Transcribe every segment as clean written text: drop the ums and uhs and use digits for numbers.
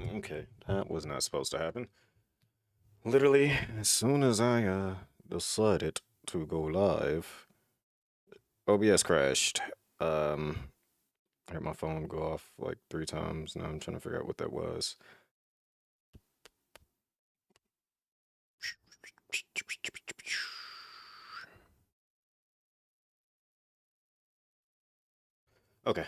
Okay, that was not supposed to happen. Literally, as soon as I decided to go live, OBS crashed. I heard my phone go off like 3 times. Now I'm trying to figure out what that was. Okay.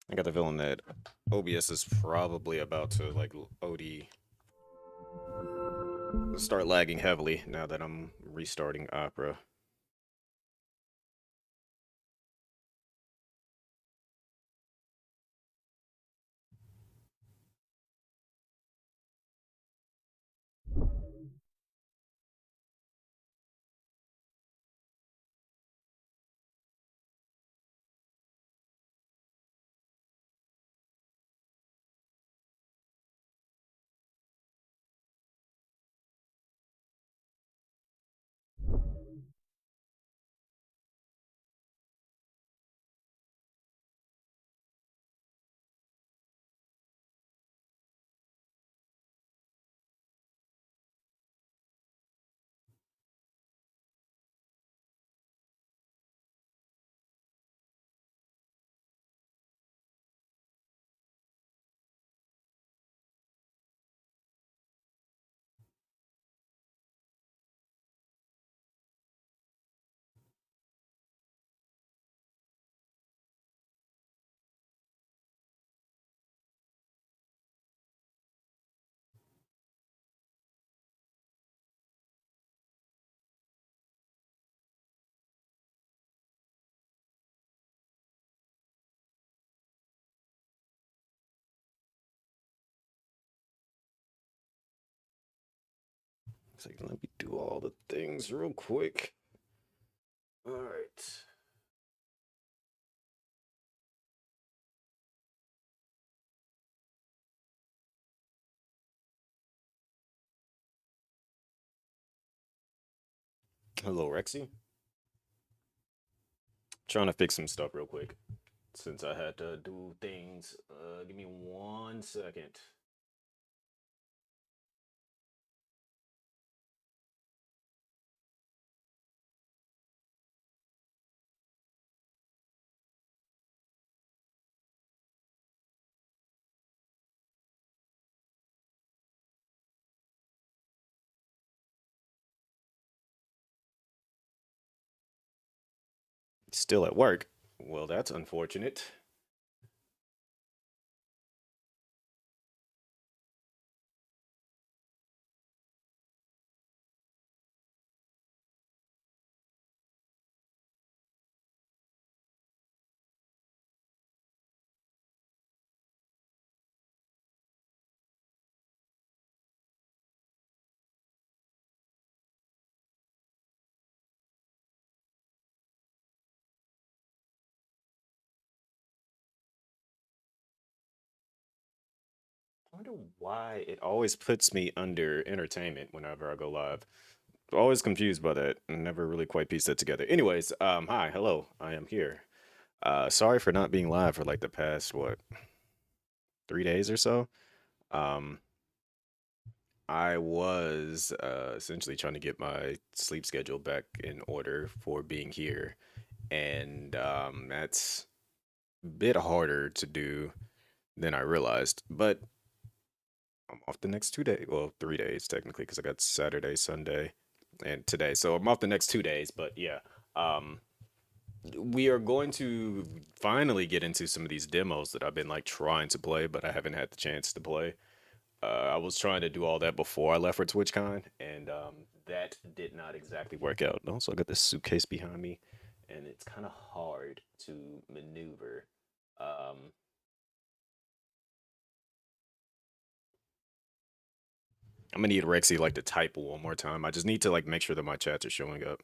I got the feeling that OBS is probably about to like OD start lagging heavily now that I'm restarting Opera. It's like, let me do all the things real quick. All right. Hello, Rexy. Trying to fix some stuff real quick since I had to do things. Give me 1 second. Still at work. Well, that's unfortunate. I wonder why it always puts me under entertainment whenever I go live. Always confused by that and never really quite pieced that together. Anyways, hi, hello, I am here. Sorry for not being live for like the past, what, 3 days or so. Um, I was essentially trying to get my sleep schedule back in order for being here, and that's a bit harder to do than I realized. But I'm off the next 2 days. Well, 3 days technically, because I got Saturday, Sunday, and today. So I'm off the next 2 days. But yeah, um, we are going to finally get into some of these demos that I've been like trying to play, but I haven't had the chance to play. I was trying to do all that before I left for TwitchCon, and that did not exactly work out. Also, I got this suitcase behind me, and it's kind of hard to maneuver. Um, I'm gonna need Rexy like to type one more time. I just need to like make sure that my chats are showing up.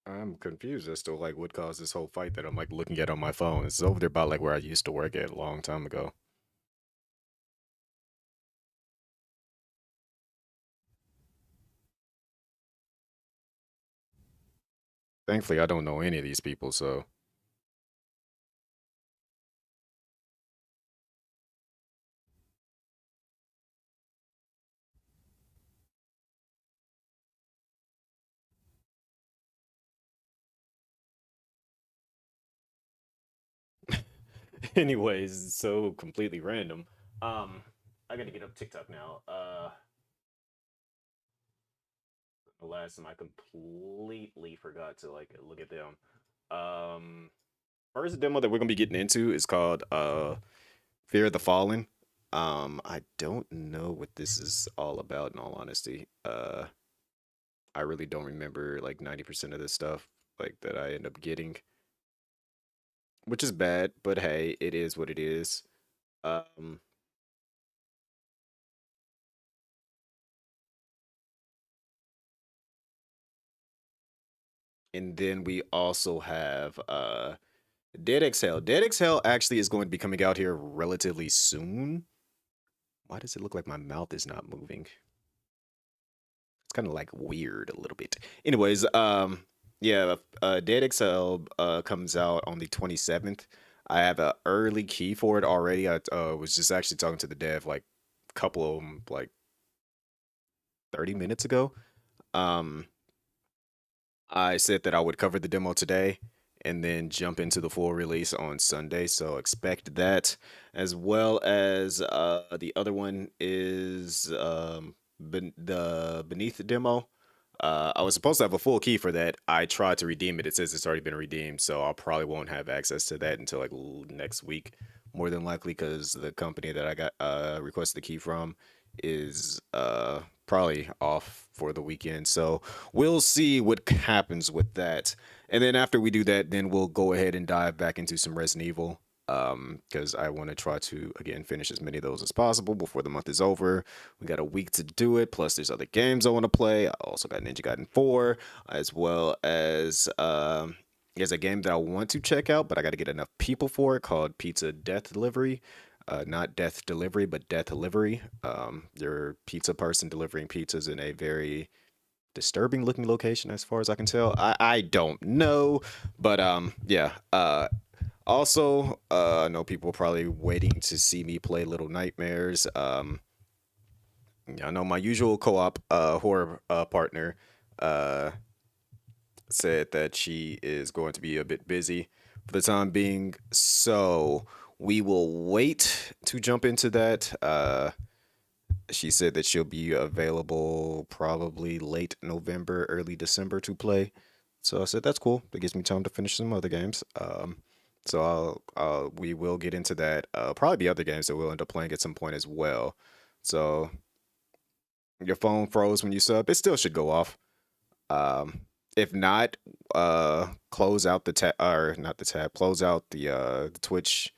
I'm confused as to like what caused this whole fight that I'm like looking at on my phone. It's over there by like where I used to work at a long time ago. Thankfully, I don't know any of these people, so anyways, it's so completely random. Um, I gotta get up TikTok now. The last time I completely forgot to like look at them. Um, First demo that we're gonna be getting into is called Fear of the Fallen. I don't know what this is all about in all honesty. I really don't remember like 90% of this stuff like that I end up getting, which is bad, but hey, it is what it is. Um and then we also have Dead Exhale. Dead Exhale actually is going to be coming out here relatively soon. Why does it look like my mouth is not moving? It's kind of like weird a little bit. Anyways, yeah, Dead Excel comes out on the 27th. I have an early key for it already. I was just actually talking to the dev like a couple of them like 30 minutes ago. Um, I said that I would cover the demo today and then jump into the full release on Sunday. So expect that, as well as the other one is the Beneath demo. I was supposed to have a full key for that. I tried to redeem it. It says it's already been redeemed, so I probably won't have access to that until like next week, more than likely, because the company that I got requested the key from is probably off for the weekend. So we'll see what happens with that. And then after we do that, then we'll go ahead and dive back into some Resident Evil. Because I want to try to again finish as many of those as possible before the month is over. We got a week to do it. Plus, there's other games I want to play. I also got Ninja Gaiden 4, as well as there's a game that I want to check out, but I got to get enough people for it called Pizza Death Delivery. Not death delivery, but death delivery. Your pizza person delivering pizzas in a very disturbing looking location, as far as I can tell. I don't know, but yeah. Also, I know people are probably waiting to see me play Little Nightmares. I know my usual co-op horror partner uh, said that she is going to be a bit busy for the time being, so we will wait to jump into that. She said that she'll be available probably late November, early December to play. So I said that's cool. That gives me time to finish some other games. So we will get into that. Probably the other games that we'll end up playing at some point as well. So your phone froze when you sub, it still should go off. Um, if not, close out the tab or not the tab, close out the Twitch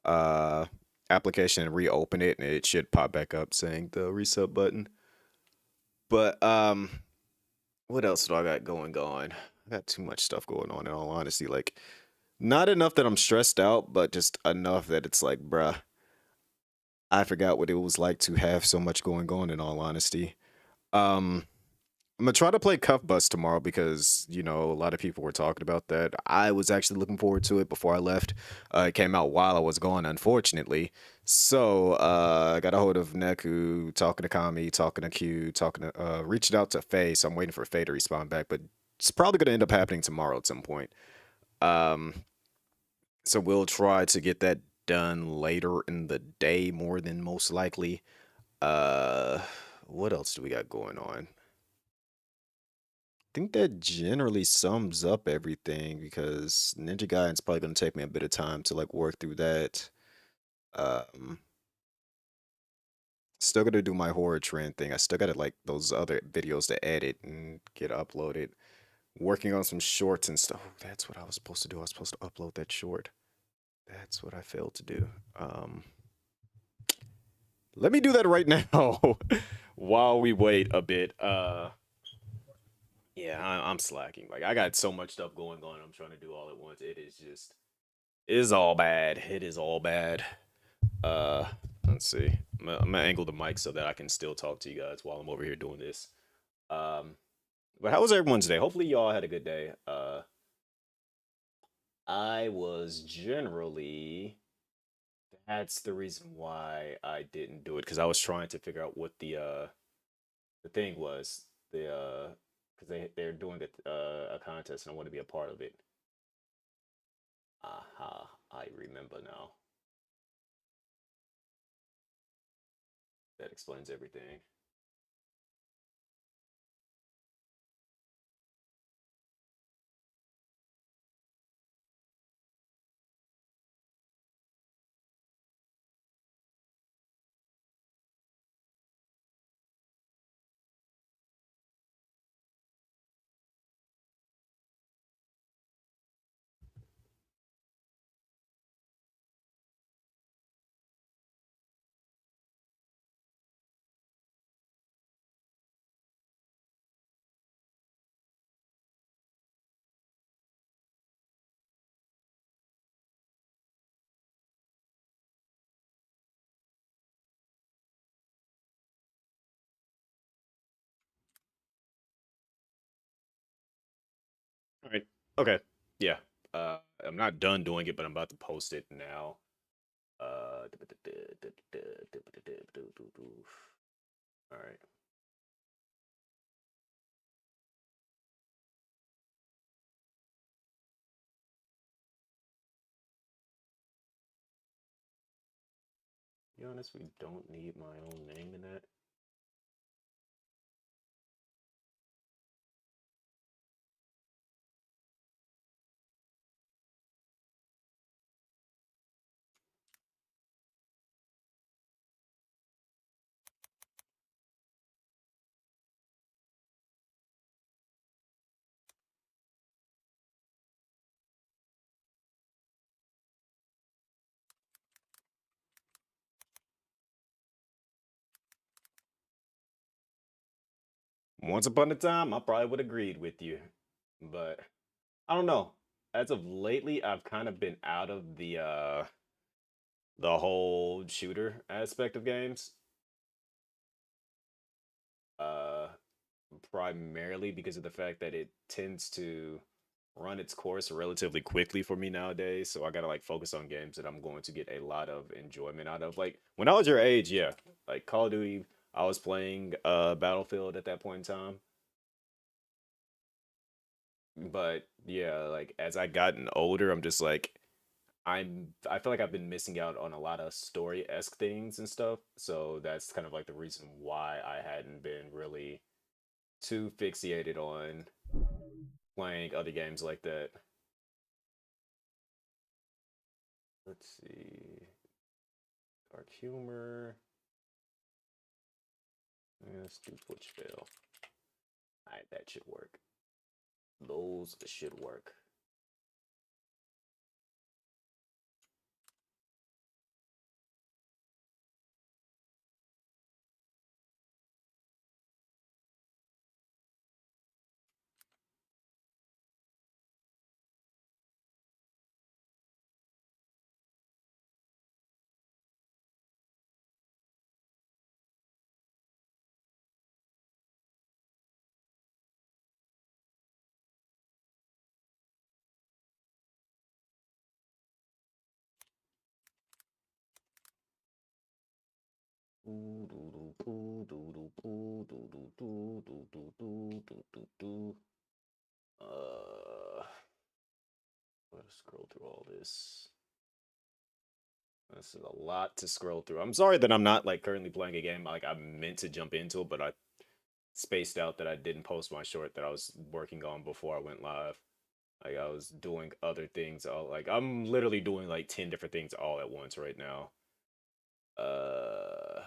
uh application and reopen it, and it should pop back up saying the reset button. But what else do I got going on? I got too much stuff going on in all honesty. Like not enough that I'm stressed out, but just enough that it's like, bruh, I forgot what it was like to have so much going on in all honesty. Um I'm gonna try to play Cuff Bus tomorrow because a lot of people were talking about that. I was actually looking forward to it before I left. It came out while I was gone, unfortunately. So I got a hold of Neku, talking to Kami, talking to Q, talking to reached out to Faye. So I'm waiting for Faye to respond back, but it's probably gonna end up happening tomorrow at some point. Um, so we'll try to get that done later in the day, more than most likely. Uh, what else do we got going on? Think that generally sums up everything because Ninja Gaiden's probably going to take me a bit of time to like work through that. Um, Still got to do my horror trend thing. I still got to like those other videos to edit and get uploaded. Working on some shorts and stuff. Oh, that's what I was supposed to do. I was supposed to upload that short. That's what I failed to do. Let me do that right now while we wait a bit. Yeah, I'm slacking. Like I got so much stuff going on. I'm trying to do all at once. It is all bad. It is all bad. Uh, let's see. I'm gonna angle the mic so that I can still talk to you guys while I'm over here doing this. Um, but how was everyone's day? Hopefully y'all had a good day. I was generally. That's the reason why I didn't do it because I was trying to figure out what the thing was. Because they're doing a contest and I want to be a part of it. Aha, I remember now. That explains everything. All right. Okay. Yeah. I'm not done doing it, but I'm about to post it now. Uh, all right. To be honest, we don't need my own name in that. Once upon a time, I probably would have agreed with you, but I don't know. As of lately, I've kind of been out of the whole shooter aspect of games. Uh, Primarily because of the fact that it tends to run its course relatively quickly for me nowadays. So I gotta like focus on games that I'm going to get a lot of enjoyment out of. Like when I was your age, yeah, like Call of Duty, I was playing Battlefield at that point in time. But yeah, like as I gotten older, I'm just like I feel like I've been missing out on a lot of story esque things and stuff. So that's kind of like the reason why I hadn't been really too fixated on playing other games like that. Let's see. Dark humor. Yeah, let's do Twitch fail. Alright, that should work. Those should work. Let's scroll through all this. This is a lot to scroll through. I'm sorry that I'm not like currently playing a game. Like I meant to jump into it, but I spaced out that I didn't post my short that I was working on before I went live. Like I was doing other things. All like I'm literally doing like 10 different things all at once right now. Uh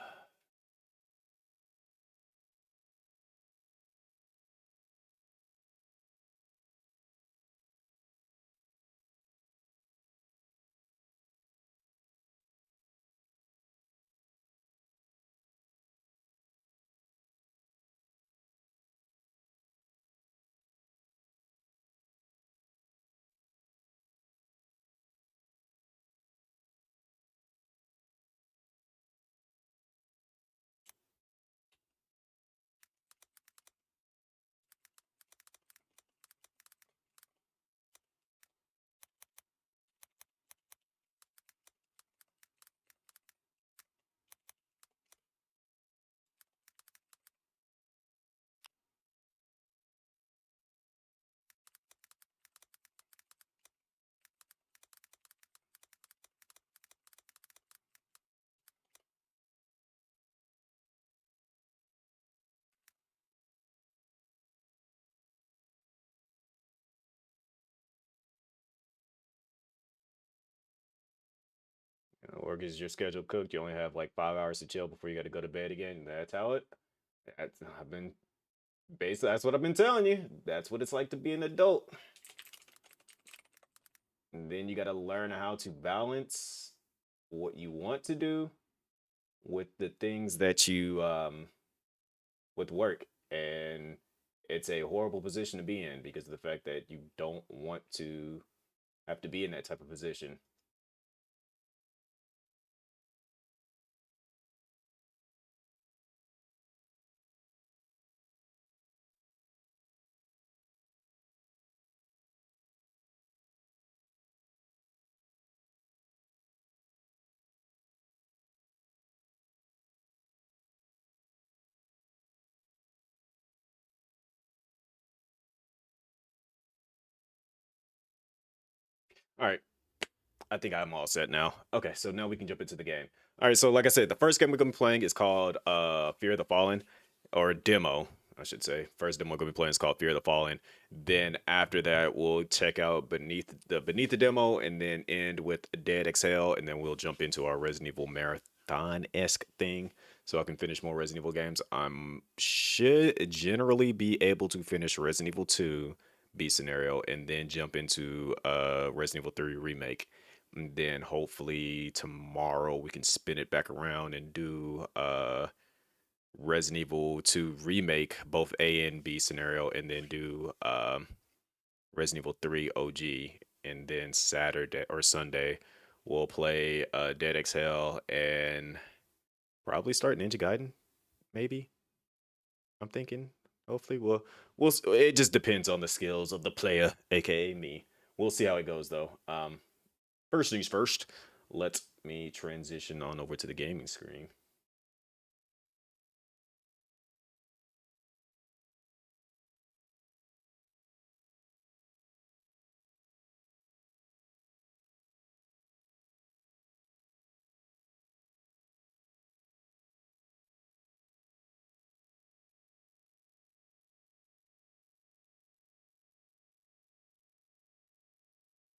work is your schedule cooked. You only have like 5 hours to chill before you got to go to bed again. That's how it. I've been basically that's what I've been telling you. That's what it's like to be an adult. And then you got to learn how to balance what you want to do with the things that you with work, and it's a horrible position to be in because of the fact that you don't want to have to be in that type of position. All right, I think I'm all set now. Okay, so now we can jump into the game. All right, so like I said, the first game we're gonna be playing is called Fear of the Fallen, or demo, I should say. First demo we're gonna be playing is called Fear of the Fallen. Then after that, we'll check out Beneath the demo, and then end with Dead Exhale, and then we'll jump into our Resident Evil marathon-esque thing, so I can finish more Resident Evil games. Should generally be able to finish Resident Evil 2 B scenario, and then jump into Resident Evil 3 remake. And then hopefully tomorrow we can spin it back around and do Resident Evil 2 remake, both A and B scenario, and then do Resident Evil 3 OG. And then Saturday or Sunday we'll play Dead Exhale and probably start Ninja Gaiden. Maybe, I'm thinking. Hopefully it just depends on the skills of the player, aka me. We'll see how it goes though. First things first, let me transition on over to the gaming screen.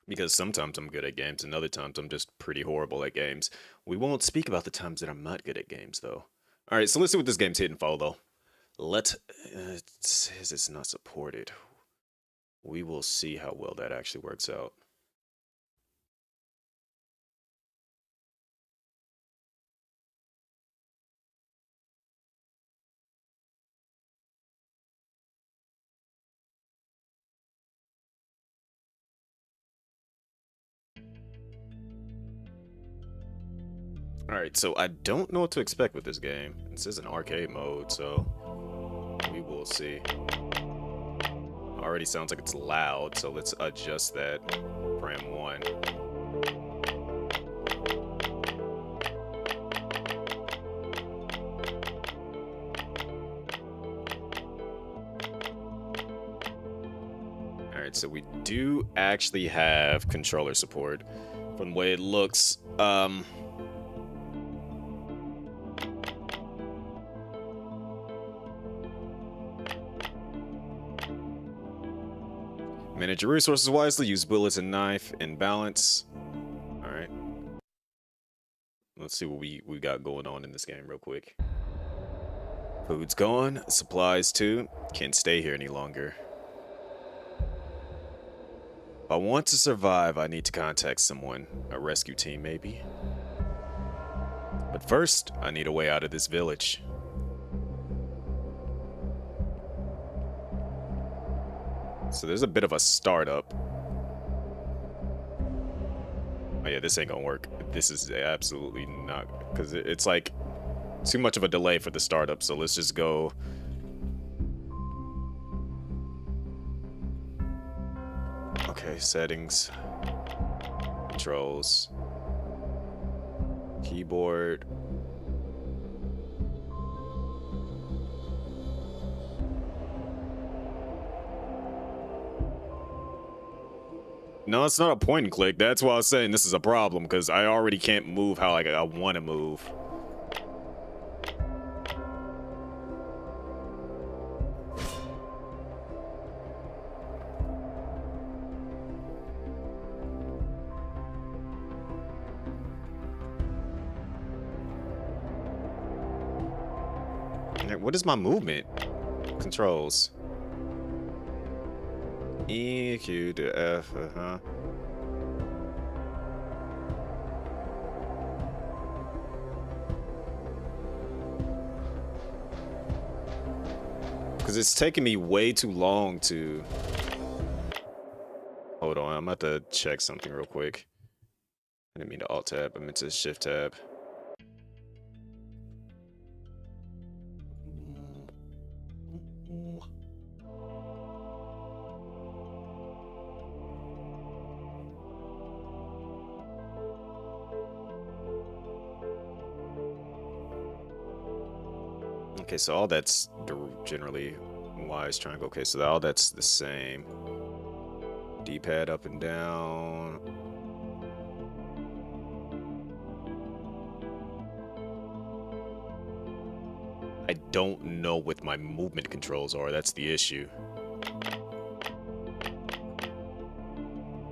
Because sometimes I'm good at games and other times I'm just pretty horrible at games. We won't speak about the times that I'm not good at games though. All right, so let's see what this game's hidden for though. It says it's not supported. We will see how well that actually works out. All right, so I don't know what to expect with this game. This is an arcade mode, so we will see. Already sounds like it's loud, so let's adjust that. Pram 1. so we do actually have controller support from the way it looks. Manage your resources wisely, use bullets and knife in balance. Alright. Let's see what we got going on in this game real quick. Food's gone, supplies too. Can't stay here any longer. If I want to survive, I need to contact someone. A rescue team, maybe. But first, I need a way out of this village. So there's a bit of a startup. Oh yeah, this ain't gonna work. This is absolutely not, because it's like too much of a delay for the startup. So let's just go. Okay, settings, controls, keyboard. No, it's not a point and click. That's why I was saying this is a problem, because I already can't move how I want to move. What is my movement? Controls. E, Q to F, Because it's taking me way too long to... Hold on, I'm about to check something real quick. I didn't mean to Alt tab, I meant to Shift tab. Okay, so all that's generally wise triangle. Okay, so all that's the same. D-pad up and down. I don't know what my movement controls are. That's the issue.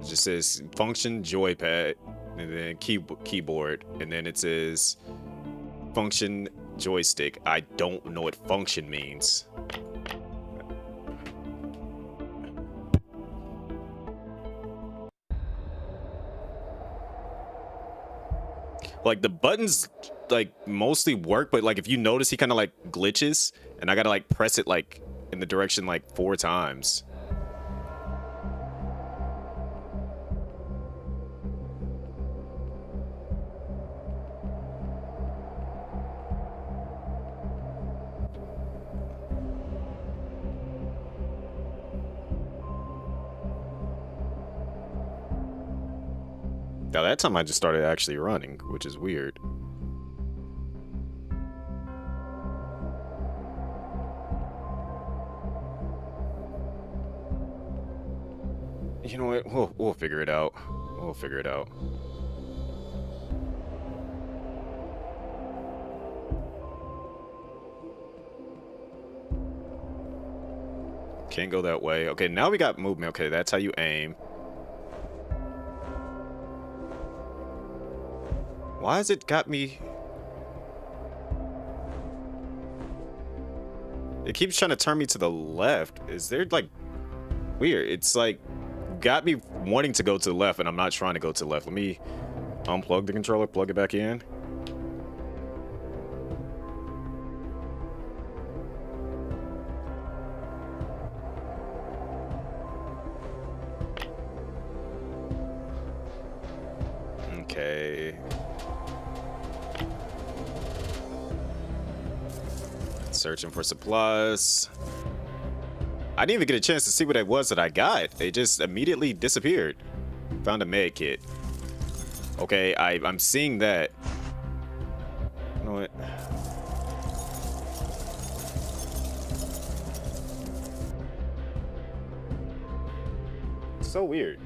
It just says function joypad and then keyboard, and then it says function joystick. I don't know what function means. Like the buttons like mostly work, but like if you notice he kind of like glitches and I gotta like press it like in the direction like 4 times. Now that time I just started actually running, which is weird. You know what? We'll figure it out. We'll figure it out. Can't go that way. Okay, now we got movement. Okay, that's how you aim. Why has it got me? It keeps trying to turn me to the left. Is there like weird? It's like got me wanting to go to the left and I'm not trying to go to the left. Let me unplug the controller, plug it back in. Okay. Searching for supplies. I didn't even get a chance to see what it was that I got. They just immediately disappeared. Found a med kit. Okay, I'm seeing that. You know what? So weird.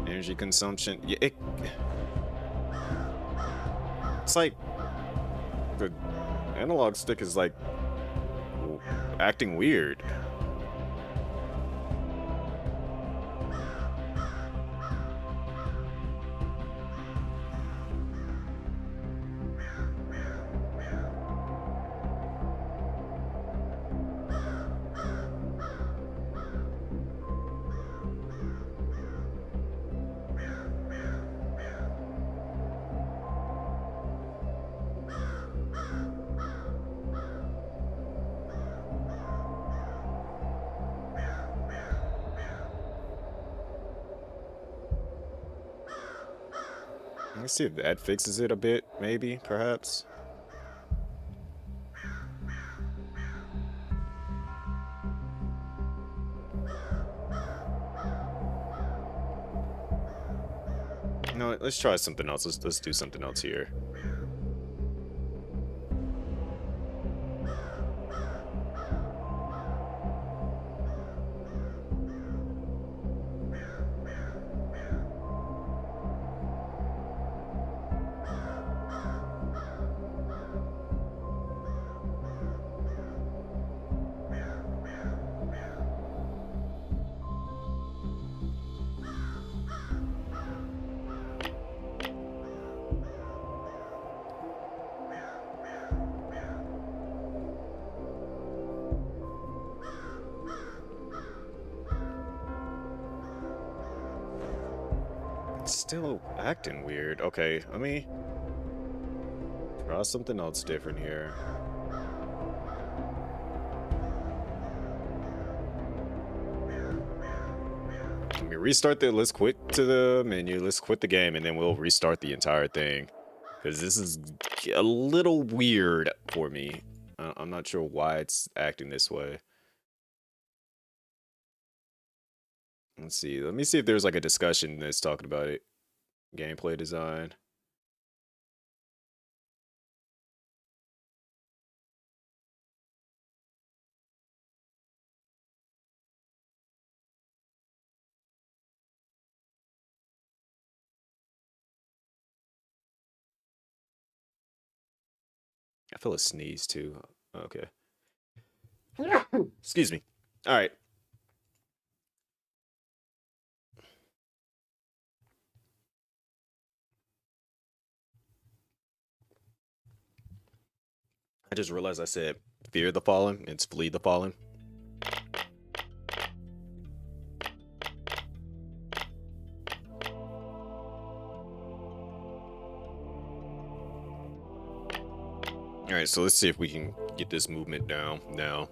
Energy consumption. Yeah, it's like the analog stick is like acting weird. Let's see if that fixes it a bit, maybe, perhaps. No, let's try something else. Let's do something else here. It's still acting weird. Okay, let me try something else different here. Let me restart let's quit to the menu, let's quit the game, and then we'll restart the entire thing. Because this is a little weird for me. I'm not sure why it's acting this way. Let's see. Let me see if there's like a discussion that's talking about it. Gameplay design. I feel a sneeze too. Okay. Excuse me. All right. I just realized I said fear the fallen. It's flee the fallen. All right, so let's see if we can get this movement down now.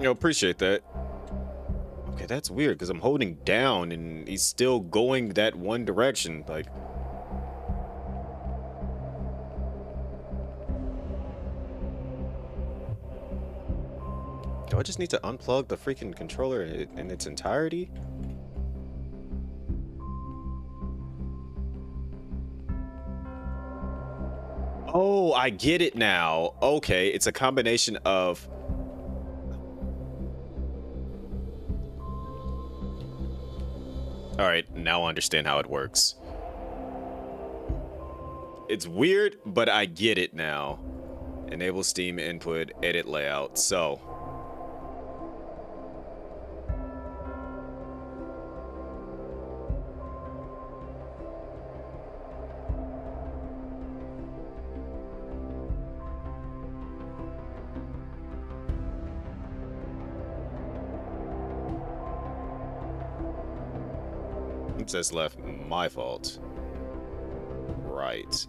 Appreciate that. Okay, that's weird because I'm holding down and he's still going that one direction. Like, do I just need to unplug the freaking controller in its entirety? Oh, I get it now. Okay, it's a combination of... All right, now I understand how it works. It's weird, but I get it now. Enable Steam input, edit layout. So... It says left, my fault. Right.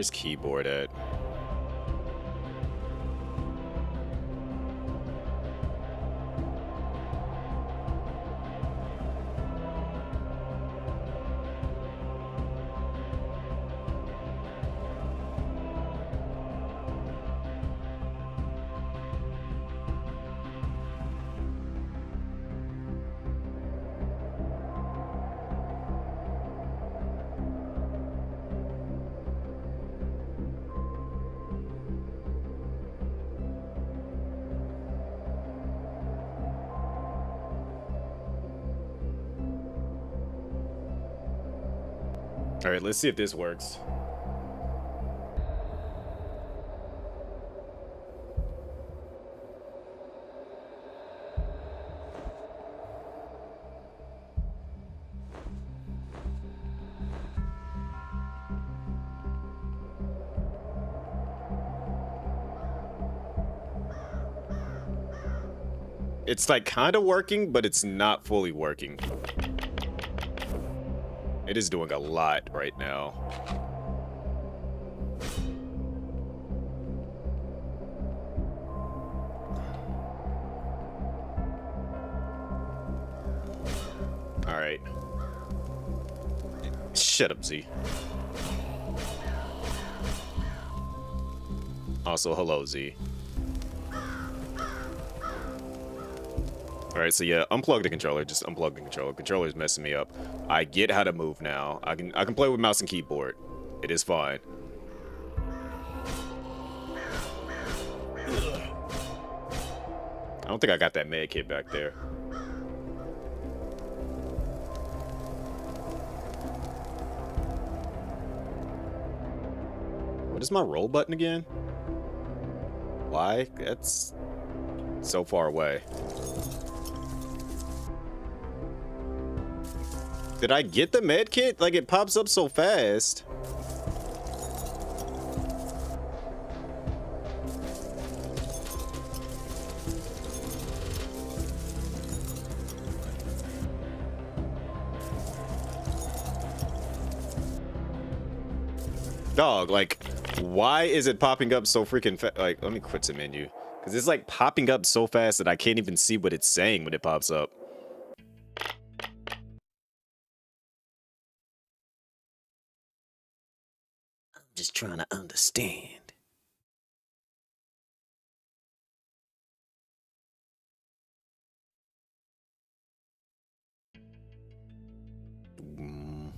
Where's keyboard at? All right, let's see if this works. It's like kind of working, but it's not fully working. It is doing a lot right now. All right. Shut up, Z. Also, hello, Z. All right, so yeah, unplug the controller. Just unplug the controller. Controller's messing me up. I get how to move now. I can play with mouse and keyboard. It is fine. I don't think I got that med kit back there. What is my roll button again? Why? That's so far away. Did I get the med kit? Like, it pops up so fast. Dog, like, why is it popping up so freaking fast? Like, let me quit the menu. Because it's like popping up so fast that I can't even see what it's saying when it pops up. Just trying to understand. Boom.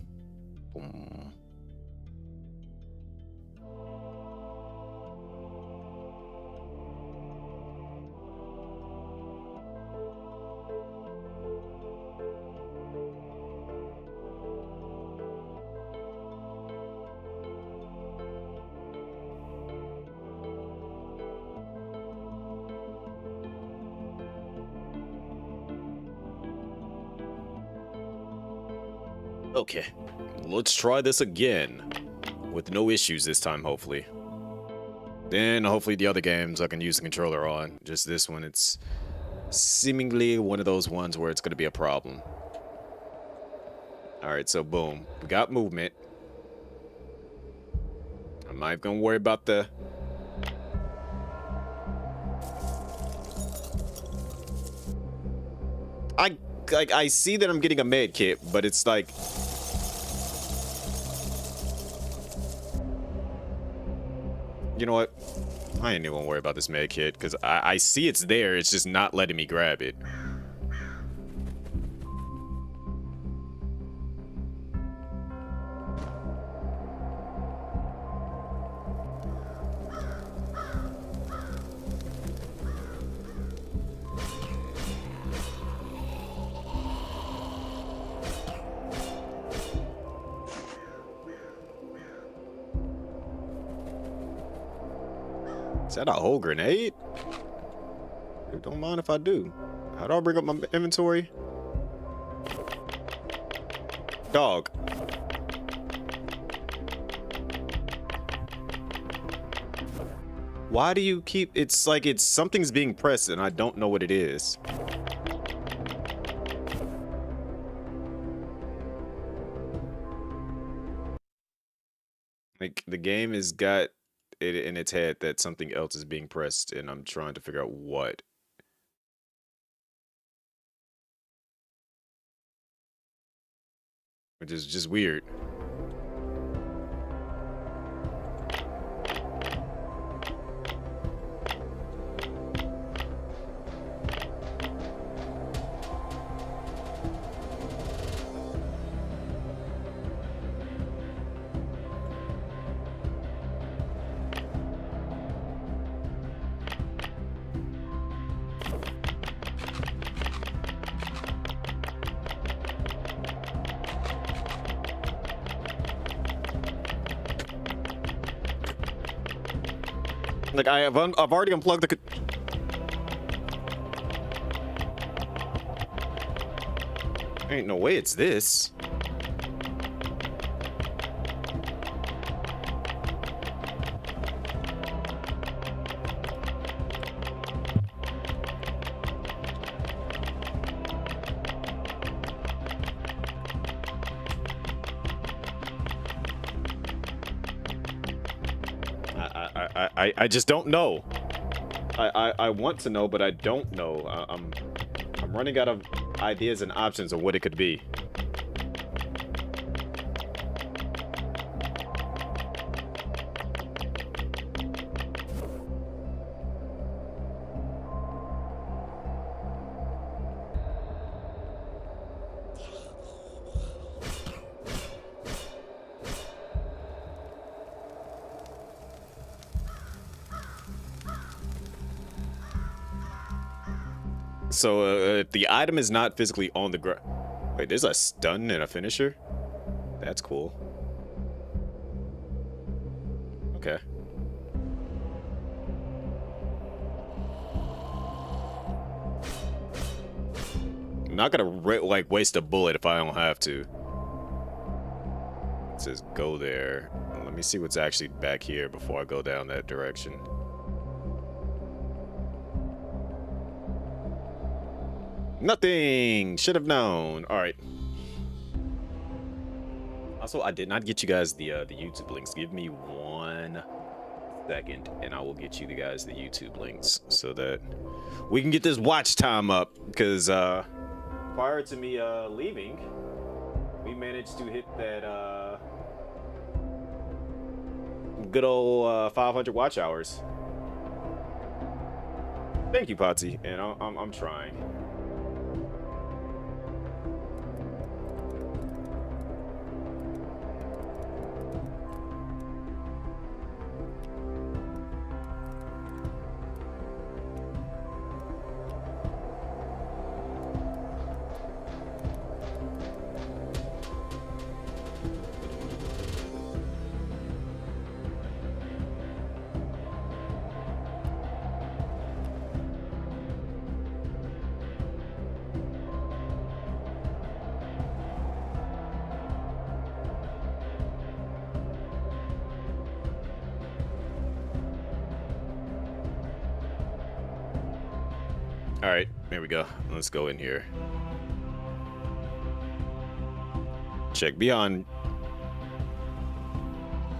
Boom. Okay, let's try this again. With no issues this time, hopefully. Then, hopefully the other games I can use the controller on. Just this one, it's seemingly one of those ones where it's going to be a problem. Alright, so boom. We got movement. I'm not going to worry about the... I see that I'm getting a med kit, but it's like... You know what? I ain't even gonna worry about this med kit, because I see it's there, it's just not letting me grab it. Is that a whole grenade? Don't mind if I do. How do I bring up my inventory? Dog. Why do you keep... It's like it's something's being pressed and I don't know what it is. Like the game has got it in its head that something else is being pressed, and I'm trying to figure out what, which is just weird. Like I've already unplugged the. Ain't no way it's this. I just don't know. I want to know, but I don't know. I'm running out of ideas and options of what it could be. So if the item is not physically on the ground. Wait, there's a stun and a finisher? That's cool. Okay. I'm not gonna like waste a bullet if I don't have to. It says go there. Let me see what's actually back here before I go down that direction. Nothing. Should have known. All right. Also, I did not get you guys the YouTube links. Give me 1 second, and I will get you guys the YouTube links so that we can get this watch time up. Because prior to me leaving, we managed to hit that good old 500 watch hours. Thank you, Potsy, and I'm trying. All right, there we go. Let's go in here. Check beyond.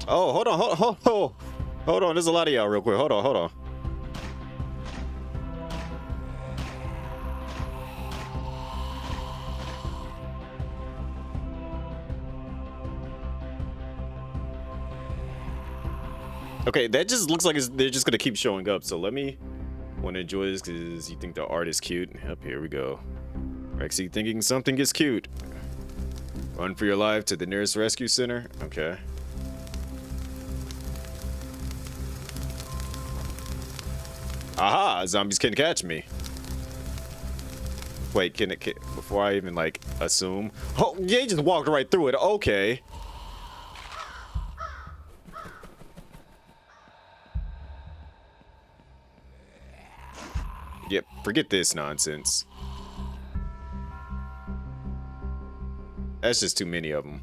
Oh, hold on. Hold on. There's a lot of y'all real quick. Hold on. Okay, that just looks like they're just gonna keep showing up. So let me want to enjoy this because you think the art is cute. Yep, here we go. Rexy thinking something is cute. Run for your life to the nearest rescue center. Okay. Aha! Zombies can catch me. Wait, can before I even like assume? Oh, yeah, he just walked right through it. Okay. Yep, forget this nonsense. That's just too many of them.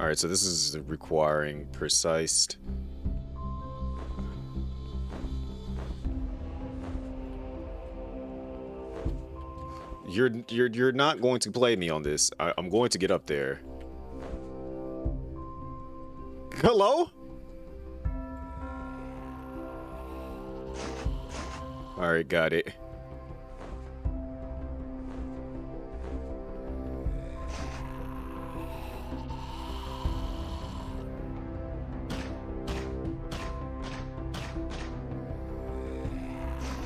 All right, so this is requiring precise. You're not going to play me on this. I'm going to get up there. Hello? All right, got it.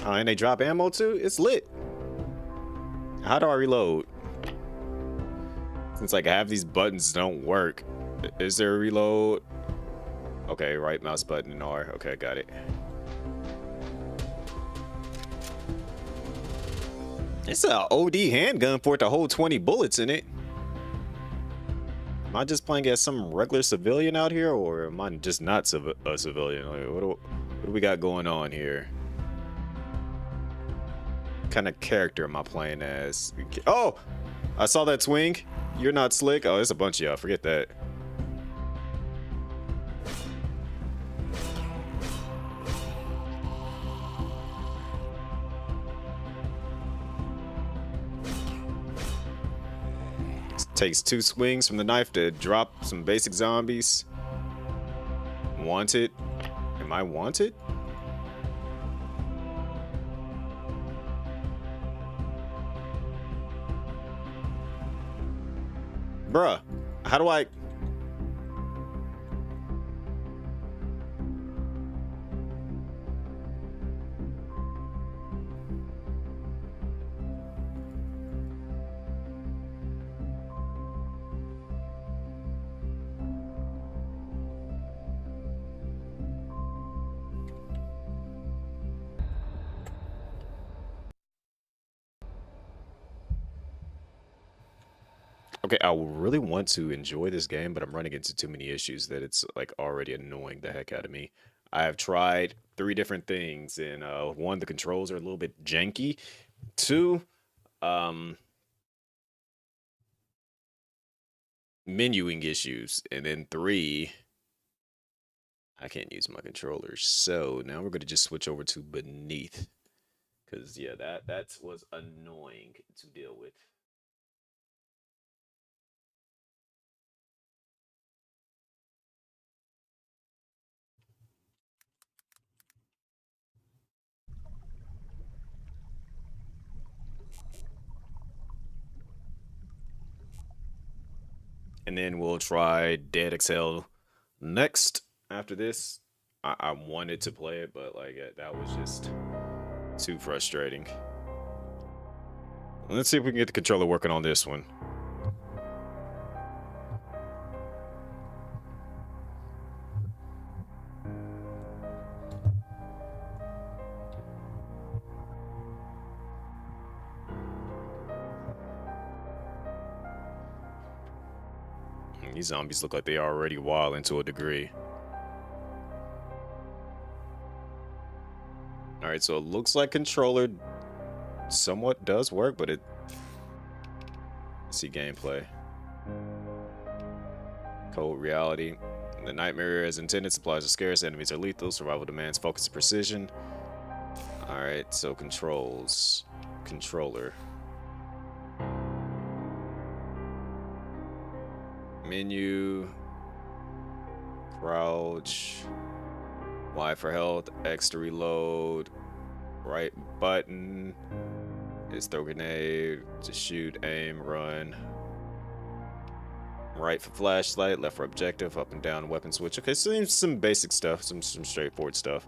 Oh, and they drop ammo too? It's lit. How do I reload? Since like half these buttons don't work. Is there a reload? Okay, right mouse button and R. Okay, got it. It's a OD handgun for it to hold 20 bullets in it. Am I just playing as some regular civilian out here, or am I just not a civilian? Like, what do we got going on here? What kind of character am I playing as? Oh, I saw that swing. You're not slick. Oh, there's a bunch of y'all. Forget that. Takes 2 swings from the knife to drop some basic zombies. Wanted? Am I wanted? Bruh, how do I... Okay, I really want to enjoy this game, but I'm running into too many issues that it's like already annoying the heck out of me. I have tried 3 different things, and 1, the controls are a little bit janky. 2, um, menuing issues, and then 3, I can't use my controller. So now we're gonna just switch over to Beneath, because yeah, that was annoying to deal with. And then we'll try Dead Excel next. After this, I wanted to play it, but like that was just too frustrating. Let's see if we can get the controller working on this one. These zombies look like they are already wild to a degree. Alright, so it looks like controller somewhat does work, but it... Let's see gameplay. Cold reality. The nightmare as intended, supplies are scarce, enemies are lethal, survival demands focus and precision. Alright, so controls. Controller. Menu. Crouch. Y for health, X to reload. Right button is throw grenade, to shoot, aim, run. Right for flashlight, left for objective, up and down weapon switch. Okay, so some basic stuff, some straightforward stuff.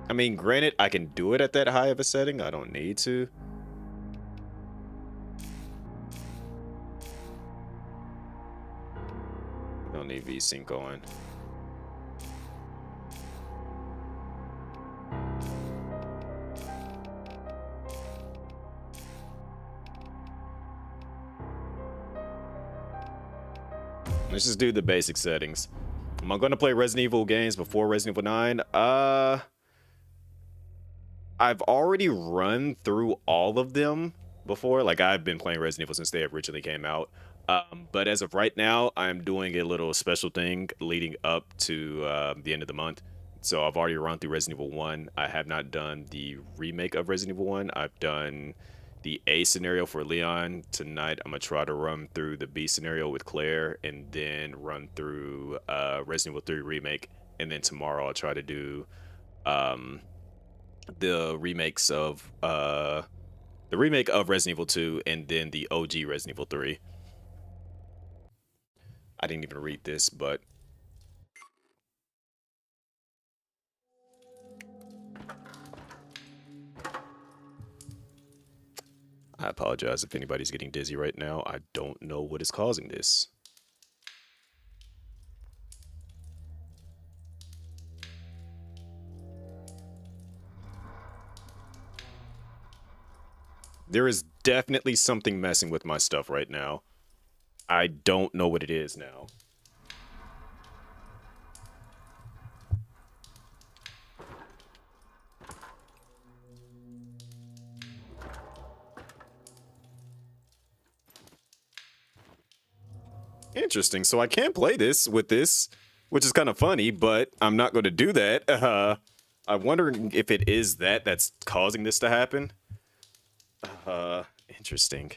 I mean, granted, I can do it at that high of a setting. I don't need to. Don't need VSync on. Let's just do the basic settings. Am I going to play Resident Evil games before Resident Evil 9? I've already run through all of them before. Like I've been playing Resident Evil since they originally came out. But as of right now, I'm doing a little special thing leading up to the end of the month. So I've already run through Resident Evil 1. I have not done the remake of Resident Evil 1. I've done the A scenario for Leon. Tonight, I'm going to try to run through the B scenario with Claire and then run through Resident Evil 3 remake. And then tomorrow, I'll try to do um, the remakes of the remake of Resident Evil 2 and then the OG Resident Evil 3. I didn't even read this, but I apologize if anybody's getting dizzy right now. I don't know what is causing this. There is definitely something messing with my stuff right now. I don't know what it is now. Interesting. So I can play this with this, which is kind of funny, but I'm not going to do that. I'm wondering if it is that's causing this to happen. Interesting.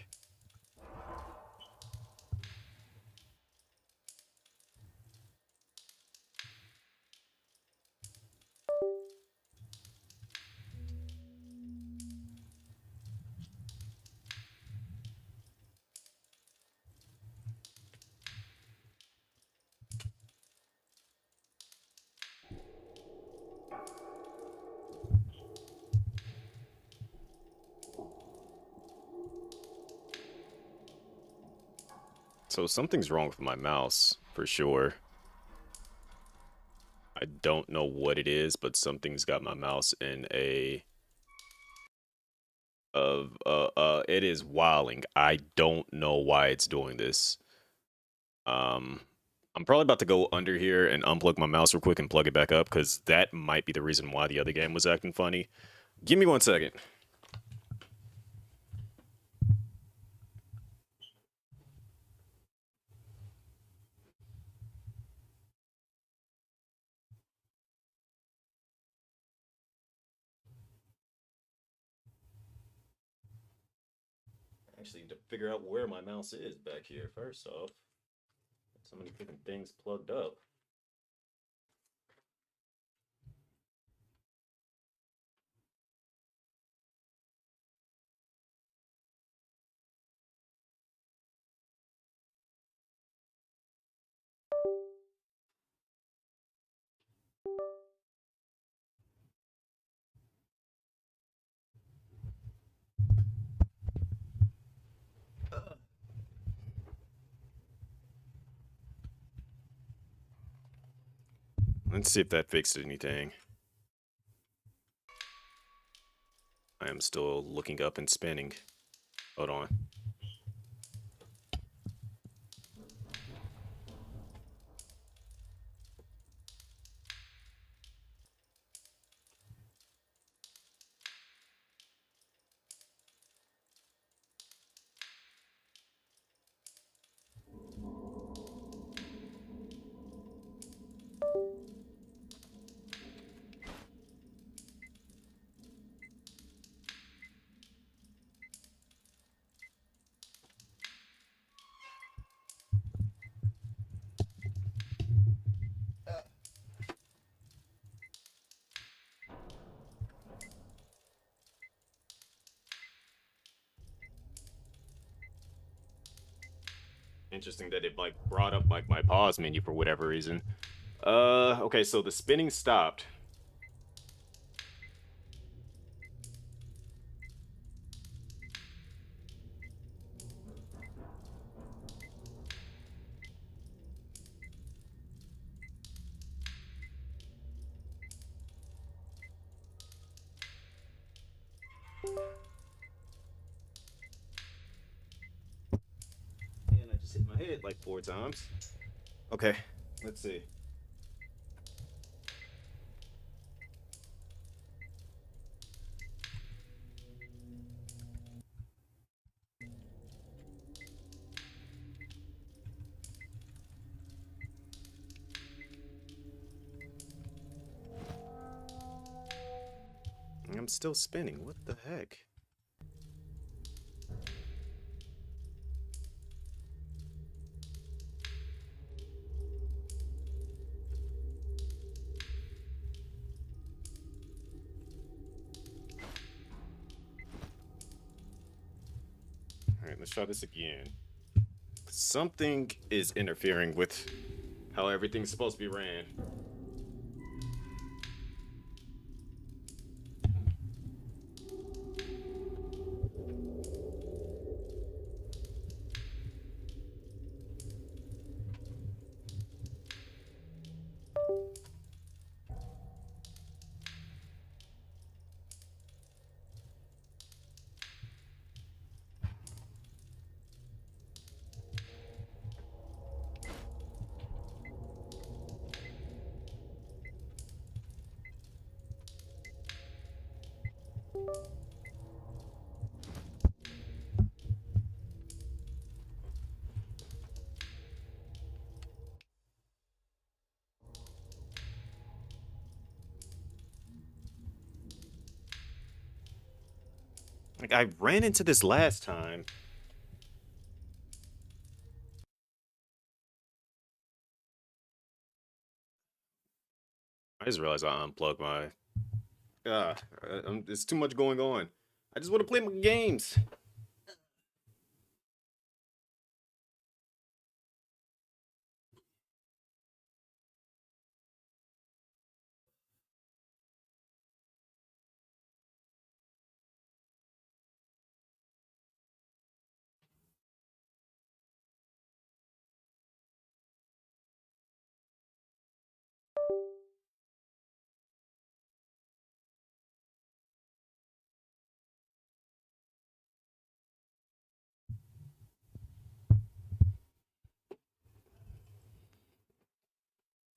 So something's wrong with my mouse for sure. I don't know what it is, but something's got my mouse in a of it is wilding. I don't know why it's doing this. Um I'm probably about to go under here and unplug my mouse real quick and plug it back up because that might be the reason why the other game was acting funny. Give me 1 second. Actually, to figure out where my mouse is back here, first off, so many different things plugged up. Let's see if that fixed anything. I am still looking up and spinning. Hold on. Interesting that it like brought up like my pause menu for whatever reason. Okay, so the spinning stopped. And I just hit my head like 4 times. Okay, let's see. still spinning. What the heck? All right, let's try this again. Something is interfering with how everything's supposed to be ran. Like, I ran into this last time. I just realized I unplugged my. Ah, there's too much going on. I just want to play my games.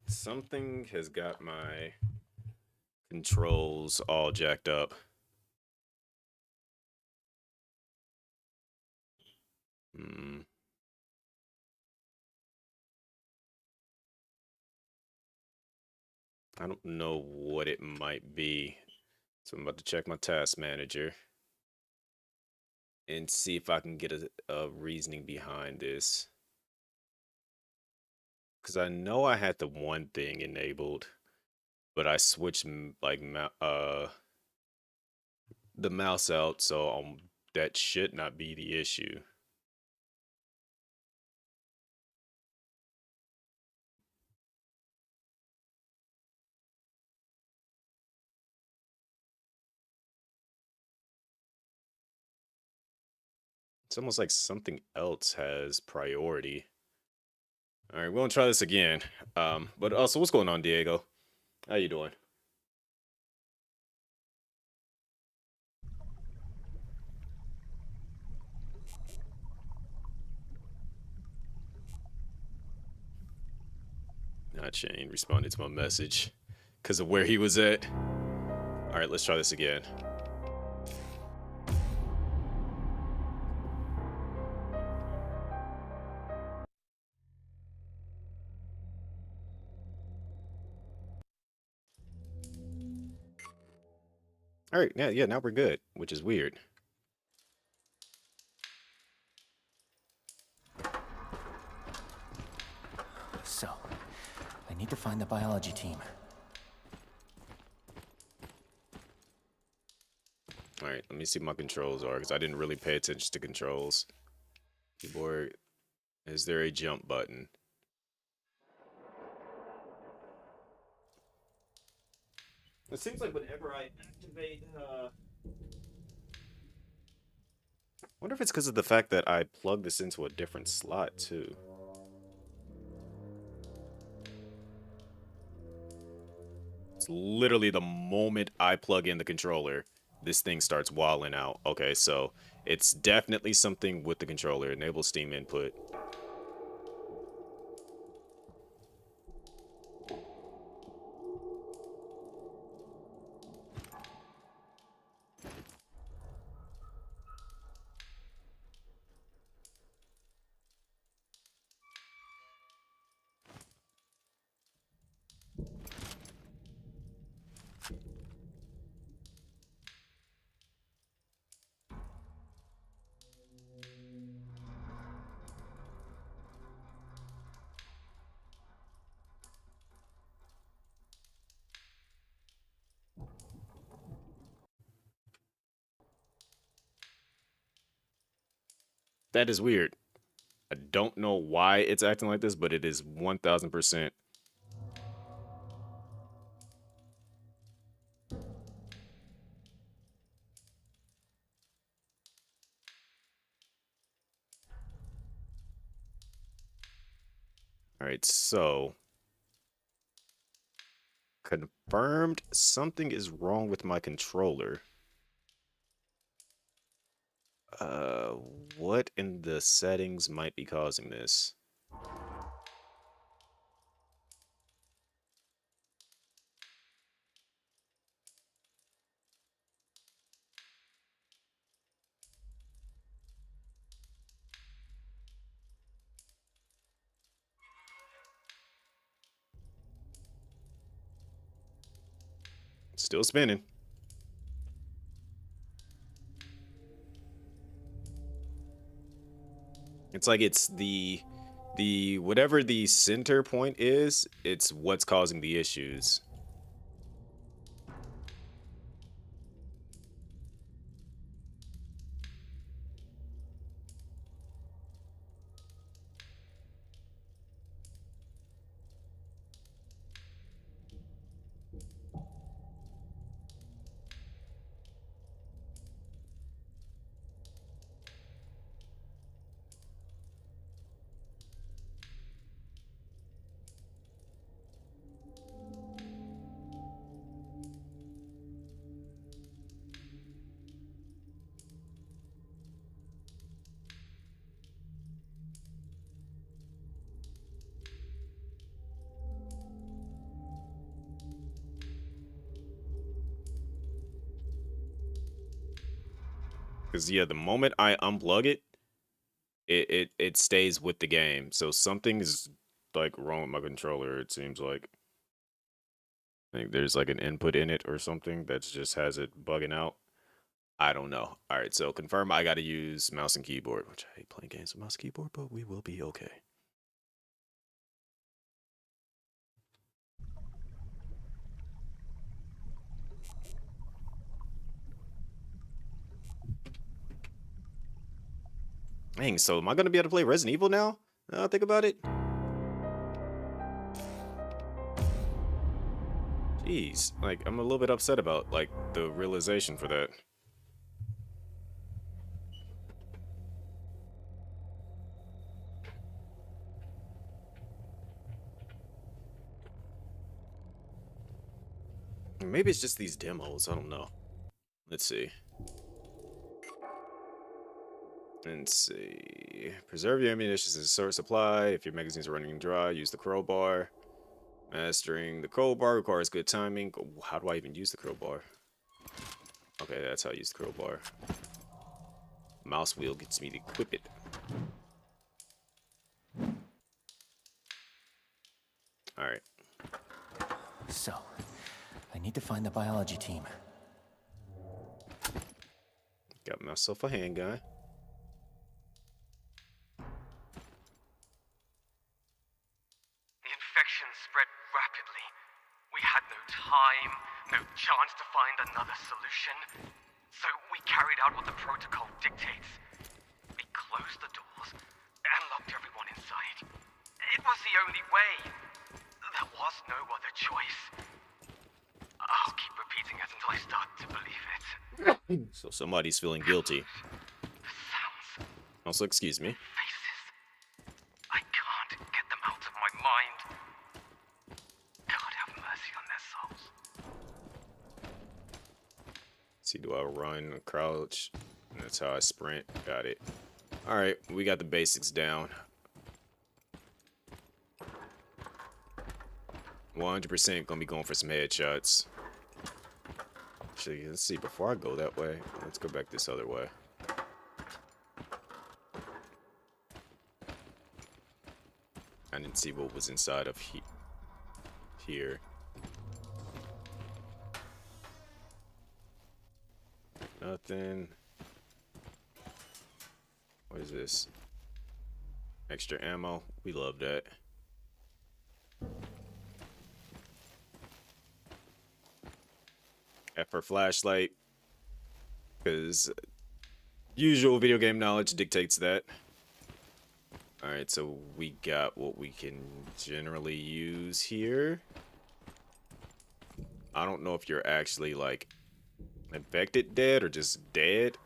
Something has got my controls all jacked up. Hmm. I don't know what it might be. So I'm about to check my task manager and see if I can get a reasoning behind this. Because I know I had the one thing enabled, but I switched the mouse out, so that should not be the issue. It's almost like something else has priority. All right, we're gonna try this again. But also, what's going on, Diego? How you doing? Not Shane responded to my message because of where he was at. All right, let's try this again. All right, yeah, now we're good, which is weird. So, I need to find the biology team. All right, let me see what my controls are because I didn't really pay attention to controls. Keyboard, is there a jump button? It seems like whenever I activate, I wonder if it's because of the fact that I plug this into a different slot too. It's literally the moment I plug in the controller, this thing starts walling out. Okay, so it's definitely something with the controller. Enable Steam input. That is weird. I don't know why it's acting like this, but it is 1000%. All right, so confirmed something is wrong with my controller. Uh, what in the settings might be causing this? Still spinning. It's like it's the whatever the center point is, it's what's causing the issues. Because yeah, the moment I unplug it, it stays with the game. So something is like wrong with my controller. It seems like I think there's like an input in it or something that just has it bugging out. I don't know. All right, so confirm I got to use mouse and keyboard, which I hate playing games with mouse and keyboard, but we will be okay. Dang, so am I gonna be able to play Resident Evil now? Now I think about it. Jeez, like I'm a little bit upset about like the realization for that. Maybe it's just these demos. I don't know. Let's see. Let's see. Preserve your ammunition as a source supply. If your magazines are running dry, use the crowbar. Mastering the crowbar requires good timing. How do I even use the crowbar? Okay, that's how I use the crowbar. Mouse wheel gets me to equip it. Alright. So, I need to find the biology team. Got myself a handgun. The infection spread rapidly. We had no time, no chance to find another solution. So we carried out what the protocol dictates. We closed the doors and locked everyone inside. It was the only way. There was no other choice. I'll keep repeating it until I start to believe it. So somebody's feeling guilty. The sounds, Also, excuse me. faces. I can't get them out of my mind. God have mercy on their souls. See, do I run, crouch? That's how I sprint. Got it. Alright, we got the basics down. 100% gonna be going for some headshots. Actually, let's see, before I go that way, let's go back this other way. I didn't see what was inside of here. Nothing. What is this? Extra ammo. We love that. F for flashlight. Because Usual video game knowledge dictates that. Alright, so we got what we can generally use here. I don't know if you're actually, like, infected dead or just dead.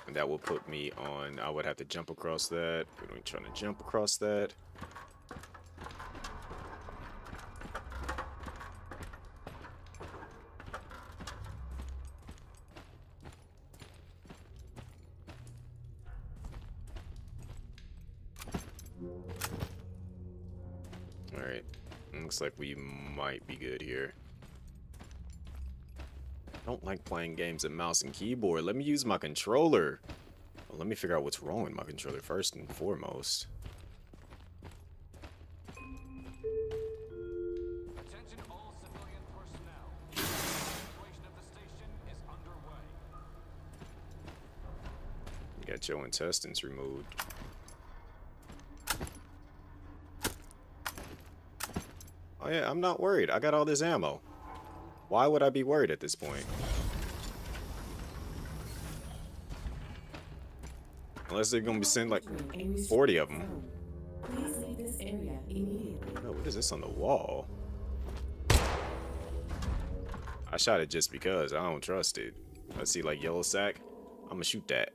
And that will put me on, I would have to jump across that. We're trying to jump across that. Alright, looks like we might be good here. I don't like playing games with mouse and keyboard. Let me use my controller. Well, let me figure out what's wrong with my controller first and foremost. Attention all civilian personnel. Evacuation of the station is underway. You got your intestines removed. Oh yeah, I'm not worried. I got all this ammo. Why would I be worried at this point? Unless they're gonna be sending like 40 of them. Please leave this area immediately. Oh, what is this on the wall? I shot it just because. I don't trust it. I see like yellow sack. I'm gonna shoot that.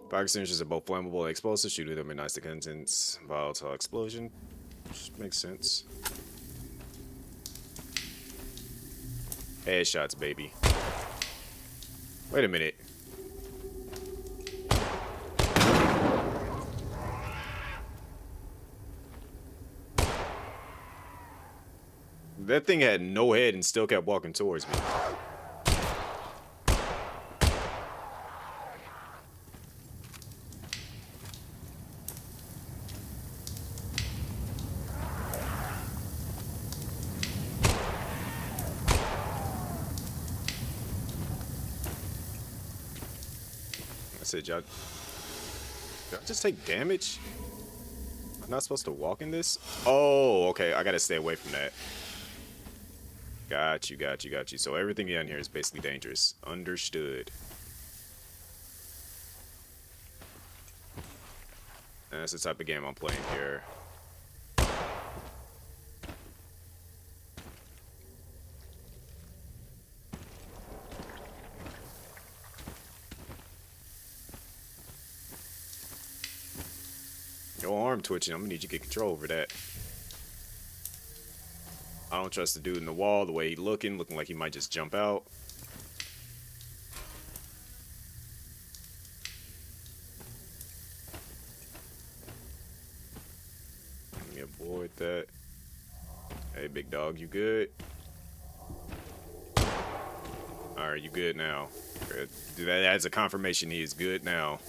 Fire extinguishers are both flammable and explosive. Shooting them ignites the contents. Volatile explosion. Which makes sense. Headshots, baby. Wait a minute. That thing had no head and still kept walking towards me. I said, y'all just take damage? I'm not supposed to walk in this? Oh, okay. I gotta stay away from that. Got you, got you, got you. So everything down here is basically dangerous. Understood. And that's the type of game I'm playing here. Your arm twitching. I'm gonna need you to get control over that. I don't trust the dude in the wall, the way he looking like he might just jump out. Let me avoid that. Hey, big dog, you good? Alright, you good now. Good. That adds a confirmation he is good now.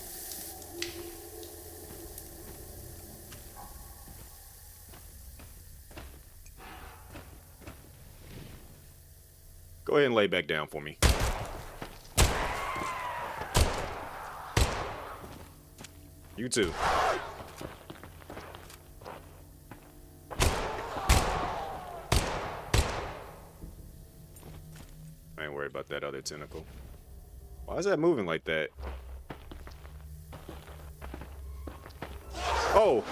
Go ahead and lay back down for me. You too. I ain't worried about that other tentacle. Why is that moving like that? Oh!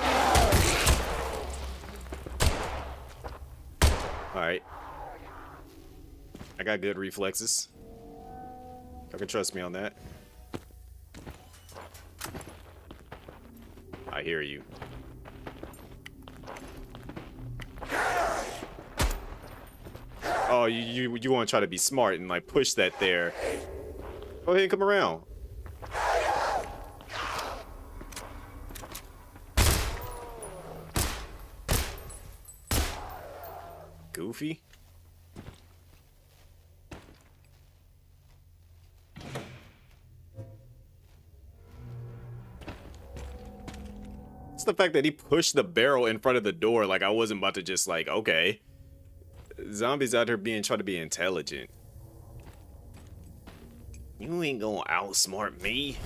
Alright. I got good reflexes. I can trust me on that. I hear you. Oh, you want to try to be smart and like push that there. Go ahead and come around. Goofy. It's the fact that he pushed the barrel in front of the door like I wasn't about to just like, okay. Zombies out here trying to be intelligent. You ain't gonna outsmart me.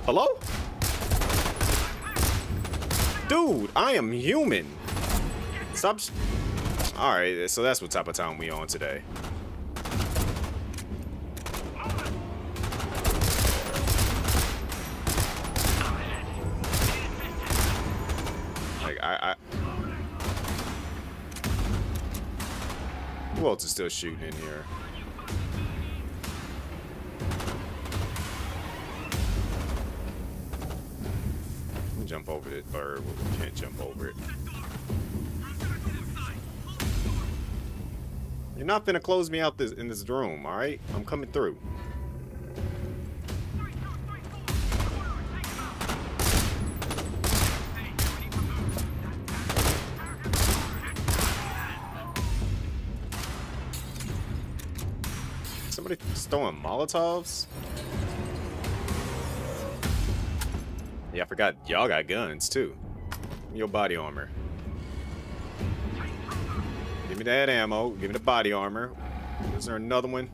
Hello? Dude, I am human. Stop. All right, so that's what type of time we on today. Like who else is still shooting in here? Let me jump over it, or we can't jump over it. You're not finna close me out in this room, all right? I'm coming through. Somebody throwing Molotovs? Yeah, I forgot y'all got guns too. Give me your body armor. Give me that ammo. Give me the body armor. Is there another one?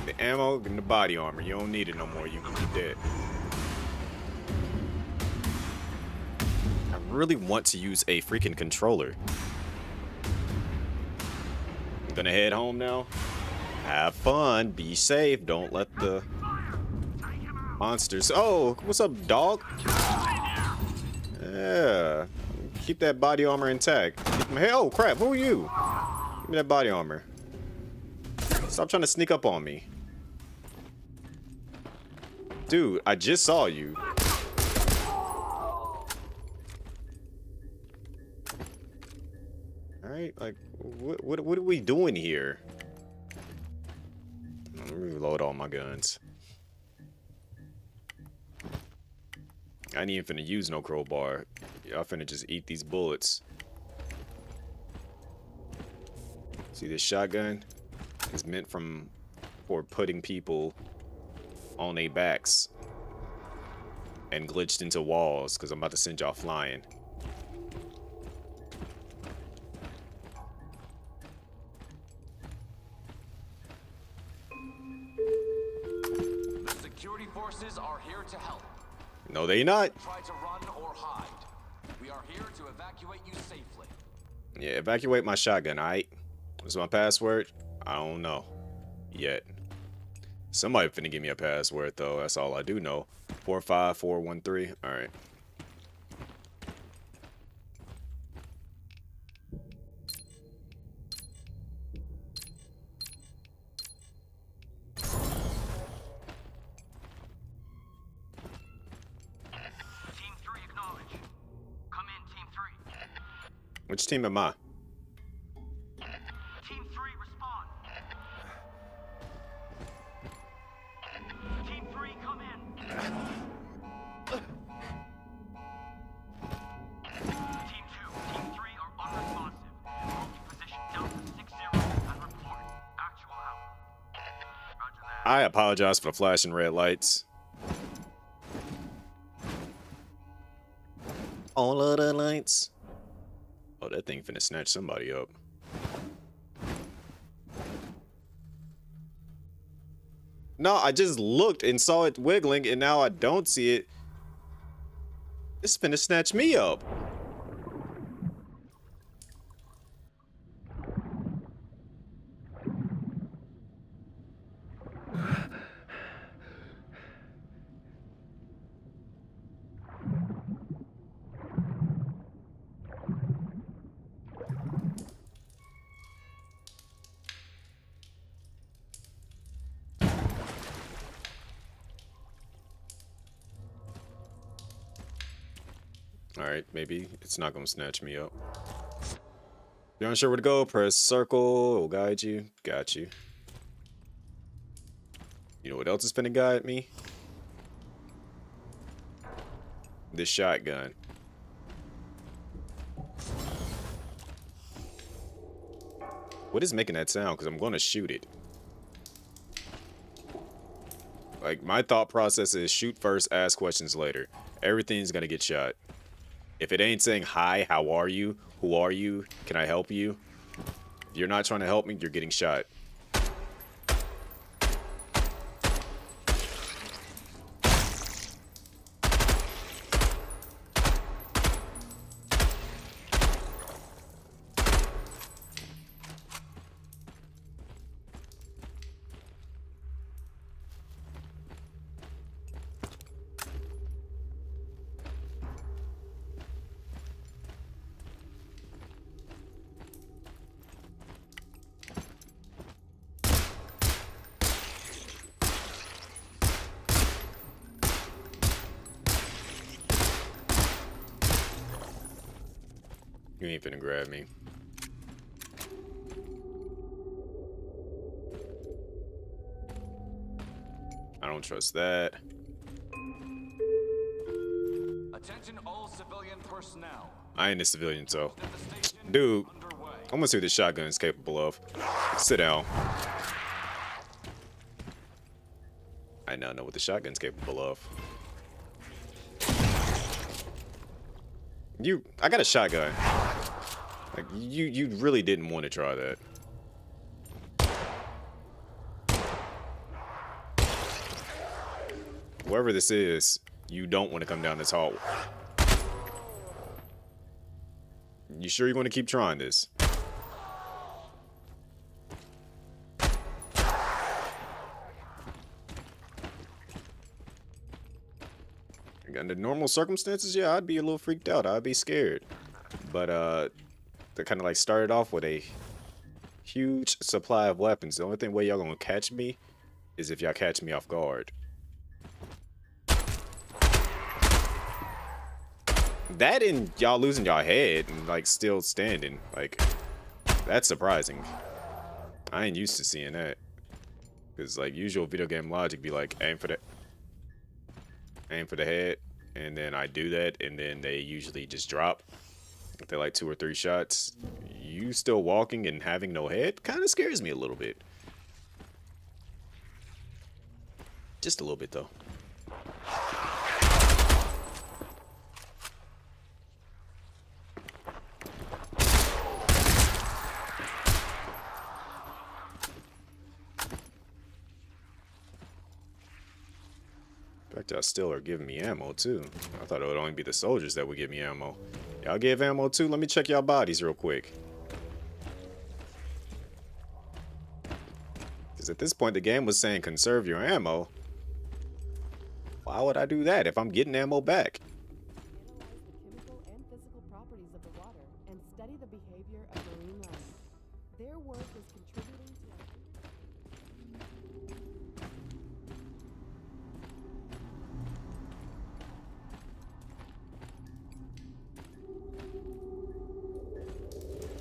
The ammo, give me the body armor. You don't need it no more. You dead. I really want to use a freaking controller. I'm gonna head home now. Have fun. Be safe. Don't let the monsters. Oh, what's up, dog? Yeah. Keep that body armor intact. Hey, oh, crap. Who are you? Give me that body armor. Stop trying to sneak up on me. Dude, I just saw you. Alright, like, what are we doing here? Let me reload all my guns. I ain't even finna use no crowbar. Y'all finna just eat these bullets. See this shotgun? It's meant for putting people on their backs and glitched into walls, because I'm about to send y'all flying. The security forces are here to help. No, they not. Try to run or hide. We are here to evacuate you safely. Yeah, evacuate my shotgun, alright? What's my password? I don't know. Yet. Somebody finna give me a password, though. That's all I do know. 45413. Alright. Team 3 acknowledge. Come in, Team 3. Which team am I? Team 3 respond. Team 3 come in. Team 2, Team 3 are unresponsive. Hold position Delta 60 and report. Actual out. Roger that. I apologize for the flashing red lights. All of the lights. Oh, that thing finna snatch somebody up. No, I just looked and saw it wiggling, and now I don't see it. It's finna snatch me up. Alright, maybe it's not gonna snatch me up. If you're unsure where to go, press circle. It will guide you. Got you. You know what else is finna guide me? This shotgun. What is making that sound? Because I'm gonna shoot it. Like, my thought process is shoot first, ask questions later. Everything's gonna get shot. If it ain't saying, hi, how are you? Who are you? Can I help you? If you're not trying to help me, you're getting shot. You ain't finna grab me. I don't trust that. Attention all civilian personnel. I ain't a civilian, so. Devastation Dude, underway. I'm gonna see what this shotgun is capable of. Sit down. I now know what the shotgun's capable of. I got a shotgun. Like, you really didn't want to try that. Whoever this is, you don't want to come down this hallway. You sure you want to keep trying this? Under normal circumstances, yeah, I'd be a little freaked out. I'd be scared. But they kind of like started off with a huge supply of weapons. The only way y'all gonna catch me is if y'all catch me off guard. That and y'all losing y'all head and like still standing, like that's surprising. I ain't used to seeing that. Cause like usual video game logic be like aim for the head, and then I do that, and then they usually just drop. If they're like 2 or 3 shots, you still walking and having no head kind of scares me a little bit. Just a little bit though. In fact, y'all still are giving me ammo too. I thought it would only be the soldiers that would give me ammo. Y'all give ammo too? Let me check y'all bodies real quick. Because at this point, the game was saying conserve your ammo. Why would I do that if I'm getting ammo back? Analyze the chemical and physical properties of the water and study the behavior of marine life. Their work is contributing to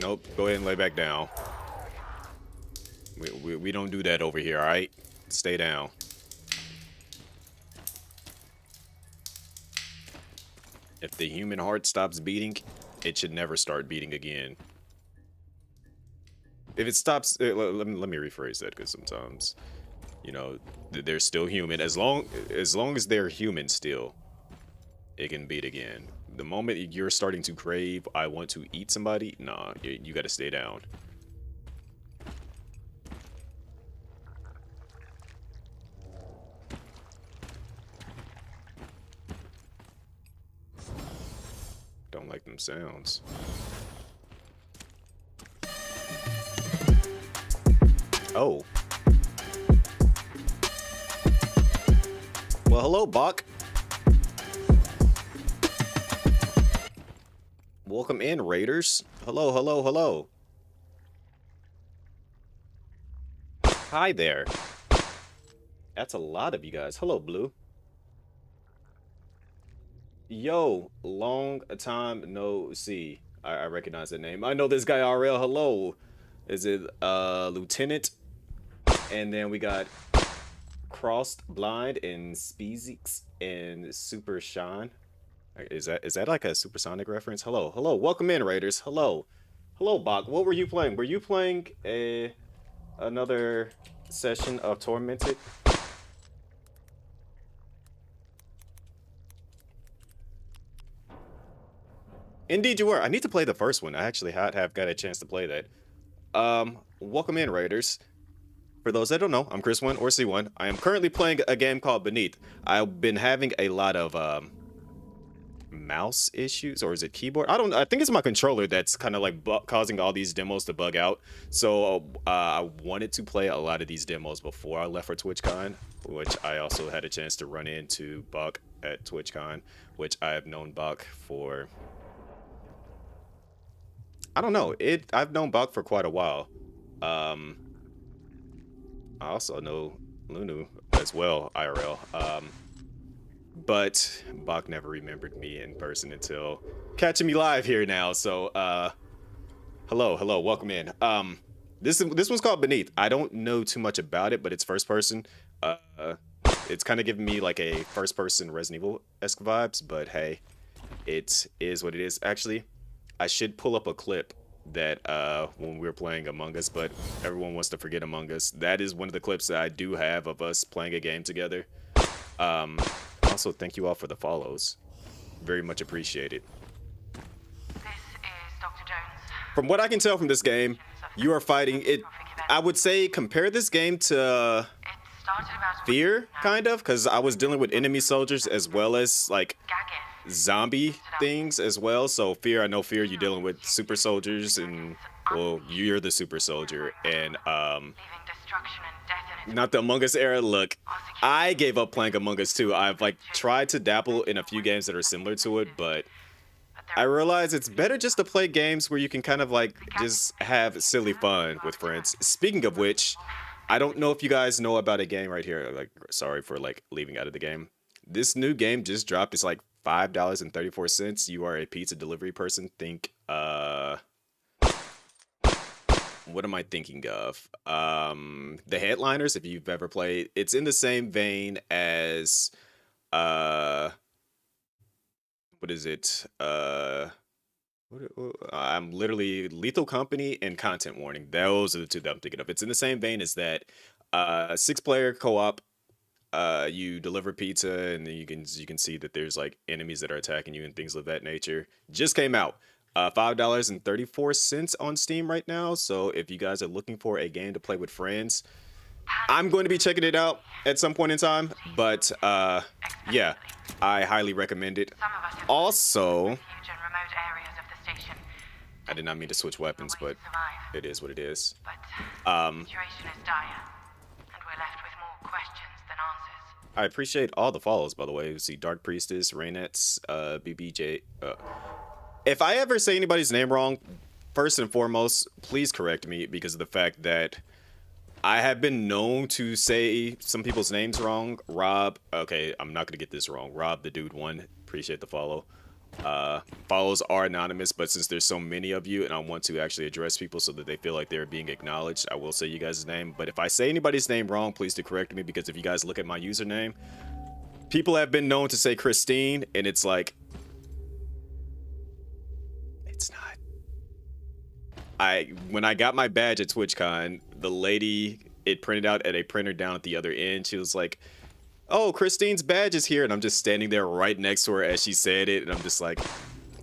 Nope. Go ahead and lay back down. We don't do that over here, alright? Stay down. If the human heart stops beating, it should never start beating again. If it stops, let me rephrase that, because sometimes, you know, they're still human. As long as they're human still, it can beat again. The moment you're starting to crave, I want to eat somebody, nah, you gotta stay down. Don't like them sounds. Oh. Well, hello, Bach. Welcome in, Raiders. Hello, hello, hello. Hi there. That's a lot of you guys. Hello, Blue. Yo, long time no see. I recognize that name. I know this guy RL. Hello. Is it Lieutenant? And then we got Crossed Blind and Speezix and Super Shine. Is that like a supersonic reference? Hello, hello, welcome in, Raiders. Hello, hello, Bach. What were you playing? Were you playing another session of Tormented? Indeed, you were. I need to play the first one. I actually have got a chance to play that. Welcome in, Raiders. For those that don't know, I'm Chris1 or C1. I am currently playing a game called Beneath. I've been having a lot of mouse issues, or is it keyboard? I think it's my controller that's kind of like causing all these demos to bug out. So I wanted to play a lot of these demos before I left for TwitchCon, which I also had a chance to run into Buck at TwitchCon, which I have known Buck for, I don't know, I've known Buck for quite a while. I also know Lunu as well, IRL. but Bach never remembered me in person until catching me live here now. So, hello, welcome in. This one's called Beneath. I don't know too much about it, but it's first person. Uh, it's kind of giving me like a first person Resident Evil esque vibes, but hey, it is what it is. Actually, I should pull up a clip that when we were playing Among Us, but everyone wants to forget Among Us. That is one of the clips that I do have of us playing a game together. Um, Also, thank you all for the follows. Very much appreciated. This is Dr. Jones. From what I can tell from this game, you are fighting it. I would say compare this game to It started about a Fear, week now. kind of, because I was dealing with enemy soldiers as well as like Gaggis. zombie things as well. So Fear, I know Fear, you're dealing with super soldiers, and well, you're the super soldier, and Leaving destruction and death in its not the Among Us era. Look, I gave up playing Among Us too. I've like tried to dabble in a few games that are similar to it, but I realize it's better just to play games where you can kind of like just have silly fun with friends. Speaking of which, I don't know if you guys know about a game right here. Like, sorry for like leaving out of the game. This new game just dropped. It's like $5.34. You are a pizza delivery person. Think, what am I thinking of? The Headliners, if you've ever played. It's in the same vein as, uh, what is it? I'm literally Lethal Company and Content Warning. Those are the two that I'm thinking of. It's in the same vein as that. 6-player co-op. You deliver pizza, and then you can see that there's like enemies that are attacking you and things of that nature. Just came out. $5.34 on Steam right now. So if you guys are looking for a game to play with friends, I'm going to be checking it out at some point in time. But yeah, I highly recommend it. Some of us have Also, refuge in remote areas of the station. I did not mean to switch weapons, but Survive. it is what it is. But Um, the situation is dire, and we're left with more questions than answers. I appreciate all the follows, by the way. We see Dark Priestess, Raynets, BBJ. If I ever say anybody's name wrong, first and foremost, please correct me because of the fact that I have been known to say some people's names wrong. Rob, okay, I'm not gonna get this wrong. Rob, the dude one, appreciate the follow. Follows are anonymous, but since there's so many of you and I want to actually address people so that they feel like they're being acknowledged, I will say you guys' name. But if I say anybody's name wrong, please do correct me, because if you guys look at my username, people have been known to say Christine, and it's like, it's not. When I got my badge at TwitchCon, the lady, it printed out at a printer down at the other end. She was like, "Oh, Christine's badge is here," and I'm just standing there right next to her as she said it, and I'm just like,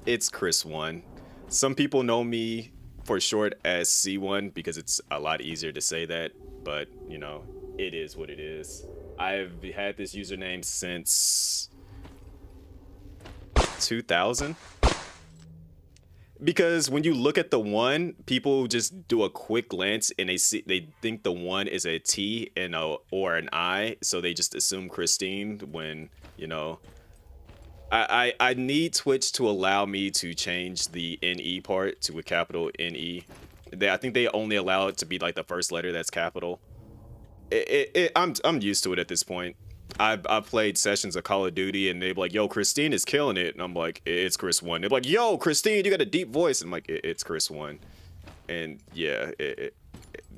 "It's Chris1." Some people know me for short as C1 because it's a lot easier to say that, but you know, it is what it is. I've had this username since 2000. Because when you look at the one, people just do a quick glance and they think the one is a T and or an I, so they just assume Christine when, you know, I need Twitch to allow me to change the NE part to a capital NE. I think they only allow it to be like the first letter that's capital. I'm used to it at this point. I've played sessions of Call of Duty and they're like, "Yo, Christine is killing it," and I'm like, "It's Chris1." They're like, "Yo, Christine, you got a deep voice," and I'm like, "It's Chris1." And yeah,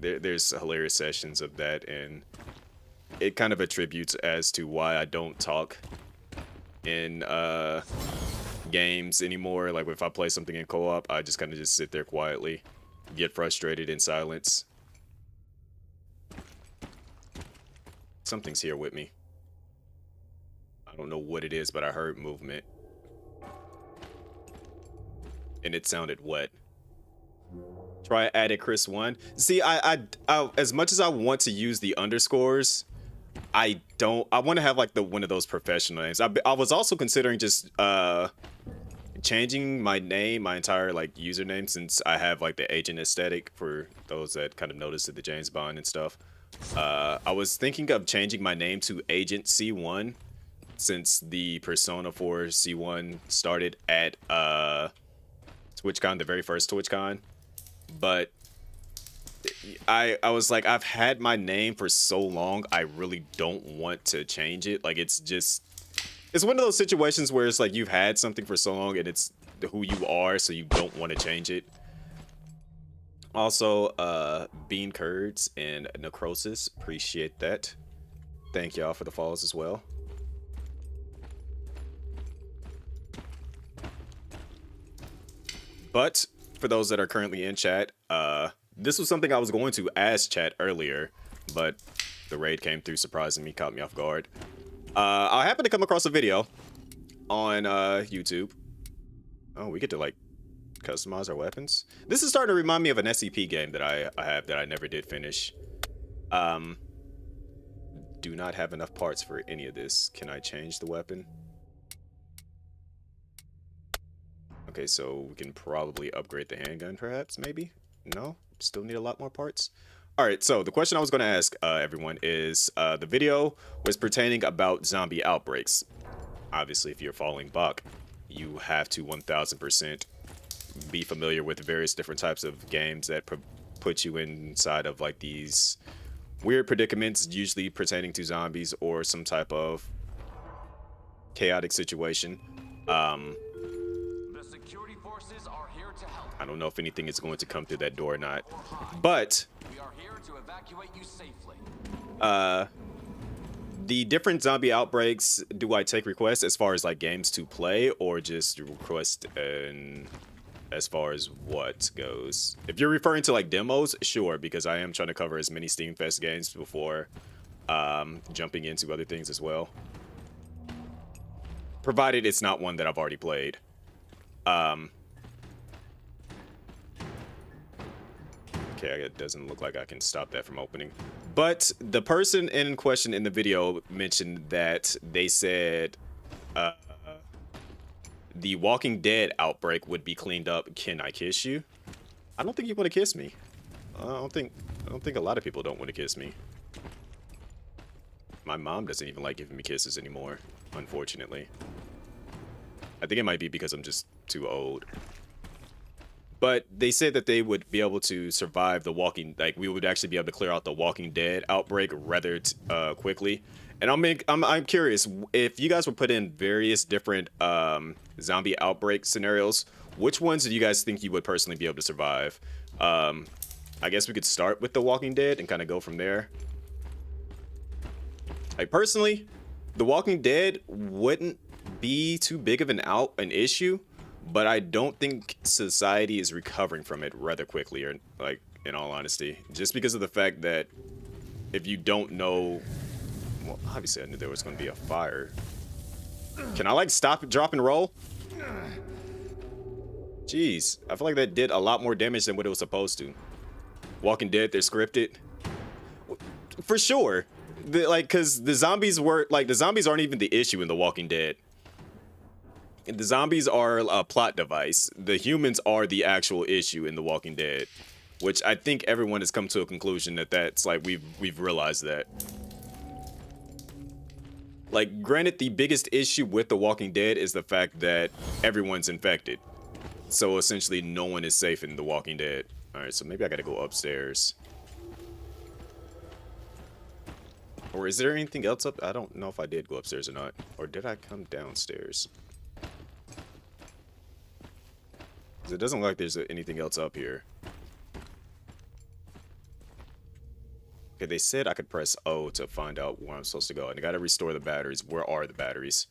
there's hilarious sessions of that, and it kind of attributes as to why I don't talk in games anymore. Like if I play something in co-op, I just kind of just sit there quietly, get frustrated in silence. Something's here with me. I don't know what it is, but I heard movement. And it sounded wet. Try added Chris1. See, I as much as I want to use the underscores, I want to have like one of those professional names. I was also considering just changing my name, my entire like username, since I have like the agent aesthetic for those that kind of noticed it, the James Bond and stuff. I was thinking of changing my name to Agent C1, since the Persona 4 C1 started at TwitchCon, the very first TwitchCon. But I was like, I've had my name for so long, I really don't want to change it. Like, it's just, It's one of those situations where it's like you've had something for so long and it's who you are, so you don't want to change it. Also, bean curds and necrosis, appreciate that. Thank y'all for the follows as well. But for those that are currently in chat, this was something I was going to ask chat earlier, but the raid came through surprising me, caught me off guard. I happened to come across a video on YouTube. Oh, we get to like customize our weapons. This is starting to remind me of an SCP game that I have that I never did finish. Do not have enough parts for any of this. Can I change the weapon? Okay, so we can probably upgrade the handgun, perhaps, maybe? No? Still need a lot more parts? Alright, so the question I was going to ask everyone is, the video was pertaining about zombie outbreaks. Obviously, if you're following Bach, you have to 1000% be familiar with various different types of games that put you inside of like these weird predicaments, usually pertaining to zombies or some type of chaotic situation. The security forces are here to help. I don't know if anything is going to come through that door or not, but We are here to evacuate you safely. the different zombie outbreaks, do I take requests as far as like games to play or just request and as far as what goes? If you're referring to like demos, sure, because I am trying to cover as many Steam Fest games before jumping into other things as well. Provided it's not one that I've already played. Okay, it doesn't look like I can stop that from opening. But the person in question in the video mentioned that they said the Walking Dead outbreak would be cleaned up. Can I kiss you? I don't think you want to kiss me. I don't think a lot of people don't want to kiss me. My mom doesn't even like giving me kisses anymore, unfortunately. I think it might be because I'm just too old. But they said that they would be able to survive the Walking, like we would actually be able to clear out the Walking Dead outbreak rather quickly. And I'm curious if you guys would put in various different zombie outbreak scenarios. Which ones do you guys think you would personally be able to survive? I guess we could start with the Walking Dead and kind of go from there. Like personally, the Walking Dead wouldn't be too big of an issue, but I don't think society is recovering from it rather quickly, or like in all honesty, just because of the fact that if you don't know, well, obviously I knew there was going to be a fire. Can I like stop, drop, and roll? Jeez, I feel like that did a lot more damage than what it was supposed to. Walking Dead, they're scripted. For sure. Cause the zombies aren't even the issue in The Walking Dead. The zombies are a plot device. The humans are the actual issue in The Walking Dead, which I think everyone has come to a conclusion that that's like we've realized that. Like, granted, the biggest issue with The Walking Dead is the fact that everyone's infected. So essentially, no one is safe in The Walking Dead. All right, so maybe I gotta go upstairs. Or is there anything else up? I don't know if I did go upstairs or not. Or did I come downstairs? It doesn't look like there's anything else up here. Okay, they said I could press O to find out where I'm supposed to go. And I gotta restore the batteries. Where are the batteries?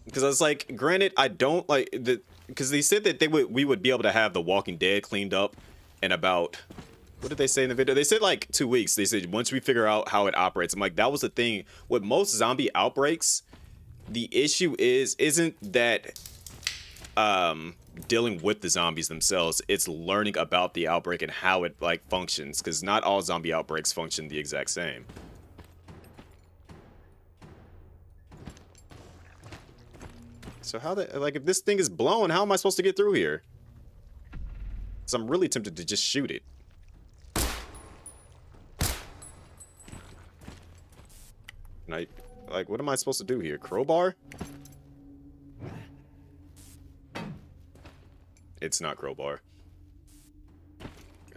Because I was like, granted, I don't like the, because they said that we would be able to have The Walking Dead cleaned up in about, what did they say in the video? They said like 2 weeks. They said once we figure out how it operates. I'm like, that was the thing with most zombie outbreaks. The issue isn't that dealing with the zombies themselves. It's learning about the outbreak and how it like functions, because not all zombie outbreaks function the exact same. So how if this thing is blown, how am I supposed to get through here? So I'm really tempted to just shoot it. And what am I supposed to do here? Crowbar? It's not crowbar.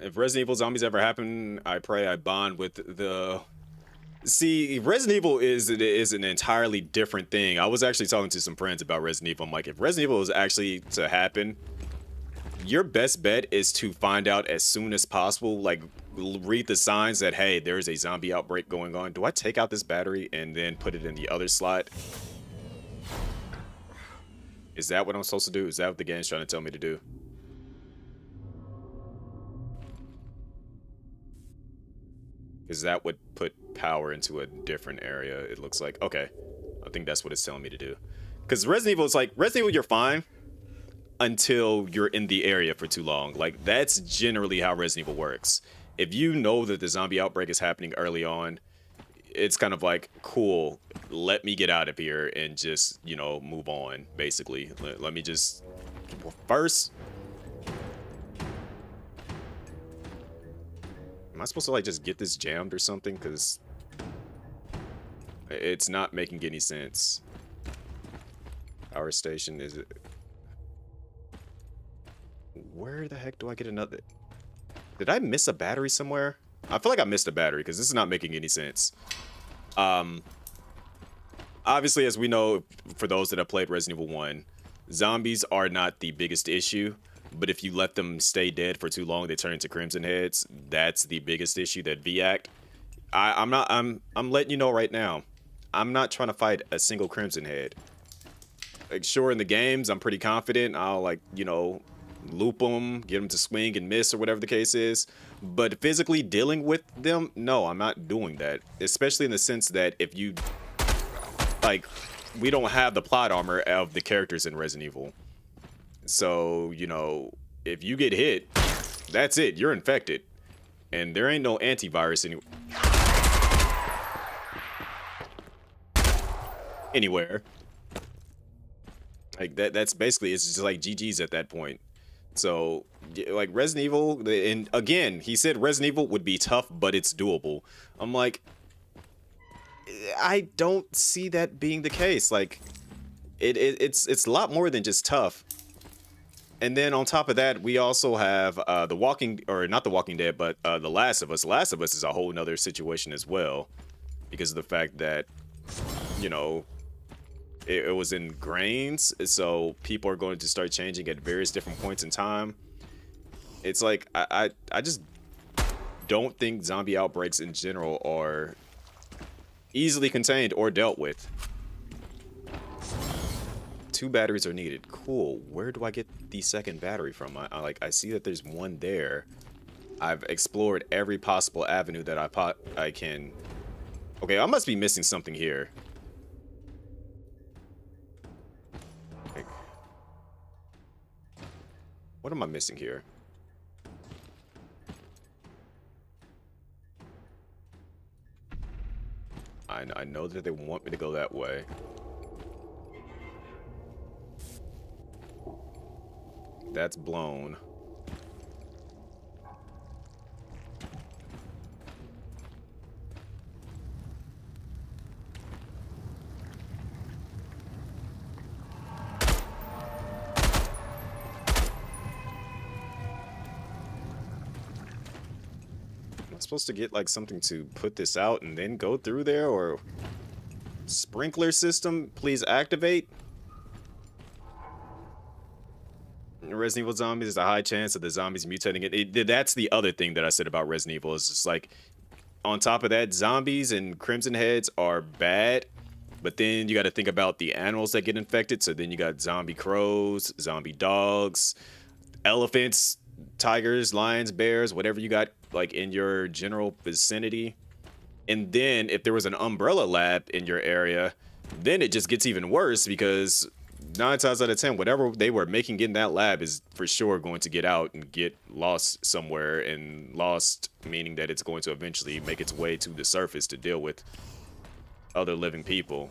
If Resident Evil zombies ever happen, I pray I bond with the See, Resident Evil is an entirely different thing. I was actually talking to some friends about Resident Evil. I'm like, if Resident Evil was actually to happen, your best bet is to find out as soon as possible. Like, read the signs that, hey, there's a zombie outbreak going on. Do I take out this battery and then put it in the other slot? Is that what I'm supposed to do? Is that what the game's trying to tell me to do? Because that would put power into a different area, it looks like. Okay, I think that's what it's telling me to do. Because Resident Evil is like, Resident Evil, you're fine until you're in the area for too long. Like, that's generally how Resident Evil works. If you know that the zombie outbreak is happening early on, it's kind of like, cool, let me get out of here and just, you know, move on, basically. Let me just... Well, first... Am I supposed to, like, just get this jammed or something? Because it's not making any sense. Power station, is it... Where the heck do I get another... Did I miss a battery somewhere? I feel like I missed a battery because this is not making any sense. Obviously, as we know, for those that have played Resident Evil 1, zombies are not the biggest issue. But if you let them stay dead for too long, they turn into Crimson Heads. That's the biggest issue that V-Act. I'm letting you know right now. I'm not trying to fight a single Crimson Head. Like, sure, in the games, I'm pretty confident. I'll, like, you know, loop them, get them to swing and miss or whatever the case is. But physically dealing with them, no, I'm not doing that. Especially in the sense that if you, like, we don't have the plot armor of the characters in Resident Evil. So, you know, if you get hit, that's it. You're infected. And there ain't no antivirus anywhere. Like, that's basically, it's just like GG's at that point. So, like, Resident Evil, and again, he said Resident Evil would be tough, but it's doable. I'm like, I don't see that being the case. Like, it's a lot more than just tough. And then on top of that, we also have The Walking, or not The Walking Dead, but The Last of Us. The Last of Us is a whole nother situation as well, because of the fact that, you know, it was in grains, so people are going to start changing at various different points in time. It's like, I just don't think zombie outbreaks in general are easily contained or dealt with. 2 batteries are needed. Cool. Where do I get the second battery from? I see that there's one there. I've explored every possible avenue that I can. Okay, I must be missing something here. Like, what am I missing here? I know that they want me to go that way. That's blown. Am I supposed to get like something to put this out and then go through there, or sprinkler system, please activate? Resident Evil zombies, there's a high chance of the zombies mutating it. That's the other thing that I said about Resident Evil. Is just like, on top of that, zombies and Crimson Heads are bad, but then you got to think about the animals that get infected. So then you got zombie crows, zombie dogs, elephants, tigers, lions, bears, whatever you got like in your general vicinity. And then if there was an umbrella lab in your area, then it just gets even worse, because 9 times out of 10, whatever they were making in that lab is for sure going to get out and get lost somewhere, and lost meaning that it's going to eventually make its way to the surface to deal with other living people.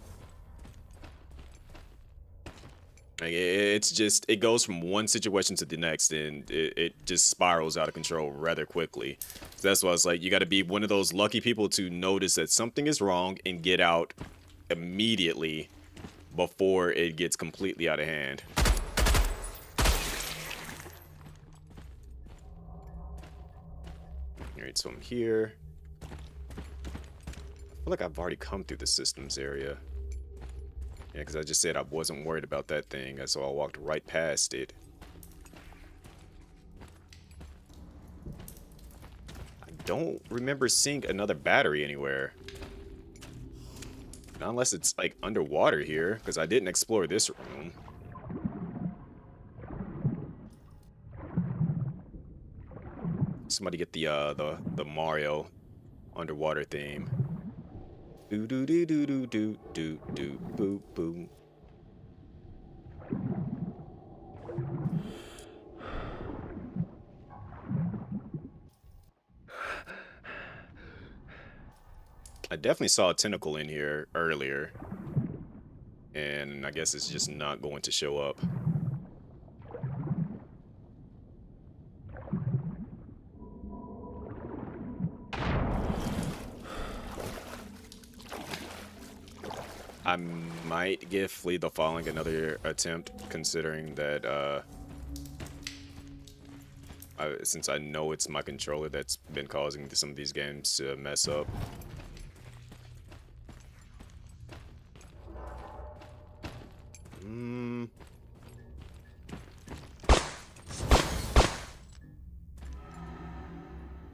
Like, it's just, it goes from one situation to the next, and it just spirals out of control rather quickly. So that's why it's like, you got to be one of those lucky people to notice that something is wrong and get out immediately before it gets completely out of hand. Alright, so I'm here. I feel feel like I've already come through the systems area. Yeah, because I just said I wasn't worried about that thing, so I walked right past it. I don't remember seeing another battery anywhere. Not unless it's like underwater here, because I didn't explore this room. Somebody get the Mario underwater theme. Do do do do do do do do boo boo. I definitely saw a tentacle in here earlier, and I guess it's just not going to show up. I might give Flee the Falling another attempt, considering that since I know it's my controller that's been causing some of these games to mess up.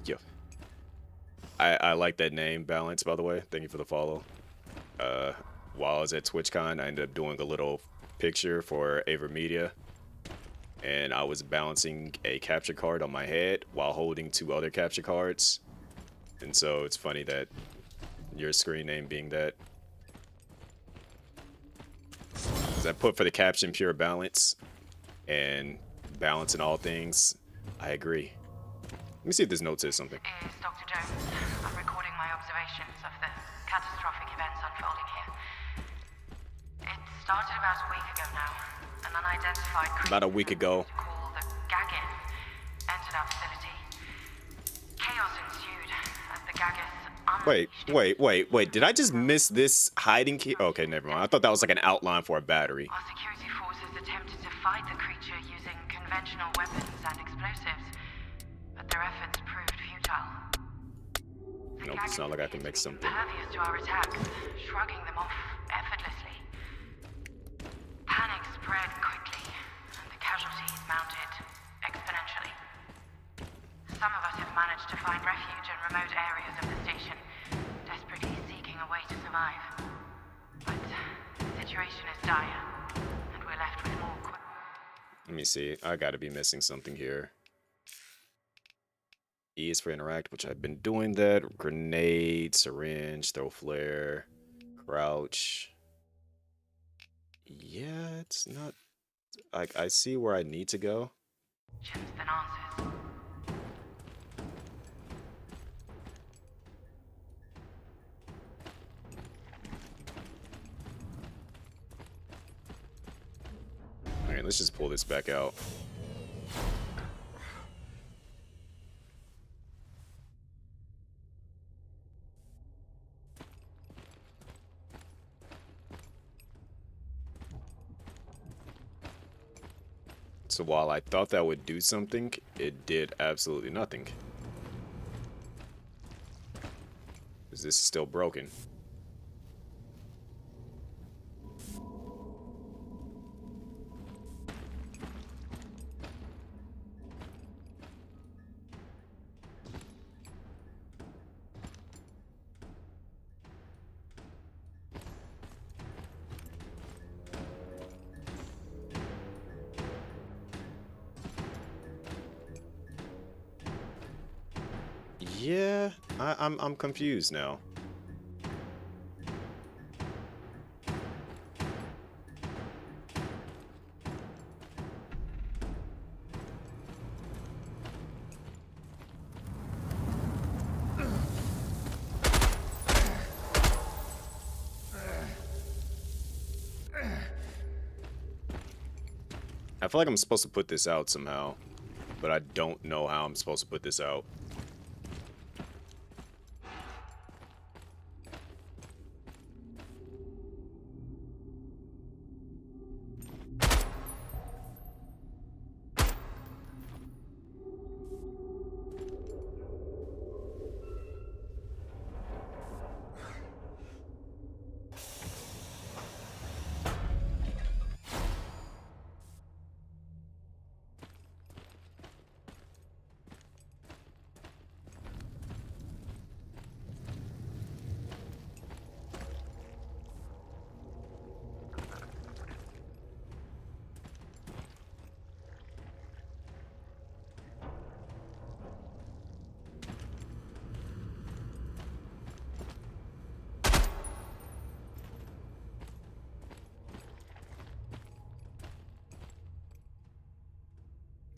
Yeah. I like that name, Balance, by the way. Thank you for the follow. While I was at TwitchCon, I ended up doing a little picture for AverMedia, and I was balancing a capture card on my head while holding 2 other capture cards. And so it's funny that your screen name being that. 'Cause I put for the caption pure balance, and balance in all things. I agree. Let me see if this note says something. Is Dr. Jones. I'm recording my observations of the catastrophic events unfolding here. It started about a week ago now. An unidentified creature About a week ago. called the Gaggith entered our facility. Chaos ensued as the Gaggith Wait. Did I just miss this hiding key? Okay, never mind. I thought that was like an outline for a battery. Our security forces attempted to fight the creature using conventional weapons and explosives, but their efforts proved futile. The Nope, it's not like I can make something. impervious to our attacks, shrugging them off effortlessly. Panic spread quickly, and the casualties mounted exponentially. Some of us have managed to find refuge in remote areas of the station, desperately seeking a way to survive. But the situation is dire, and we're left with more Let me see. I gotta be missing something here. E is for interact, which I've been doing that. Grenade, syringe, throw flare, crouch. Yeah, it's not. I see where I need to go. questions than answers. Alright, let's just pull this back out. So while I thought that would do something, it did absolutely nothing. Because this is still broken. Yeah, I'm confused now. I feel like I'm supposed to put this out somehow, but I don't know how I'm supposed to put this out.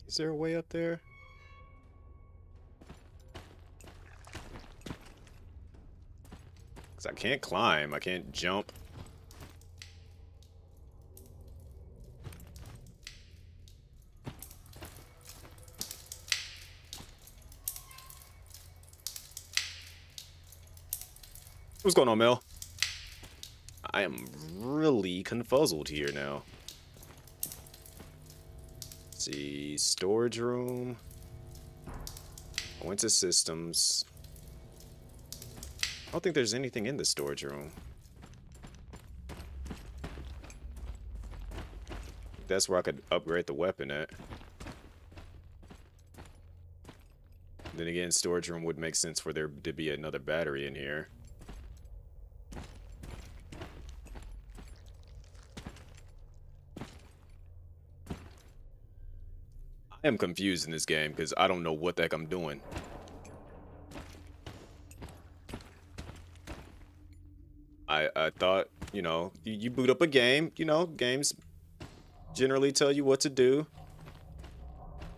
Is there a way up there? Because I can't climb. I can't jump. What's going on, Mel? I am really confuzzled here now. Let's see, storage room. I went to systems. I don't think there's anything in the storage room. That's where I could upgrade the weapon at. Then again, storage room would make sense for there to be another battery in here. I am confused in this game because I don't know what the heck I'm doing. I thought, you know, you boot up a game, you know, games generally tell you what to do.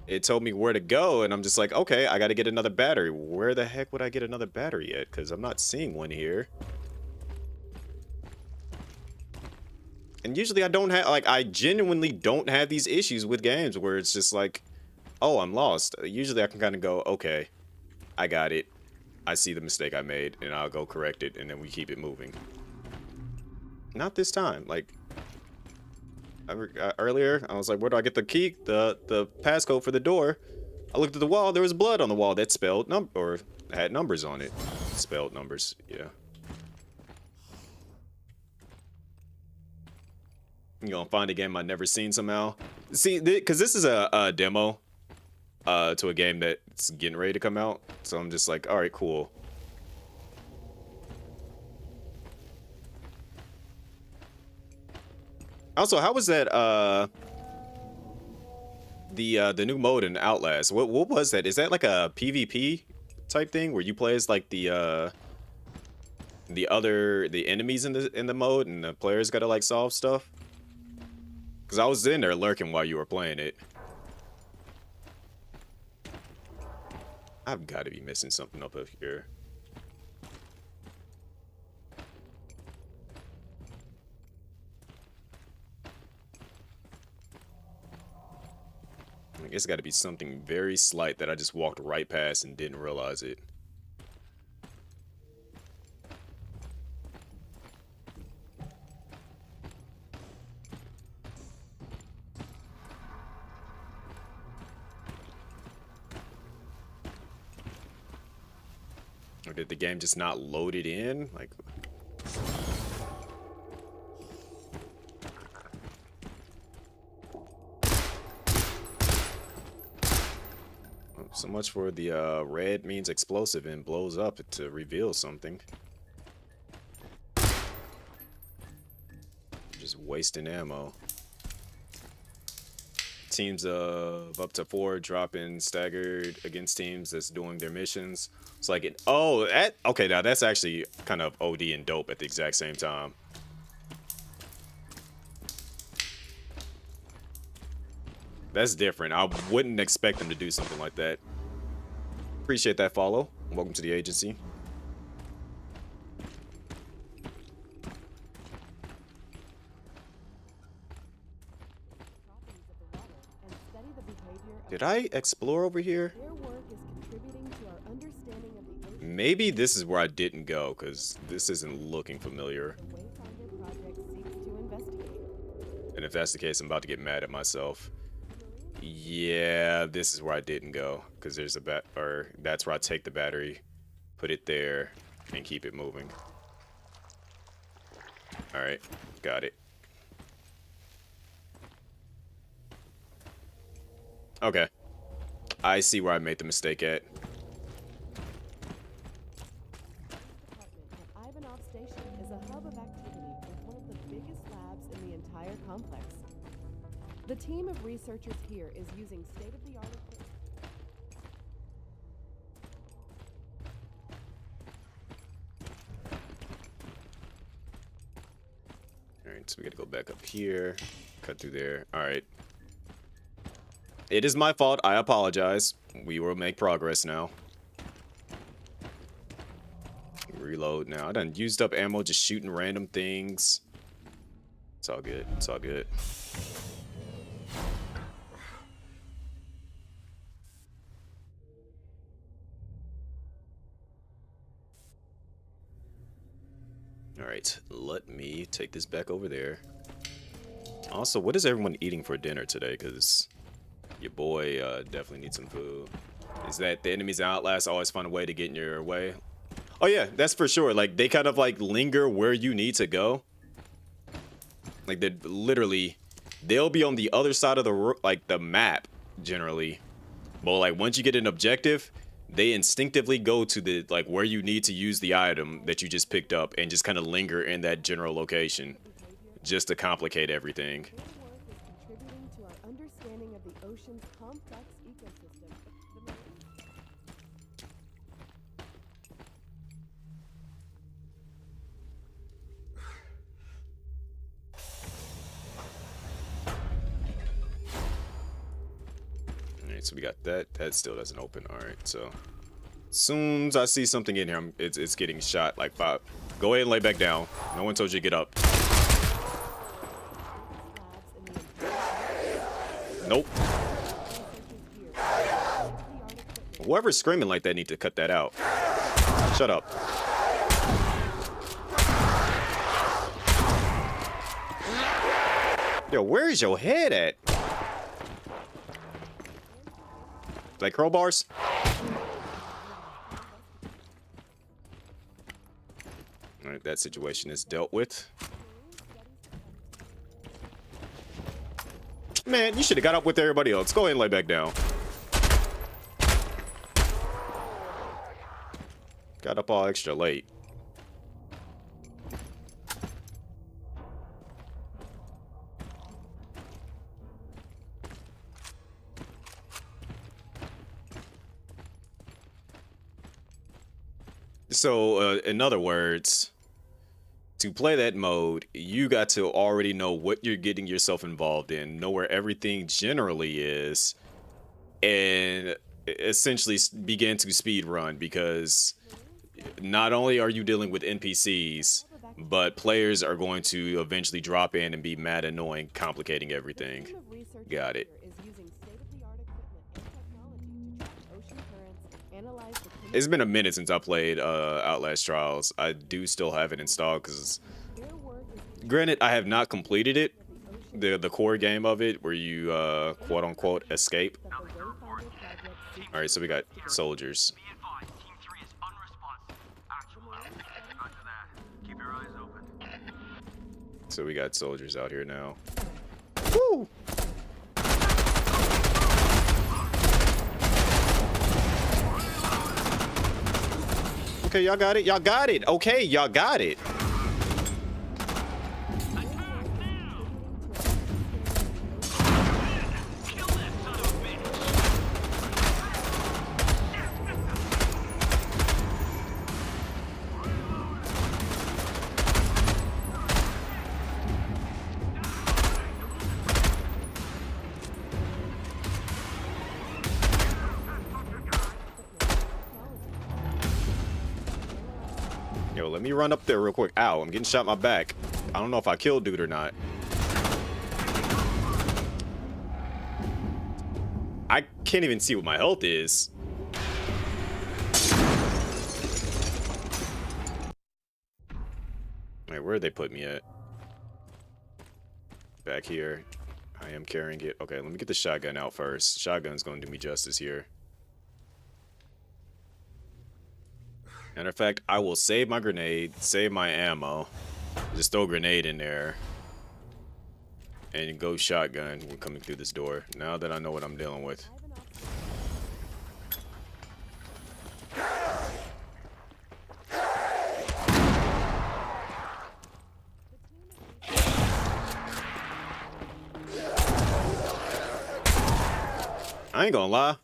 It told me where to go, and I'm just like, okay, I gotta get another battery. Where the heck would I get another battery at? Because I'm not seeing one here. And usually I don't have, like, I genuinely don't have these issues with games where it's just like, oh, I'm lost. Usually I can kind of go, okay, I got it. I see the mistake I made, and I'll go correct it, and then we keep it moving. Not this time. Like, earlier, I was like, where do I get the key, the passcode for the door? I looked at the wall, there was blood on the wall that spelled or had numbers on it. Spelled numbers, yeah. You gonna find a game I've never seen somehow. See, because this is a demo to a game that's getting ready to come out. So I'm just like, all right, cool. Also, how was that the new mode in Outlast? What was that? Is that like a PvP type thing where you play as like the enemies in the mode and the players gotta like solve stuff? Because I was in there lurking while you were playing it. I've got to be missing something up here. I guess it's got to be something very slight that I just walked right past and didn't realize it. Or did the game just not load it in? Like, so much for the red means explosive and blows up to reveal something. Just wasting ammo. Teams of up to 4 dropping staggered against teams that's doing their missions. It's like, okay, now that's actually kind of OD and dope at the exact same time. That's different. I wouldn't expect them to do something like that. Appreciate that follow. Welcome to the agency. Properties of the water and study the behavior of Did I explore over here? their work is contributing to our understanding of the ocean. Maybe this is where I didn't go, because this isn't looking familiar. The Wayfinder project seeks to investigate. And if that's the case, I'm about to get mad at myself. Yeah, this is where I didn't go, because there's a that's where I take the battery, put it there, and keep it moving. All right, got it. Okay, I see where I made the mistake at. Department at Ivanov Station is a hub of activity with one of the biggest labs in the entire complex. The team of researchers here is using state-of-the-art equipment. All right, so we gotta go back up here, cut through there. All right. It is my fault. I apologize. We will make progress now. Reload now. I done used up ammo just shooting random things. It's all good. It's all good. All right, let me take this back over there. Also, what is everyone eating for dinner today? Because your boy definitely needs some food. Is that the enemies in Outlast always find a way to get in your way? Oh yeah, that's for sure. Like, they kind of like linger where you need to go. Like, they literally, they'll be on the other side of the map generally. But like once you get an objective, they instinctively go to the like where you need to use the item that you just picked up and just kind of linger in that general location just to complicate everything. Their work is contributing to our understanding of the ocean's complex ecosystem. The marine Alright, so we got that. That still doesn't open. Alright, so soon as I see something in here, it's getting shot like 5. Go ahead and lay back down. No one told you to get up. labs in the entire Nope. researchers here state-of-the-art equipment. Whoever's screaming like that need to cut that out. Shut up. Yo, where is your head at? Like crowbars? Alright, that situation is dealt with. Man, you should have got up with everybody else. Go ahead and lay back down. Got up all extra late. So, in other words, to play that mode, you got to already know what you're getting yourself involved in, know where everything generally is, and essentially begin to speed run, because not only are you dealing with NPCs, but players are going to eventually drop in and be mad annoying, complicating everything. Team of researchers Got it. here is using state-of-the-art equipment and technology to track ocean currents, analyze the chemical It's been a minute since I played Outlast Trials. I do still have it installed because, their work is granted, I have not completed it, the ocean the core game of it, where you quote unquote escape. that the Wayfinder project seeks All right, so we got soldiers. Be advised, Team 3 is unresponsive. Actual. Roger that. Keep your eyes open. So we got soldiers out here now. Woo! Okay, y'all got it. Y'all got it. Okay, y'all got it. Yo, let me run up there real quick. Ow, I'm getting shot in my back. I don't know if I killed dude or not. I can't even see what my health is. Wait, where'd they put me at? Back here. I am carrying it. Okay, let me get the shotgun out first. Shotgun's gonna do me justice here. Matter of fact, I will save my grenade, save my ammo, just throw a grenade in there, and go shotgun when coming through this door. Now that I know what I'm dealing with. I ain't gonna lie.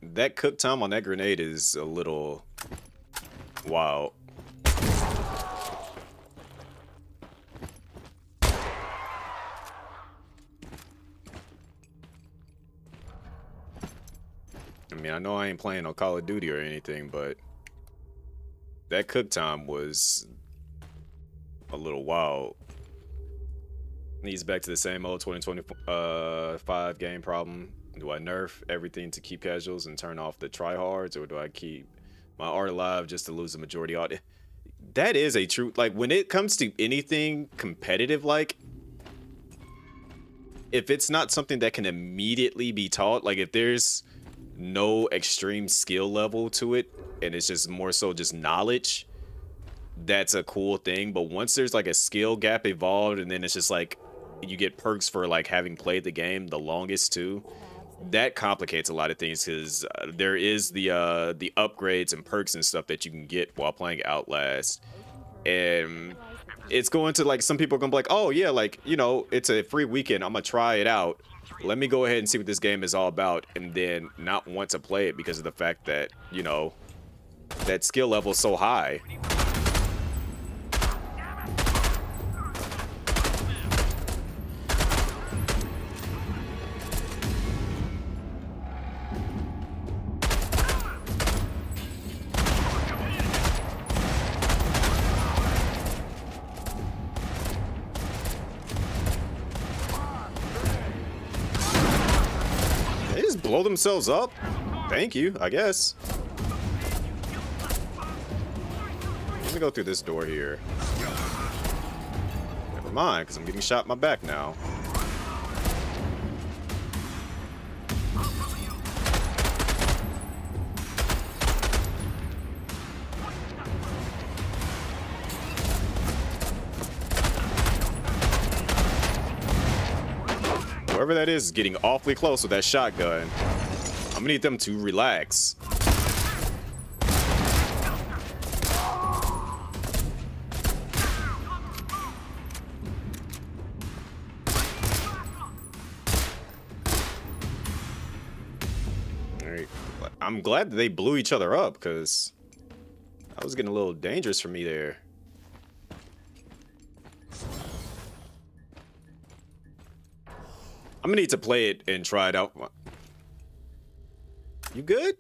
That cook time on that grenade is a little wild. I mean, I know I ain't playing on Call of Duty or anything, but that cook time was a little wild. He's back to the same old 2025 game problem. Do I nerf everything to keep casuals and turn off the tryhards, or do I keep my art alive just to lose the majority audience? That is a true, like, when it comes to anything competitive, like, if it's not something that can immediately be taught, like if there's no extreme skill level to it and it's just more so just knowledge, that's a cool thing. But once there's like a skill gap evolved and then it's just like you get perks for like having played the game the longest too, that complicates a lot of things, because there is the upgrades and perks and stuff that you can get while playing Outlast, and it's going to, like, some people are gonna be like, oh yeah, like, you know, it's a free weekend, I'm gonna try it out, let me go ahead and see what this game is all about, and then not want to play it because of the fact that, you know, that skill level is so high. They just blow themselves up. Thank you, I guess. Let me go through this door here. Never mind, because I'm getting shot in my back now. Whoever that is getting awfully close with that shotgun. I'm gonna need them to relax. Alright. I'm glad that they blew each other up, because that was getting a little dangerous for me there. I'm gonna need to play it and try it out. You good?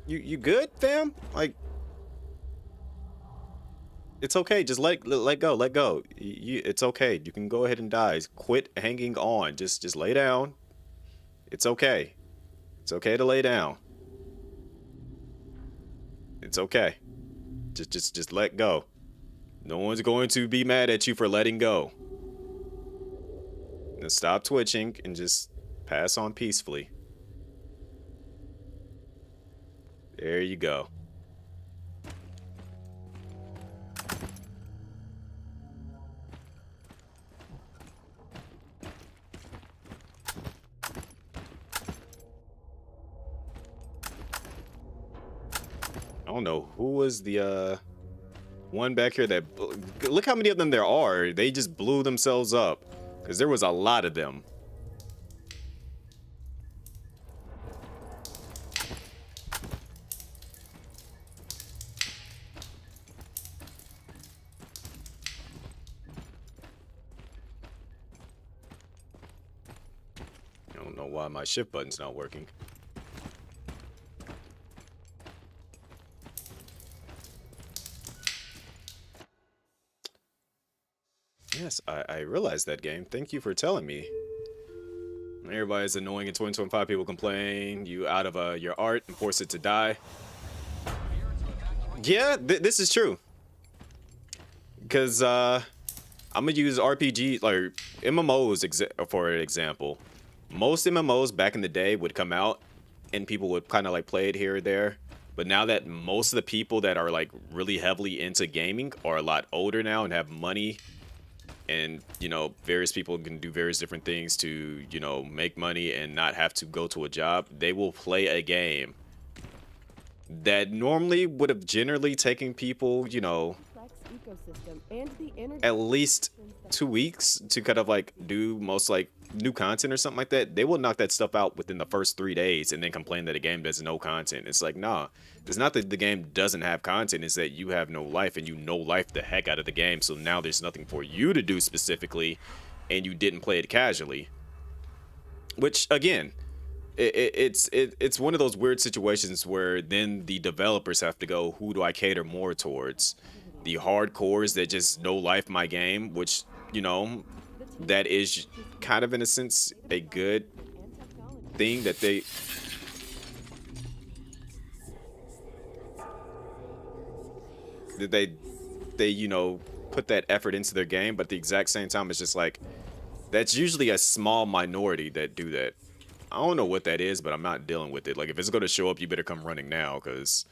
You good, fam? Like, it's okay. Just let go. Let go. It's okay. You can go ahead and die. Quit hanging on. Just lay down. It's okay. It's okay to lay down. It's okay. Just let go. No one's going to be mad at you for letting go. Now stop twitching and just pass on peacefully. There you go. I don't know who was the one back here that, look how many of them there are. They just blew themselves up, because there was a lot of them. I don't know why my shift button's not working. Yes, I realized that game. Thank you for telling me. Everybody's annoying in 2025. People complain you out of your art and force it to die. Yeah, this is true. Because I'm gonna use RPG, like MMOs for an example. Most MMOs back in the day would come out and people would kind of like play it here or there. But now that most of the people that are like really heavily into gaming are a lot older now and have money, and, you know, various people can do various different things to, you know, make money and not have to go to a job, they will play a game that normally would have generally taken people, you know, at least 2 weeks to kind of like do most like new content or something like that. They will knock that stuff out within the first 3 days and then complain that a game does no content. It's like, nah, it's not that the game doesn't have content, it's that you have no life and you no life the heck out of the game. So now there's nothing for you to do specifically and you didn't play it casually. which again, it's one of those weird situations where then the developers have to go, who do I cater more towards? The hardcores that just no life my game, which, you know, that is kind of in a sense a good thing that they you know, put that effort into their game, but at the exact same time it's just like that's usually a small minority that do that. I don't know what that is, but I'm not dealing with it. Like, if it's going to show up, you better come running now, because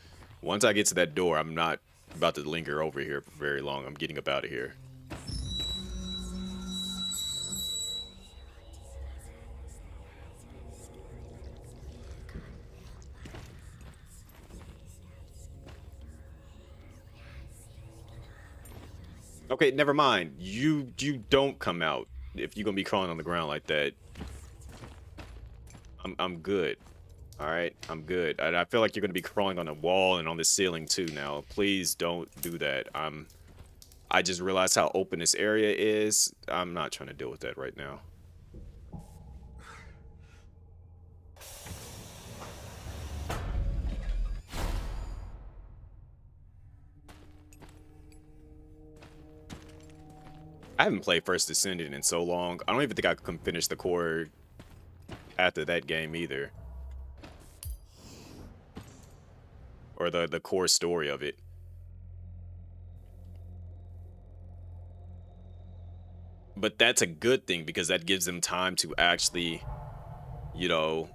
once I get to that door, I'm not about to linger over here for very long. I'm getting up out of here. Okay, never mind. You don't come out if you're gonna be crawling on the ground like that. I'm good. All right, I'm good. I feel like you're gonna be crawling on the wall and on the ceiling too now. Please don't do that. I just realized how open this area is. I'm not trying to deal with that right now. I haven't played First Descendant in so long. I don't even think I can finish the core after that game either. Or the core story of it. But that's a good thing because that gives them time to actually, you know,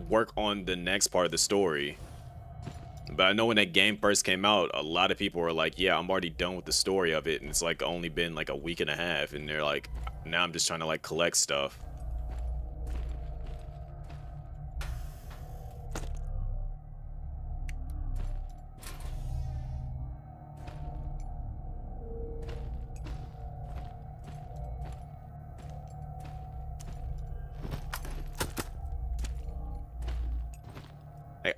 work on the next part of the story. But I know when that game first came out, a lot of people were like, yeah, I'm already done with the story of it. And it's like only been like a week and a half. And they're like, now I'm just trying to like collect stuff. Like,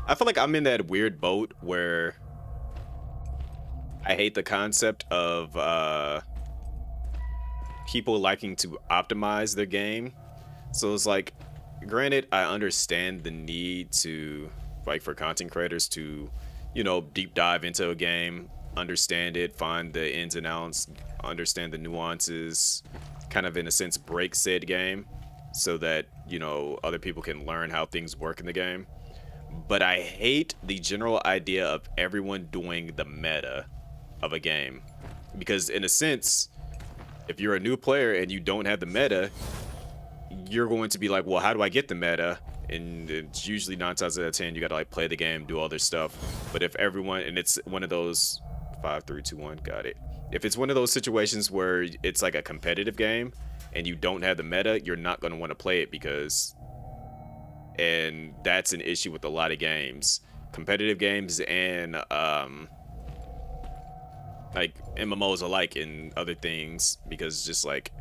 I feel like I'm in that weird boat where I hate the concept of people liking to optimize their game. So it's like, granted, I understand the need to, like, for content creators to, you know, deep dive into a game, understand it, find the ins and outs, understand the nuances, kind of in a sense break said game so that, you know, other people can learn how things work in the game. But I hate the general idea of everyone doing the meta of a game. Because in a sense, if you're a new player and you don't have the meta, you're going to be like, well, how do I get the meta? And it's usually 9 times out of 10, you got to like play the game, do other stuff. But if everyone, and it's one of those 5, 3, 2, 1, got it. If it's one of those situations where it's like a competitive game and you don't have the meta, you're not going to want to play it because, and that's an issue with a lot of games, competitive games and like MMOs alike and other things, because just like,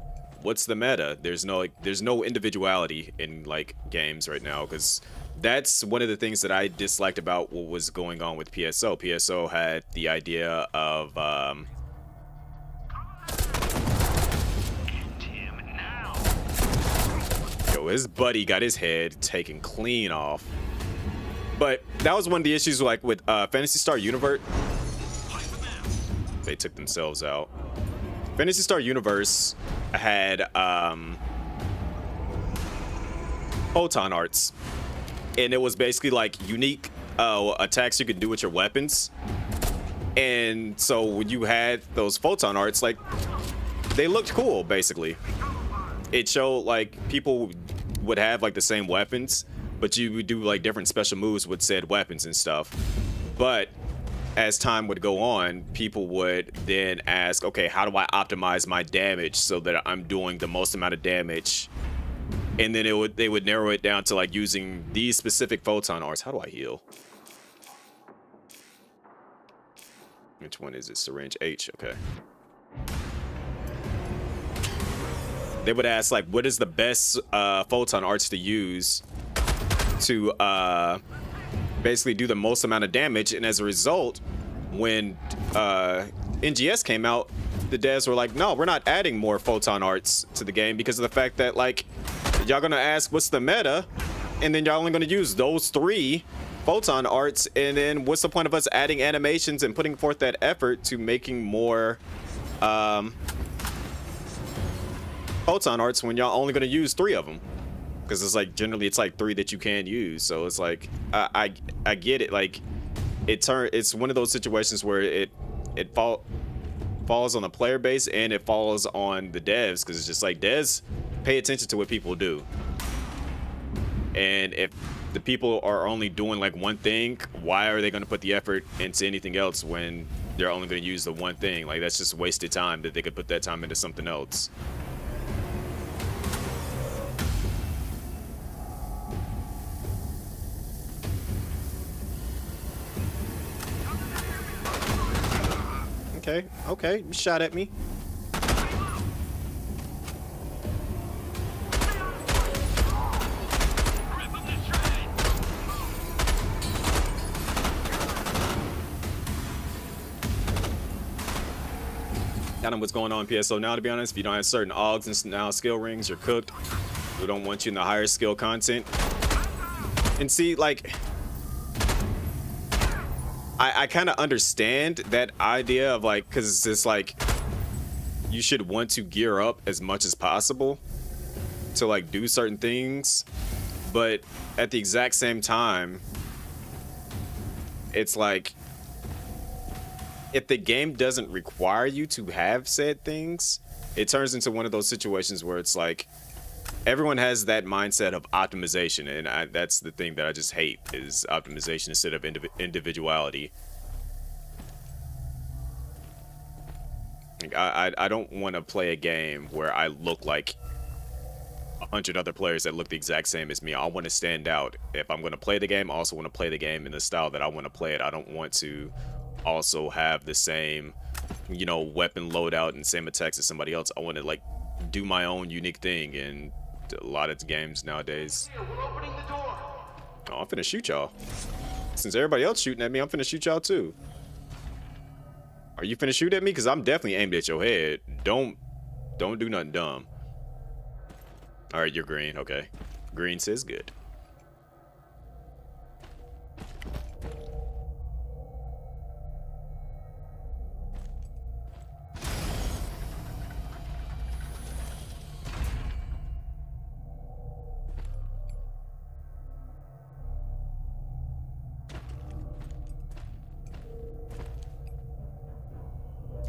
what's the meta? There's no individuality in like games right now, because that's one of the things that I disliked about what was going on with PSO. PSO had the idea of yo, his buddy got his head taken clean off. But that was one of the issues like with Phantasy Star Universe. They took themselves out. Phantasy Star Universe had photon arts, and it was basically like unique attacks you could do with your weapons. And so when you had those photon arts, like, they looked cool. Basically, it showed like people would have like the same weapons, but you would do like different special moves with said weapons and stuff. But as time would go on, people would then ask, okay, how do I optimize my damage so that I'm doing the most amount of damage? And then they would narrow it down to like using these specific photon arts. How do I heal? Which one is it? Syringe H. Okay. They would ask like, what is the best photon arts to use to basically do the most amount of damage? And as a result, when NGS came out, the devs were like, no, we're not adding more photon arts to the game because of the fact that, like, y'all gonna ask what's the meta, and then y'all only gonna use those 3 photon arts, and then what's the point of us adding animations and putting forth that effort to making more photon arts when y'all only gonna use 3 of them? Because it's like generally it's like 3 that you can use. So it's like I get it. Like it's one of those situations where it falls on the player base and it falls on the devs, because it's just like, devs pay attention to what people do, and if the people are only doing like one thing, why are they going to put the effort into anything else when they're only going to use the one thing? Like, that's just wasted time that they could put that time into something else. Okay, you shot at me. Kind of what's going on in PSO now, to be honest. If you don't have certain augs and now skill rings, you're cooked. We don't want you in the higher skill content. And see, like, I kind of understand that idea of, like, because it's like you should want to gear up as much as possible to, like, do certain things, but at the exact same time, it's like, if the game doesn't require you to have said things, it turns into one of those situations where it's like everyone has that mindset of optimization, and that's the thing that I just hate, is optimization instead of individuality. Like, I don't want to play a game where I look like 100 other players that look the exact same as me. I want to stand out. If I'm going to play the game, I also want to play the game in the style that I want to play it. I don't want to also have the same, you know, weapon loadout and same attacks as somebody else. I want to, like, do my own unique thing, and a lot of games nowadays. Oh, I'm finna shoot y'all. Since everybody else shooting at me, I'm finna shoot y'all too. Are you finna shoot at me? Because I'm definitely aimed at your head. Don't do nothing dumb. All right, you're green. Okay, green says good.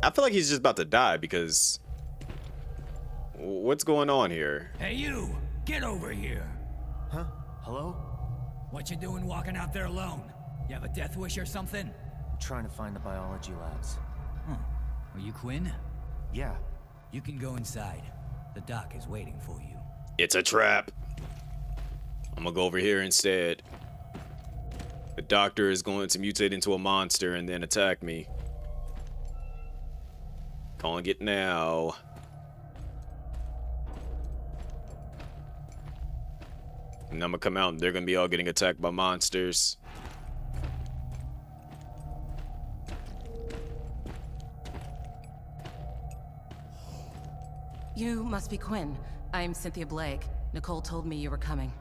I feel like he's just about to die, because what's going on here? Hey you, get over here. Huh? Hello? What you doing walking out there alone? You have a death wish or something? I'm trying to find the biology labs. Huh. Are you Quinn? Yeah. You can go inside. The doc is waiting for you. It's a trap. I'm gonna go over here instead. The doctor is going to mutate into a monster and then attack me. Calling it now. And I'm gonna come out and they're gonna be all getting attacked by monsters. You must be Quinn. I'm Cynthia Blake. Nicole told me you were coming.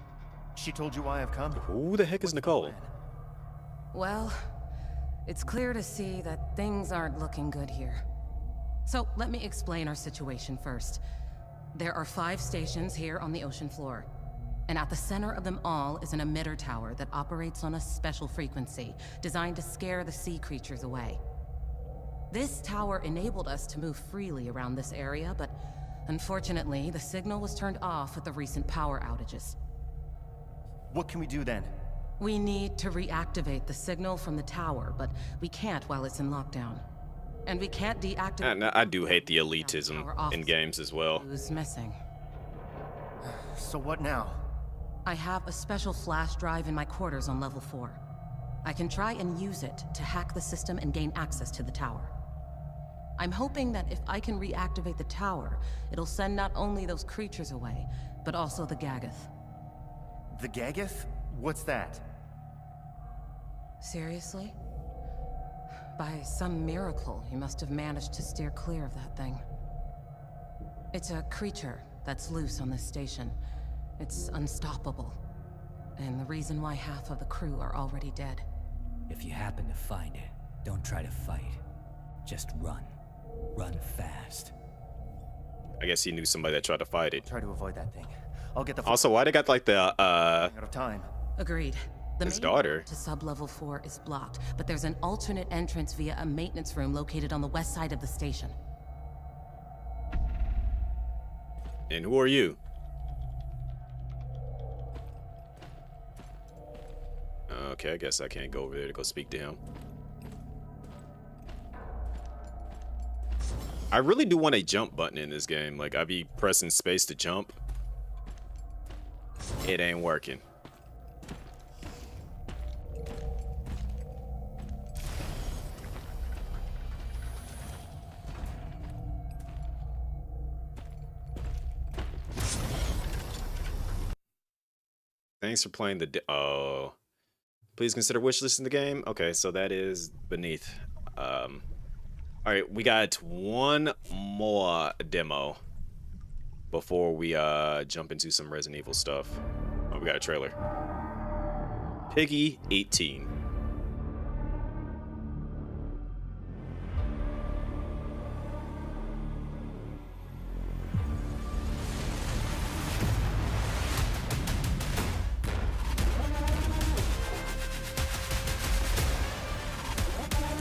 She told you why I've come? Who the heck is Nicole? Well, it's clear to see that things aren't looking good here. So let me explain our situation first. There are 5 stations here on the ocean floor. And at the center of them all is an emitter tower that operates on a special frequency designed to scare the sea creatures away. This tower enabled us to move freely around this area, but unfortunately, the signal was turned off with the recent power outages. What can we do then? We need to reactivate the signal from the tower, but we can't while it's in lockdown. And we can't deactivate... And I do hate the elitism in games as well. Who's missing? So what now? I have a special flash drive in my quarters on level 4. I can try and use it to hack the system and gain access to the tower. I'm hoping that if I can reactivate the tower, it'll send not only those creatures away, but also the Gagath. The Gagath? What's that? Seriously? By some miracle, you must have managed to steer clear of that thing. It's a creature that's loose on this station. It's unstoppable. And the reason why half of the crew are already dead. If you happen to find it, don't try to fight. Just run. Run fast. I guess he knew somebody that tried to fight it. Try to avoid that thing. I'll get the Also, why they got like the out of time. Agreed. The his main daughter? route to sub-level 4 is blocked, but there's an alternate entrance via a maintenance room located on the west side of the station. And who are you? Okay, I guess I can't go over there to go speak to him. I really do want a jump button in this game. Like, I be pressing space to jump. It ain't working. Thanks for playing the oh. Please consider wishlisting the game. Okay, so that is beneath. All right, we got one more demo before we jump into some Resident Evil stuff. Oh, we got a trailer. Piggy 18.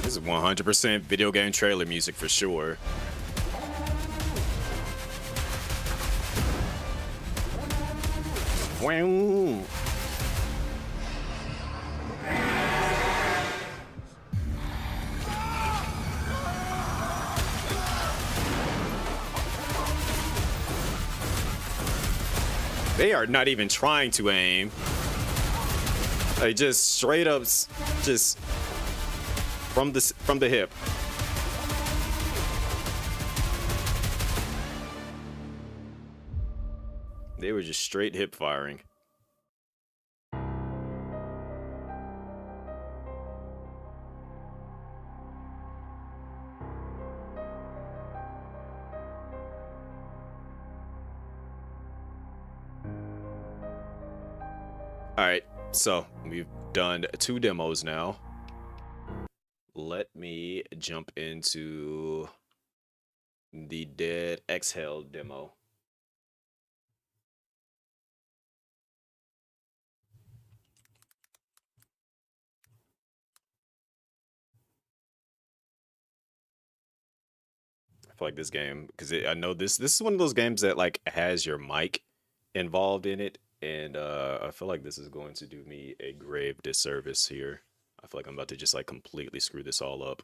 This is 100% video game trailer music for sure. Wow. They are not even trying to aim. They just straight up just from the hip. They were just straight hip firing. All right, so we've done 2 demos now. Let me jump into the Dead Exhale demo. I feel like this game, because I know this is one of those games that like has your mic involved in it, and I feel like this is going to do me a grave disservice here. I feel like I'm about to just like completely screw this all up.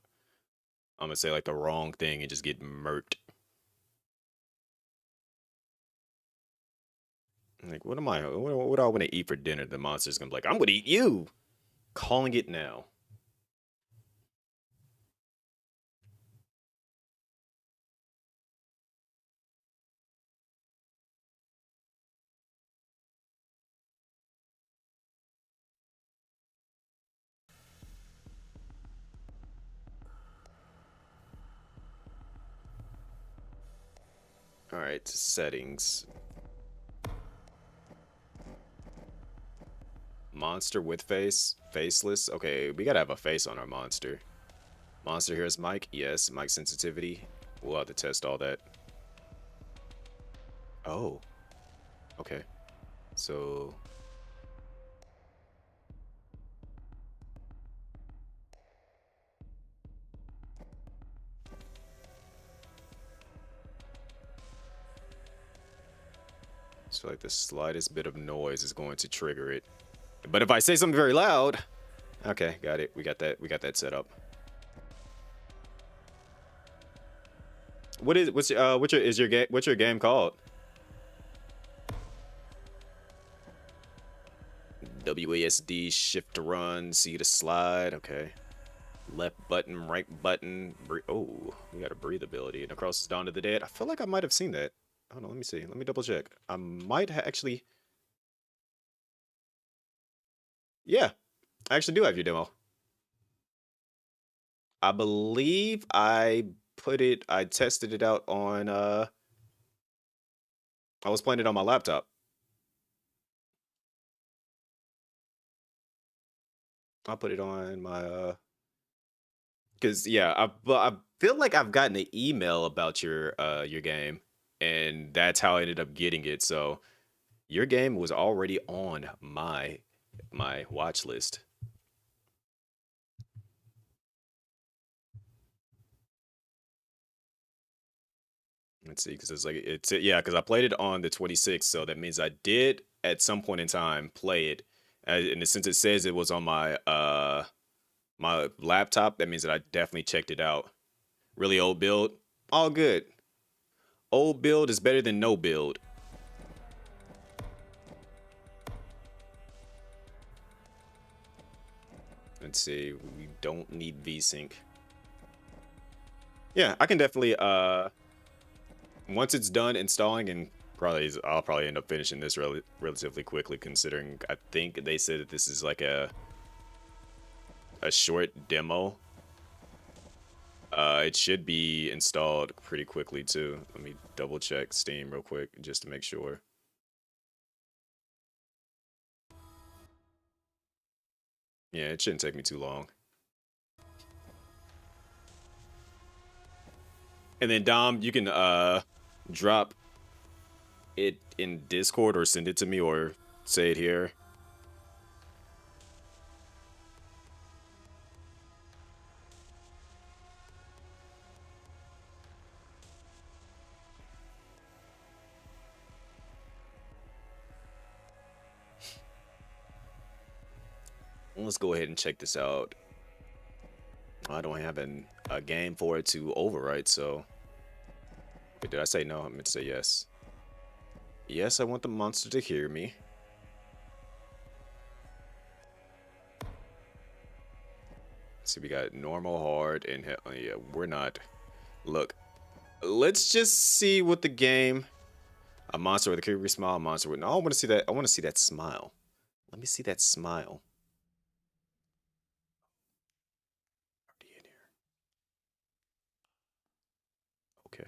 I'm gonna say like the wrong thing and just get murked. Like, what am I? What do I want to eat for dinner? The monster's gonna be like, I'm gonna eat you. Calling it now. All right, settings. Monster with face, faceless. Okay, we gotta have a face on our monster. Monster hears mic. Yes, mic sensitivity. We'll have to test all that. Oh, okay. So like the slightest bit of noise is going to trigger it. But if I say something very loud, okay, got it. We got that. We got that set up. What's your game called? WASD, shift to run, C to slide. Okay. Left button, right button. Oh, we got a breathe ability. And across the Dawn of the Dead. I feel like I might have seen that. Hold on, let me see. Let me double check. I might actually. Yeah, I actually do have your demo. I believe I tested it out on I was playing it on my laptop. I put it on my cuz yeah, I feel like I've gotten an email about your game and that's how I ended up getting it. So, your game was already on my watch list. Let's see, because it's like it's yeah, because I played it on the 26th, so that means I did at some point in time play it. And since it says it was on my laptop, that means that I definitely checked it out. Really old build, all good. Old build is better than no build. Let's see, we don't need VSync. Yeah, I can definitely once it's done installing and probably I'll probably end up finishing this relatively quickly considering I think they said that this is like a short demo. It should be installed pretty quickly too. Let me double check Steam real quick just to make sure. Yeah, it shouldn't take me too long. And then Dom, you can drop it in Discord or send it to me or say it here. Let's go ahead and check this out. I don't have a game for it to overwrite, so wait, did I say no? I meant to say yes. Yes, I want the monster to hear me. Let's see, we got normal, hard, and yeah, we're not. Look, let's just see what the game. A monster with a creepy smile, a monster with. No, I want to see that. I want to see that smile. Let me see that smile. Already in here. Okay.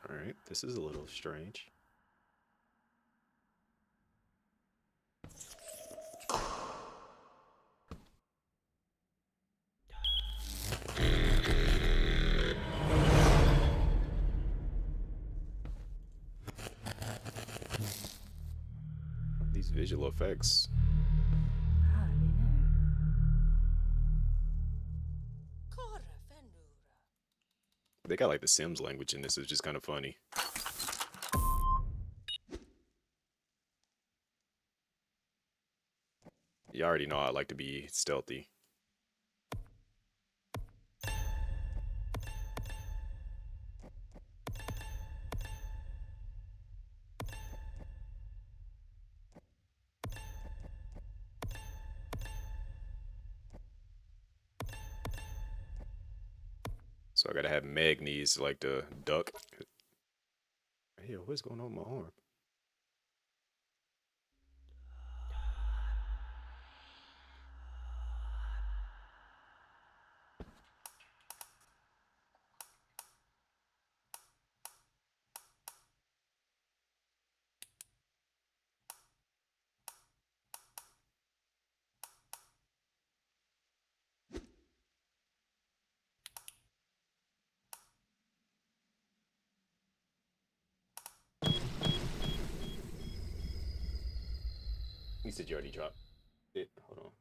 All right. This is a little strange. These visual effects. They got like the Sims language in this, which is kind of funny. You already know I like to be stealthy. So I gotta have Magnes like the duck. Hey, what's going on with my arm? You said you already dropped it. Hold on.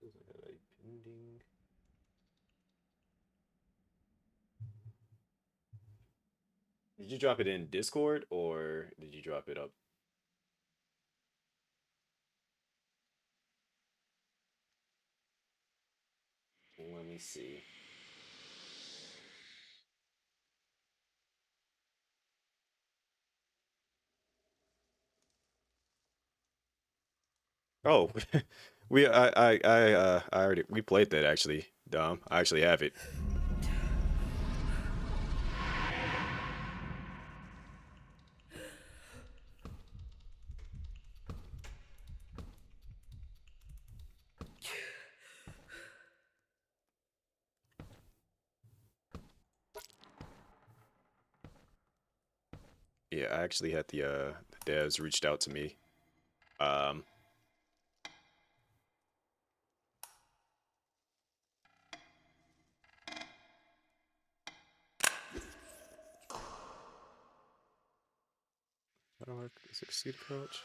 Doesn't have a pending. Did you drop it in Discord or did you drop it up? Let me see. Oh, I already we played that actually, Dom. I actually have it. Yeah, I actually had the devs reached out to me. Um, I don't know, succeed approach.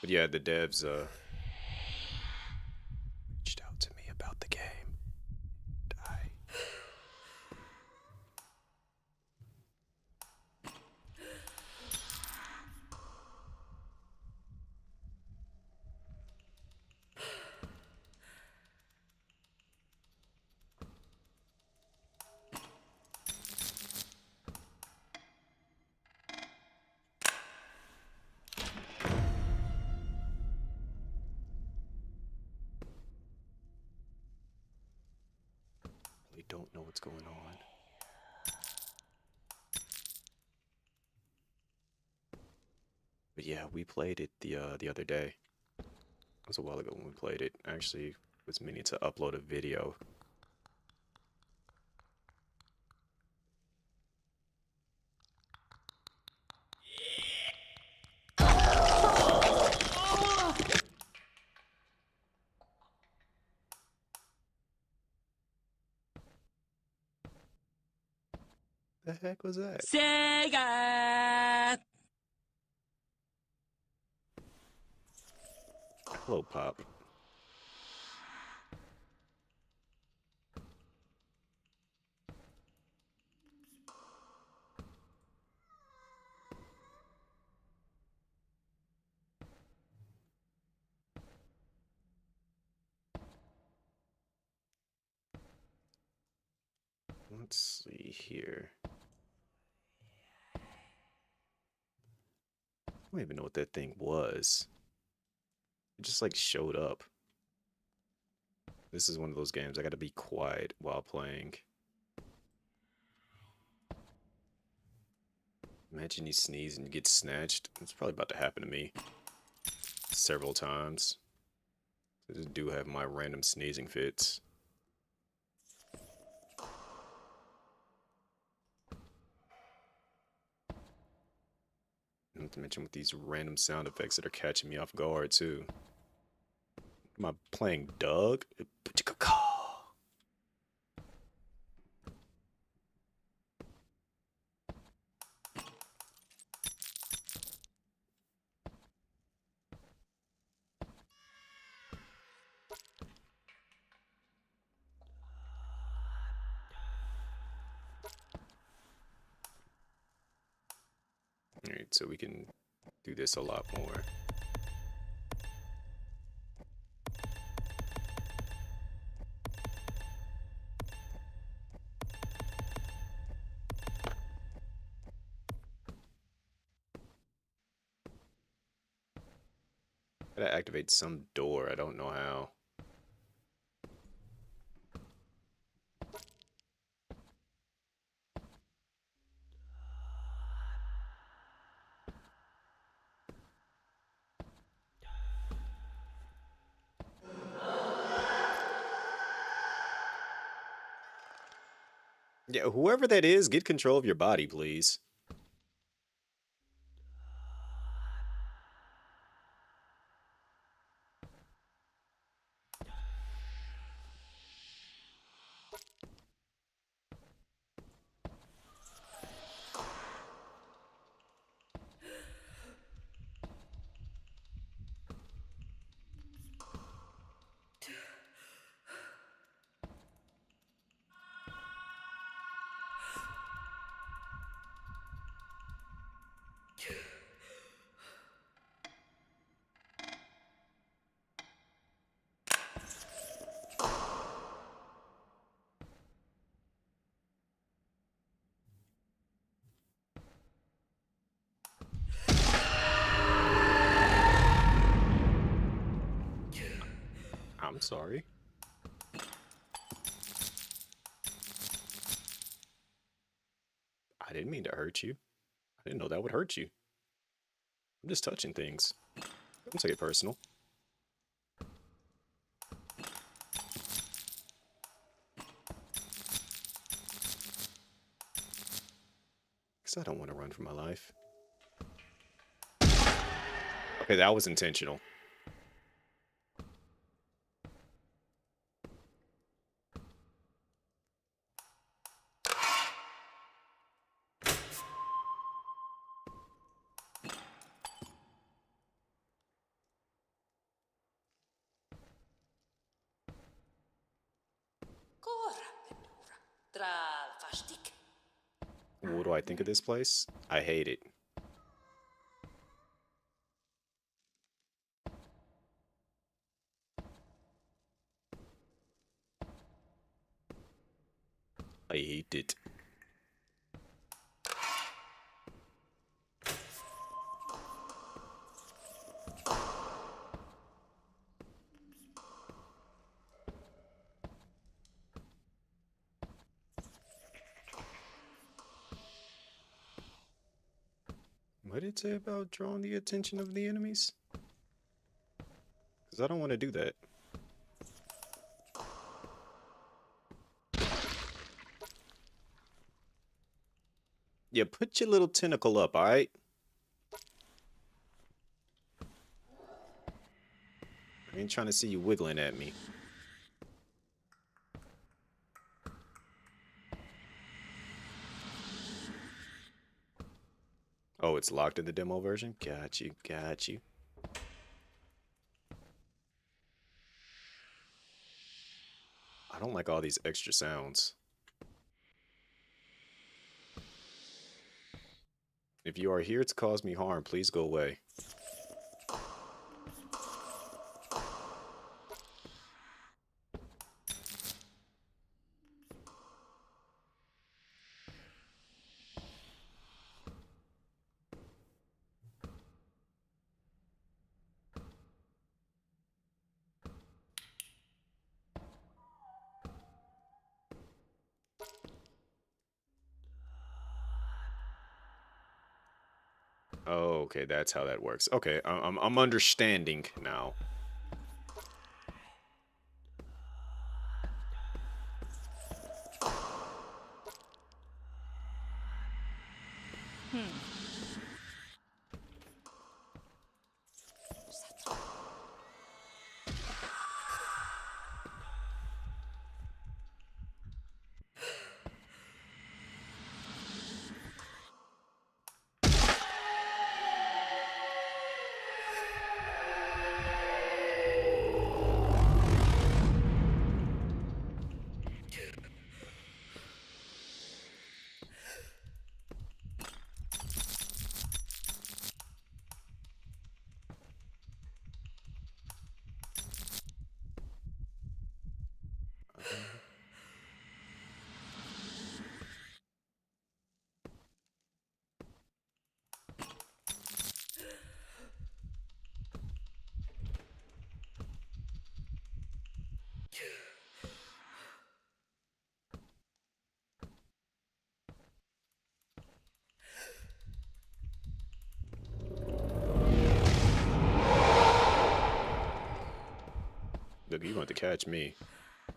But yeah, the devs reached out to me about the game. I really don't know what's going on. But yeah, we played it the other day. It was a while ago when we played it. I actually was meaning to upload a video. The heck was that? Sega! Hello, Pop. Let's see here. I don't even know what that thing was. It just like showed up. This is one of those games I gotta be quiet while playing. Imagine you sneeze and you get snatched. It's probably about to happen to me several times. I just do have my random sneezing fits. Not to mention with these random sound effects that are catching me off guard too. Am I playing Doug? Alright, so we can do this a lot more. Gotta activate some door, I don't know how. Yeah, whoever that is, get control of your body, please. sorry. I didn't mean to hurt you. I didn't know that would hurt you. I'm just touching things. Don't take it personal. Because I don't want to run for my life. Okay, that was intentional. What do I think of this place? I hate it. I hate it. What did it say about drawing the attention of the enemies? Because I don't want to do that. Yeah, put your little tentacle up, alright? I ain't trying to see you wiggling at me. Oh, it's locked in the demo version? Got you, got you. I don't like all these extra sounds. If you are here to cause me harm, please go away. Oh, okay, that's how that works. Okay, I'm understanding now. Look, you want to catch me.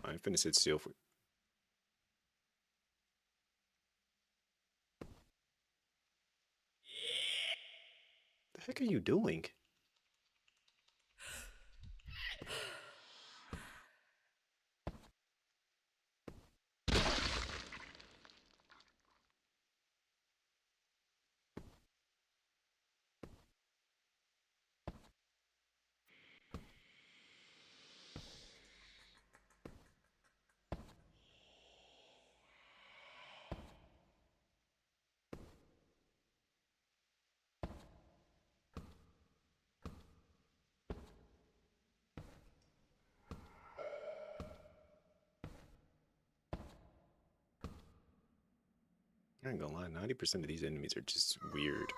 I ain't finna sit still for. The heck are you doing? I ain't gonna lie, 90% of these enemies are just weird.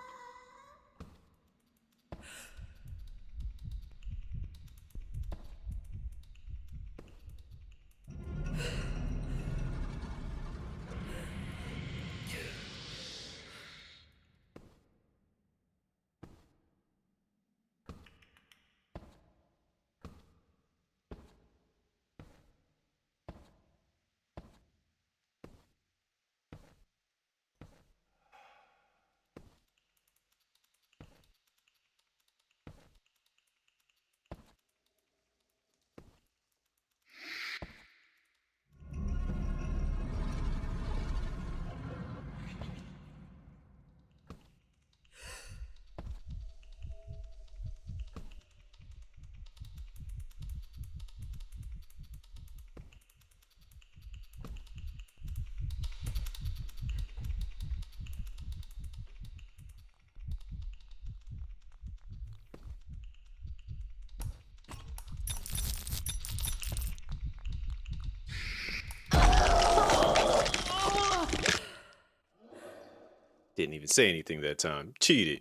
Didn't even say anything that time. Cheated.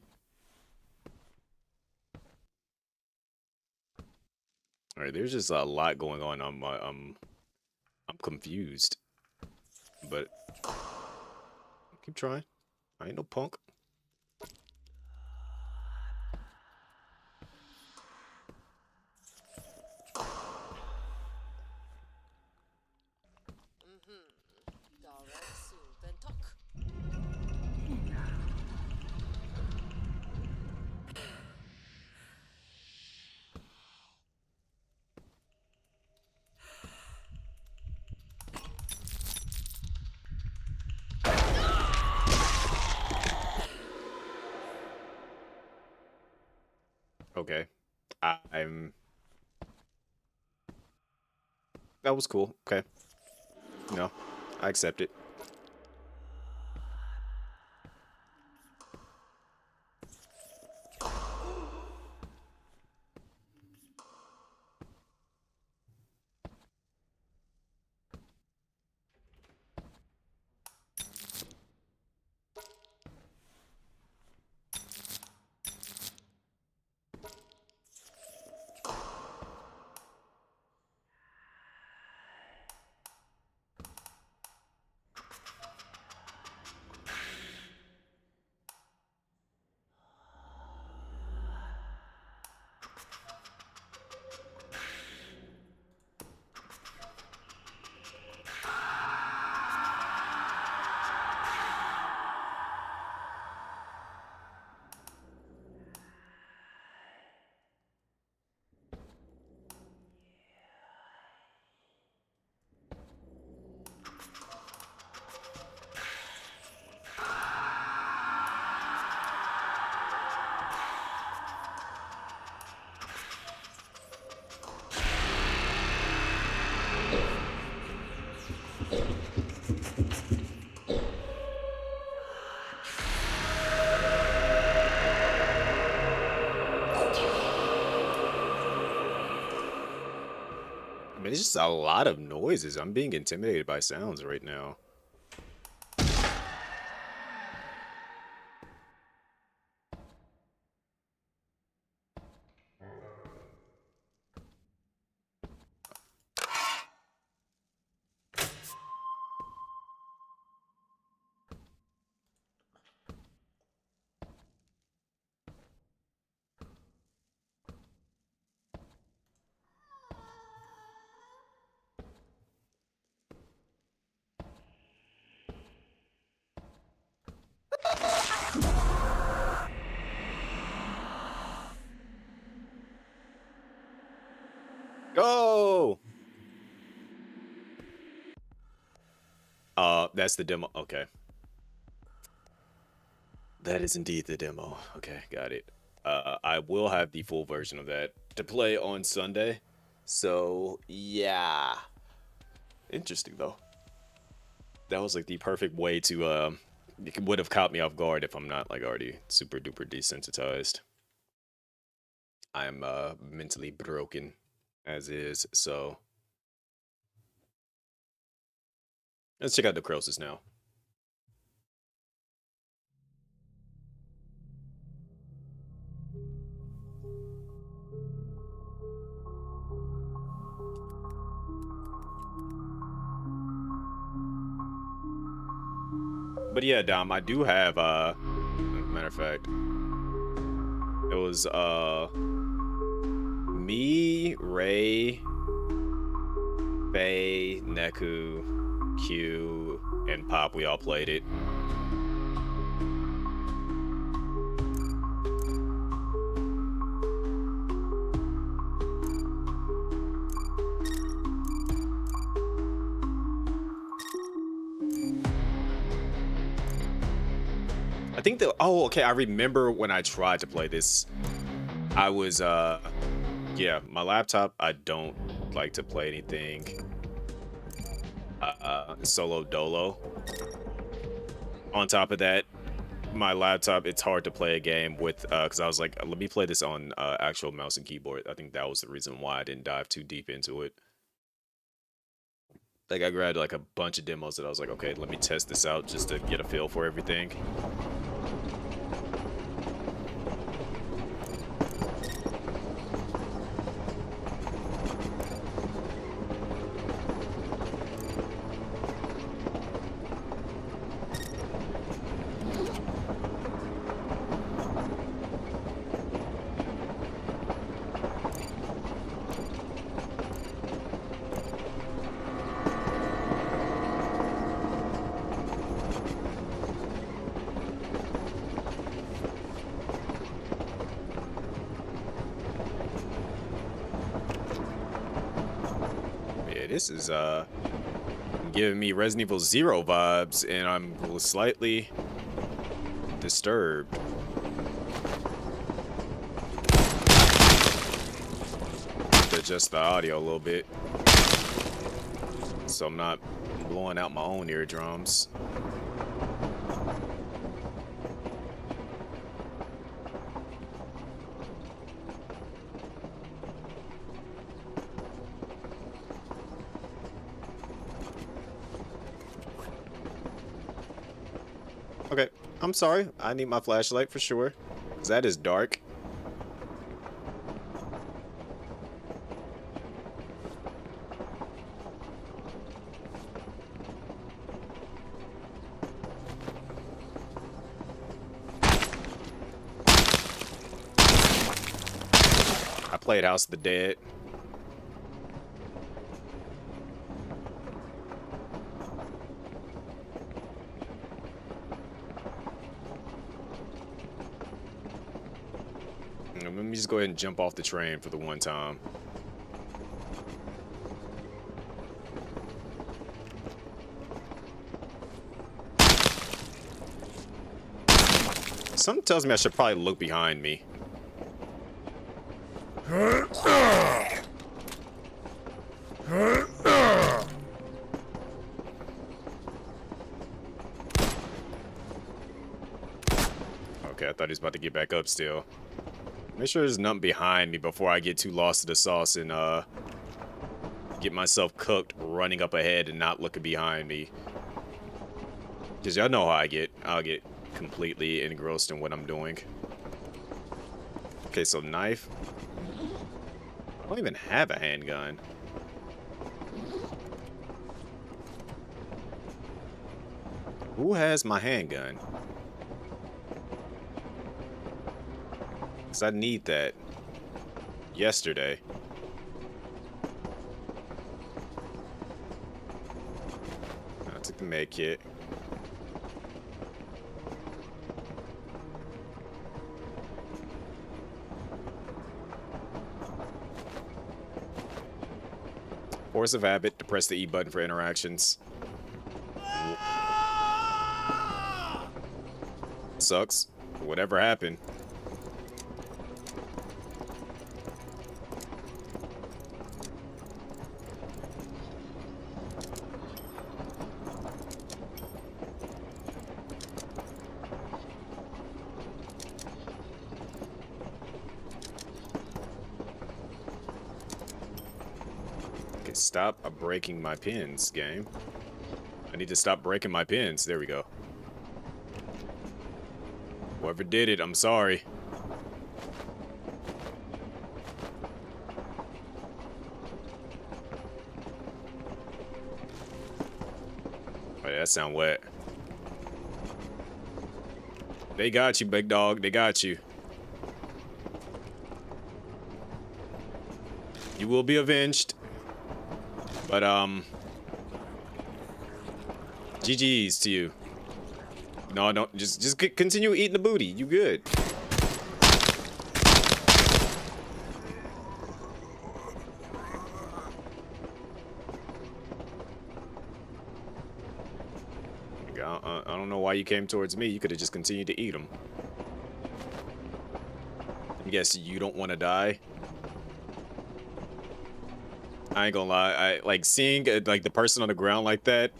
All right, there's just a lot going on. I'm confused, but keep trying. I ain't no punk. Okay, I'm. That was cool. Okay, no, I accept it. I mean, it's just a lot of noises. I'm being intimidated by sounds right now. Go! That's the demo. Okay. That is indeed the demo. Okay, got it. I will have the full version of that to play on Sunday. So, yeah. Interesting, though. That was like the perfect way to, it would have caught me off guard if I'm not like already super duper desensitized. I'm, mentally broken as is. So, let's check out the Croesus now. But yeah, Dom, I do have matter of fact, it was me, Ray, Faye, Neku, Q, and Pop. We all played it. I think the oh okay, I remember when I tried to play this. I was yeah, my laptop, I don't like to play anything solo dolo. On top of that, my laptop, it's hard to play a game with because I was like, let me play this on actual mouse and keyboard. I think that was the reason why I didn't dive too deep into it. Like I grabbed like a bunch of demos that I was like, okay, let me test this out just to get a feel for everything. Yeah, this is giving me Resident Evil Zero vibes, and I'm slightly disturbed. To adjust the audio a little bit, so I'm not blowing out my own eardrums. Okay, I'm sorry. I need my flashlight for sure, 'cause that is dark. I played House of the Dead. Let me just go ahead and jump off the train for the one time. Something tells me I should probably look behind me. Okay, I thought he was about to get back up still. Make sure there's nothing behind me before I get too lost to the sauce and get myself cooked running up ahead and not looking behind me. Because y'all know how I get. I'll get completely engrossed in what I'm doing. Okay, so knife. I don't even have a handgun. Who has my handgun? Because I need that yesterday. I took the med kit. Force of habit to press the E button for interactions. Sucks. Whatever happened. Okay, stop breaking my pins, game. I need to stop breaking my pins. There we go. Whoever did it, I'm sorry. Oh, yeah, that sound wet. They got you, big dog. They got you. You will be avenged. But, GG's to you. No, don't. Just continue eating the booty. You good. I don't know why you came towards me. You could have just continued to eat them. I guess you don't want to die. I ain't gonna lie. I like seeing like the person on the ground like that.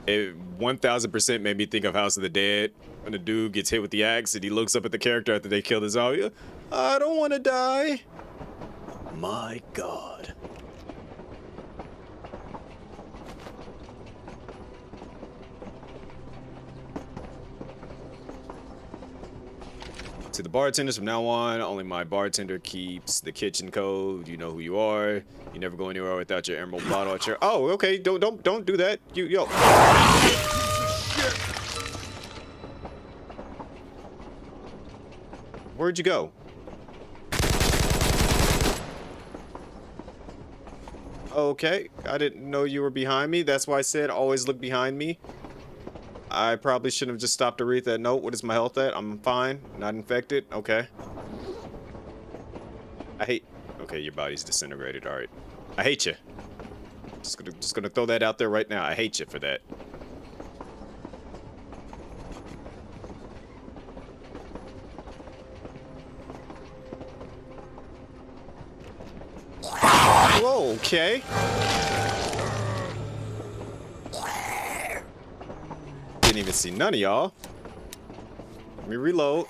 It 1000% made me think of House of the Dead when the dude gets hit with the axe and he looks up at the character after they kill his zombie. I don't want to die. My God. To the bartenders from now on, only my bartender keeps the kitchen code. You know who you are. You never go anywhere without your emerald bottle at your. Oh, okay. Don't do that. Yo. Where'd you go? Okay, I didn't know you were behind me. That's why I said always look behind me. I probably shouldn't have just stopped to read that note. What is my health at? I'm fine. Not infected. Okay. I hate... Okay, your body's disintegrated. All right. I hate you. Just gonna throw that out there right now. I hate you for that. Whoa, okay. Didn't even see none of y'all. Let me reload.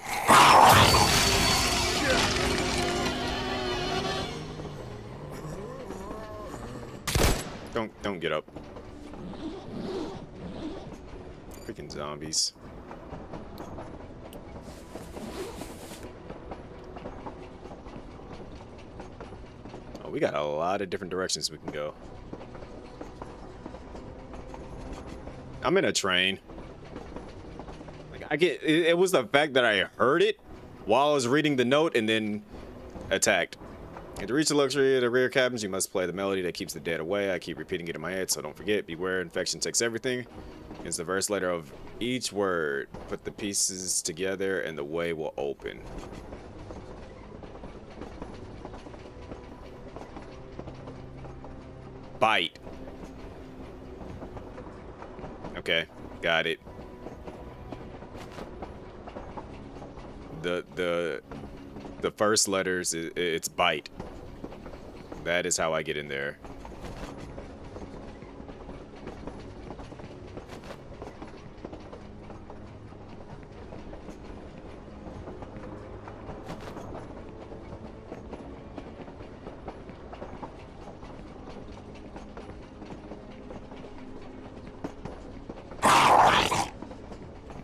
Don't get up. Freaking zombies. Oh, we got a lot of different directions we can go. I'm in a train. Like I get it was the fact that I heard it while I was reading the note and then attacked. And to reach the luxury of the rear cabins, you must play the melody that keeps the dead away. I keep repeating it in my head, so don't forget. Beware, infection takes everything. It's the first letter of each word. Put the pieces together and the way will open. Bite. Okay, got it. The first letters, it's bite. That is how I get in there.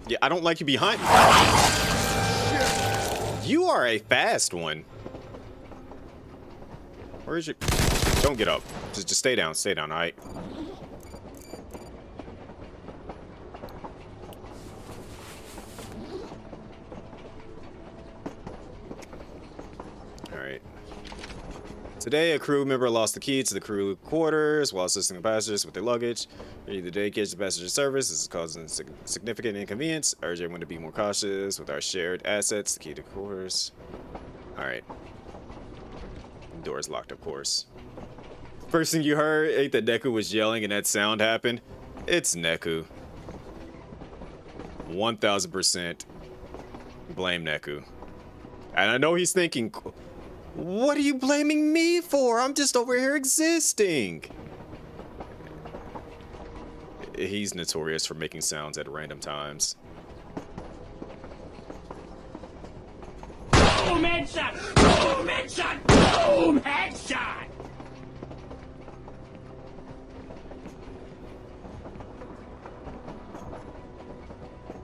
Yeah, I don't like you behind me. You are a fast one. Where is your... Don't get up. Just stay down. Stay down, all right? All right. Today, a crew member lost the key to the crew quarters while assisting the passengers with their luggage. The dedication to passenger service is causing significant inconvenience. Urge everyone to be more cautious with our shared assets. The key to quarters. All right. Door's locked, of course. First thing you heard, ain't that Neku was yelling and that sound happened? It's Neku. 1000% blame Neku. And I know he's thinking, what are you blaming me for? I'm just over here existing. He's notorious for making sounds at random times. Boom headshot! Boom headshot! Boom headshot!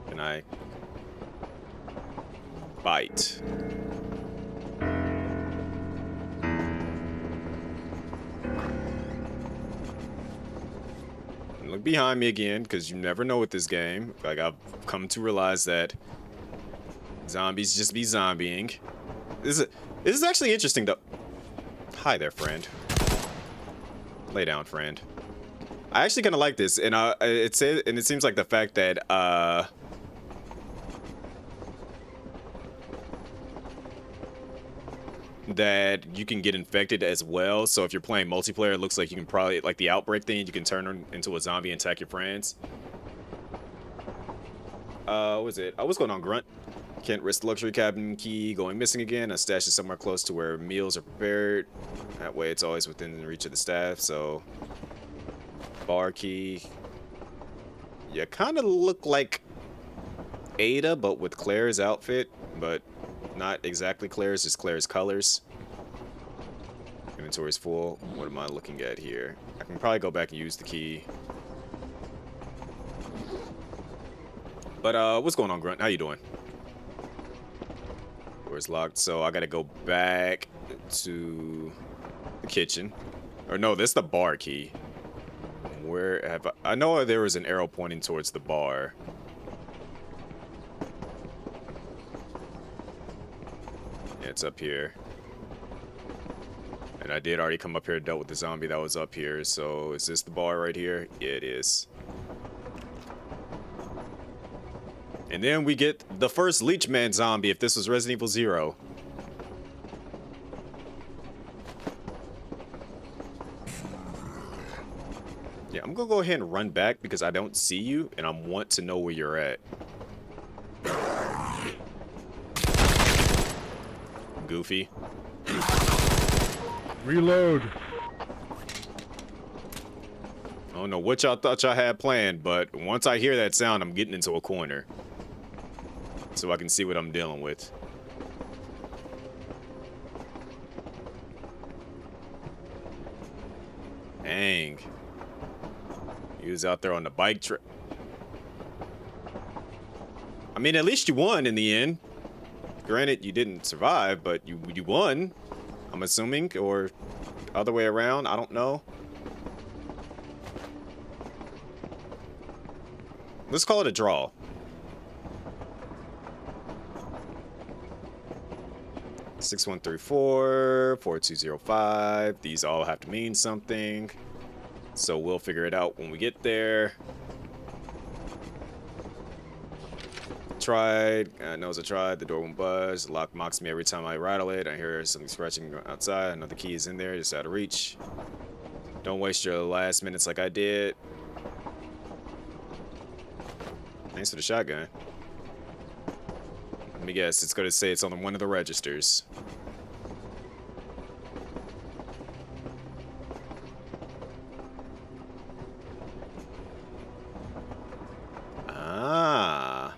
Can I bite? Look behind me again, because you never know with this game. Like, I've come to realize that zombies just be zombieing. This is actually interesting, though. Hi there, friend. Lay down, friend. I actually kind of like this, and it seems like the fact that that you can get infected as well. So if you're playing multiplayer, it looks like you can probably, like the outbreak thing, you can turn into a zombie and attack your friends. What was it? What's going on, Grunt? Can't risk the luxury cabin key going missing again. A stash is somewhere close to where meals are prepared. That way it's always within reach of the staff. So bar key. You kind of look like Ada, but with Claire's outfit, but not exactly Claire's, just Claire's colors. Inventory's full. What am I looking at here? I can probably go back and use the key. But what's going on, Grunt? How you doing? Door's locked, so I gotta go back to the kitchen. Or no, this is the bar key. Where have I know there was an arrow pointing towards the bar. Yeah, it's up here. And I did already come up here and dealt with the zombie that was up here. So is this the bar right here? Yeah, it is. And then we get the first Leech Man zombie if this was Resident Evil 0. Yeah, I'm gonna go ahead and run back because I don't see you and I want to know where you're at. Goofy. Reload. I don't know what y'all thought y'all had planned, but once I hear that sound, I'm getting into a corner. So I can see what I'm dealing with. Dang. He was out there on the bike trip. I mean, at least you won in the end. Granted, you didn't survive, but you won, I'm assuming, or other way around. I don't know. Let's call it a draw. Six 6134, 4205. These all have to mean something. So we'll figure it out when we get there. Tried. Knows I tried. The door won't budge. The lock mocks me every time I rattle it. I hear something scratching outside. Another key is in there, just out of reach. Don't waste your last minutes like I did. Thanks for the shotgun. Let me guess. It's going to say it's on one of the registers. Ah.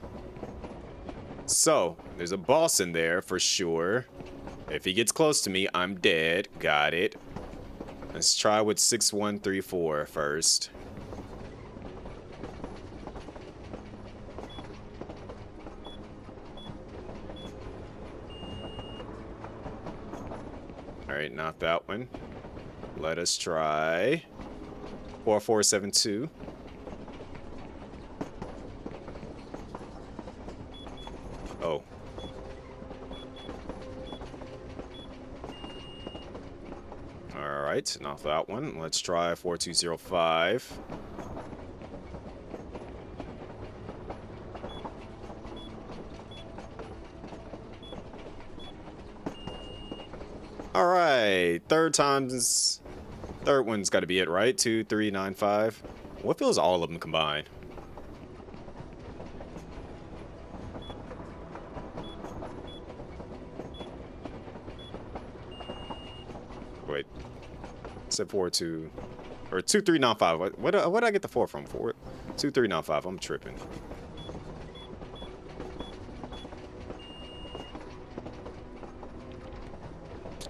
So, there's a boss in there for sure. If he gets close to me, I'm dead. Got it. Let's try with 6134 first. Alright, not that one. Let us try 4472. Oh. Alright, not that one. Let's try 4205. Alright, third one's got to be it, right? 2395. What feels all of them combined? Wait, said 42 or 2395. What did I get the 4 from? 2395. I'm tripping.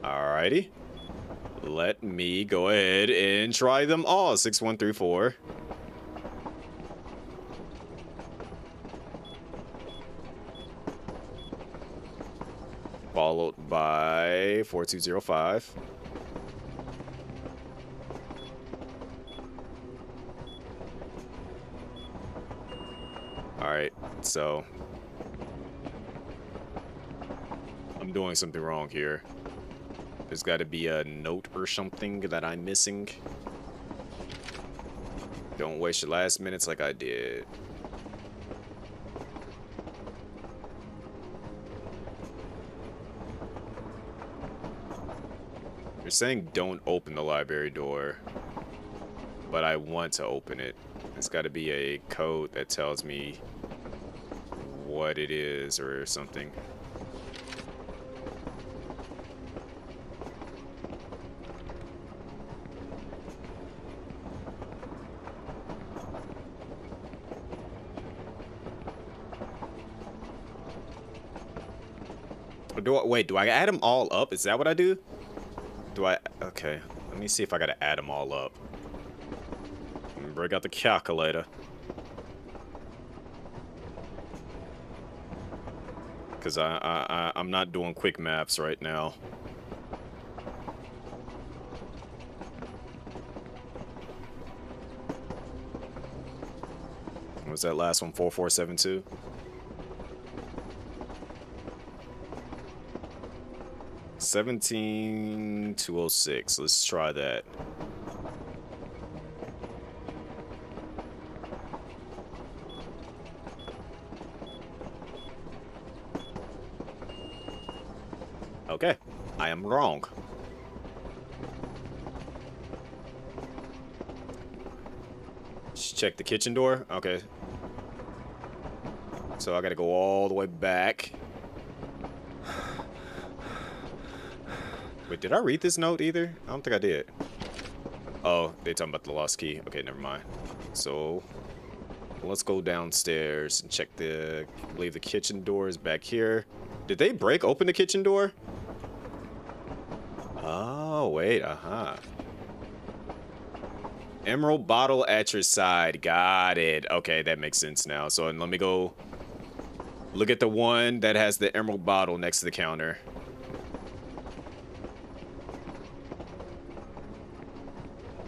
Alrighty. Let me go ahead and try them all. 6134. Followed by 4205. Alright, so I'm doing something wrong here. There's got to be a note or something that I'm missing. Don't waste your last minutes like I did. You're saying don't open the library door, but I want to open it. It's got to be a code that tells me what it is or something. Wait, do I add them all up? Is that what I do? Okay, let me see if I gotta add them all up. Break out the calculator. because I'm not doing quick maps right now. What was that last one? 4472. 17206. Let's try that. Okay, I am wrong. Just check the kitchen door. Okay. So I gotta go all the way back. Wait, did I read this note either? I don't think I did. Oh, they talking about the lost key. Okay, never mind. So let's go downstairs and check I believe the kitchen door is back here. Did they break open the kitchen door? Oh, wait, Emerald bottle at your side. Got it. Okay, that makes sense now. So let me go look at the one that has the emerald bottle next to the counter.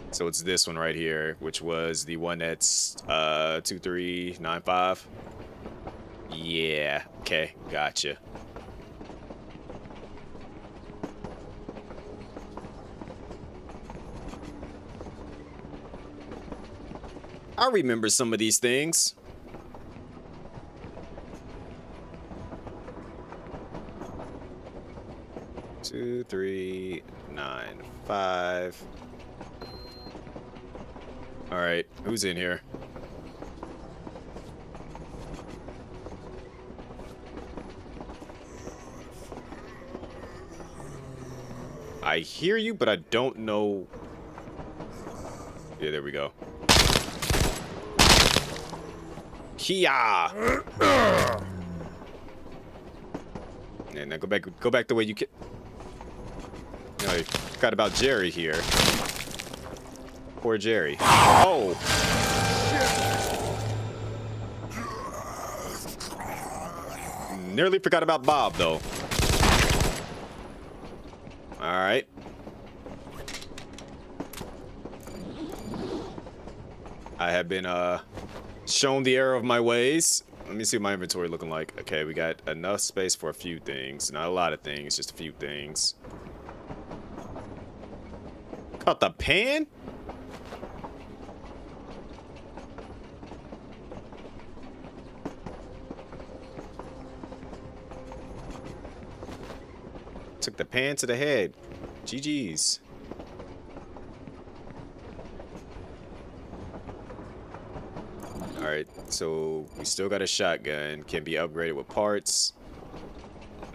So it's this one right here, which was the one that's 2395. Yeah, okay, gotcha. I remember some of these things. Two, 3, 9, 5. All right, who's in here? I hear you, but I don't know. Yeah, there we go. Kia. And now go back the way you can. You know, I forgot about Jerry here. Poor Jerry. Oh. Nearly forgot about Bob though. All right. I have been shown the error of my ways. Let me see what my inventory looking like. Okay, we got enough space for a few things. Not a lot of things, just a few things. Caught the pan? Took the pan to the head. GG's. Alright, so we still got a shotgun. Can be upgraded with parts.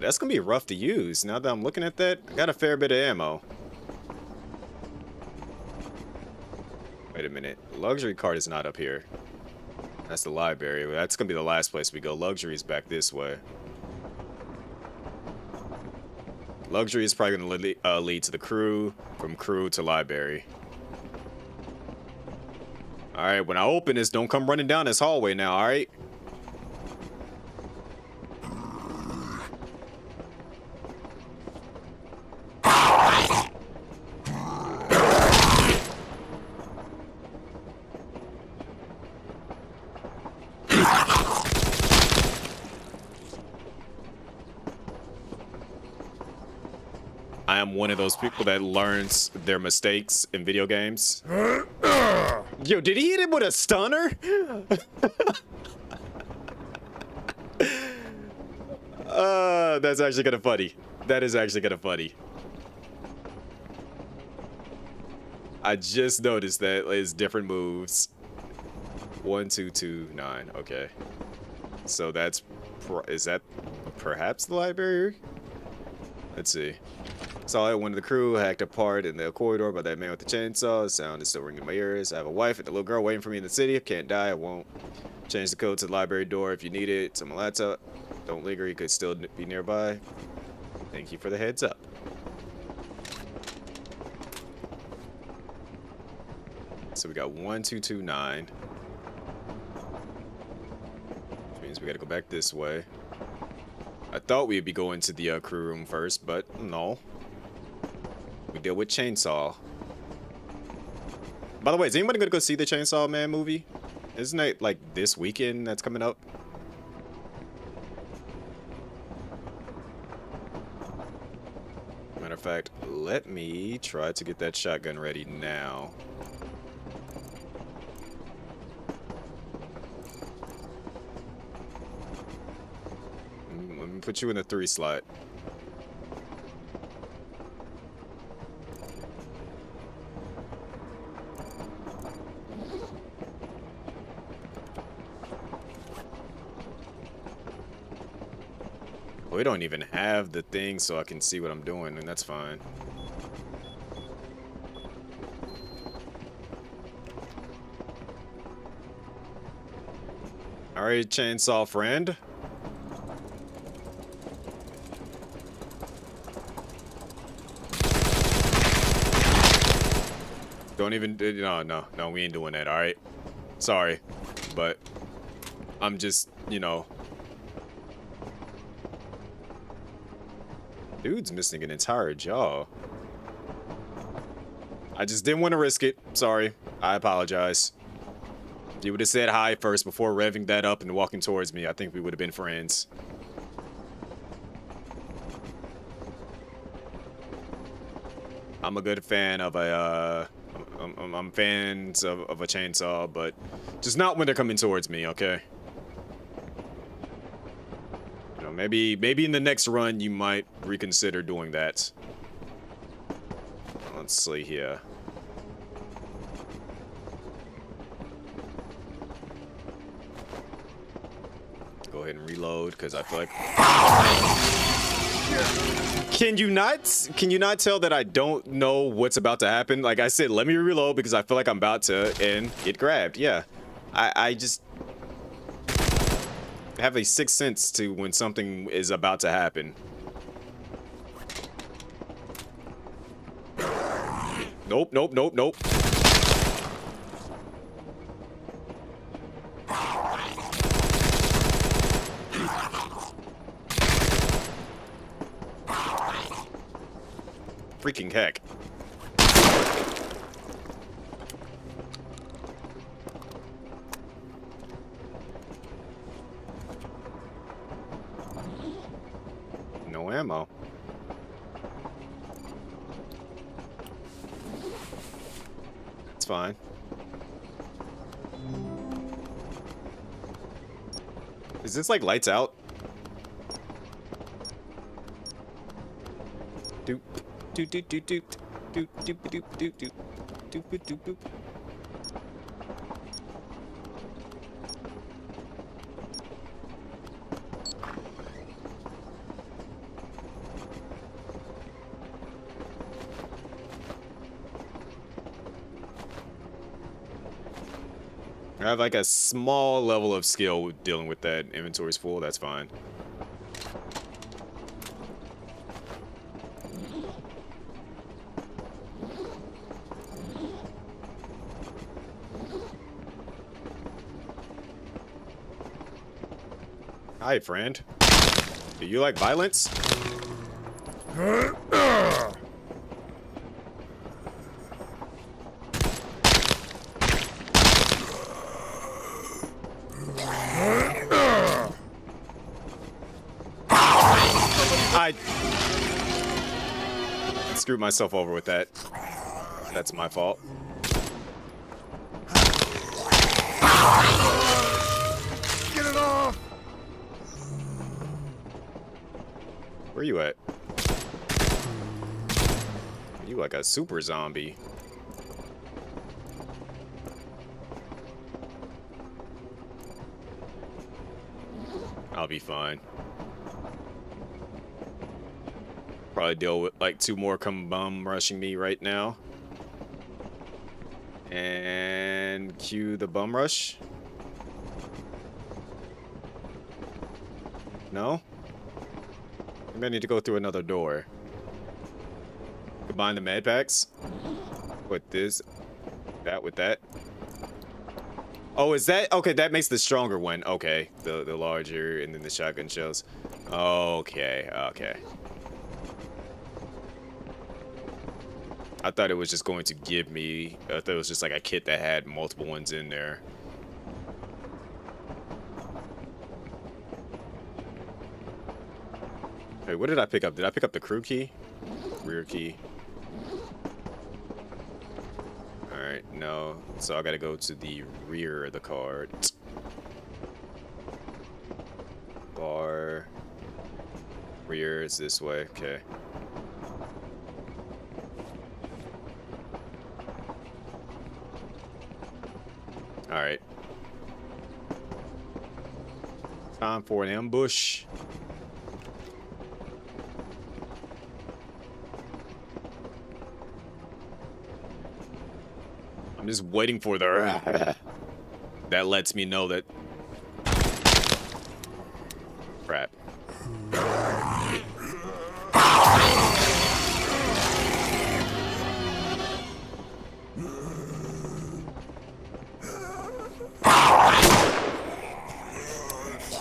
That's gonna be rough to use. Now that I'm looking at that, I got a fair bit of ammo. Wait a minute. Luxury card is not up here. That's the library. That's gonna be the last place we go. Luxury is back this way. Luxury is probably gonna lead to the crew, from crew to library. Alright, when I open this, don't come running down this hallway now, alright? I am one of those people that learns their mistakes in video games. Yo, did he hit him with a stunner? That's actually kind of funny. That is actually kind of funny. I just noticed that it's different moves. 1, 2, 2, 9. Okay. So that's... Is that perhaps the library? Let's see. Saw one of the crew hacked apart in the corridor by that man with the chainsaw. The sound is still ringing in my ears. I have a wife and a little girl waiting for me in the city. I can't die. I won't. Change the code to the library door if you need it. It's on my laptop. Don't linger. He could still be nearby. Thank you for the heads up. So we got 1, 2, 2, 9. Which means we gotta go back this way. I thought we'd be going to the crew room first, but no. We deal with Chainsaw. By the way, is anybody gonna go see the Chainsaw Man movie? Isn't it like this weekend that's coming up? Matter of fact, let me try to get that shotgun ready now. Let me put you in the 3 slot. We don't even have the thing so I can see what I'm doing, and that's fine. Alright, Chainsaw friend. Don't even, no, we ain't doing that, alright? Sorry, but I'm just, you know. Dude's missing an entire jaw. I just didn't want to risk it. Sorry. I apologize. If you would have said hi first before revving that up and walking towards me, I think we would have been friends. I'm a good fan of a, I'm fans of a chainsaw, but just not when they're coming towards me, okay? You know, maybe in the next run you might reconsider doing that. Let's see here. Go ahead and reload because I feel like. Can you not tell that I don't know what's about to happen? Like I said, let me reload because I feel like I'm about to and get grabbed. Yeah, I just have a sixth sense to when something is about to happen. Nope, nope, nope, nope. Freaking heck. No ammo. It's fine. Is this like lights out? Doop. Doop doop doop doop doop doop doop doop doop doop doop doop doop. I have like a small level of skill with dealing with that. Inventory's full, that's fine. Hi, friend. Do you like violence? I screwed myself over with that. That's my fault. Get it off! Where you at? You like a super zombie. I'll be fine. Probably deal with like 2 more come bum rushing me right now. And cue the bum rush. No? I need to go through another door. Combine the med packs. With this. That with that. Oh, is that okay? That makes the stronger one. Okay, the larger, and then the shotgun shells. Okay, okay. I thought it was just going to give me. I thought it was just like a kit that had multiple ones in there. Hey, what did I pick up? Did I pick up the crew key? Rear key. Alright, no. So I gotta go to the rear of the card. Bar. Rear is this way. Okay. Alright. Time for an ambush. I'm just waiting for the... That lets me know that... Crap.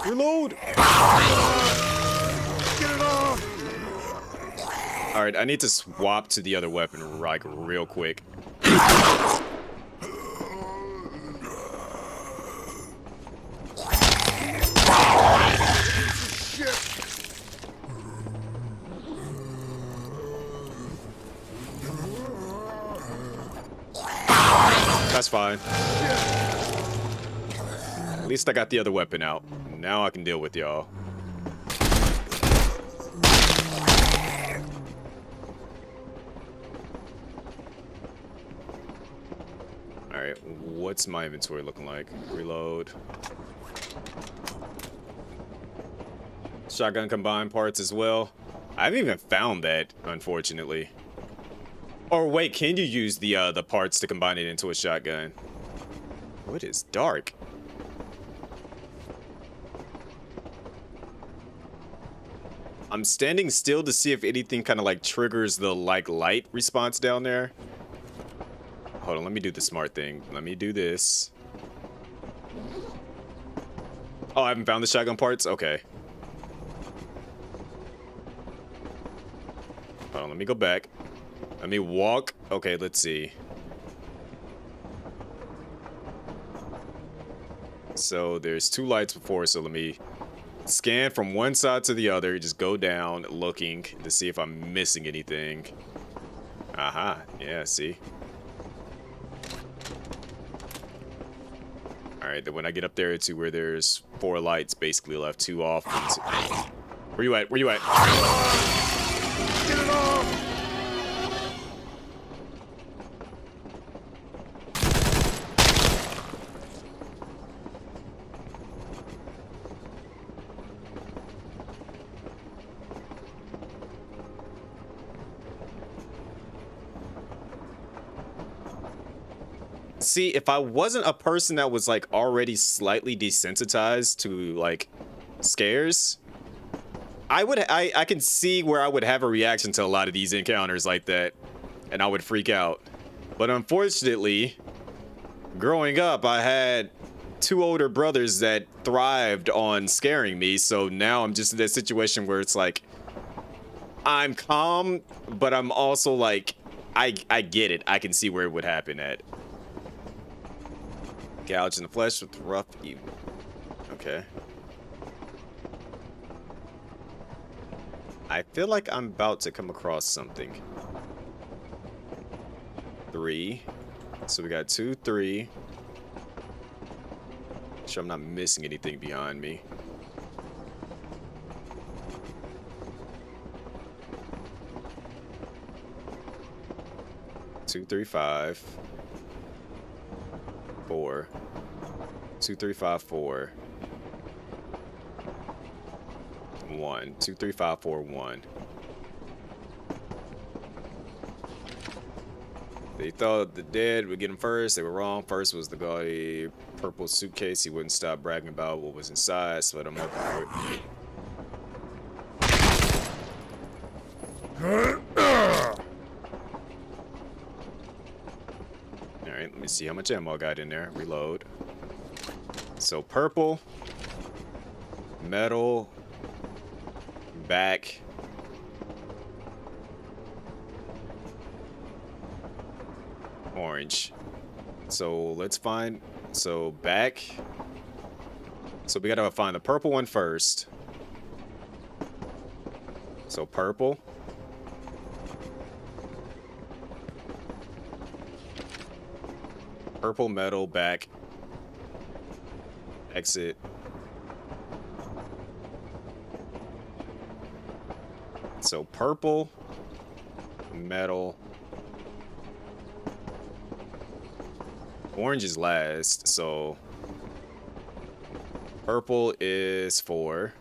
Reload! Alright, I need to swap to the other weapon, like, real quick. That's fine. At least I got the other weapon out. Now I can deal with y'all. Alright, what's my inventory looking like? Reload. Shotgun combined parts as well. I haven't even found that, unfortunately. Or wait, can you use the parts to combine it into a shotgun? Oh, it is dark. I'm standing still to see if anything kind of like triggers the like light response down there. Hold on, let me do the smart thing. Let me do this. Oh, I haven't found the shotgun parts? Okay. Hold on, let me go back. Let me walk. Okay, let's see. So there's two lights before, so let me scan from one side to the other. Just go down looking to see if I'm missing anything. Aha, yeah, see. Alright, then when I get up there to where there's 4 lights basically left, 2 off. Where you at? Where you at? Get it off! See, if I wasn't a person that was like already slightly desensitized to like scares, I can see where I would have a reaction to a lot of these encounters like that, and I would freak out. But unfortunately, growing up, I had 2 older brothers that thrived on scaring me, so now I'm just in that situation where it's like I'm calm, but I'm also like I get it. I can see where it would happen at. Gouge in the flesh with rough even. Okay. I feel like I'm about to come across something. 3. So we got 2, 3. Make sure I'm not missing anything behind me. Two, 3, 5. 4. 2, 3, 5, 4. 1. 2, 3, 5, 4, 1. They thought the dead would get him first. They were wrong. First was the gaudy purple suitcase. He wouldn't stop bragging about what was inside, so let him open it. Alright, let me see how much ammo I got in there. Reload. So purple, metal, back, orange. So let's find, so back. So we gotta find the purple one first. So purple. Purple, metal, back. Exit. So purple, metal. Orange is last, so purple is 4.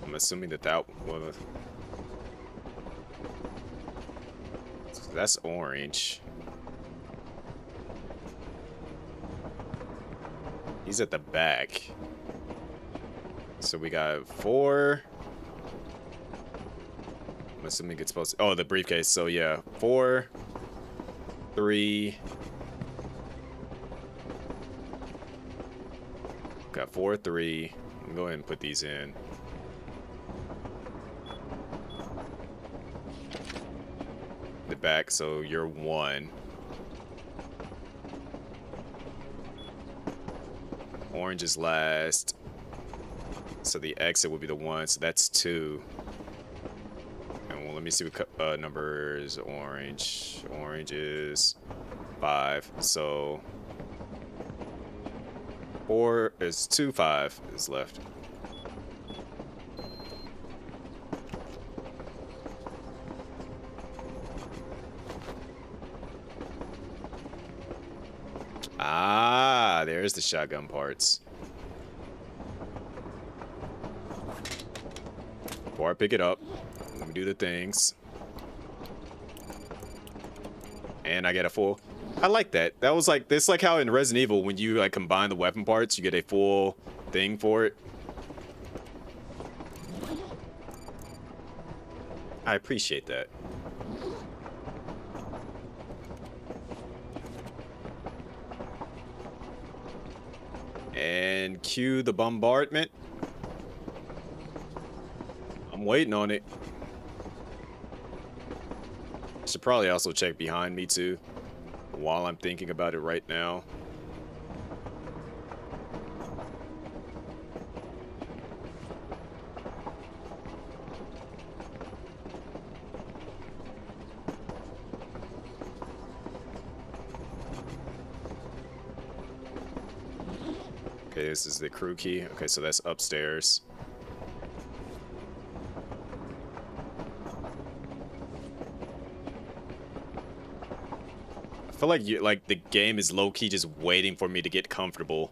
I'm assuming that was, that's orange. He's at the back. So we got 4. I'm assuming it's supposed to, oh, the briefcase. So yeah, 4, 3. Got 4, 3. I'm gonna go ahead and put these in. The back, so you're 1. Orange is last. So the exit would be the 1, so that's 2. And well, let me see what numbers orange. Orange is 5. So 4 is 2, 5 is left. Ah, there's the shotgun parts. Before I pick it up, let me do the things. And I get a full. I like that. That was like, this like how in Resident Evil, when you like combine the weapon parts, you get a full thing for it. I appreciate that. And cue the bombardment. I'm waiting on it. Should probably also check behind me too, while I'm thinking about it right now. Okay, this is the crew key. Okay, so that's upstairs. I feel like the game is low-key just waiting for me to get comfortable.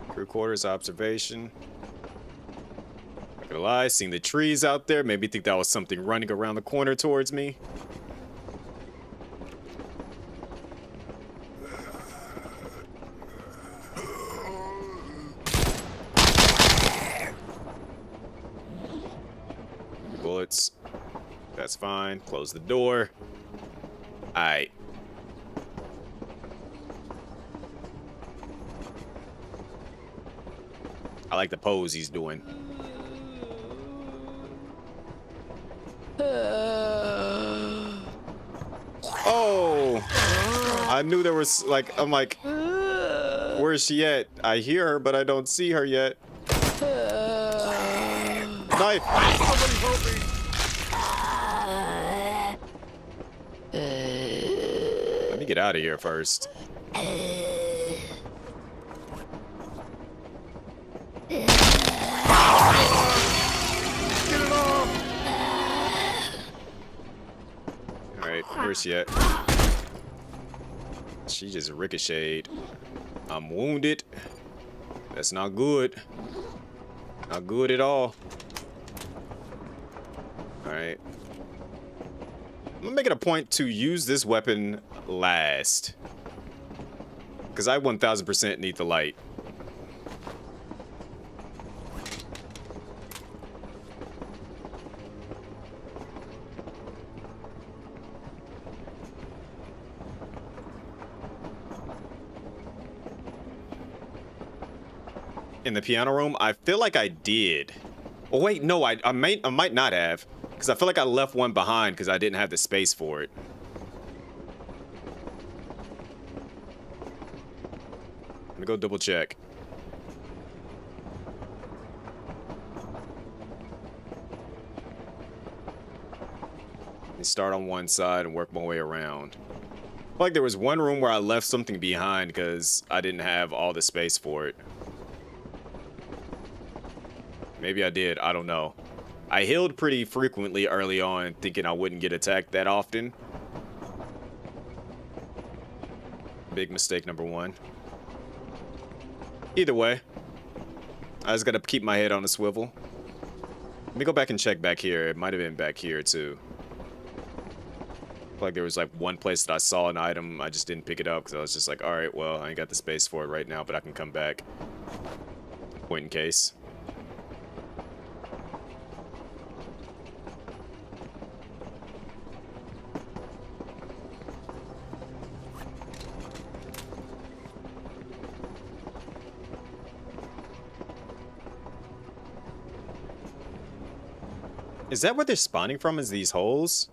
Crew quarters observation. Not gonna lie, seeing the trees out there made me think that was something running around the corner towards me. Bullets. That's fine. Close the door. Alright. I like the pose he's doing. Oh! I knew there was like, I'm like, where's she at? I hear her, but I don't see her yet. Knife! Somebody help me! Let me get out of here first. Alright, where's she at? She just ricocheted. I'm wounded. That's not good. Not good at all. Alright. I'm gonna make it a point to use this weapon last. Because I 1000% need the light. In the piano room, I feel like I did. Oh wait, no, I might not have, because I feel like I left one behind because I didn't have the space for it. Let me go double check. Let me start on one side and work my way around. I feel like there was one room where I left something behind because I didn't have all the space for it. Maybe I did, I don't know. I healed pretty frequently early on, thinking I wouldn't get attacked that often. Big mistake number one. Either way, I just gotta keep my head on a swivel. Let me go back and check back here. It might have been back here too. I feel like there was like one place that I saw an item, I just didn't pick it up because I was just like, alright, well, I ain't got the space for it right now, but I can come back. Point in case. Is that where they're spawning from, is these holes?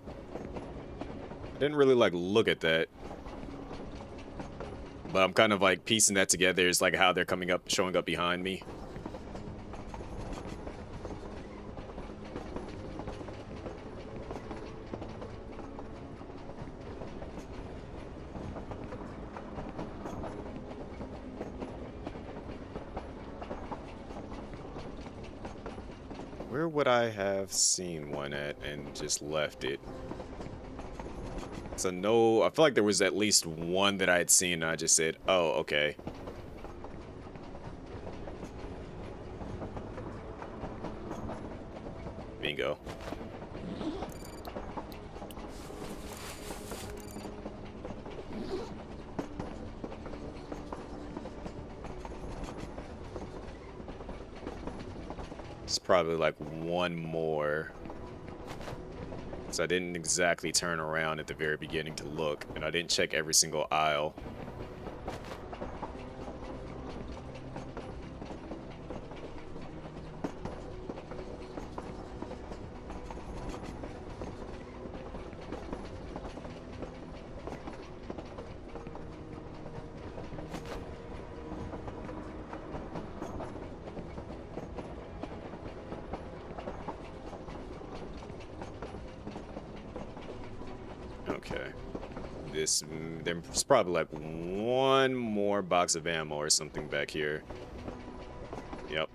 I didn't really like look at that. But I'm kind of like piecing that together. It's like how they're coming up, showing up behind me. Where would I have seen one at and just left it? So no, I feel like there was at least one that I had seen and I just said, oh, okay. Bingo. It's probably like one more. So I didn't exactly turn around at the very beginning to look, and I didn't check every single aisle. Okay. There's probably like one more box of ammo or something back here. Yep.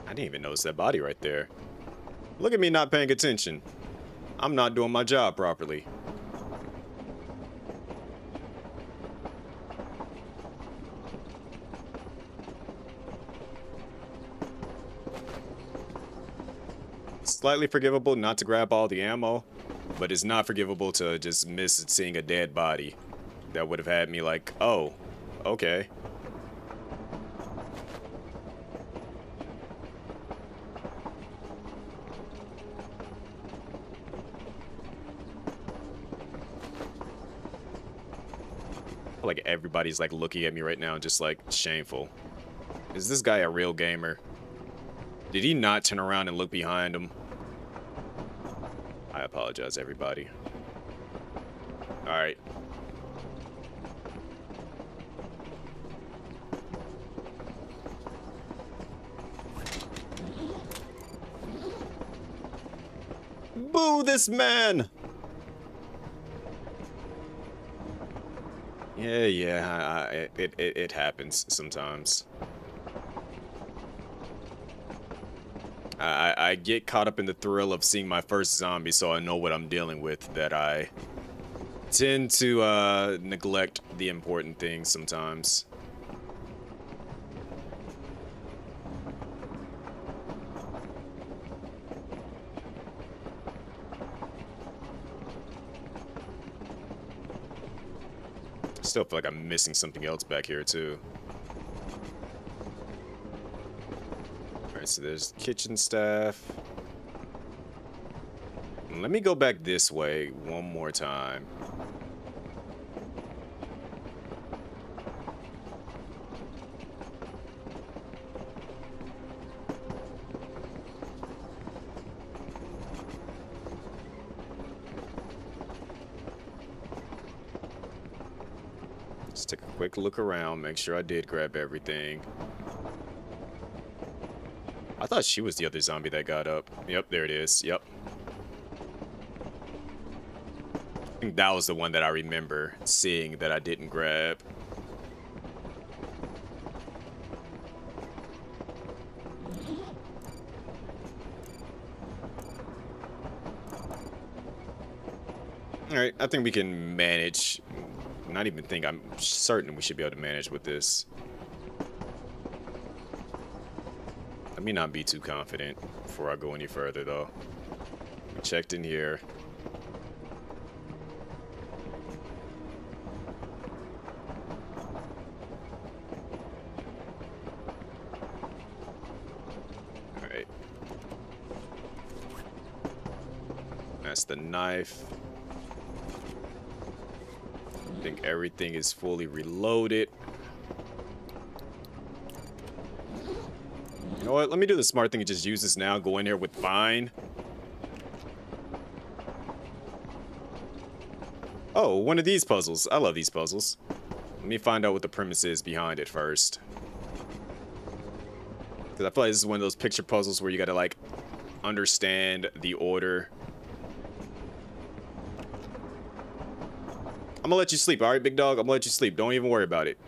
I didn't even notice that body right there. Look at me not paying attention. I'm not doing my job properly. Slightly forgivable not to grab all the ammo, but it's not forgivable to just miss seeing a dead body. That would have had me like, oh, okay. Like everybody's like looking at me right now, just like shameful. Is this guy a real gamer? Did he not turn around and look behind him? I apologize, everybody. All right. Boo this man! It happens sometimes. I get caught up in the thrill of seeing my first zombie, so I know what I'm dealing with, that I tend to neglect the important things sometimes. Still feel like I'm missing something else back here too. Alright, so there's kitchen staff. Let me go back this way one more time. Just take a quick look around, make sure I did grab everything. I thought she was the other zombie that got up. Yep, there it is. Yep. I think that was the one that I remember seeing that I didn't grab. Alright, I think we can manage. Not even think, I'm certain we should be able to manage with this. Let me not be too confident before I go any further, though. We checked in here. Alright. That's the knife. I think everything is fully reloaded. You know what? Let me do the smart thing and just use this now. Go in here with fine. Oh, one of these puzzles. I love these puzzles. Let me find out what the premise is behind it first. Because I feel like this is one of those picture puzzles where you gotta, like, understand the order. I'm gonna let you sleep, alright, big dog? I'm gonna let you sleep. Don't even worry about it.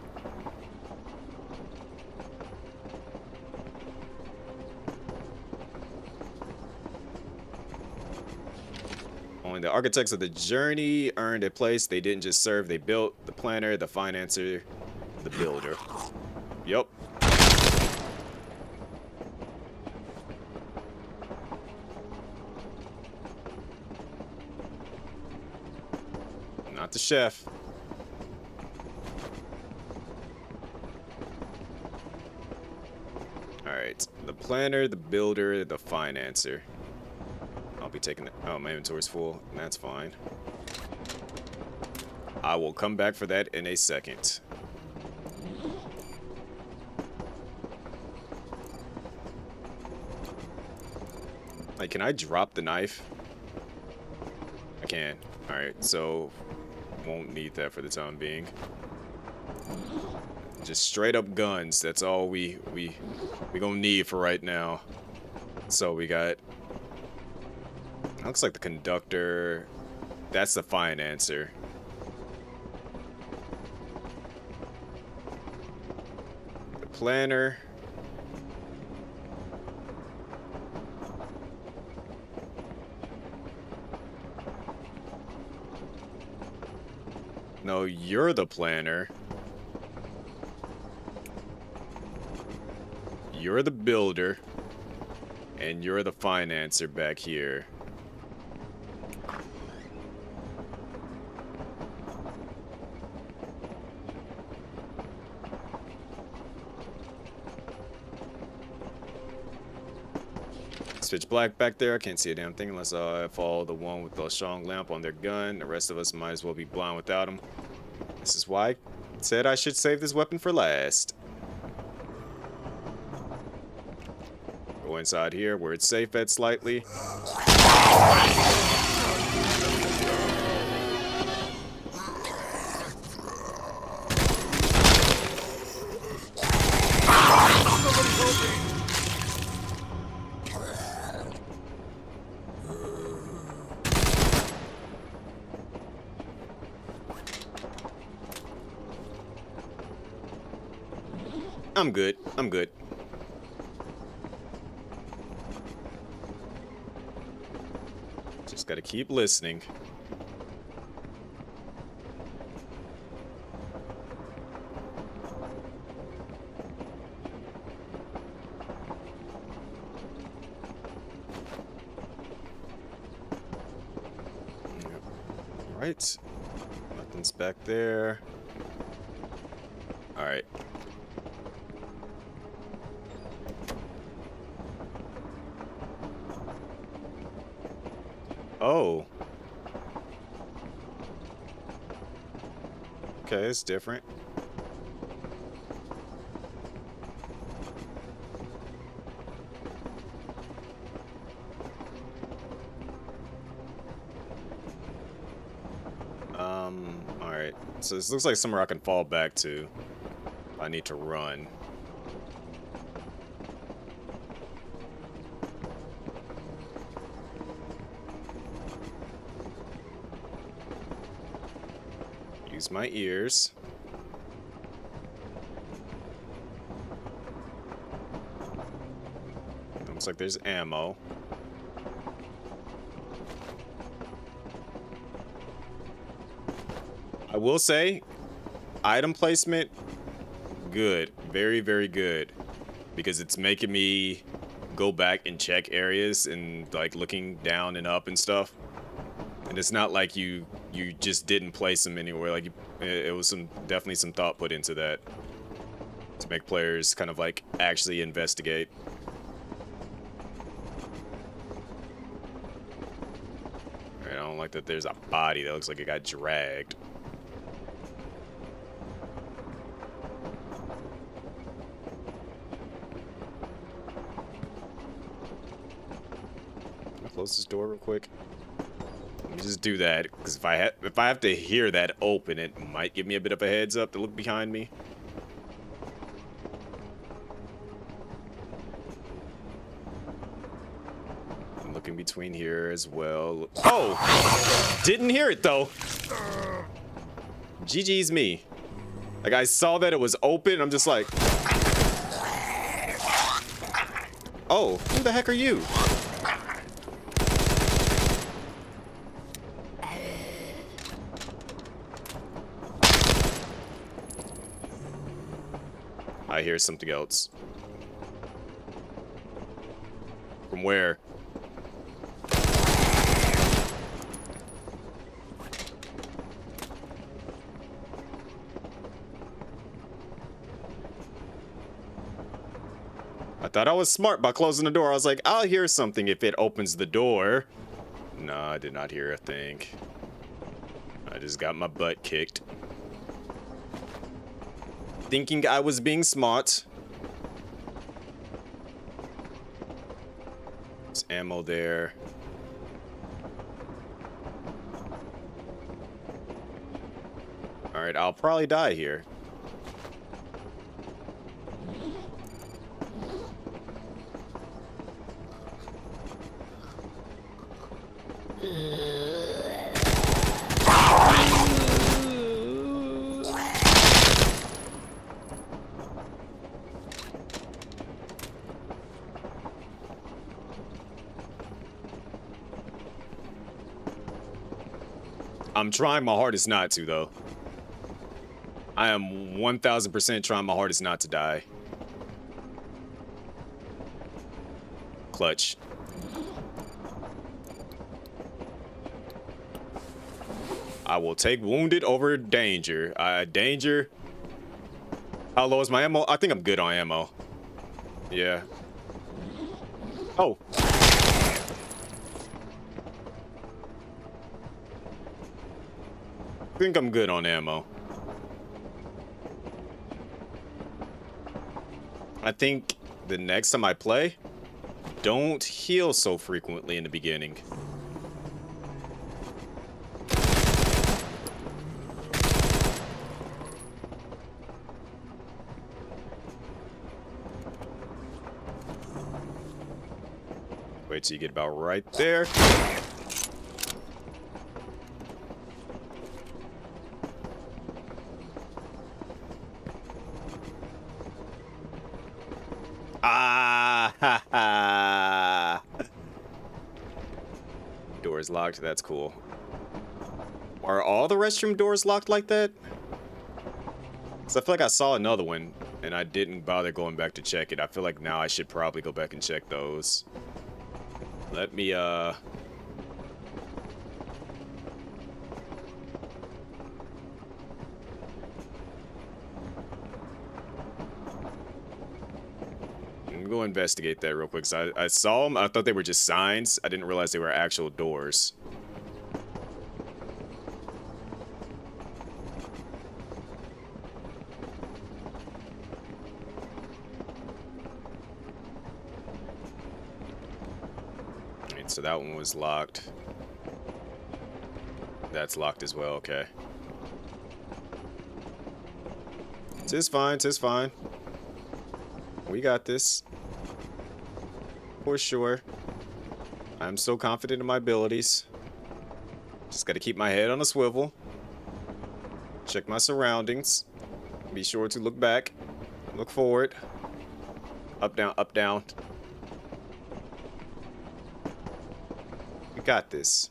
Only the architects of the journey earned a place. They didn't just serve, they built. The planner, the financer, the builder. Yup. Not the chef. Alright. The planner, the builder, the financer. I'll be taking it. Oh, my inventory's full. That's fine. I will come back for that in a second. Like, can I drop the knife? I can. Alright, so won't need that for the time being. Just straight up guns. That's all we gonna need for right now. So we got, looks like the conductor. That's the financer. The planner. No, you're the planner. You're the builder. And you're the financer back here. It's pitch black back there. I can't see a damn thing unless I follow the one with the strong lamp on their gun. The rest of us might as well be blind without them. This is why I said I should save this weapon for last. Go inside here where it's safe at slightly. I'm good. I'm good. Just gotta keep listening. Yep. Right. Nothing's back there. All right. Oh. Okay, it's different. All right. So this looks like somewhere I can fall back to. I need to run. Use my ears. Looks like there's ammo. I will say, item placement, good. Very, very good. Because it's making me go back and check areas and like looking down and up and stuff. And it's not like you just didn't place them anywhere. Like it was definitely some thought put into that to make players kind of like actually investigate. All right, I don't like that there's a body that looks like it got dragged. Can I close this door real quick? Let me just do that, because if I have to hear that open, it might give me a bit of a heads up to look behind me. I'm looking between here as well. Oh! Didn't hear it though. GG's me. Like I saw that it was open, and I'm just like, oh, who the heck are you? I hear something else. From where? I thought I was smart by closing the door. I was like, I'll hear something if it opens the door. No, I did not hear a thing. I just got my butt kicked. Thinking I was being smart. There's ammo there. Alright, I'll probably die here. I'm trying my hardest not to, though. I am 1000% trying my hardest not to die. Clutch. I will take wounded over danger. Danger. How low is my ammo? I think I'm good on ammo. Yeah. Oh. I think I'm good on ammo. I think the next time I play, don't heal so frequently in the beginning. Wait till you get about right there. doors locked. That's cool. Are all the restroom doors locked like that? Because I feel like I saw another one, and I didn't bother going back to check it. I feel like now I should probably go back and check those. Let me, go investigate that real quick. So I saw them. I thought they were just signs. I didn't realize they were actual doors. Alright, so that one was locked. That's locked as well. Okay. Tis fine. Tis fine. We got this. For sure. I'm so confident in my abilities. Just gotta keep my head on a swivel. Check my surroundings. Be sure to look back. Look forward. Up, down, up, down. We got this.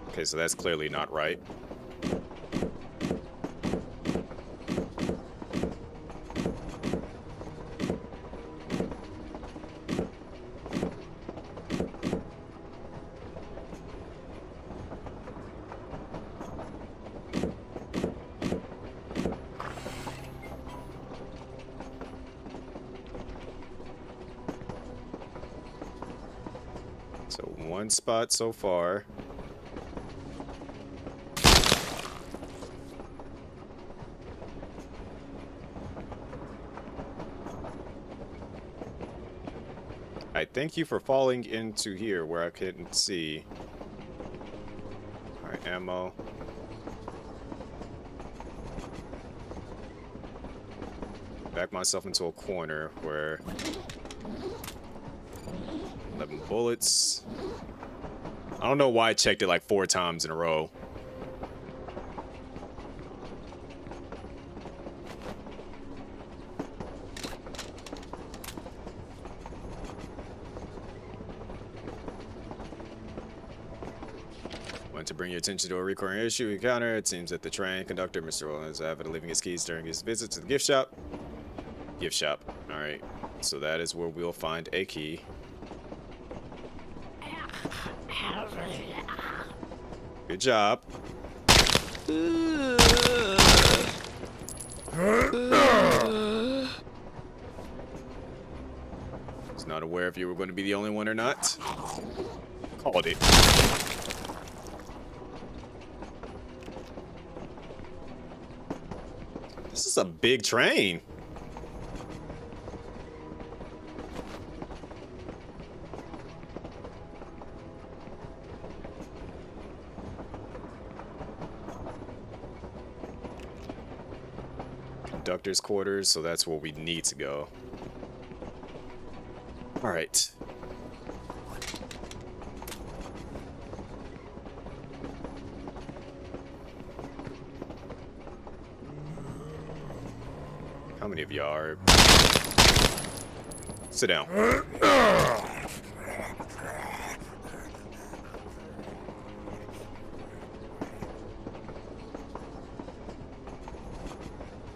Okay, so that's clearly not right. So one spot so far. I thank you for falling into here where I couldn't see. Alright, ammo. Back myself into a corner where 11 bullets. I don't know why I checked it like 4 times in a row. To bring your attention to a recurring issue we encounter, it seems that the train conductor, Mr. Rollins, is avid leaving his keys during his visit to the gift shop. Gift shop. Alright. So that is where we'll find a key. Good job. Was not aware if you were going to be the only one or not. Called it. This is a big train. Conductor's quarters, so that's where we need to go. All right. How many of y'all are... Sit down.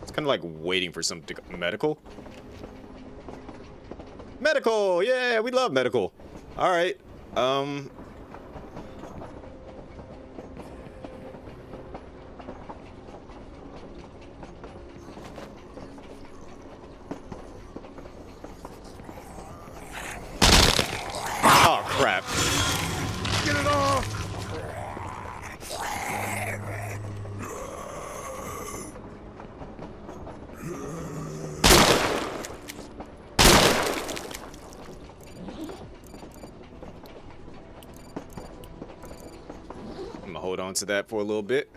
It's kind of like waiting for something. Medical? Medical! Yeah, we love medical. All right. Oh, crap. Get it off! I'm gonna hold on to that for a little bit.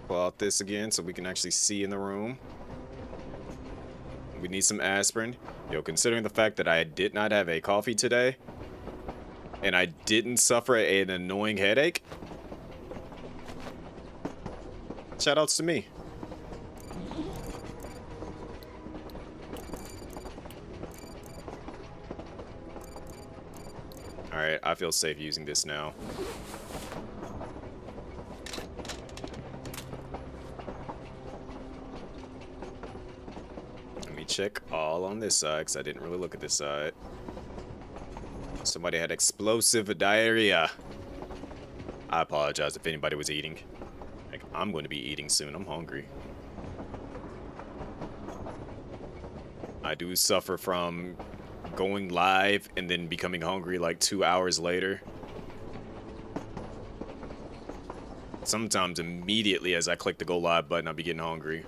Pull out this again so we can actually see in the room. We need some aspirin. Yo, considering the fact that I did not have a coffee today, and I didn't suffer an annoying headache? Shoutouts to me. Alright, I feel safe using this now. Let me check all on this side, because I didn't really look at this side. Somebody had explosive diarrhea. I apologize if anybody was eating. Like, I'm going to be eating soon. I'm hungry. I do suffer from going live and then becoming hungry like 2 hours later. Sometimes immediately as I click the go live button, I'll be getting hungry.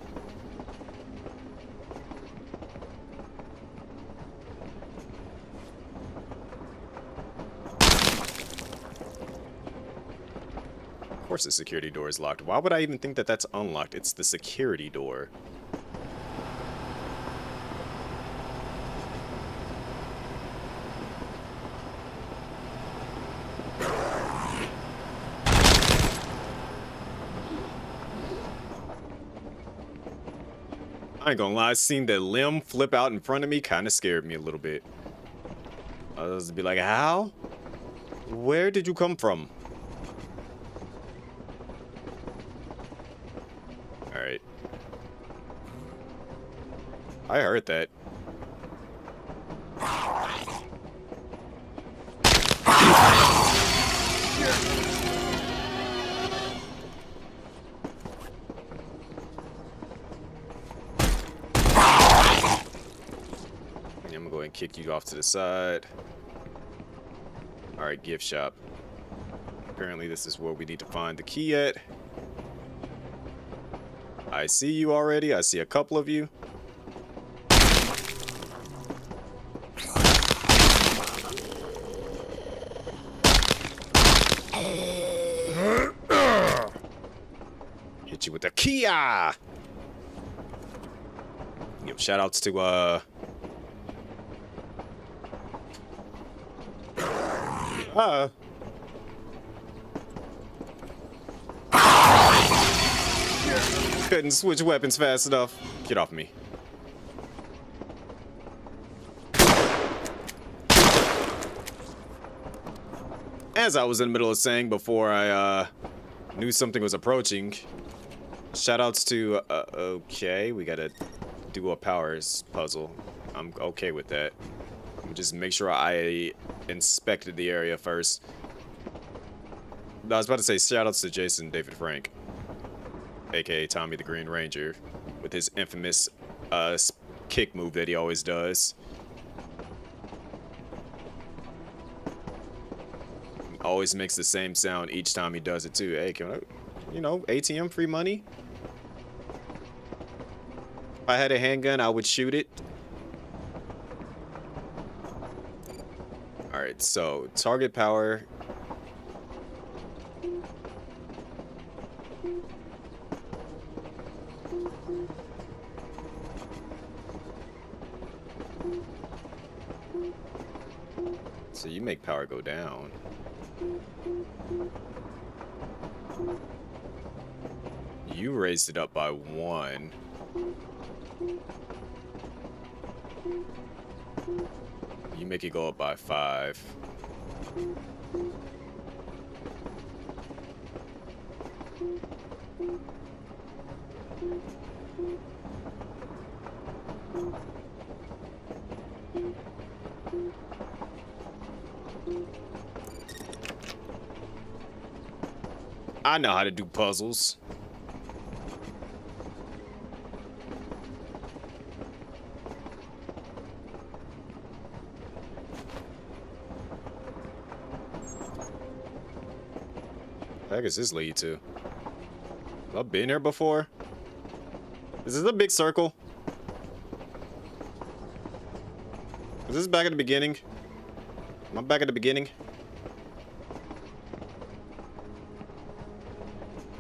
Of course the security door is locked. Why would I even think that that's unlocked? It's the security door. I ain't gonna lie, seeing the limb flip out in front of me kind of scared me a little bit. I was be like, how? Where did you come from? Alright. I heard that. I'm gonna go ahead and kick you off to the side. Alright, gift shop. Apparently this is where we need to find the key at. I see you already. I see a couple of you. Hit you with the Kia. Give shout outs to couldn't switch weapons fast enough. Get off me. As I was in the middle of saying before I knew something was approaching, shoutouts to okay, we gotta do a powers puzzle. I'm okay with that. Just make sure I inspected the area first. I was about to say shoutouts to Jason David Frank, aka Tommy the Green Ranger, with his infamous kick move that he always does. Always makes the same sound each time he does it too. Hey, can I, you know, ATM free money? If I had a handgun, I would shoot it. Alright, so target power. So you make power go down. You raised it up by 1. You make it go up by 5. I know how to do puzzles. The heck is this lead to? Have I been here before? Is this a big circle? Is this back at the beginning? Am I back at the beginning?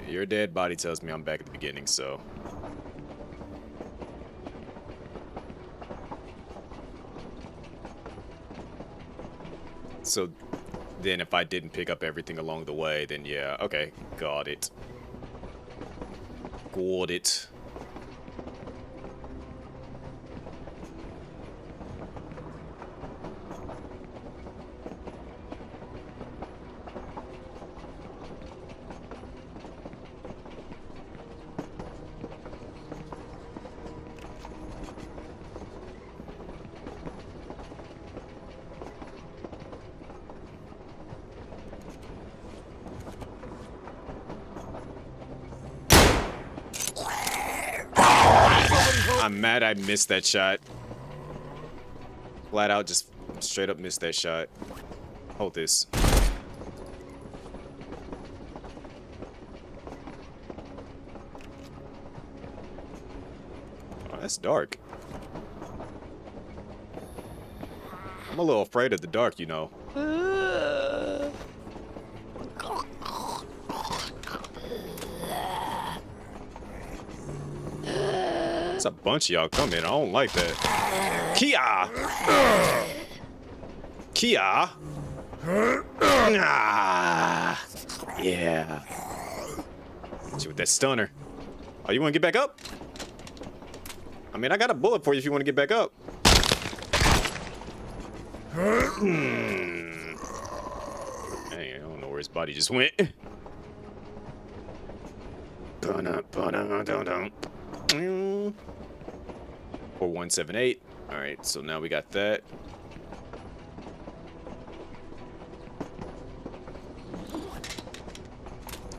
Your dead body tells me I'm back at the beginning, so. So, Then if I didn't pick up everything along the way, then yeah, okay, got it. Got it. I'm mad I missed that shot. Flat out just straight up missed that shot. Hold this. Oh, that's dark. I'm a little afraid of the dark, you know. It's a bunch of y'all coming. I don't like that. Kia! Kia! Ah, yeah. Hit you with that stunner. Oh, you want to get back up? I mean, I got a bullet for you if you want to get back up. Hey, I don't know where his body just went. 4178. All right, so now we got that.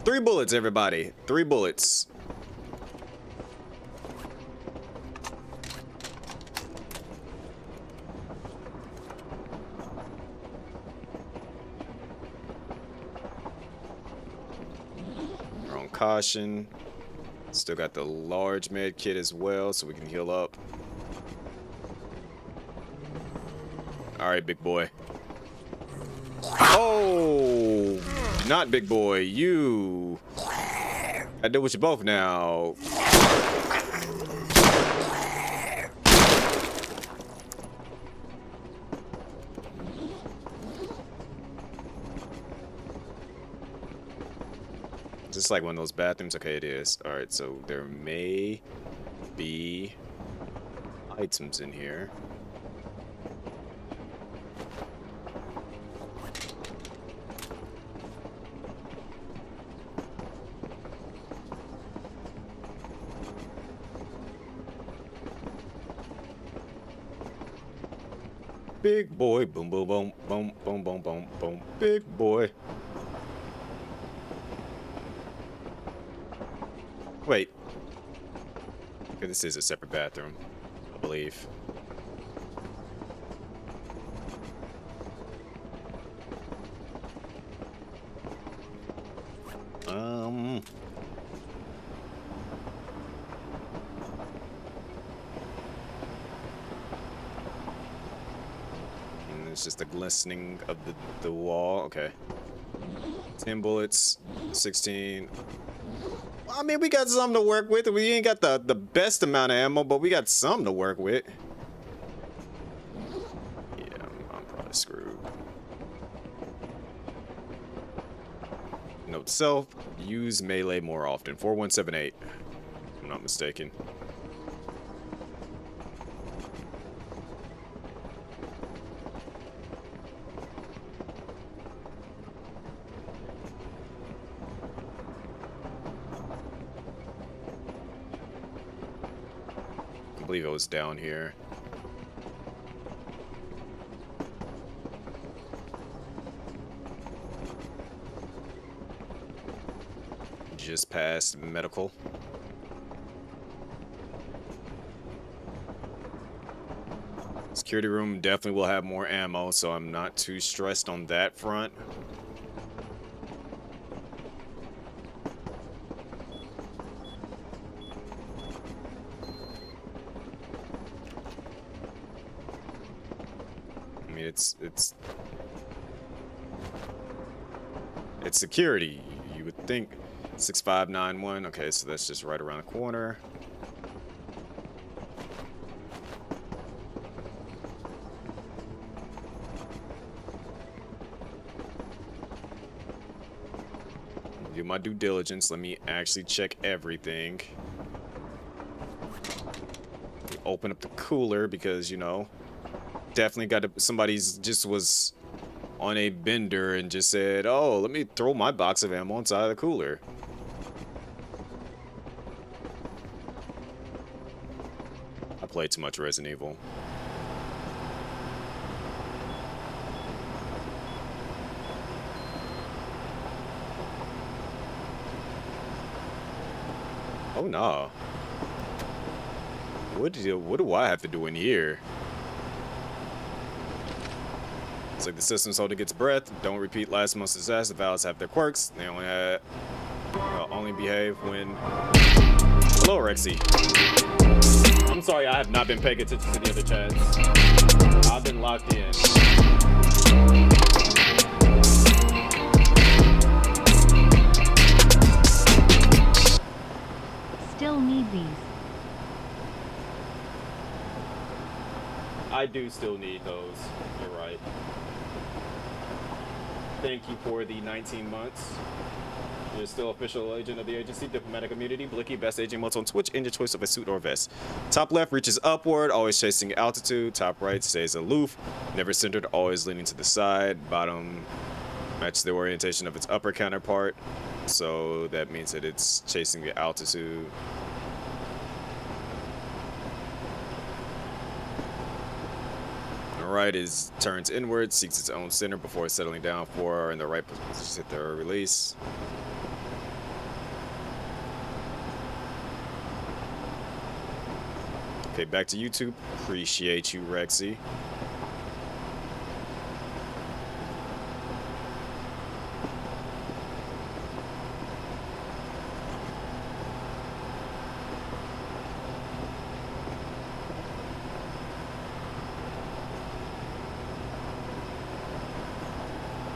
Three bullets, everybody. 3 bullets. We're on caution. Still got the large med kit as well, so we can heal up. All right, big boy. Oh, not big boy. You. I deal with you both now. Just like one of those bathrooms. Okay, it is. All right, so there may be items in here. Big boy, boom, boom, boom, boom, boom, boom, boom, boom. Big boy. Wait. Okay, this is a separate bathroom, I believe. And it's just the glistening of the wall. Okay. 10 bullets, 16. I mean, we got something to work with. We ain't got the best amount of ammo, but we got something to work with. Yeah, I'm probably screwed. Note to self, use melee more often. 4178. I'm not mistaken. I believe it was down here. Just past medical. Security room definitely will have more ammo, so I'm not too stressed on that front. I mean, it's security. You would think 6591. Okay, so that's just right around the corner. do my due diligence. Let me actually check everything. Let me open up the cooler because, you know, definitely got to, somebody's just was on a bender and just said, oh, let me throw my box of ammo inside of the cooler. I played too much Resident Evil. Oh no. What do I have to do in here? It's like the system's holding its breath. Don't repeat last month's disaster. The valves have their quirks. They only behave when. Hello, Rexy. I'm sorry, I have not been paying attention to the other chats. I've been locked in. Still need these. I do still need those. You're right. Thank you for the 19 months. You're still official agent of the agency, diplomatic immunity, Blicky, best agent modes on Twitch, and your choice of a suit or vest. Top left reaches upward, always chasing altitude. Top right stays aloof, never centered, always leaning to the side. Bottom matches the orientation of its upper counterpart, so that means that it's chasing the altitude. Right is turns inward, seeks its own center before settling down. 4 are in the right position to hit their release. Okay, back to YouTube. Appreciate you, Rexy.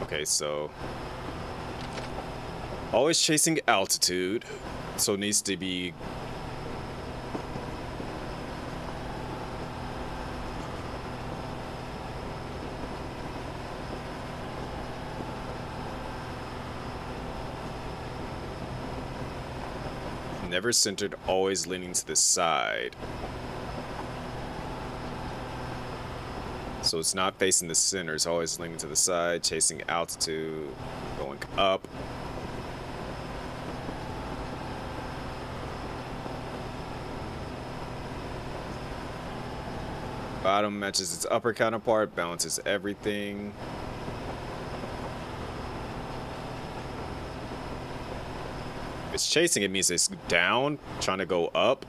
Okay, so always chasing altitude, so it needs to be never centered, always leaning to the side. So it's not facing the center, it's always leaning to the side, chasing altitude, going up. Bottom matches its upper counterpart, balances everything. If it's chasing, it means it's down, trying to go up.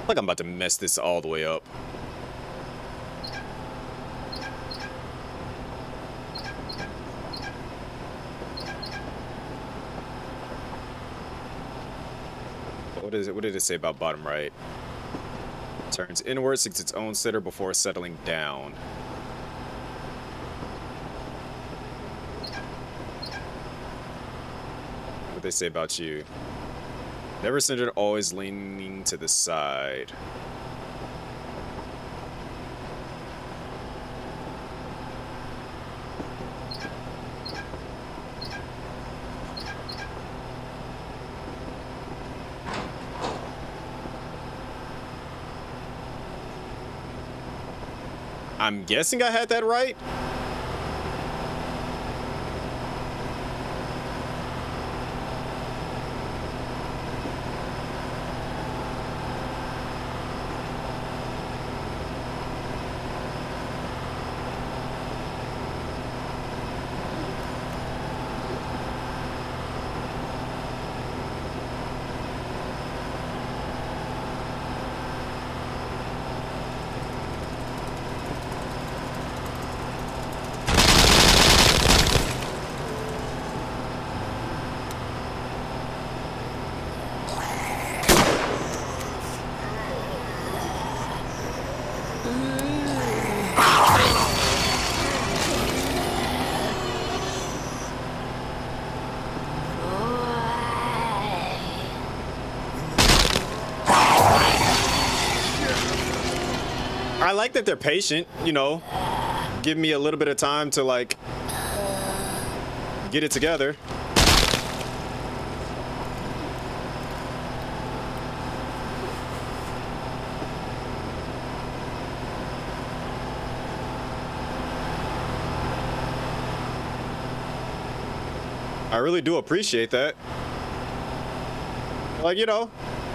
Like I'm about to mess this all the way up. What is it? What did it say about bottom right? Turns inward, seeks its own center before settling down. What they say about you? Never centered, always leaning to the side. I'm guessing I had that right. I like that they're patient, you know, give me a little bit of time to like get it together. I really do appreciate that. Like, you know,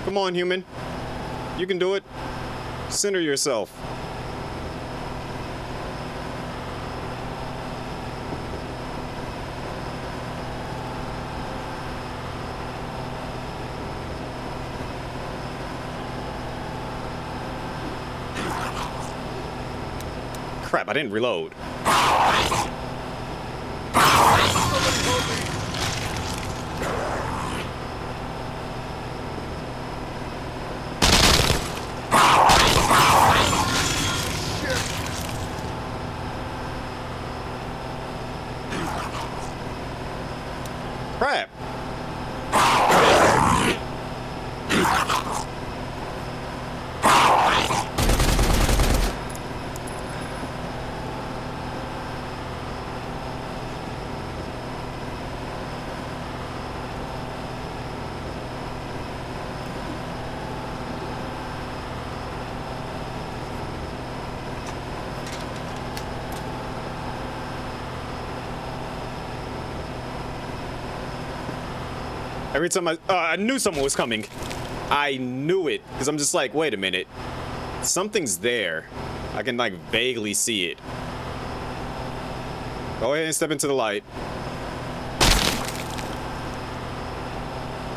come on, human. You can do it. Center yourself. Crap, I didn't reload. Crap. Every time I knew someone was coming. I knew it, because I'm just like, wait a minute. Something's there. I can like vaguely see it. Go ahead and step into the light.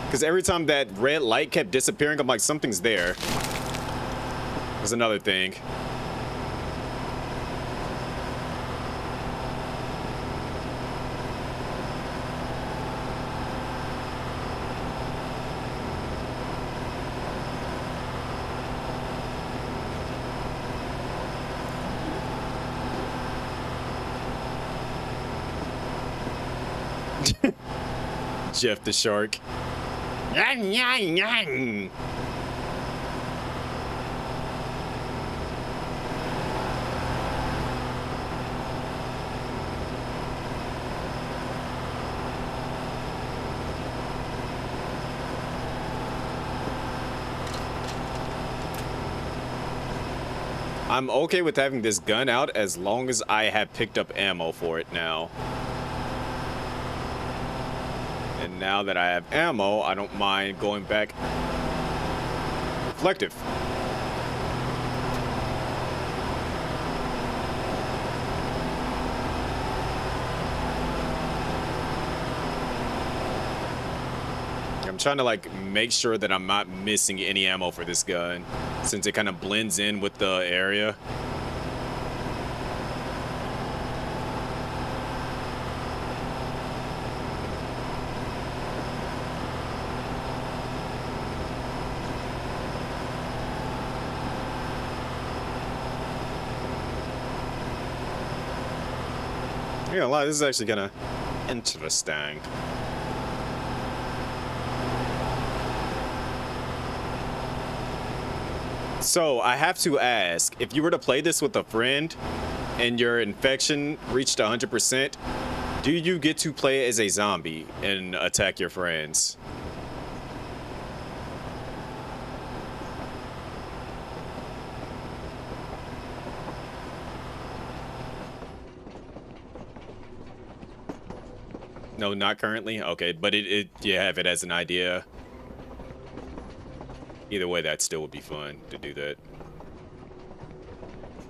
Because every time that red light kept disappearing, I'm like, something's there. There's another thing. Jeff the shark. Yang, yang, yang. I'm okay with having this gun out as long as I have picked up ammo for it now. And now that I have ammo, I don't mind going back. Reflective. I'm trying to like make sure that I'm not missing any ammo for this gun, since it kind of blends in with the area. Yeah, a lot. This is actually kind of interesting. So I have to ask, if you were to play this with a friend and your infection reached 100%, do you get to play as a zombie and attack your friends? No, not currently. Okay, but you have it as an idea. Either way, that still would be fun to do that.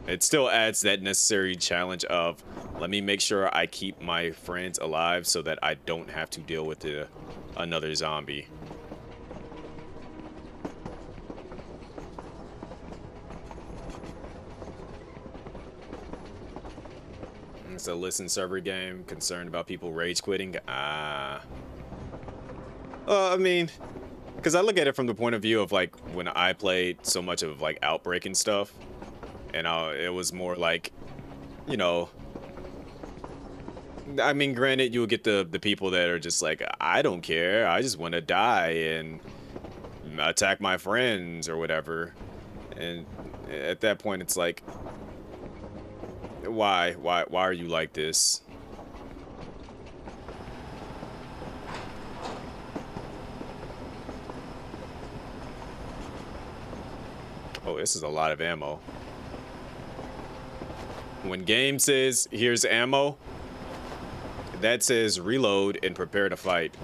It still adds that necessary challenge of, let me make sure I keep my friends alive so that I don't have to deal with another zombie. It's a listen server game, concerned about people rage quitting. I mean, because I look at it from the point of view of like when I played so much of like Outbreak and stuff, and it was more like, you know, I mean, granted, you'll get the people that are just like, I don't care, I just want to die and attack my friends or whatever, and at that point, it's like, why are you like this? Oh, this is a lot of ammo. When game says, here's ammo, that says reload and prepare to fight.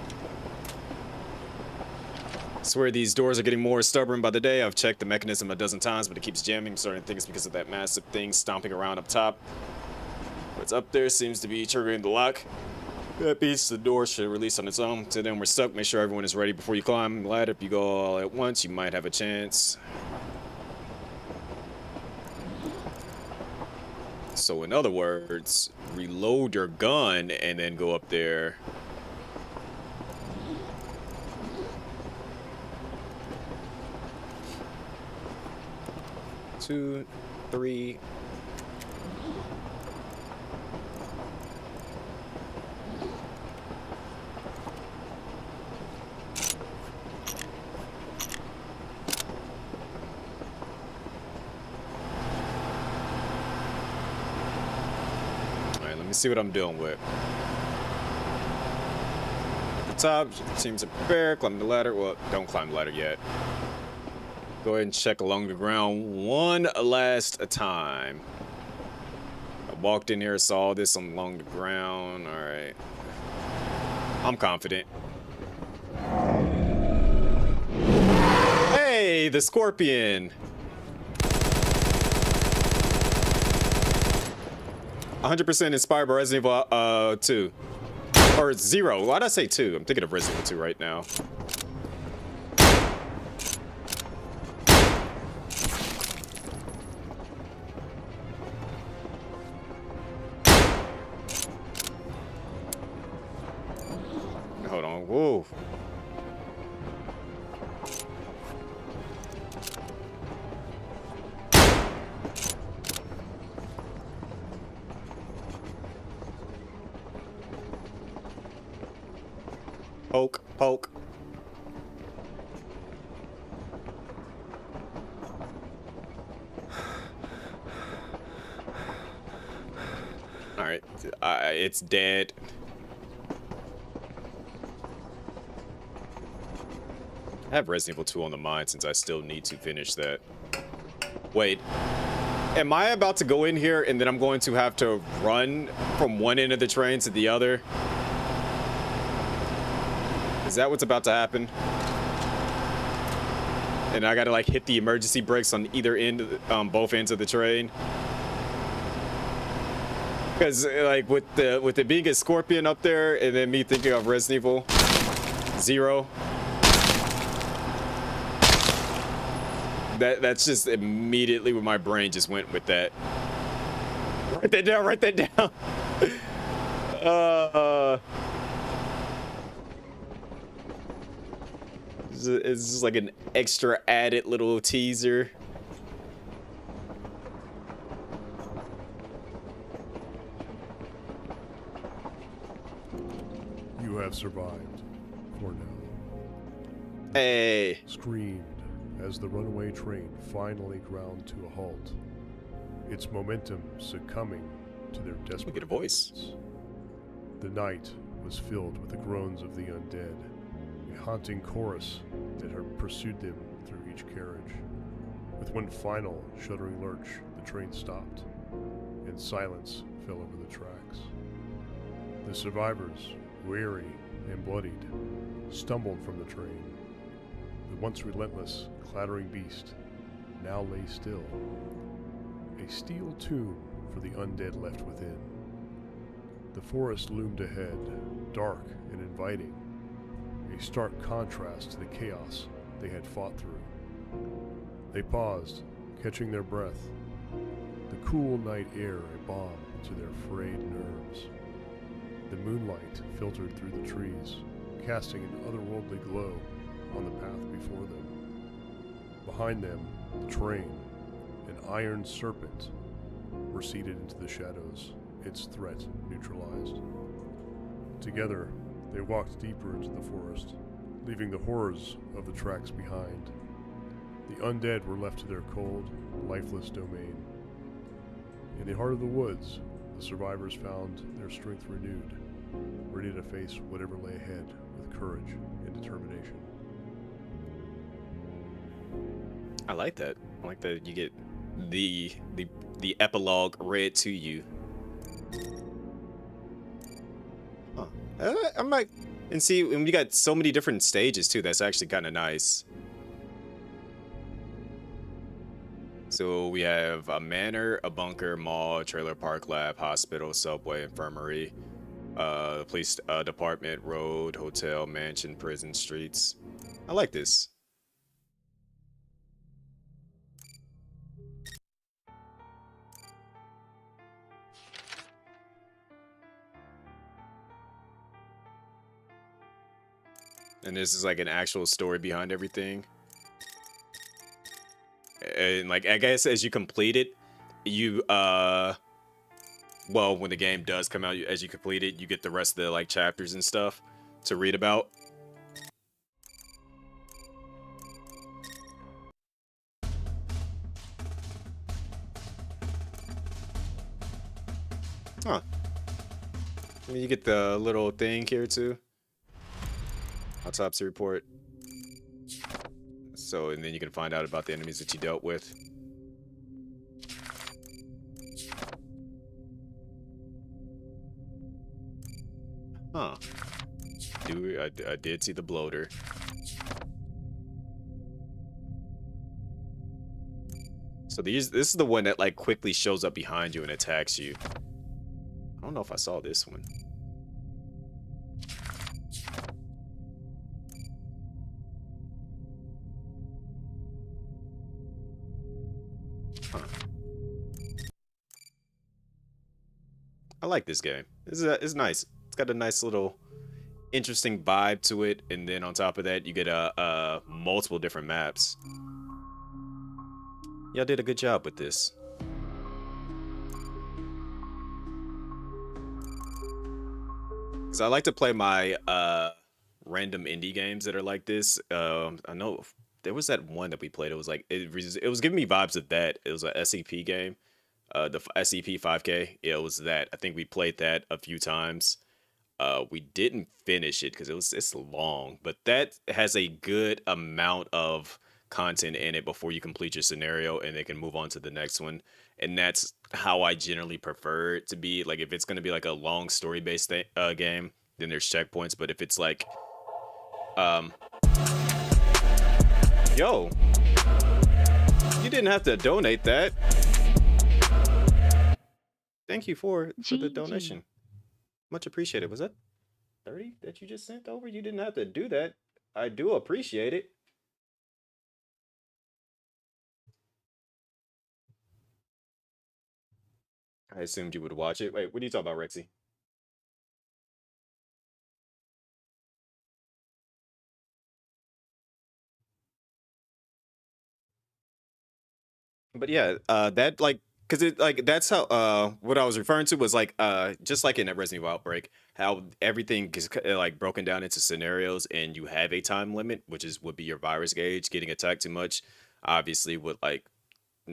I swear these doors are getting more stubborn by the day. I've checked the mechanism a dozen times, but it keeps jamming. I'm starting to think it's because of that massive thing stomping around up top. What's up there seems to be triggering the lock. That beats the door should release on its own. Till then, we're stuck. Make sure everyone is ready before you climb the ladder. If you go all at once, you might have a chance. So in other words, reload your gun and then go up there. Two, three. See what I'm dealing with. At the top, seems to prepare. Climb the ladder. Well, don't climb the ladder yet. Go ahead and check along the ground one last time. I walked in here, saw this along the ground. All right. I'm confident. Hey, the scorpion. 100% inspired by Resident Evil 2. Or 0. Why'd I say 2? I'm thinking of Resident Evil 2 right now. Hold on. Whoa. Poke, poke. All right, it's dead. I have Resident Evil 2 on the mind since I still need to finish that. Wait, am I about to go in here and then I'm going to have to run from one end of the train to the other? Is that what's about to happen? And I gotta like hit the emergency brakes on either end of both ends of the train. Because like with the being a scorpion up there and then me thinking of Resident Evil 0. That's just immediately where my brain just went with that. Write that down, write that down. It's just like an extra added little teaser. You have survived, for now. Hey. Screamed as the runaway train finally ground to a halt, its momentum succumbing to their desperate Look at a voice. efforts. The night was filled with the groans of the undead, a haunting chorus that had pursued them through each carriage. With one final shuddering lurch, the train stopped, and silence fell over the tracks. The survivors, weary and bloodied, stumbled from the train. The once relentless, clattering beast now lay still, a steel tomb for the undead left within. The forest loomed ahead, dark and inviting, a stark contrast to the chaos they had fought through. They paused, catching their breath, the cool night air a balm to their frayed nerves. The moonlight filtered through the trees, casting an otherworldly glow on the path before them. Behind them, the train, an iron serpent, receded into the shadows, its threat neutralized. Together, they walked deeper into the forest, leaving the horrors of the tracks behind. The undead were left to their cold, lifeless domain. In the heart of the woods, the survivors found their strength renewed, ready to face whatever lay ahead with courage and determination. I like that. I like that you get the the the epilogue read to you. Huh. I might and see, and we got so many different stages too. That's actually kind of nice. So we have a manor, a bunker, mall, trailer park, lab, hospital, subway, infirmary, police department, road, hotel, mansion, prison, streets. I like this. And this is like an actual story behind everything. And like I guess as you complete it, you well, when the game does come out, as you complete it, you get the rest of the like chapters and stuff to read about. Huh. And you get the little thing here too. Autopsy report. So, and then you can find out about the enemies that you dealt with. Huh. I did see the bloater. So this is the one that like quickly shows up behind you and attacks you. I don't know if I saw this one. Huh. I like this game. It's nice. It's got a nice little interesting vibe to it, and then on top of that, you get multiple different maps. Y'all did a good job with this. Cause I like to play my random indie games that are like this. I know there was that one that we played. It was like it was giving me vibes of that. It was a SCP game. The SCP 5K. Yeah, it was that. I think we played that a few times. We didn't finish it because it's long, but that has a good amount of content in it before you complete your scenario, and they can move on to the next one. And that's how I generally prefer it to be. Like if it's going to be like a long story based game, then there's checkpoints. But if it's like, um, yo, you didn't have to donate that. Thank you for the donation. Much appreciated. Was that 30 that you just sent over? You didn't have to do that. I do appreciate it. I assumed you would watch it. Wait, what are you talking about, Rexy? But yeah, that like because it like that's how what I was referring to was like just like in a Resident Evil Outbreak, how everything is like broken down into scenarios and you have a time limit, which is would be your virus gauge. Getting attacked too much obviously would like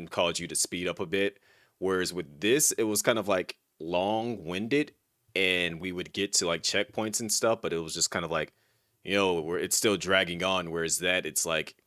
cause you to speed up a bit. Whereas with this, it was kind of like long-winded and we would get to like checkpoints and stuff, but it was just kind of like, where it's still dragging on. Whereas that it's like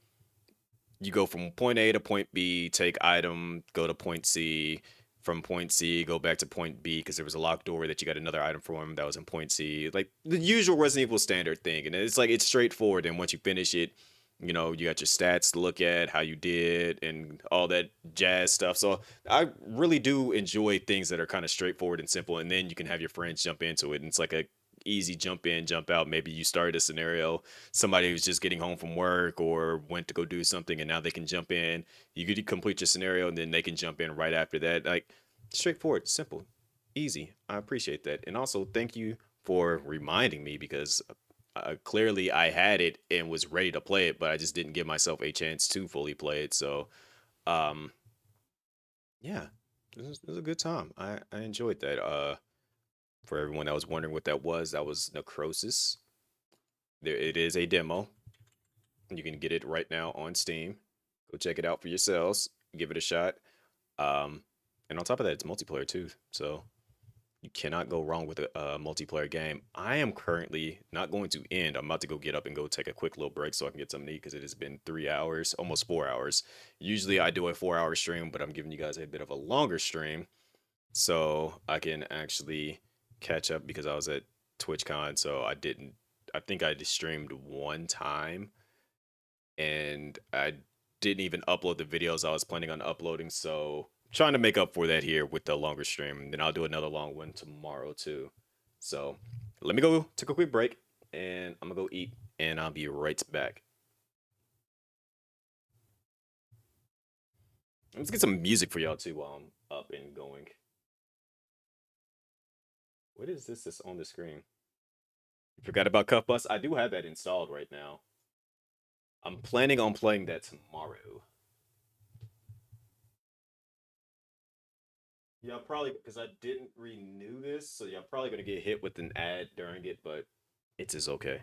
you go from point A to point B, take item, go to point C, from point C, go back to point B because there was a locked door that you got another item from that was in point C. Like the usual Resident Evil standard thing. And it's like it's straightforward. And once you finish it, you got your stats to look at, how you did, and all that jazz stuff. So I really do enjoy things that are kind of straightforward and simple. And then you can have your friends jump into it. And it's like a easy jump in, jump out. Maybe you started a scenario, somebody who's just getting home from work or went to go do something, and now they can jump in. You could complete your scenario, and then they can jump in right after that. Like straightforward, simple, easy. I appreciate that, and also thank you for reminding me because clearly I had it and was ready to play it, but I just didn't give myself a chance to fully play it. So, um, yeah, this was a good time. I enjoyed that. For everyone that was wondering what that was Necrosis. There, it is a demo. You can get it right now on Steam. Go check it out for yourselves. Give it a shot. Um, and on top of that, it's multiplayer too. So You cannot go wrong with a multiplayer game. I am currently not going to end. I'm about to go get up and go take a quick little break so I can get something to eat because it has been 3 hours, almost 4 hours. Usually I do a 4 hour stream, but I'm giving you guys a bit of a longer stream so I can actually catch up because I was at TwitchCon, so I didn't. I think I just streamed one time, and I didn't even upload the videos I was planning on uploading. So trying to make up for that here with the longer stream. Then I'll do another long one tomorrow too. So let me go take a quick break, and I'm gonna go eat, and I'll be right back. Let's get some music for y'all too while I'm up and going. What is this that's on the screen? You forgot about Cuff Bus? I do have that installed right now. I'm planning on playing that tomorrow. Yeah, probably because I didn't renew this, so yeah, I'm probably gonna get hit with an ad during it, but it is okay.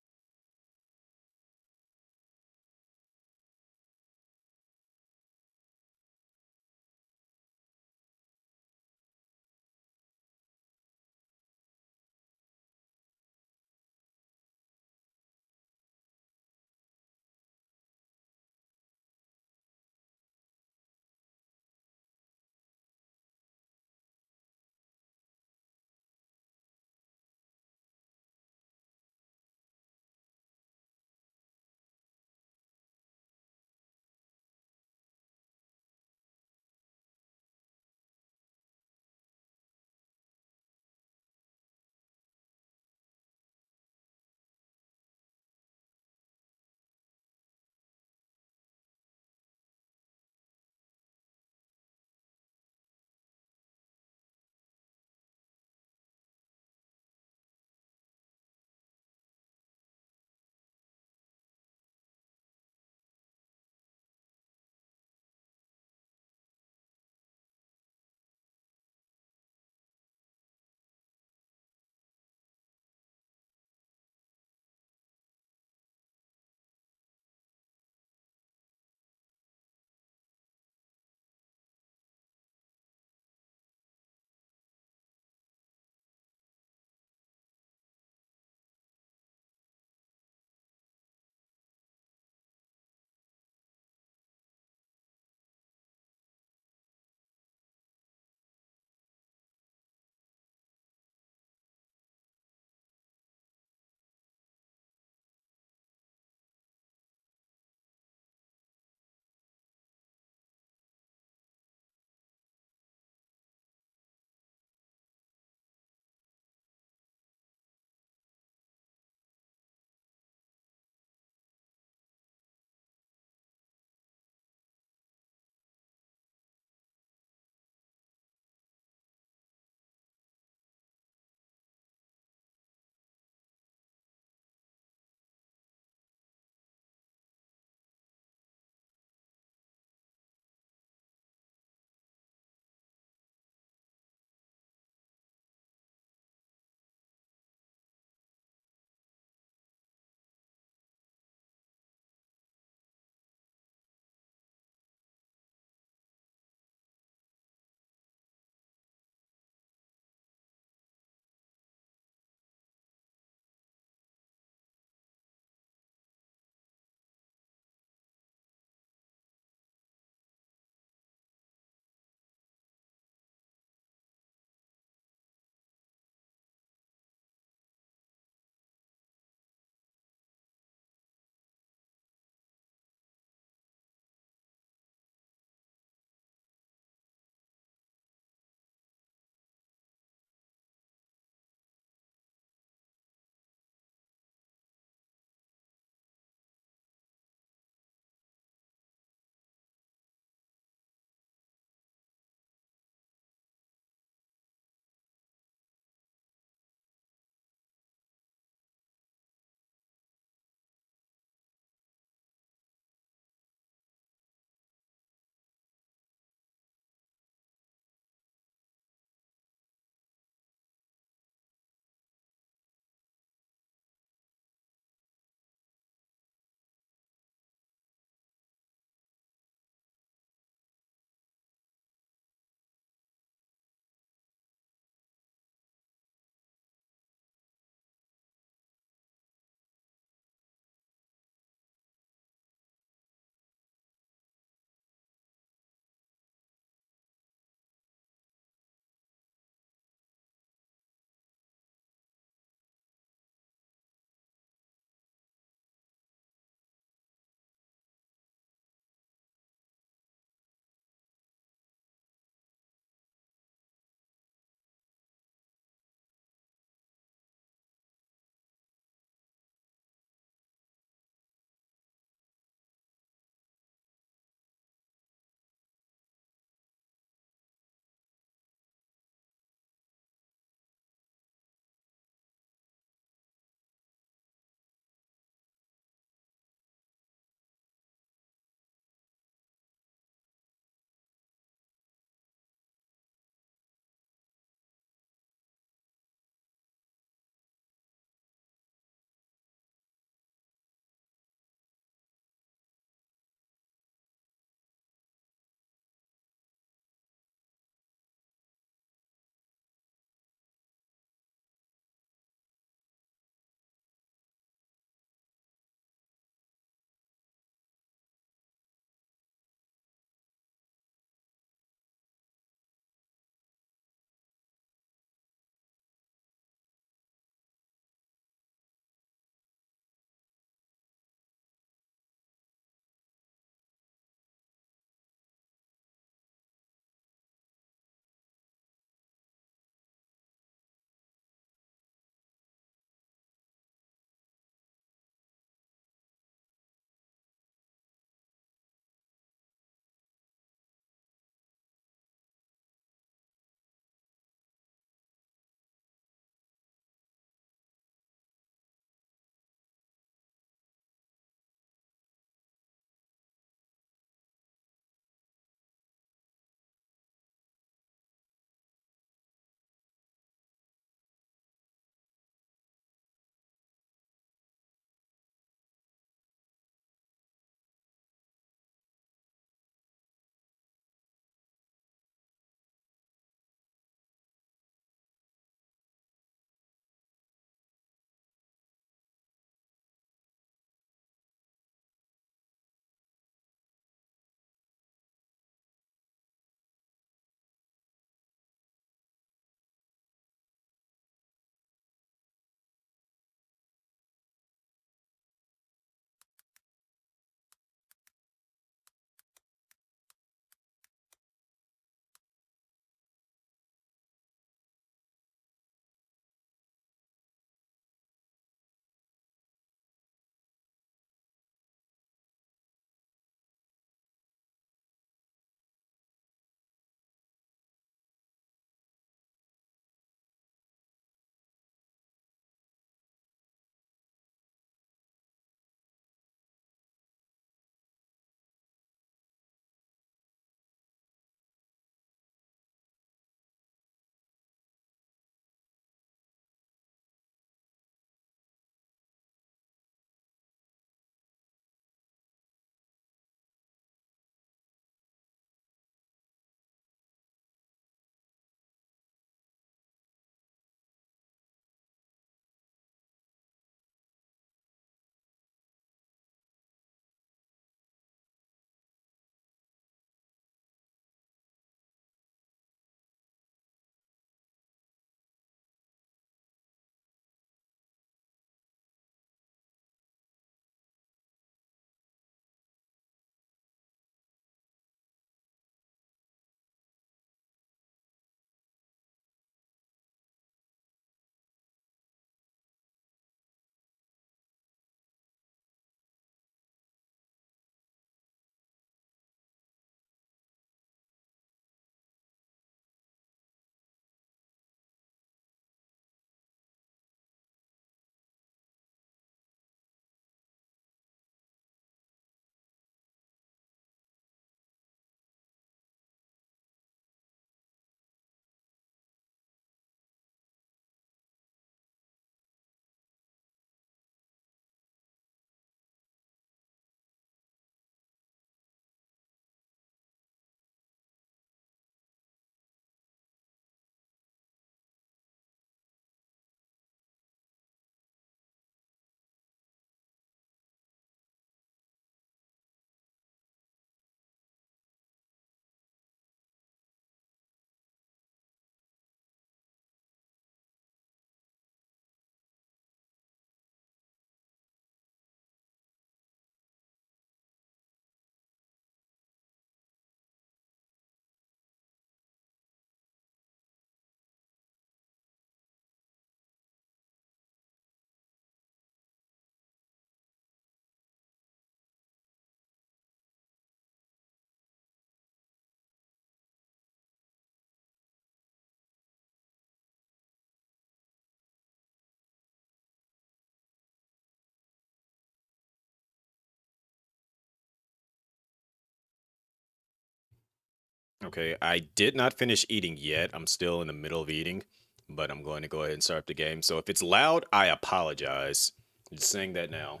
Okay, I did not finish eating yet. I'm still in the middle of eating, but I'm going to go ahead and start the game. So if it's loud, I apologize. Just saying that now.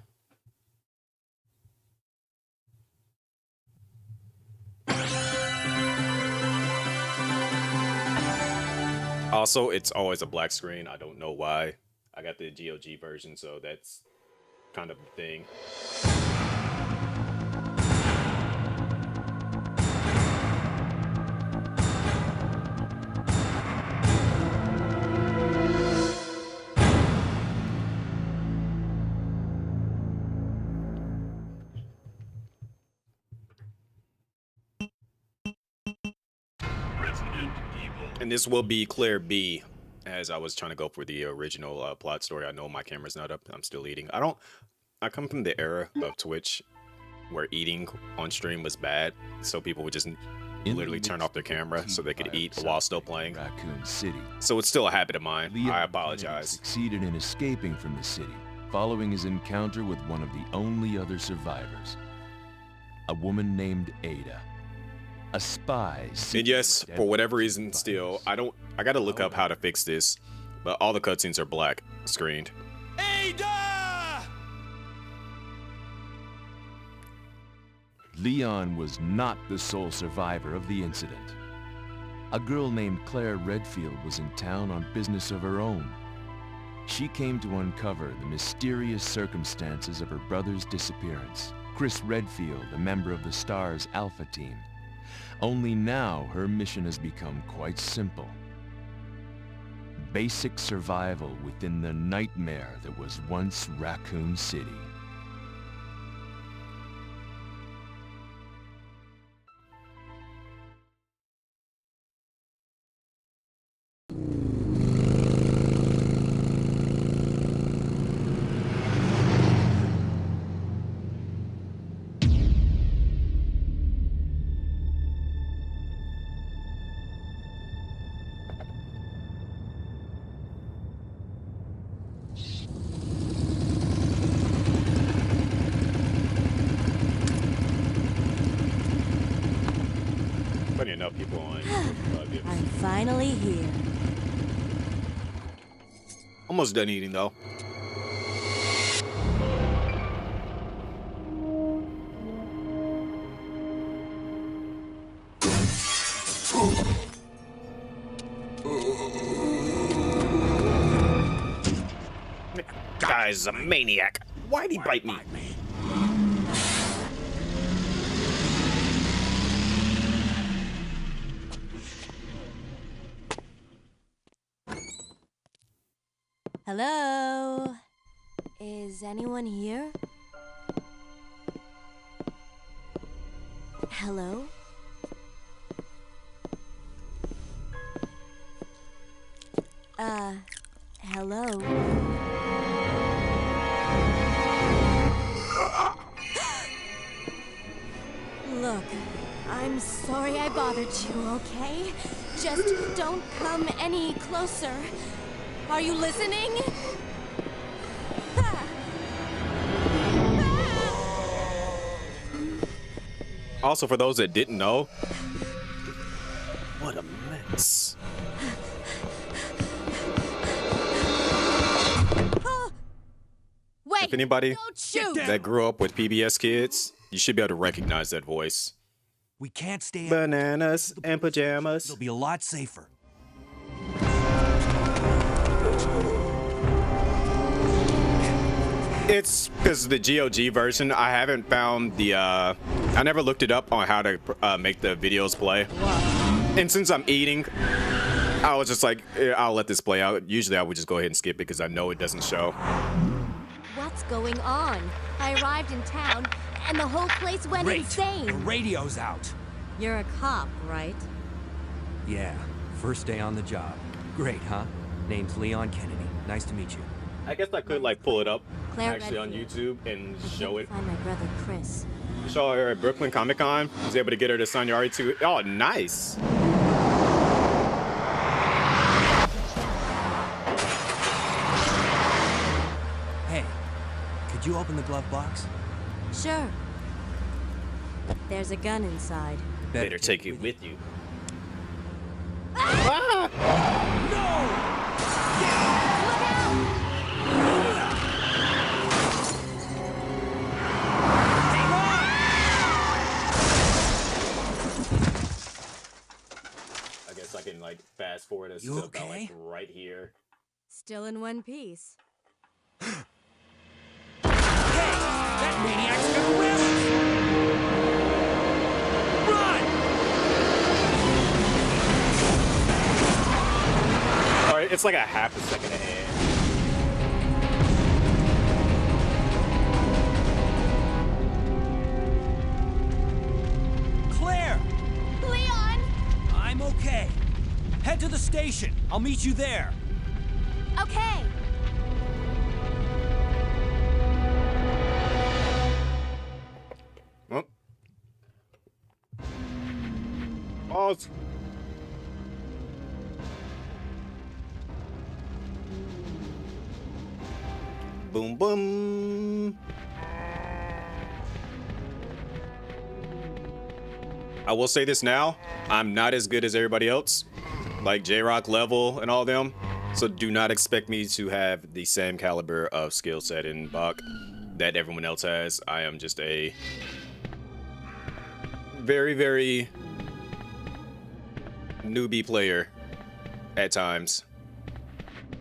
Also, it's always a black screen. I don't know why. I got the GOG version, so that's kind of the thing. And this will be Claire B, as I was trying to go for the original plot story. I know my camera's not up. I'm still eating. I come from the era of Twitch where eating on stream was bad, so people would just literally turn off their camera so they could eat while still playing. Raccoon City. So it's still a habit of mine. Leon I Kennedy apologize. succeeded in escaping from the city, following his encounter with one of the only other survivors, a woman named Ada. A spy. And yes, for whatever reason, still, I gotta look up how to fix this, but all the cutscenes are black screened. Ada! Leon was not the sole survivor of the incident. A girl named Claire Redfield was in town on business of her own. She came to uncover the mysterious circumstances of her brother's disappearance. Chris Redfield, a member of the STARS Alpha team. Only now her mission has become quite simple. Basic survival within the nightmare that was once Raccoon City. Funny enough, people on I'm finally here. almost done eating though. Guy's a maniac. Why'd he bite me? Hello? Is anyone here? Hello? Hello? Look, I'm sorry I bothered you, okay? Just don't come any closer. Are you listening? Also, for those that didn't know, what a mess. Wait! If anybody Don't shoot! that grew up with PBS Kids, you should be able to recognize that voice. We can't stay. Bananas and pajamas. It'll be a lot safer. It's because the GOG version, I haven't found the, I never looked it up on how to make the videos play. And since I'm eating, I was just like, I'll let this play out. Usually I would just go ahead and skip it because I know it doesn't show. What's going on? I arrived in town, and the whole place went The insane. radio's out. You're a cop, right? Yeah, first day on the job. Great, huh? Name's Leon Kennedy. Nice to meet you. I guess I could like pull it up Claire actually on Redfield. YouTube and show it. Find my brother Chris. Saw her at Brooklyn Comic Con. Was able to get her to sign your RE2. Oh, nice. Hey, could you open the glove box? Sure. There's a gun inside. Better take it with you. like fast forward us You to about like okay? right here. Still in one piece. That maniac's gonna whip! Run! All right, it's like a half a second ahead. Claire! Leon! I'm okay. Head to the station. I'll meet you there. Okay. Oh. Pause. Boom, boom. I will say this now. I'm not as good as everybody else, like J-Rock level and all them. So do not expect me to have the same caliber of skill set in Bach that everyone else has. I am just a very, very newbie player at times.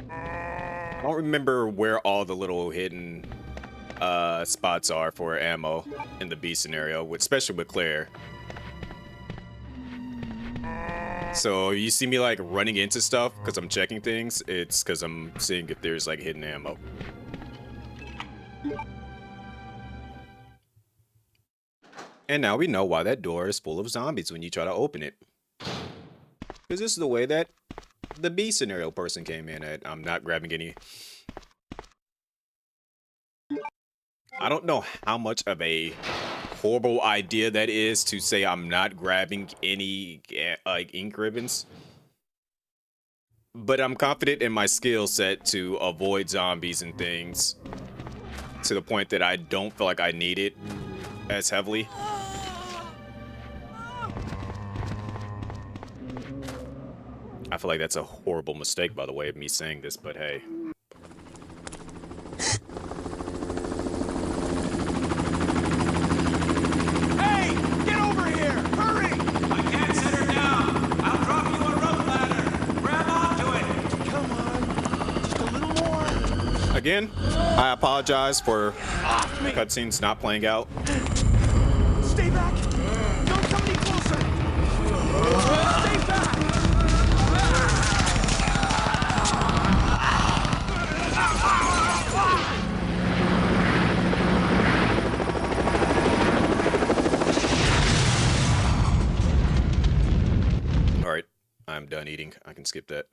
I don't remember where all the little hidden spots are for ammo in the B scenario, especially with Claire. So you see me like running into stuff because I'm checking things, it's because I'm seeing if there's like hidden ammo. And now we know why that door is full of zombies when you try to open it. Because this is the way that the B scenario person came in at. I'm not grabbing any. I don't know how much of a horrible idea that is to say I'm not grabbing any like ink ribbons. But I'm confident in my skill set to avoid zombies and things to the point that I don't feel like I need it as heavily. I feel like that's a horrible mistake, by the way, of me saying this, but hey. Hey! Get over here! Hurry! I can't set her down. I'll drop you a rope ladder. Grab onto it. Come on, just a little more. Again, I apologize for cutscenes not playing out. Stay back! Don't come any closer! Stay back! Alright, I'm done eating. I can skip that.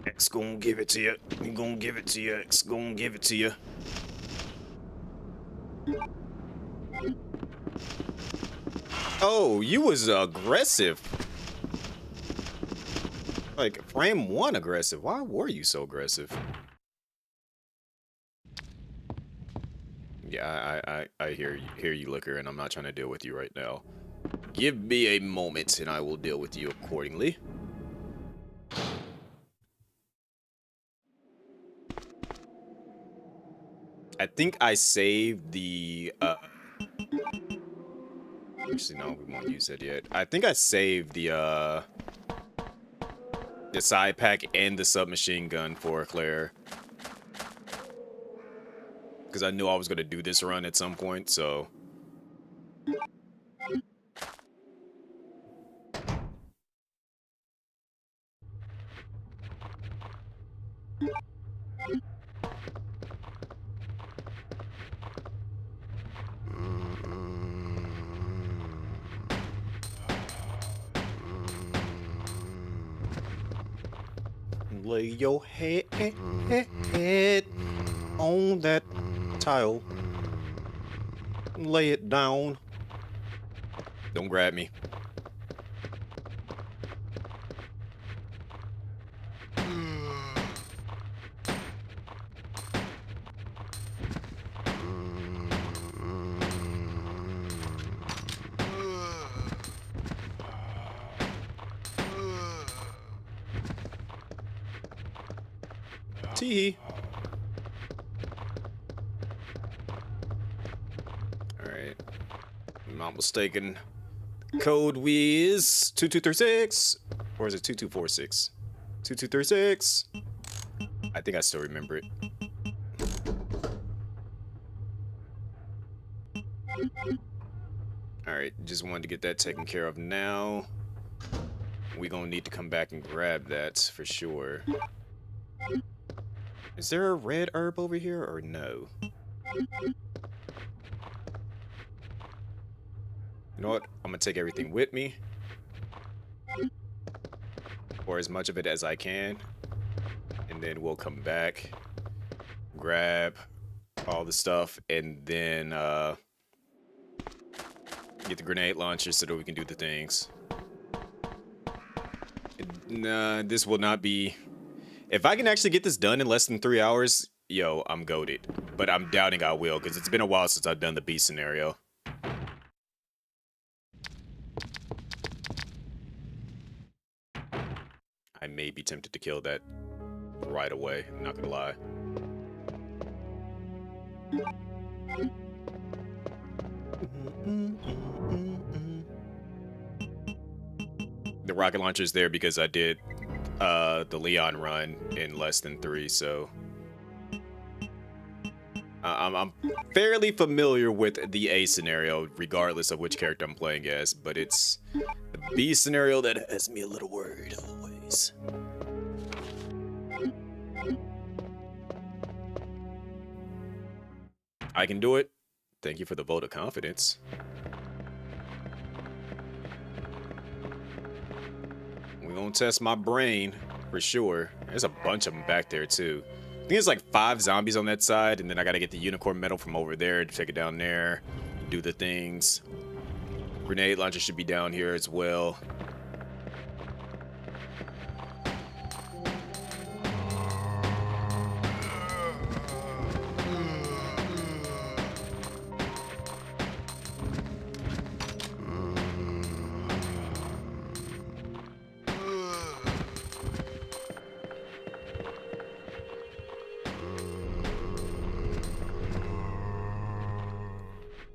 X gonna give it to you. We gonna give it to you. X gonna give it to you. Oh, you was aggressive. Like frame 1 aggressive. Why were you so aggressive? Yeah, I hear you, Liquor, and I'm not trying to deal with you right now. Give me a moment, and I will deal with you accordingly. I think I saved the actually no, we won't use it yet. I think I saved the side pack and the submachine gun for Claire. Because I knew I was gonna do this run at some point, so lay your head on that tile. Lay it down. Don't grab me. Tee. Alright. I'm not mistaken. Code is 2236. Or is it 2246? 2236. I think I still remember it. Alright, just wanted to get that taken care of now. We gonna need to come back and grab that for sure. Is there a red herb over here or no? You know what? I'm gonna take everything with me. Or as much of it as I can. And then we'll come back, grab all the stuff, and then get the grenade launcher so that we can do the things. Nah, this will not be... If I can actually get this done in less than 3 hours, yo, I'm goated. But I'm doubting I will, because it's been a while since I've done the B scenario. I may be tempted to kill that right away, I'm not gonna lie. The rocket launcher is there because I did the Leon run in less than 3, so I'm fairly familiar with the A scenario, regardless of which character I'm playing as, but it's the B scenario that has me a little worried always. I can do it. Thank you for the vote of confidence. We're gonna test my brain for sure. There's a bunch of them back there too. I think there's like 5 zombies on that side, and then I gotta get the unicorn medal from over there to take it down there, do the things. Grenade launcher should be down here as well.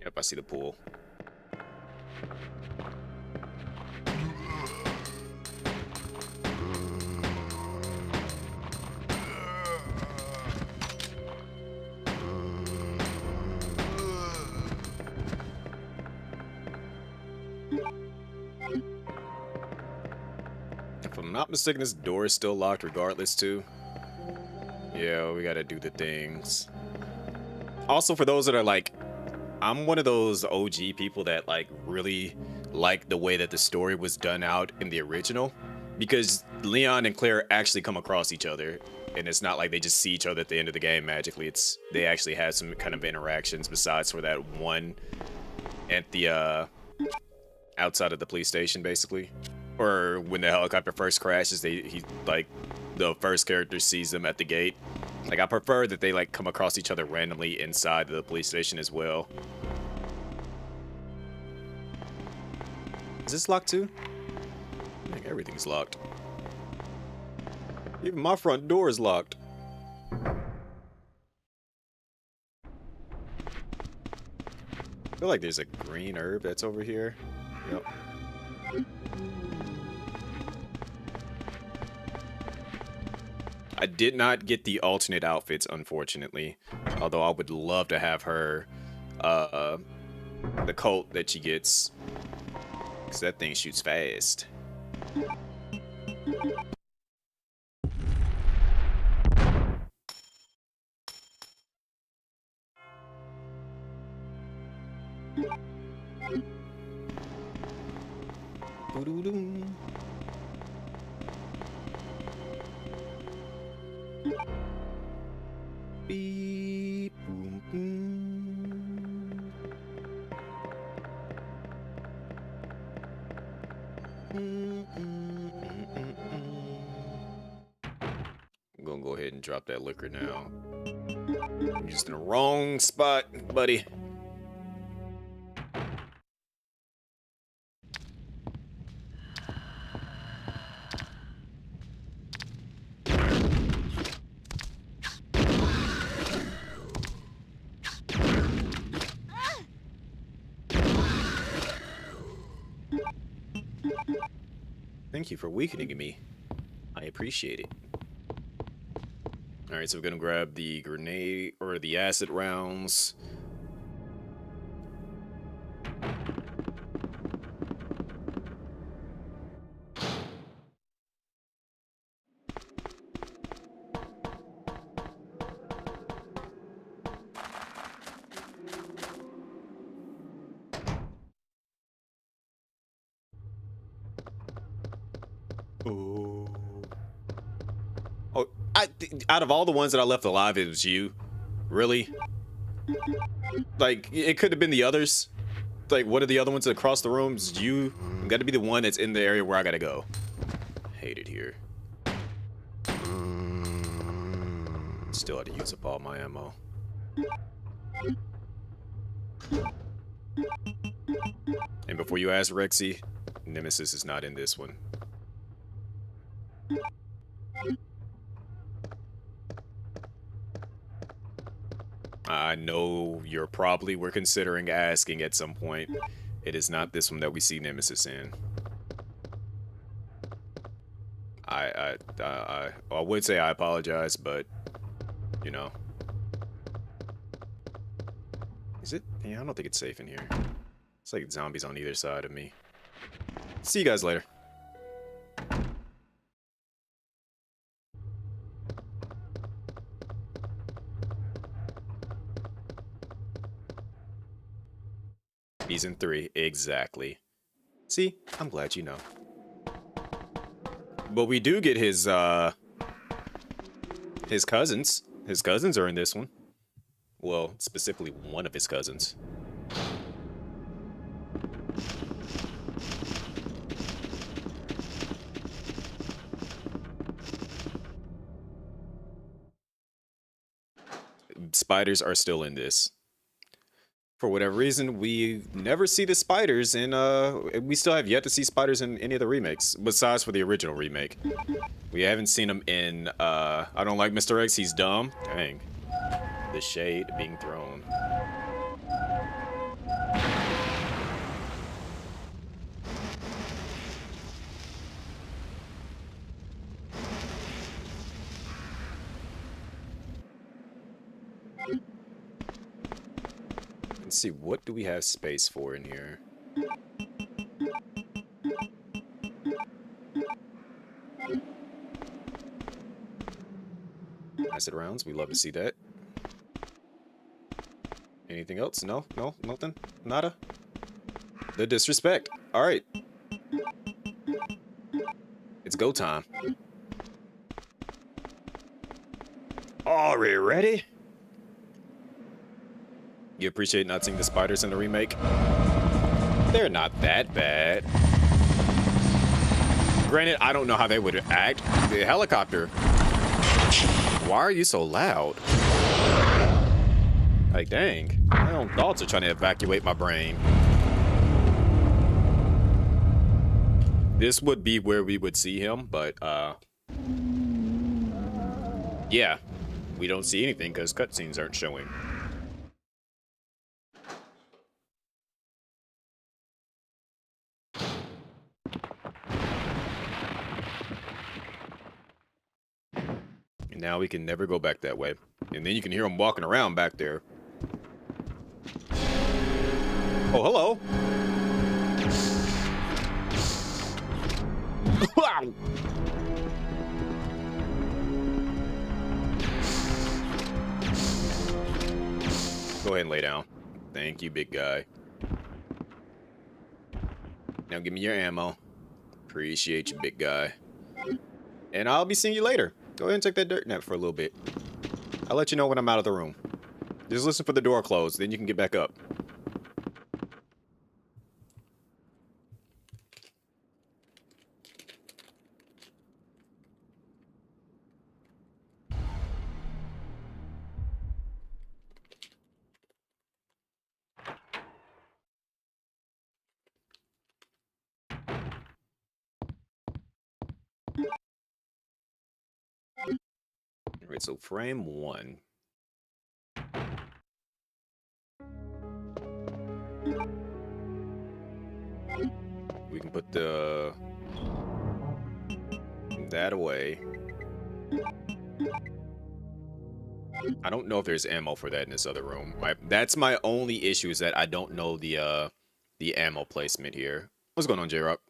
Yep, I see the pool. If I'm not mistaken, this door is still locked regardless too. Yeah, we gotta do the things. Also, for those that are like, I'm one of those OG people that like really like the way that the story was done out in the original, because Leon and Claire actually come across each other, and it's not like they just see each other at the end of the game magically. It's they actually have some kind of interactions besides for that one at the outside of the police station, basically, or when the helicopter first crashes. He like the first character sees them at the gate. Like, I prefer that they like come across each other randomly inside the police station as well. Is this locked too? I think everything's locked. Even my front door is locked. I feel like there's a green herb that's over here. Yep. I did not get the alternate outfits, unfortunately. Although I would love to have her, the coat that she gets. Because that thing shoots fast. Doo-doo-doo. Beep, boom, boom. I'm gonna go ahead and drop that liquor now. I'm just in the wrong spot, buddy. Thank you for weakening me. I appreciate it. Alright, so we're gonna grab the grenade or the acid rounds. Oh. Oh, out of all the ones that I left alive, it was you. Really? Like, it could have been the others. Like, what are the other ones across the rooms? You got to be the one that's in the area where I gotta go. Hate it here. Still had to use up all my ammo. And before you ask, Rexy, Nemesis is not in this one. I know you're probably were considering asking at some point. It is not this one that we see Nemesis in. I would say I apologize, but you know, is it? Yeah, I don't think it's safe in here. It's like zombies on either side of me. See you guys later. Season 3, exactly. See, I'm glad you know. But we do get his cousins. His cousins are in this one. Well, specifically one of his cousins. Spiders are still in this. For whatever reason, we never see the spiders in, we still have yet to see spiders in any of the remakes, besides for the original remake. We haven't seen them in, I don't like Mr. X, he's dumb. Dang. The shade being thrown. Let's see, what do we have space for in here? Acid rounds, we love to see that. Anything else? No? No? Nothing? Nada? The disrespect. Alright. It's go time. Are we ready? You appreciate not seeing the spiders in the remake? They're not that bad. Granted, I don't know how they would act. The helicopter. Why are you so loud? Like, dang. My own thoughts are trying to evacuate my brain. This would be where we would see him, but, yeah. We don't see anything because cutscenes aren't showing. And now we can never go back that way. And then you can hear him walking around back there. Oh, hello. Wow. Go ahead and lay down. Thank you, big guy. Now give me your ammo. Appreciate you, big guy. And I'll be seeing you later. Go ahead and take that dirt nap for a little bit. I'll let you know when I'm out of the room. Just listen for the door closed, then you can get back up. Alright, so frame 1. We can put the that away. I don't know if there's ammo for that in this other room. That's my only issue, is that I don't know the ammo placement here. What's going on, J-Rock?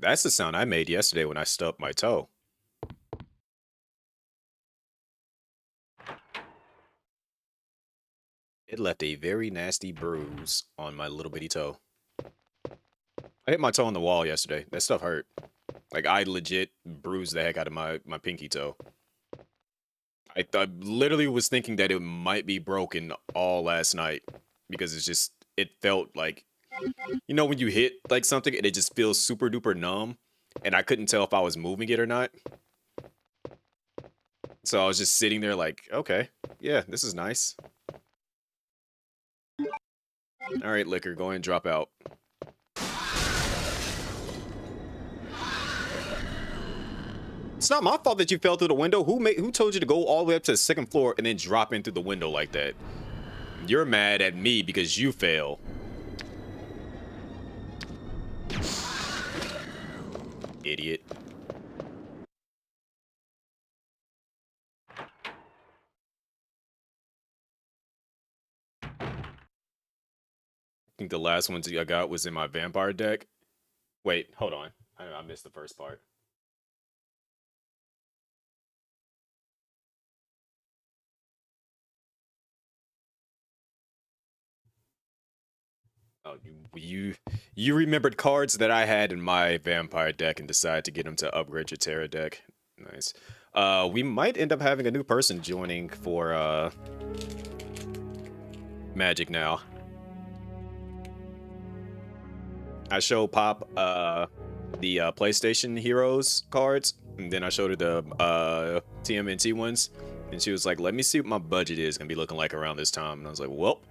That's the sound I made yesterday when I stubbed my toe. It left a very nasty bruise on my little bitty toe. I hit my toe on the wall yesterday. That stuff hurt. Like, I legit bruised the heck out of my pinky toe. I literally was thinking that it might be broken all last night, because it felt like, you know, when you hit like something and it just feels super duper numb, and I couldn't tell if I was moving it or not. So I was just sitting there like, okay, yeah, this is nice. All right, Liquor, go ahead and drop out. It's not my fault that you fell through the window. Who told you to go all the way up to the second floor and then drop in through the window like that? You're mad at me because you fell. Idiot. I think the last ones I got was in my vampire deck. Wait, hold on. I missed the first part. Oh, you remembered cards that I had in my vampire deck and decided to get them to upgrade your Terra deck. Nice. We might end up having a new person joining for Magic now. I showed Pop the PlayStation Heroes cards, and then I showed her the TMNT ones, and she was like, "Let me see what my budget is gonna be looking like around this time." And I was like, "Well,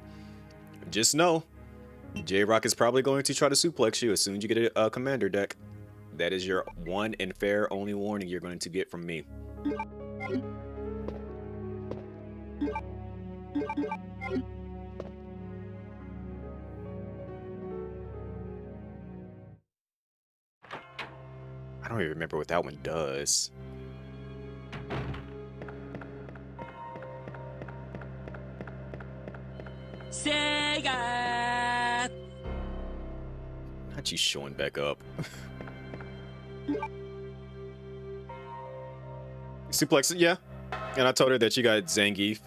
just know, J-Rock is probably going to try to suplex you as soon as you get a commander deck. That is your one and fair only warning you're going to get from me." I don't even remember what that one does. Sega! Not you showing back up. Suplex, yeah. And I told her that you got Zangief.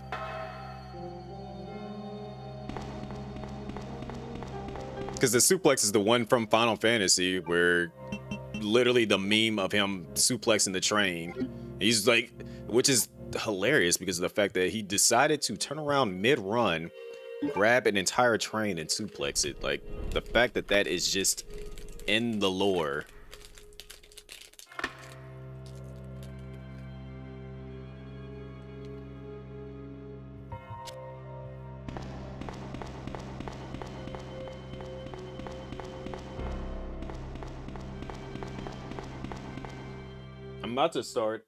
Because the suplex is the one from Final Fantasy where literally the meme of him suplexing the train. He's like, which is hilarious because of the fact that he decided to turn around mid-run, grab an entire train and suplex it. Like, the fact that that is just in the lore. I'm about to start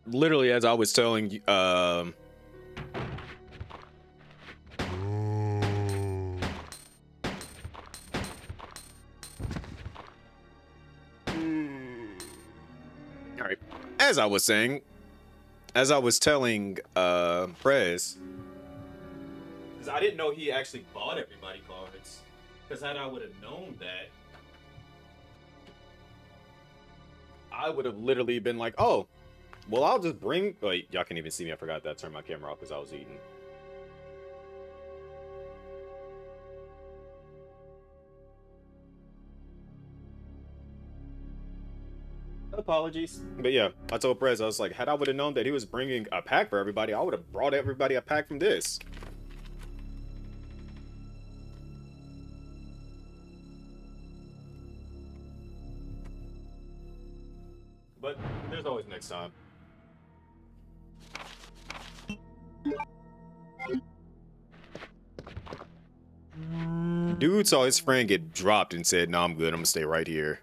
literally as I was telling you all right, as I was saying, as I was telling Prez, because I didn't know he actually bought everybody cards, because had I would have known that, I would have literally been like, oh, well, I'll just bring... Wait, y'all can't even see me. I forgot that I turned my camera off because I was eating. Apologies. But yeah, I told Prez, I was like, had I would have known that he was bringing a pack for everybody, I would have brought everybody a pack from this. But there's always next time. Dude saw his friend get dropped and said, "No, I'm good. I'm gonna stay right here."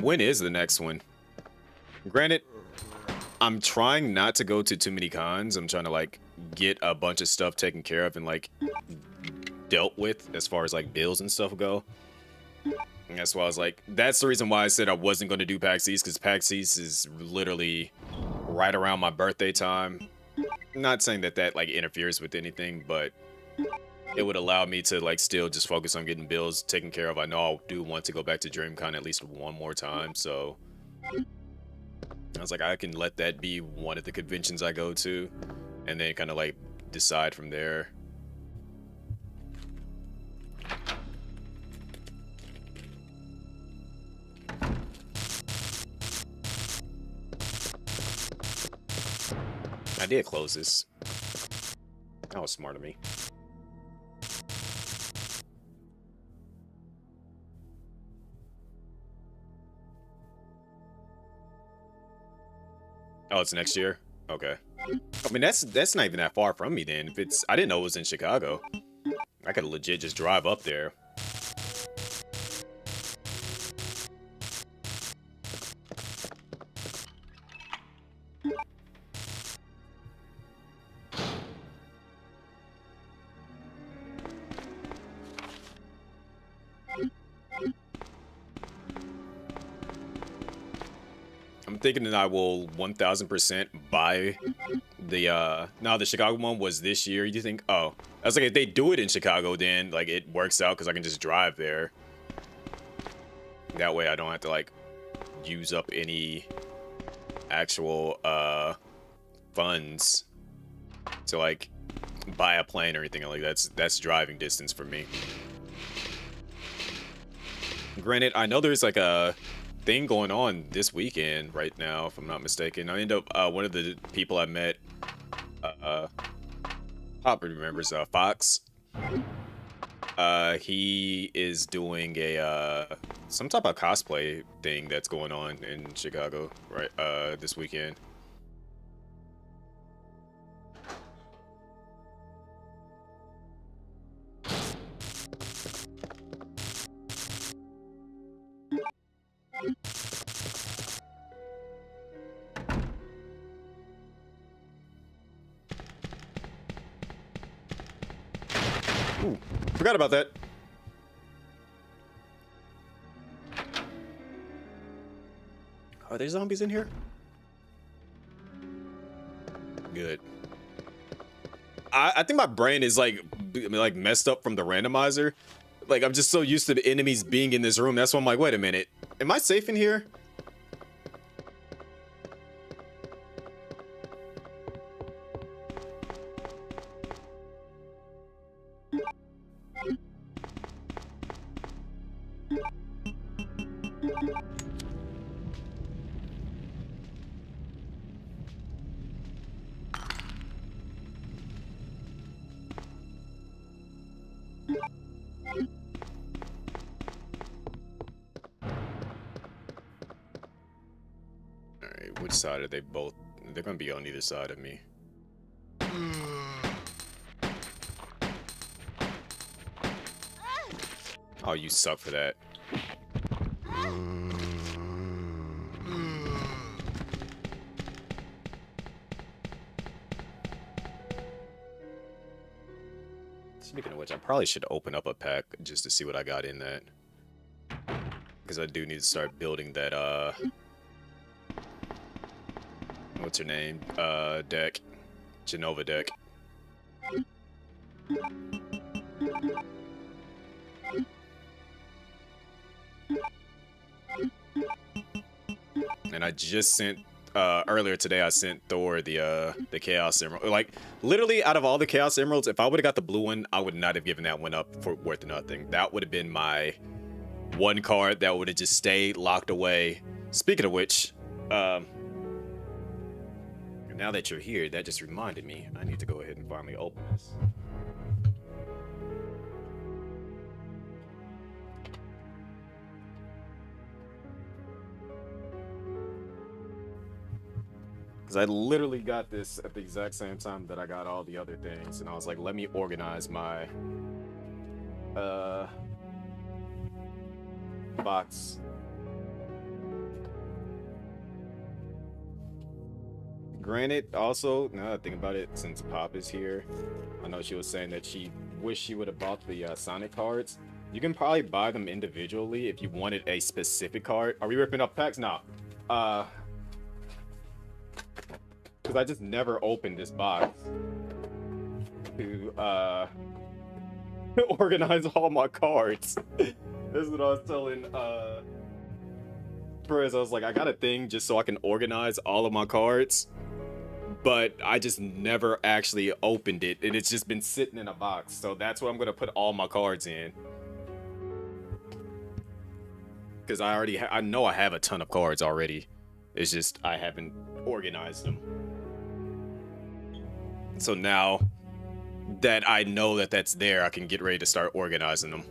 when is the next one? Granted, I'm trying not to go to too many cons. I'm trying to like get a bunch of stuff taken care of and like dealt with as far as like bills and stuff go. And that's why I was like, that's the reason why I said I wasn't going to do PAX East, because PAX East is literally right around my birthday time. Not saying that that like interferes with anything, but it would allow me to like still just focus on getting bills taken care of. I know I do want to go back to DreamCon at least one more time, so I was like, I can let that be one of the conventions I go to, and then kind of like decide from there. I did close this. That was smart of me. Oh, it's next year? Okay. I mean, that's not even that far from me then. If it's, I didn't know it was in Chicago. I could legit just drive up there. I'm thinking that I will 1000% buy the now the Chicago one was this year. You think, oh, I was like, if they do it in Chicago, then like it works out because I can just drive there. That way I don't have to like use up any actual funds to like buy a plane or anything. Like that's driving distance for me. Granted, I know there's like a thing going on this weekend right now, if I'm not mistaken. I end up one of the people I met, Pop remembers, Fox. He is doing a some type of cosplay thing that's going on in Chicago right this weekend. Ooh, forgot about that. Are there zombies in here? Good. I think my brain is like messed up from the randomizer. Like I'm just so used to the enemies being in this room. That's why I'm like, wait a minute. Am I safe in here? Alright, which side are they both? They're gonna be on either side of me. Oh, you suck for that. Speaking of which, I probably should open up a pack just to see what I got in that. Because I do need to start building that, what's her name? Deck. Genova deck. And I just sent earlier today I sent Thor the Chaos Emerald. Like literally out of all the Chaos Emeralds, if I would have got the blue one, I would not have given that one up for worth nothing. That would have been my one card that would have just stayed locked away. Speaking of which, now that you're here, that just reminded me I need to go ahead and finally open this. Because I literally got this at the exact same time that I got all the other things. And I was like, let me organize my box. Granted, also, now that I think about it, since Pop is here, I know she was saying that she wished she would have bought the Sonic cards. You can probably buy them individually if you wanted a specific card. Are we ripping up packs? Nah. Because I just never opened this box to organize all my cards. This is what I was telling Perez. I was like, I got a thing just so I can organize all of my cards, but I just never actually opened it, and it's just been sitting in a box. So that's what I'm gonna put all my cards in, because I already I know I have a ton of cards already. It's just I haven't organized them. So now that I know that that's there, I can get ready to start organizing them.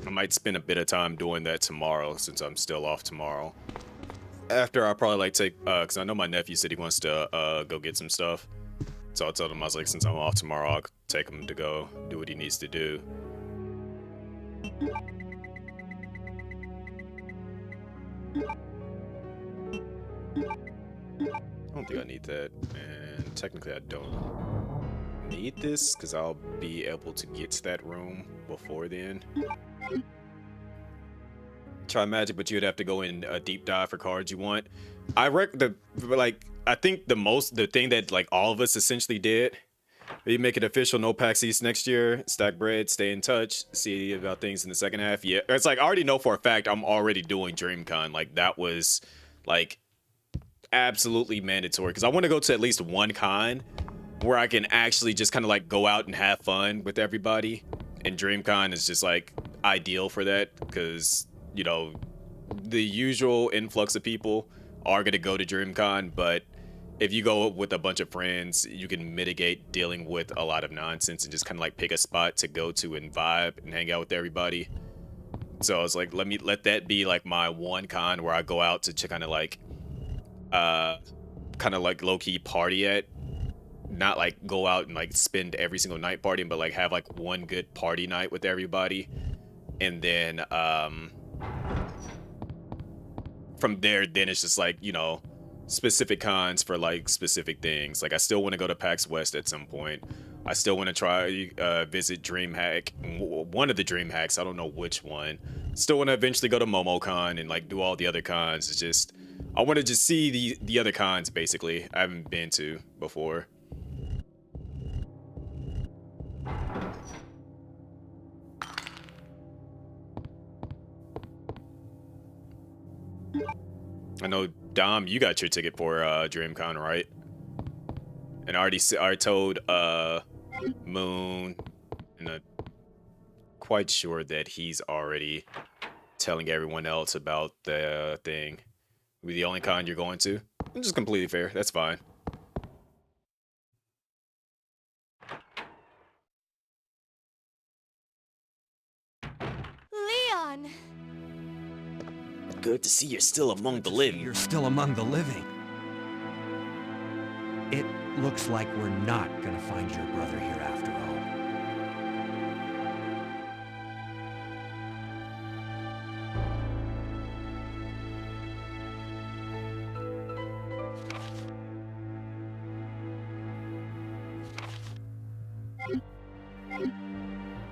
I might spend a bit of time doing that tomorrow, since I'm still off tomorrow. After I probably like take, because I know my nephew said he wants to go get some stuff. So I told him, I was like, since I'm off tomorrow, I'll take him to go do what he needs to do. I don't think I need that, and technically I don't need this because I'll be able to get to that room before then. Try magic, but you'd have to go in a deep dive for cards you want. I think the thing that like all of us essentially did, we make it official, no PAX East next year, stack bread, stay in touch, see about things in the second half. Yeah, it's like I already know for a fact I'm already doing DreamCon. Like that was like absolutely mandatory, because I want to go to at least one con where I can actually just kind of like go out and have fun with everybody, and DreamCon is just like ideal for that, because you know the usual influx of people are going to go to DreamCon, but if you go with a bunch of friends, you can mitigate dealing with a lot of nonsense and just kind of like pick a spot to go to and vibe and hang out with everybody. So I was like, let that be like my one con where I go out to kind of like low-key party at. Not like go out and like spend every single night partying, but like have like one good party night with everybody. And then from there, then it's just like, you know, specific cons for like specific things. Like I still want to go to PAX West at some point. I still want to try visit DreamHack, one of the DreamHacks. I don't know which one. Still want to eventually go to MomoCon and like do all the other cons. It's just I want to just see the other cons basically I haven't been to before. I know, Dom, you got your ticket for DreamCon, right? And I already told Moon, and I'm quite sure that he's already telling everyone else about the thing. Be the only con you're going to? Which is completely fair. That's fine. Leon! Good to see you're still among the living. You're still among the living. It looks like we're not gonna find your brother here after all.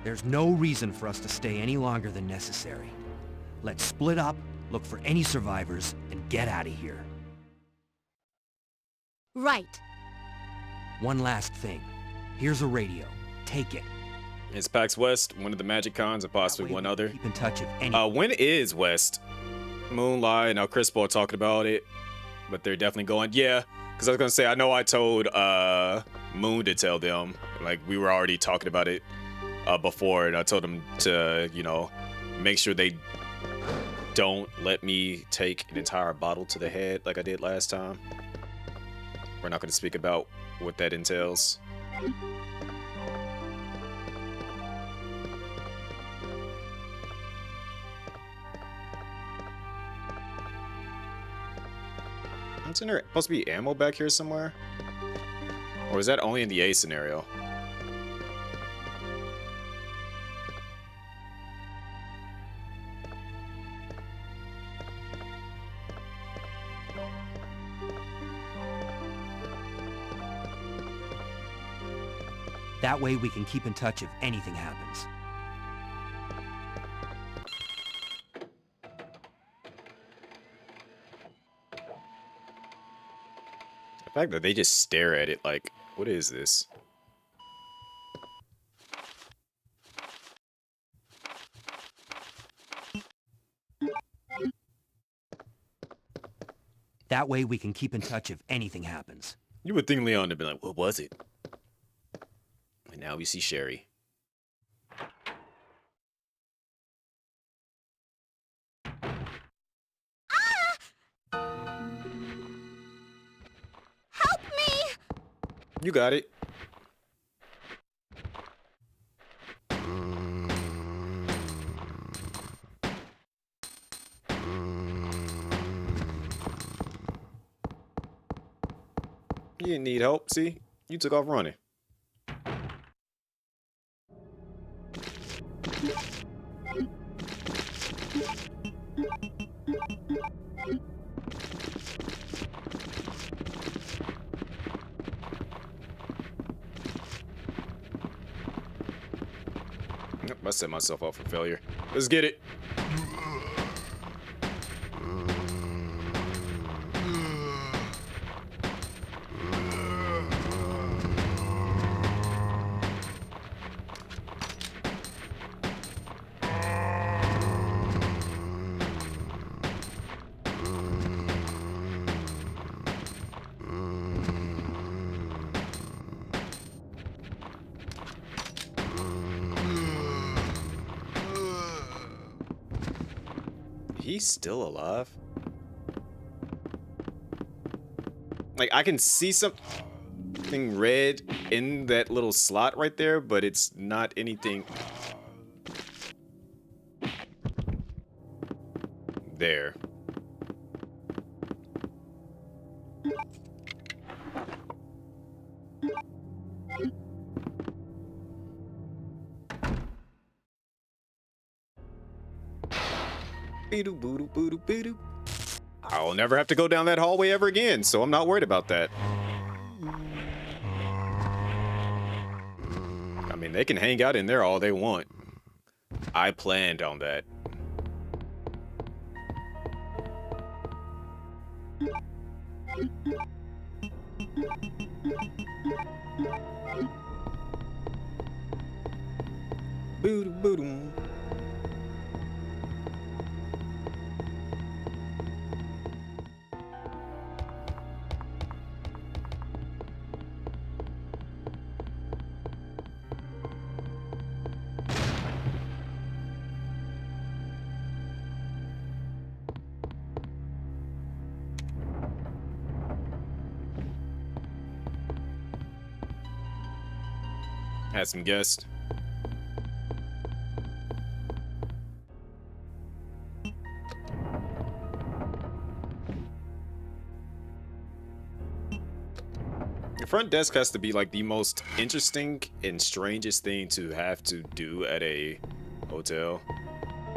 There's no reason for us to stay any longer than necessary. Let's split up, look for any survivors, and get out of here. Right. One last thing. Here's a radio. Take it. It's PAX West, one of the Magic Cons, and possibly one other. Keep in touch if any. When is West? Moonlight and Chris Paul talking about it, but they're definitely going. Yeah, because I was gonna say I know I told Moon to tell them. Like we were already talking about it before, and I told them to, you know, make sure they don't let me take an entire bottle to the head like I did last time. We're not going to speak about what that entails. Isn't there supposed to be ammo back here somewhere? Or is that only in the A scenario? That way we can keep in touch if anything happens. The fact that they just stare at it like, what is this? That way we can keep in touch if anything happens. You would think Leon would be like, what was it? And now we see Sherry. Help me! You got it. You didn't need help, see? You took off running. Yep, I set myself up for failure. Let's get it. He's still alive? Like, I can see something red in that little slot right there, but it's not anything there. I'll never have to go down that hallway ever again, so I'm not worried about that. I mean, they can hang out in there all they want. I planned on that. Boo-doo-boo-doo. Had some guests. The front desk has to be like the most interesting and strangest thing to have to do at a hotel.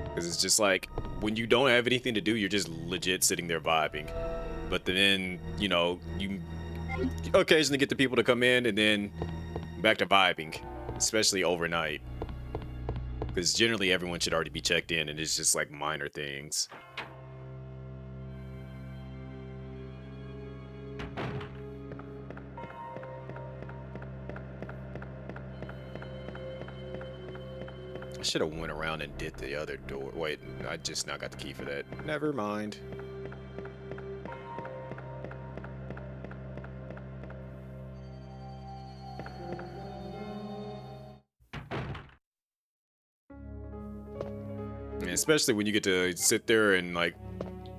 Because it's just like, when you don't have anything to do, you're just legit sitting there vibing. But then, you know, you occasionally get the people to come in and then back to vibing, especially overnight. Because generally everyone should already be checked in and it's just like minor things. I should have went around and did the other door. Wait, I just now got the key for that. Never mind. And especially when you get to sit there and like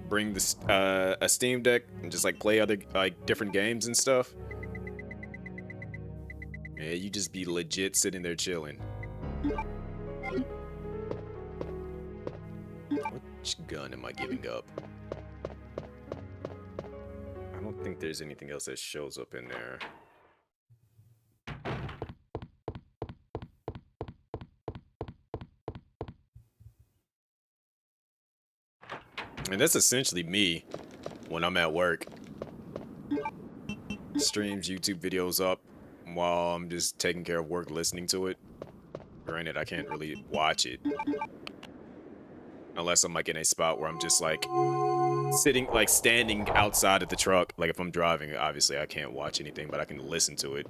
bring this a Steam Deck and just like play other like different games and stuff. Yeah, you just be legit sitting there chilling. Which gun am I giving up? I don't think there's anything else that shows up in there. And that's essentially me when I'm at work. Streams, YouTube videos up while I'm just taking care of work, listening to it. Granted, I can't really watch it unless I'm like in a spot where I'm just like sitting, like standing outside of the truck. Like if I'm driving, obviously I can't watch anything, but I can listen to it.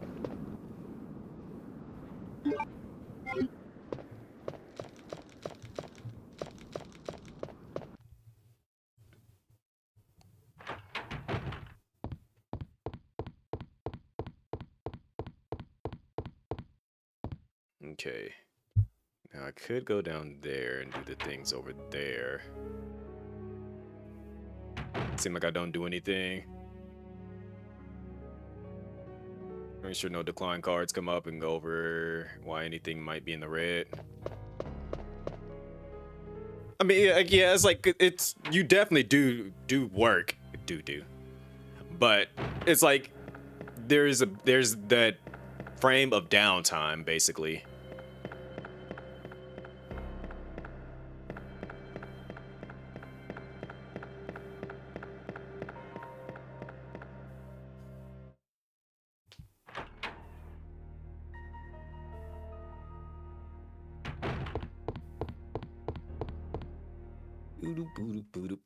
Okay. Now I could go down there and do the things over there. Seem like I don't do anything. Make sure no decline cards come up and go over why anything might be in the red. I mean, yeah, it's like it's you definitely do work, do, but it's like there's that frame of downtime basically.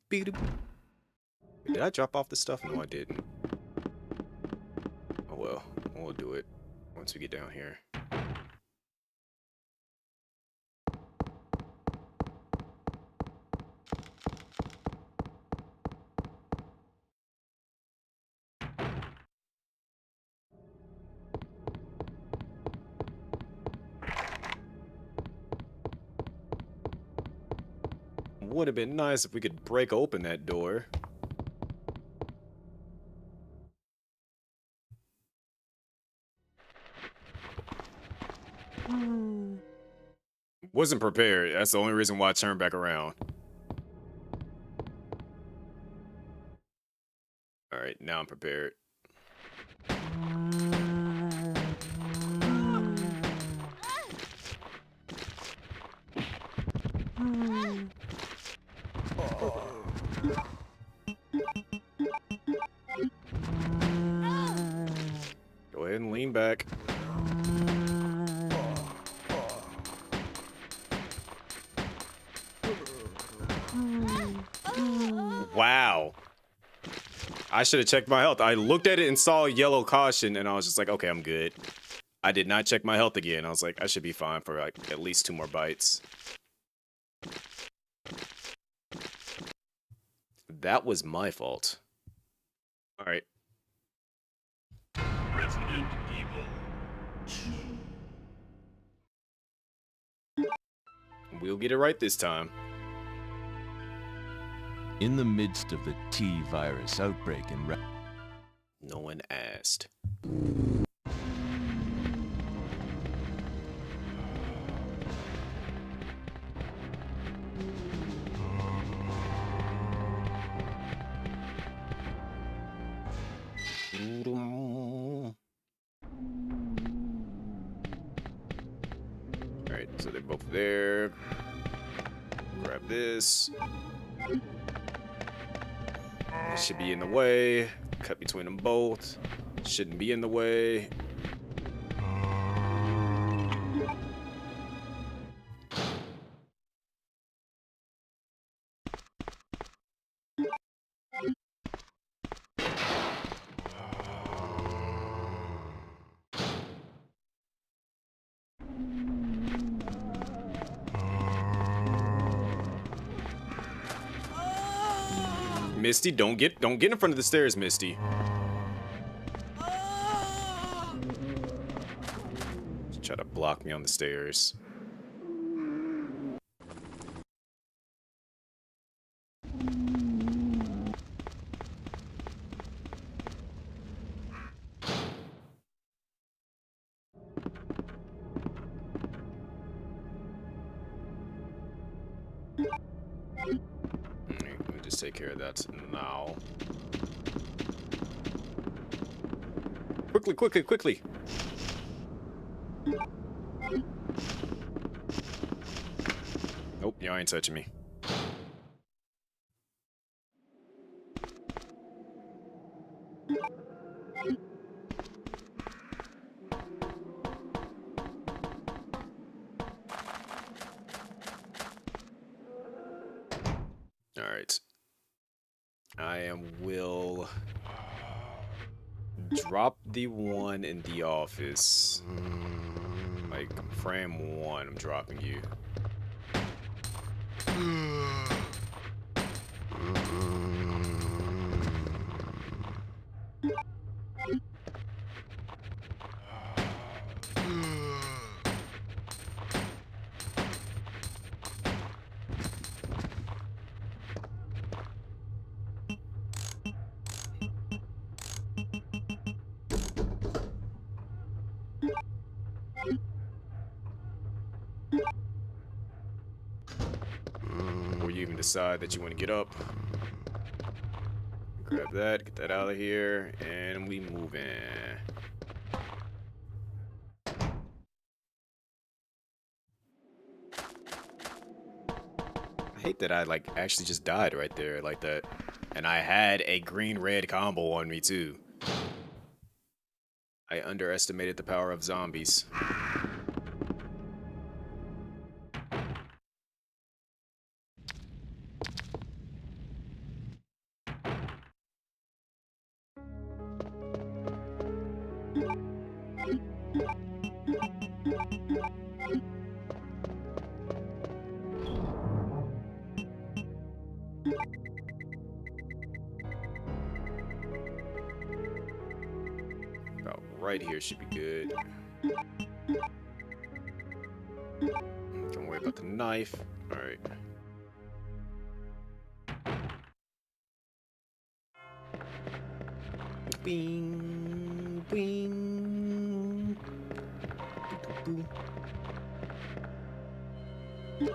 Did I drop off the stuff? No, I didn't. Oh well, we'll do it once we get down here. Would have been nice if we could break open that door. Wasn't prepared. That's the only reason why I turned back around. Alright, now I'm prepared. Go ahead and lean back. Wow. I should have checked my health. I looked at it and saw yellow caution, and I was just like, okay, I'm good. I did not check my health again. I was like, I should be fine for like at least 2 more bites. That was my fault. All right. Resident Evil 2. We'll get it right this time. In the midst of the T-virus outbreak in No one asked. Alright, so they're both there. Grab this. It should be in the way. Cut between them both. Shouldn't be in the way. Misty, don't get in front of the stairs, Misty. Just try to block me on the stairs. Let me just take care of that now. Quickly, quickly, quickly! Nope, y'all ain't touching me. All right. Will drop the one in the office. Like frame 1, I'm dropping you. Before you even decide that you want to get up, grab that, get that out of here, and we move in. I hate that I like actually just died right there like that. And I had a green-red combo on me too. I underestimated the power of zombies. About right here should be good. Don't worry about the knife. All right. Bing, bing. Doo, doo, doo.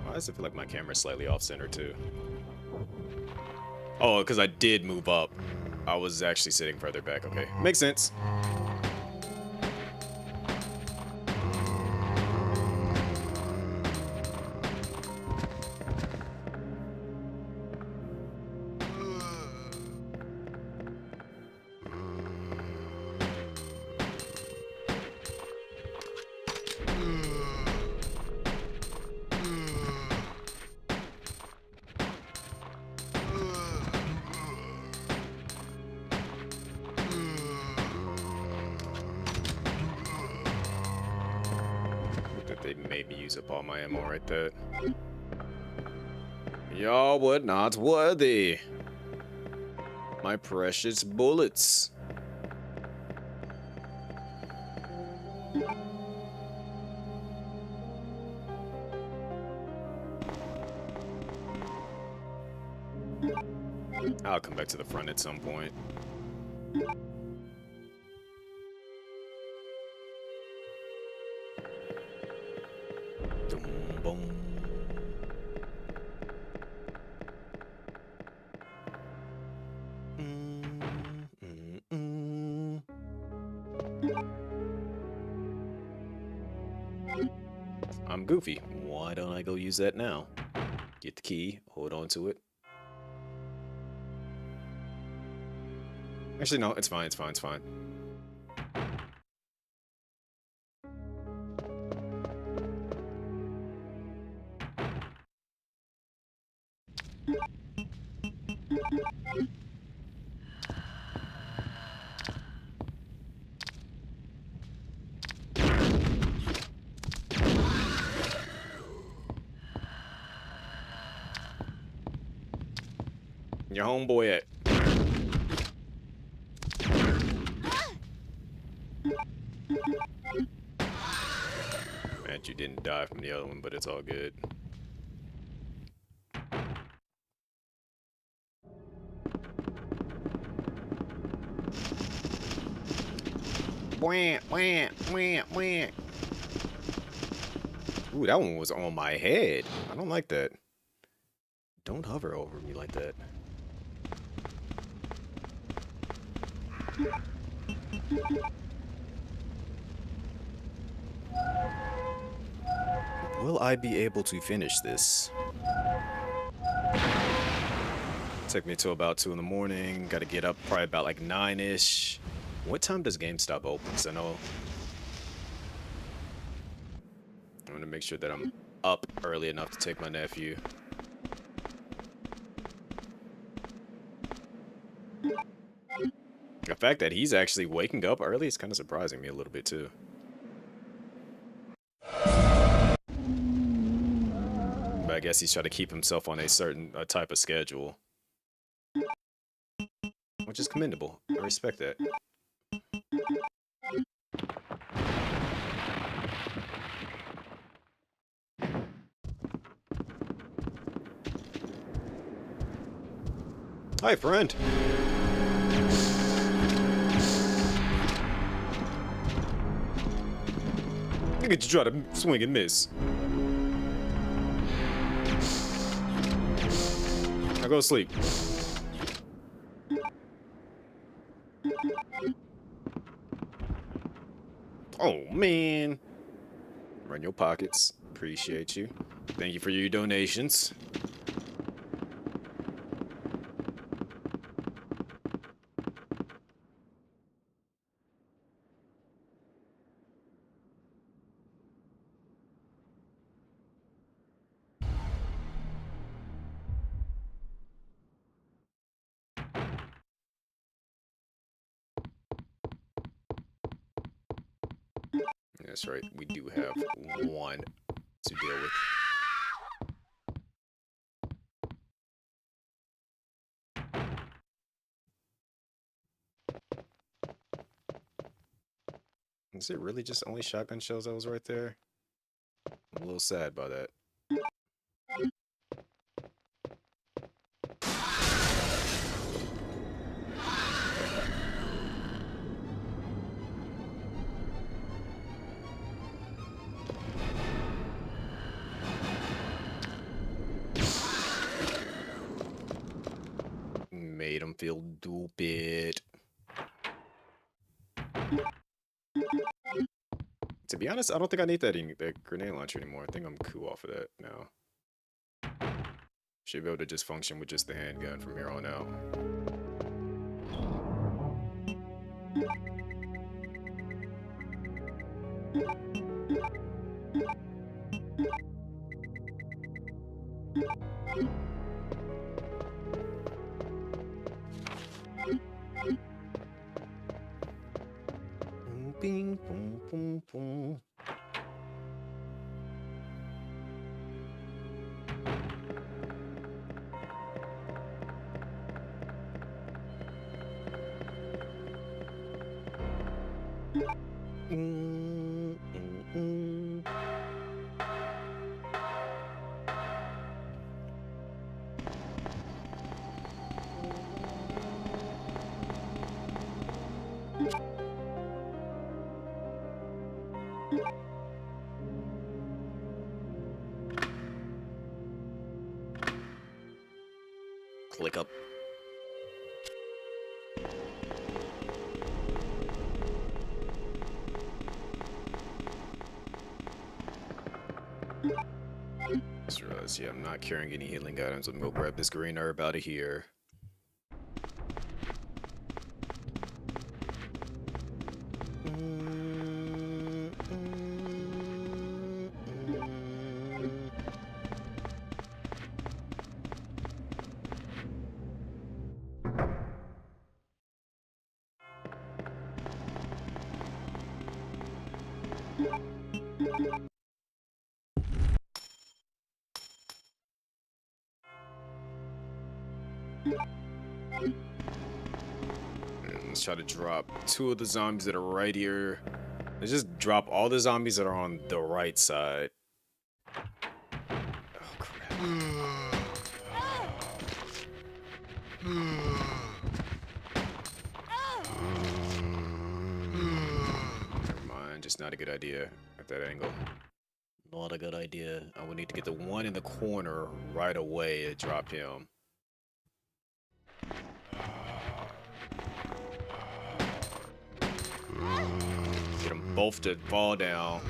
Why does it feel like my camera's slightly off center too? Oh, because I did move up. I was actually sitting further back. Okay, makes sense. That they made me use up all my ammo right there. Y'all were not worthy. My precious bullets. I'll come back to the front at some point. Dum, boom. I'm goofy. Why don't I go use that now? Get the key, hold on to it. Actually, no, it's fine, it's fine, it's fine. Your homeboy at. Man, you didn't die from the other one, but it's all good. Wah, wah, wah, wah. Ooh, that one was on my head. I don't like that. Don't hover over me like that. Will I be able to finish this? Took me till about 2 in the morning. Gotta get up probably about like 9-ish. What time does GameStop open? 'Cause I know I want to make sure that I'm up early enough to take my nephew. The fact that he's actually waking up early is kind of surprising me a little bit too. But I guess he's trying to keep himself on a certain type of schedule, which is commendable. I respect that. Hi, friend. Look at you try to swing and miss. Now go to sleep. Oh, man. Run your pockets. Appreciate you. Thank you for your donations. That's right. We do have one to deal with. Is it really just only shotgun shells that was right there? I'm a little sad by that. Made him feel stupid. To be honest, I don't think I need that grenade launcher anymore. I think I'm cool off of that now. Should be able to just function with just the handgun from here on out. Bing, boom, boom, boom. Click up. Just realized, yeah, I'm not carrying any healing items. Let me go grab this green herb out of here. Let's try to drop 2 of the zombies that are right here. Let's just drop all the zombies that are on the right side. Oh, crap. Never mind, just not a good idea at that angle. Not a good idea. I would need to get the one in the corner right away to drop him. Get them both to fall down.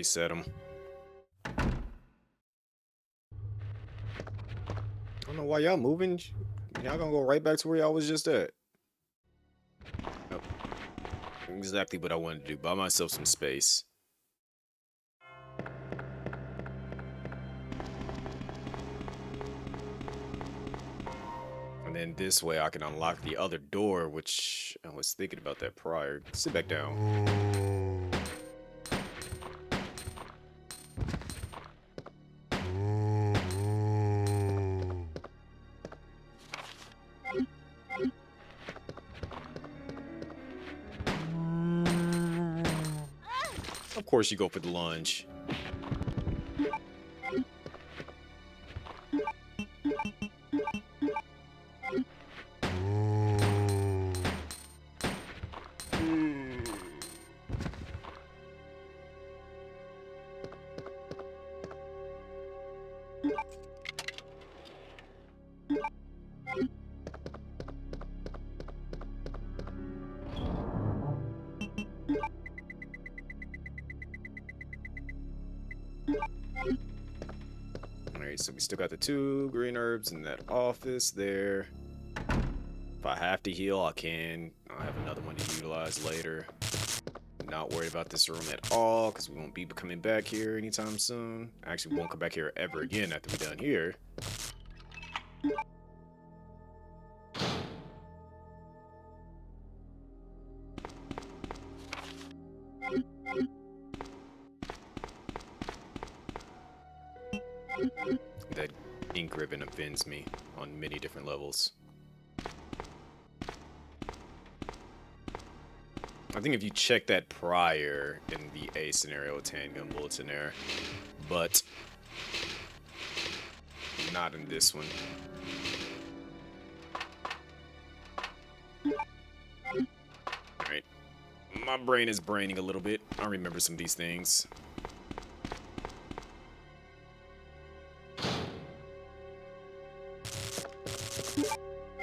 reset them. I don't know why y'all moving. Y'all gonna go right back to where y'all was just at. Nope. Exactly what I wanted to do. Buy myself some space. And then this way I can unlock the other door, which I was thinking about that prior. Sit back down. Of course you go for the lunge. Alright, so we still got the 2 green herbs in that office there. If I have to heal, I can. I'll have another one to utilize later. Not worried about this room at all, because we won't be coming back here anytime soon. Actually, we won't come back here ever again after we're done here. That ink ribbon offends me on many different levels. I think if you check that prior in the A scenario, it's handgun bullets in there, but not in this one. Alright. My brain is braining a little bit. I remember some of these things.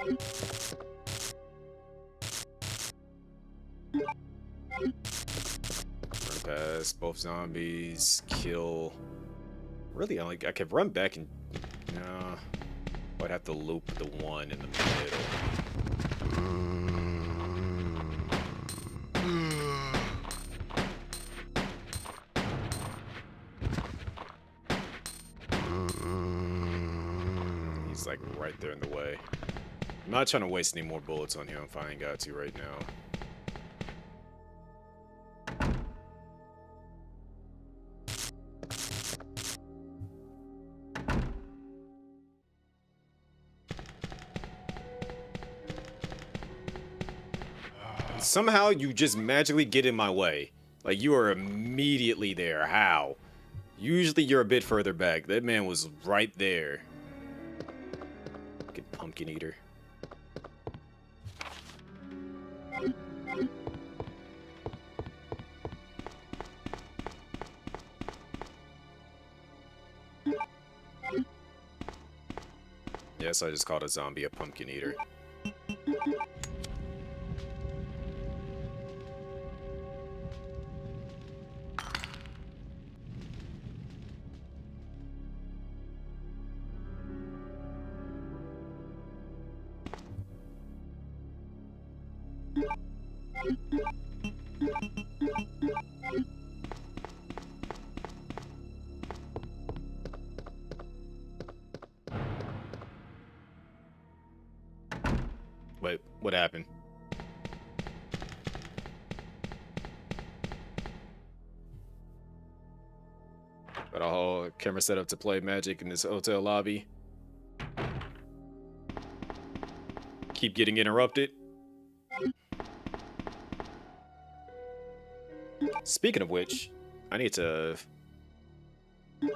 Run past both zombies, kill. Really, I could run back and no, I'd have to loop the one in the middle. He's like right there in the way. I'm not trying to waste any more bullets on him if I ain't got to right now. Somehow you just magically get in my way. Like you are immediately there. How? Usually you're a bit further back. That man was right there. Good pumpkin eater. Yes, I just called a zombie a pumpkin eater. Wait, what happened? Got a whole camera set up to play Magic in this hotel lobby. Keep getting interrupted. Speaking of which, I need to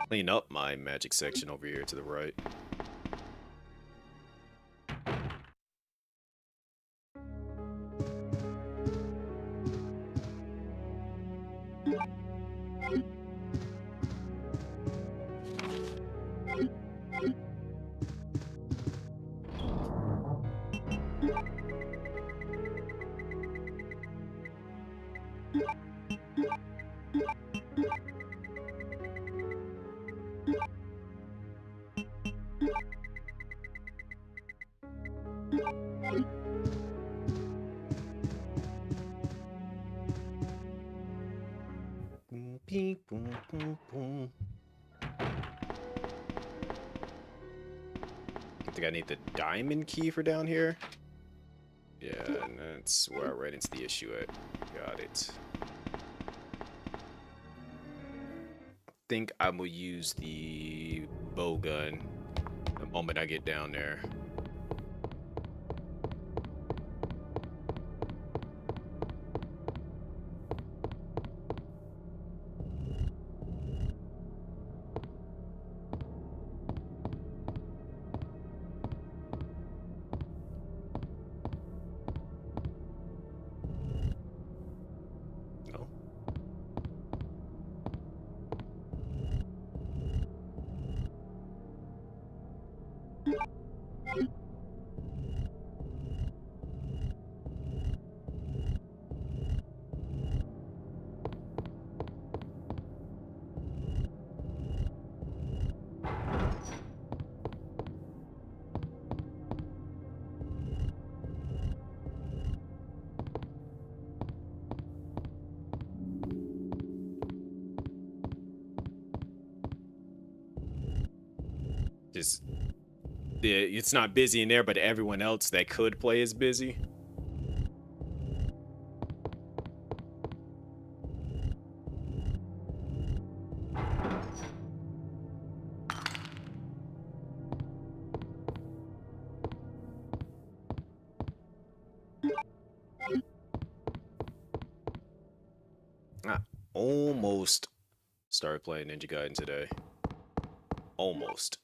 clean up my Magic section over here to the right. Boom, beep, boom, boom, boom. I think I need the diamond key for down here. Yeah, and that's where I ran into the issue at. Got it. Think I will use the bow gun the moment I get down there. No. Just it's not busy in there, but everyone else that could play is busy. I almost started playing Ninja Gaiden today. Almost.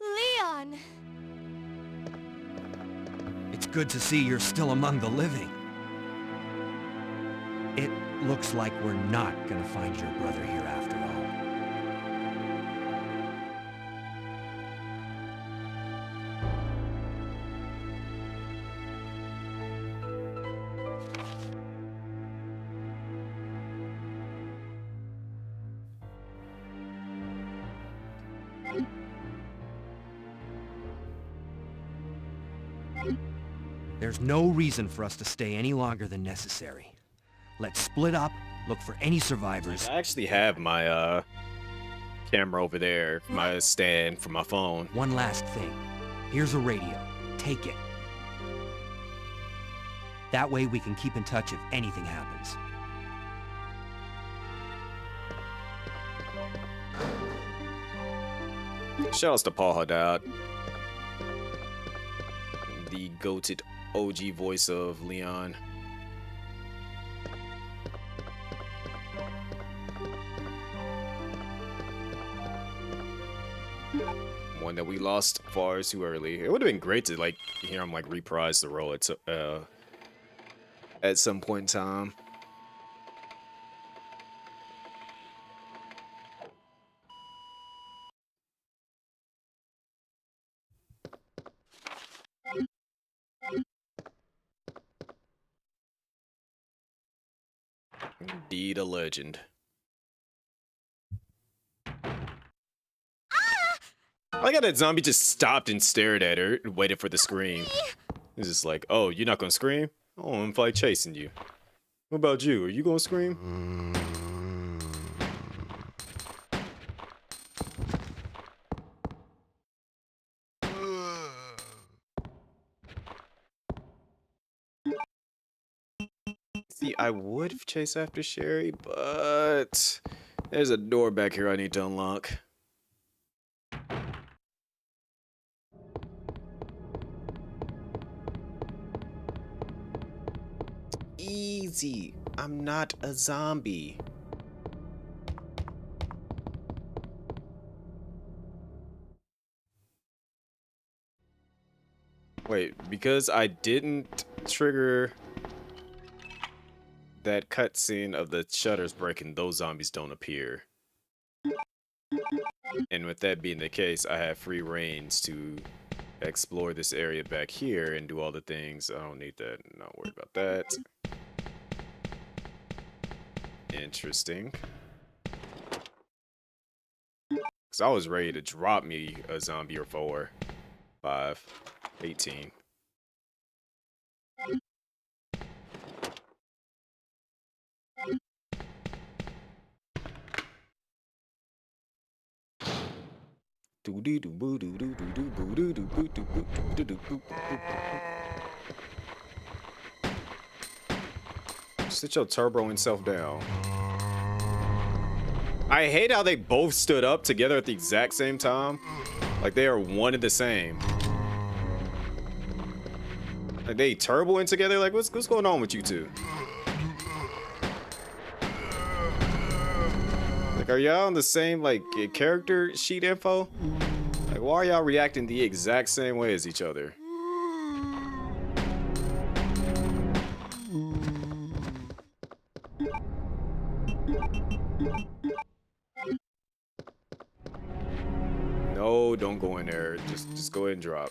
Leon! It's good to see you're still among the living. It looks like we're not gonna find your brother here after all. There's no reason for us to stay any longer than necessary. Let's split up, look for any survivors. I actually have my camera over there, my stand for my phone. One last thing. Here's a radio. Take it. That way we can keep in touch if anything happens. Shoutouts to Paul Haddad, the goated OG voice of Leon. One that we lost far too early. It would have been great to like hear him like reprise the role at some point in time. Indeed a legend. I got that zombie just stopped and stared at her and waited for the scream. He's just like, oh, you're not gonna scream? Oh, I'm like chasing you. What about you? Are you gonna scream? See, I would chase after Sherry, but there's a door back here I need to unlock. Easy. I'm not a zombie. Wait, because I didn't trigger that cutscene of the shutters breaking, those zombies don't appear. And with that being the case, I have free reins to explore this area back here and do all the things. I don't need that. Not worried about that. Interesting. Because I was ready to drop me a zombie or 4. 5. 18. Sit your turboing self down. I hate how they both stood up together at the exact same time. Like they are one and the same. Like they turboing together. Like what's going on with you two? Like are y'all on the same like character sheet info? Like why are y'all reacting the exact same way as each other? No, don't go in there. Just go ahead and drop.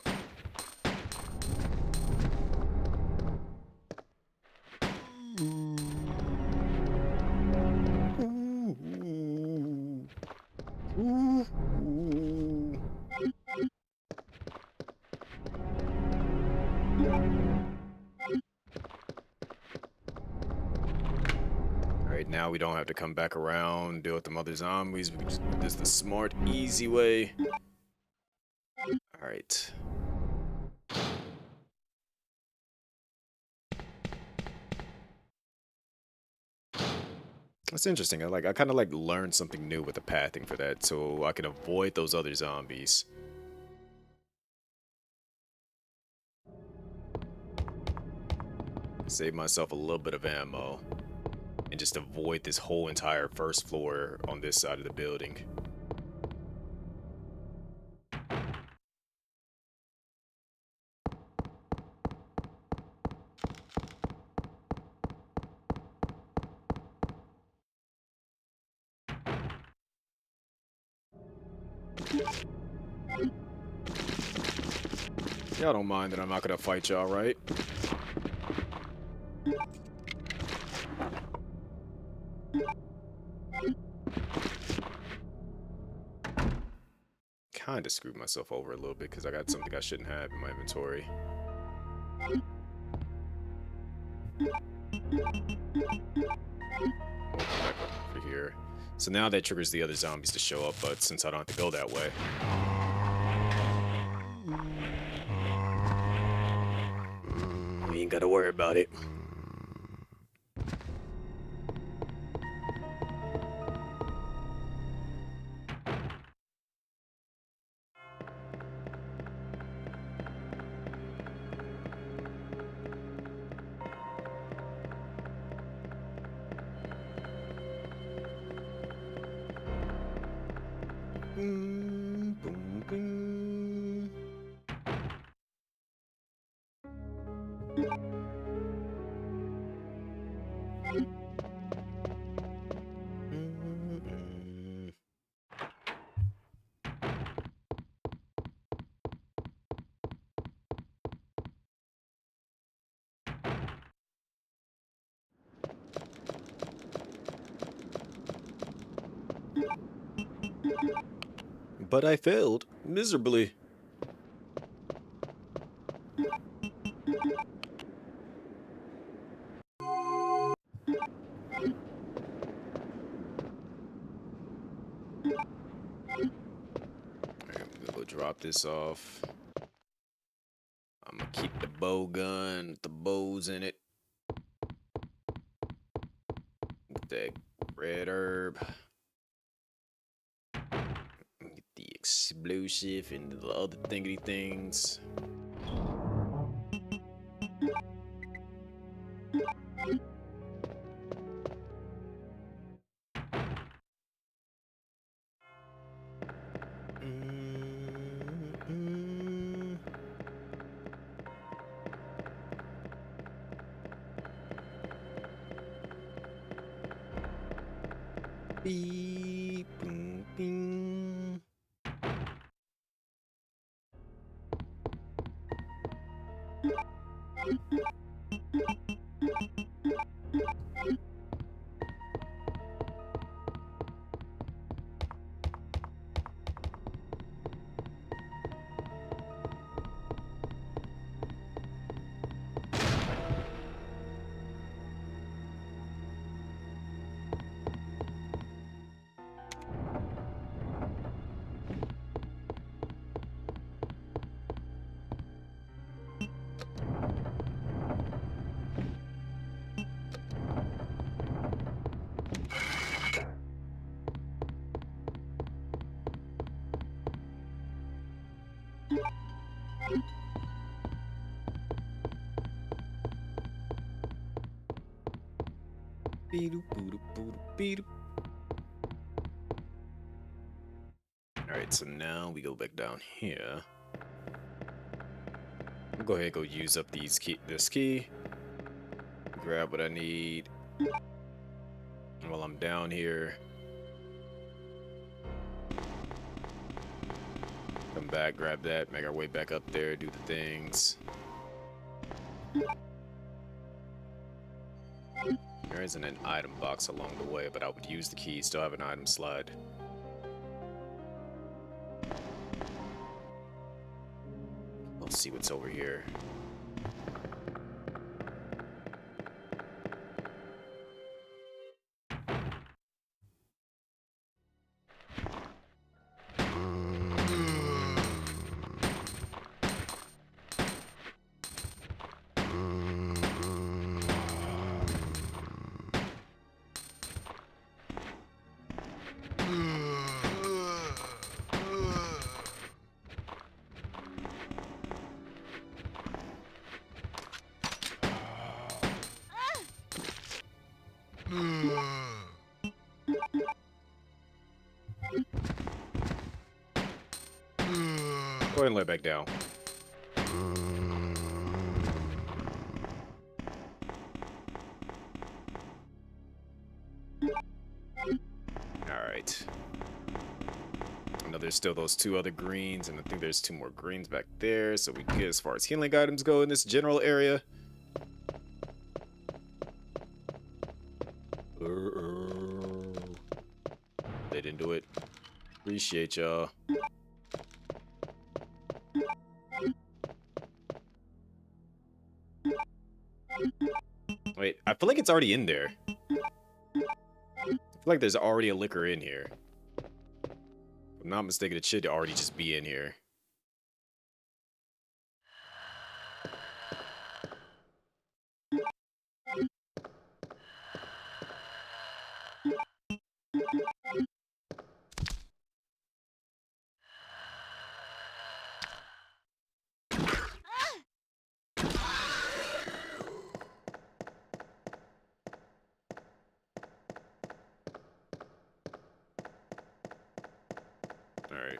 Alright, now we don't have to come back around, deal with the other zombies. We can just do this the smart, easy way. Alright. That's interesting. I kind of like learned something new with the pathing for that, so I can avoid those other zombies. Save myself a little bit of ammo. And just avoid this whole entire first floor on this side of the building. Y'all don't mind that I'm not gonna fight y'all, right? Kinda screwed myself over a little bit because I got something I shouldn't have in my inventory. Back over here. So now that triggers the other zombies to show up, but since I don't have to go that way. We ain't gotta worry about it. Boom, boom, boom. But I failed miserably. Alright, I'm gonna go drop this off. I'm gonna keep the bow gun with the bows in it. That red herb. Get the explosive and the other thingy things. Beep, boom, bing. Alright, so now we go back down here. I'll go ahead and go use up this key. Grab what I need. And while I'm down here, come back, grab that, make our way back up there, do the things. There isn't an item box along the way, but I would use the key, still have an item slide. Let's see what's over here. Go ahead and lay back down. Alright. I know there's still those two other greens, and I think there's two more greens back there, so we get as far as healing items go in this general area. They didn't do it. Appreciate y'all. Wait, I feel like it's already in there. I feel like there's already a liquor in here. If I'm not mistaken, it should already just be in here. Alright.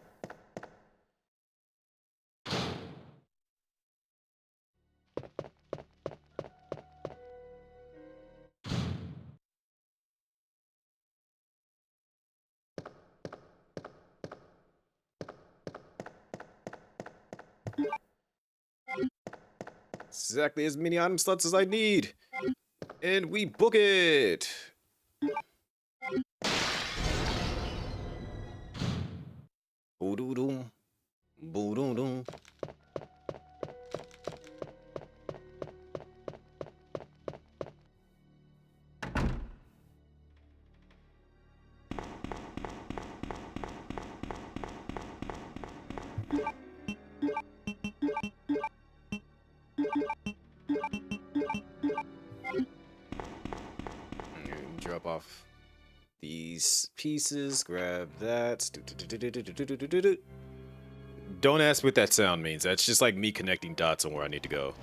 Exactly as many item slots as I need. And we book it! Boo-doo-doo. Boo-doo-doo. Drop off these pieces, grab that. Don't ask what that sound means. That's just like me connecting dots on where I need to go.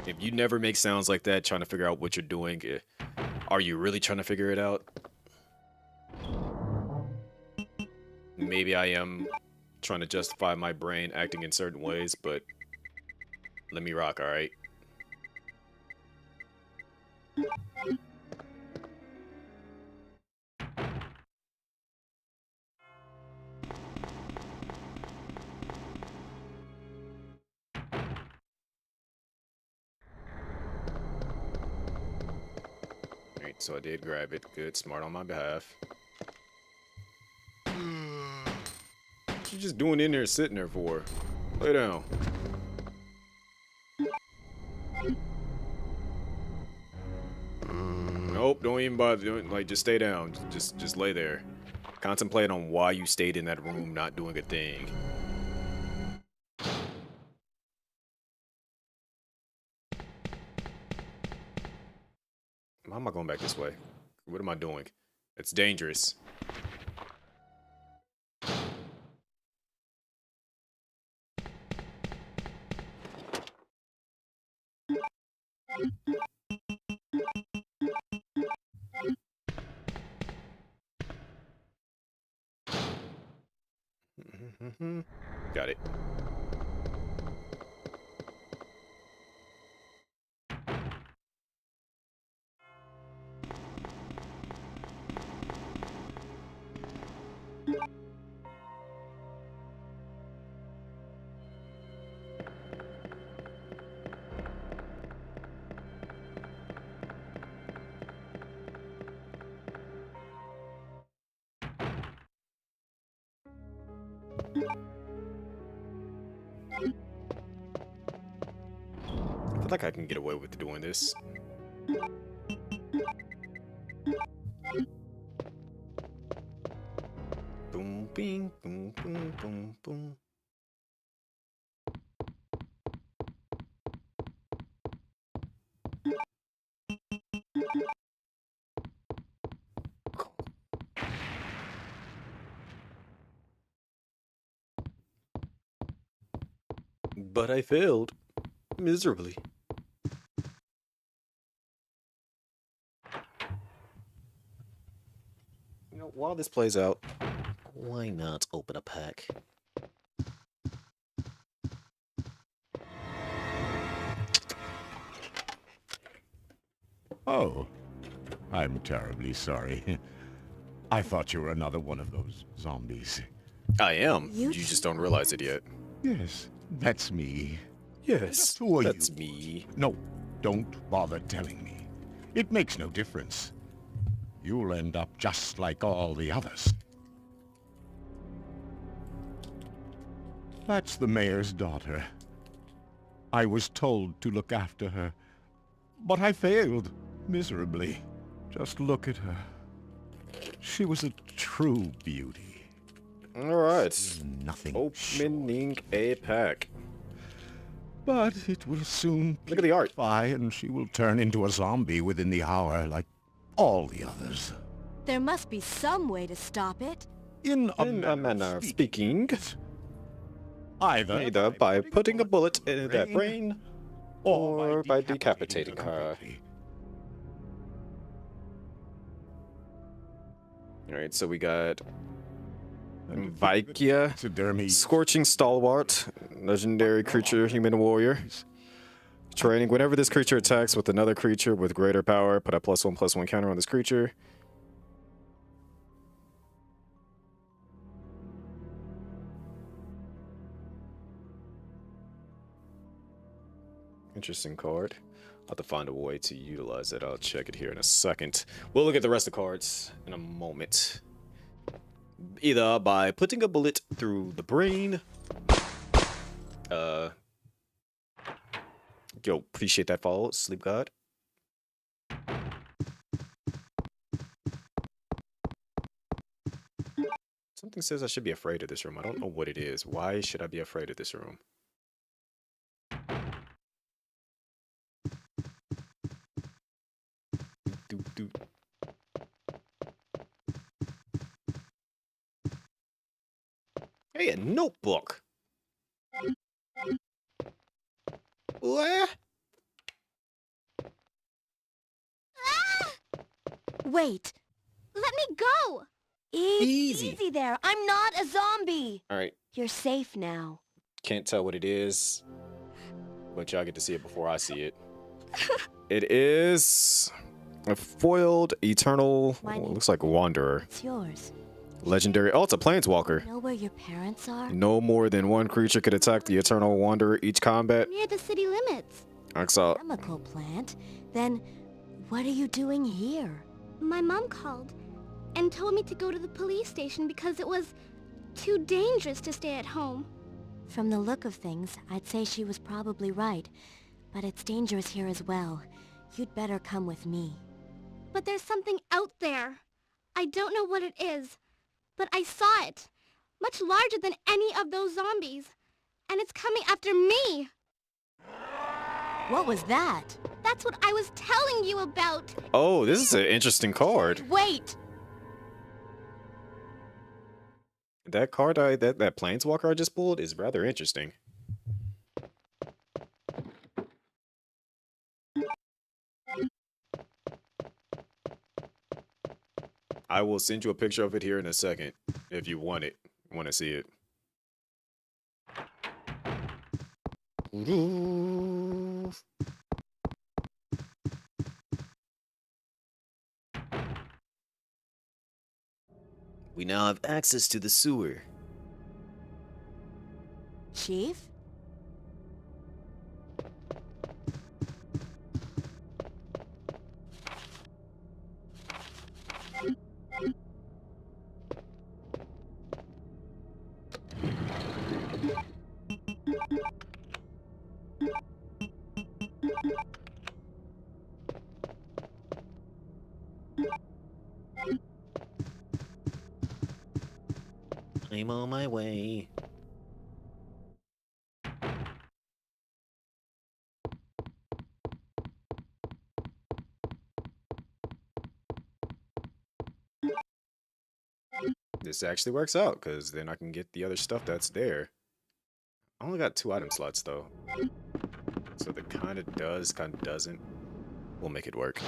If you never make sounds like that, trying to figure out what you're doing, are you really trying to figure it out? Maybe I am trying to justify my brain acting in certain ways, but let me rock, alright? Alright, so I did grab it. Good, smart on my behalf. What you just doing in there, sitting there for? Lay down. Nope, don't even bother. Like, just stay down. Just lay there. Contemplate on why you stayed in that room not doing a thing. Why am I going back this way? What am I doing? It's dangerous. Got it. I feel like I can get away with doing this. Boom, bing, boom, boom, boom, boom. But I failed miserably. You know, while this plays out, why not open a pack? Oh, I'm terribly sorry. I thought you were another one of those zombies. I am. You just don't realize it yet. Yes, that's me. Yes, Who are that's you? me. No, don't bother telling me. It makes no difference. You'll end up just like all the others. That's the mayor's daughter. I was told to look after her, but I failed miserably. Just look at her. She was a true beauty. All right. Nothing Opening a pack. But it will soon Look at the art. by, and she will turn into a zombie within the hour, like all the others. There must be some way to stop it. In a manner of speaking, either by putting a bullet in that brain, or by decapitating her. Alright, so we got Vikia, Scorching Stalwart, legendary creature, human warrior. Training, whenever this creature attacks with another creature with greater power, put a +1/+1 counter on this creature. Interesting card. I'll have to find a way to utilize it. I'll check it here in a second. We'll look at the rest of the cards in a moment. Either by putting a bullet through the brain. Yo, appreciate that follow, Sleep God. Something says I should be afraid of this room. I don't know what it is. Why should I be afraid of this room? Do. Hey, a notebook. What? Wait. Let me go! Easy there. I'm not a zombie. All right. You're safe now. Can't tell what it is, but y'all get to see it before I see it. It is a foiled eternal. Looks like Wanderer. It's yours. Legendary. Oh, it's a planeswalker. Know where your parents are? No more than one creature could attack the eternal wanderer each combat. Near the city limits. I saw. Chemical plant. Then, what are you doing here? My mom called and told me to go to the police station because it was too dangerous to stay at home. From the look of things, I'd say she was probably right. But it's dangerous here as well. You'd better come with me. But there's something out there. I don't know what it is, but I saw it. Much larger than any of those zombies. And it's coming after me. What was that? That's what I was telling you about. Oh, this is an interesting card. Wait! That card that planeswalker I just pulled is rather interesting. I will send you a picture of it here in a second if you want to see it. We now have access to the sewer. Chief? I'm on my way. This actually works out, because then I can get the other stuff that's there. I only got 2 item slots, though. So that kind of does, kind of doesn't. We'll make it work.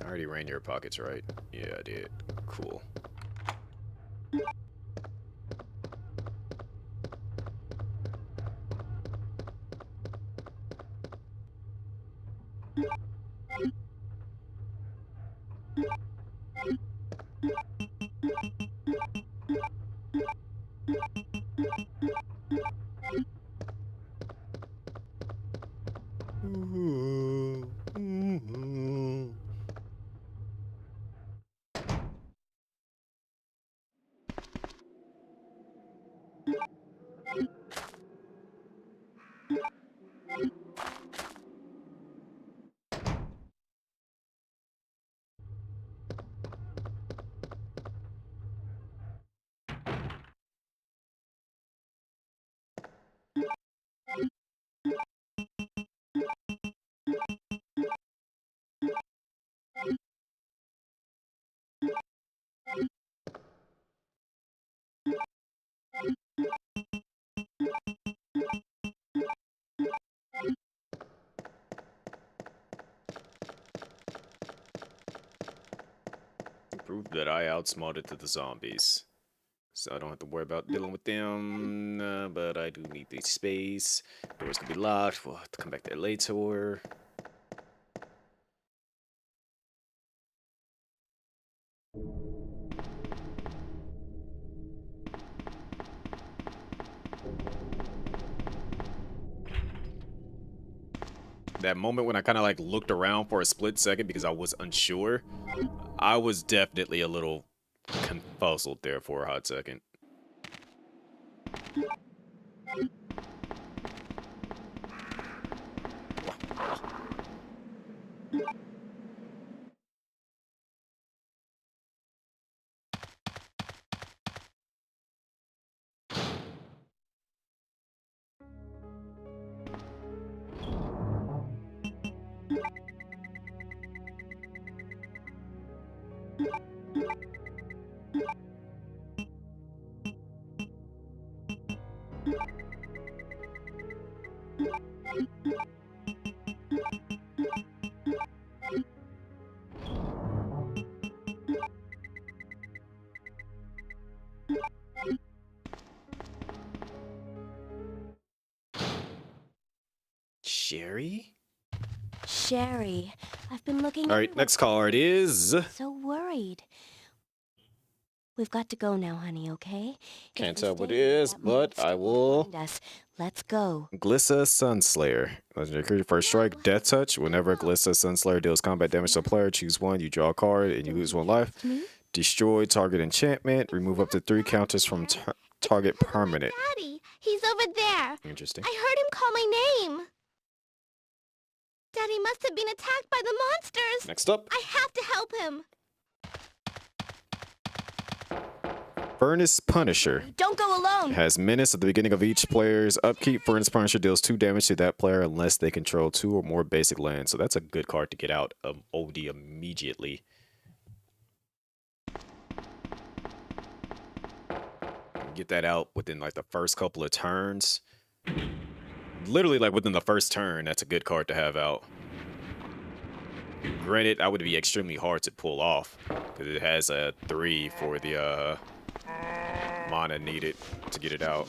I already ran your pockets, right? Yeah, I did. Cool. Prove that I outsmarted the zombies. So I don't have to worry about dealing with them. But I do need the space. Doors can be locked. We'll have to come back there later. That moment when I kind of like looked around for a split second because I was unsure, I was definitely a little confuzzled there for a hot second. Sherry? Sherry, I've been looking. All right, next card is. So worried. We've got to go now, honey, okay? Can't tell what it is, but I will. Let's go. Glissa Sunslayer. Legendary creature, first strike, Death Touch. Whenever Glissa Sunslayer deals combat damage to a player, choose one, you draw a card, and you lose 1 life. Destroy target enchantment. Remove up to 3 counters from target permanent. Daddy, he's over there. Interesting. I heard him call my name. Daddy must have been attacked by the monsters. Next up. I have to help him. Furnace Punisher. Don't go alone. Has menace at the beginning of each player's upkeep. Furnace Punisher deals 2 damage to that player unless they control 2 or more basic lands. So that's a good card to get out of OD immediately. Get that out within like the first couple of turns. literally like within the first turn, that's a good card to have out. Granted, that would be extremely hard to pull off because it has a 3 for the mana needed to get it out.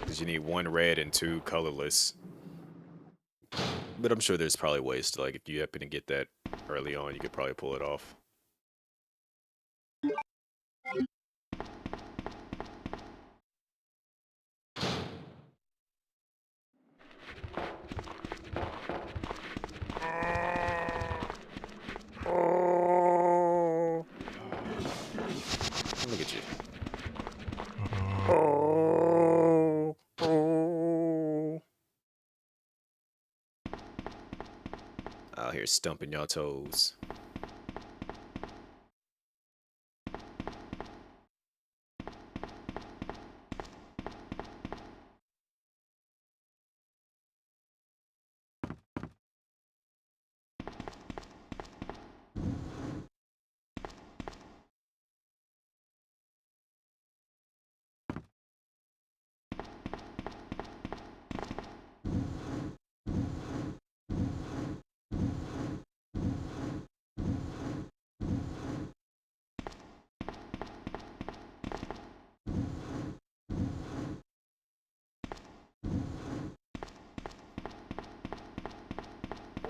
Because you need 1 red and 2 colorless. But I'm sure there's probably ways to, like, if you happen to get that early on, you could probably pull it off. Look at you. Out here stumping y'all toes.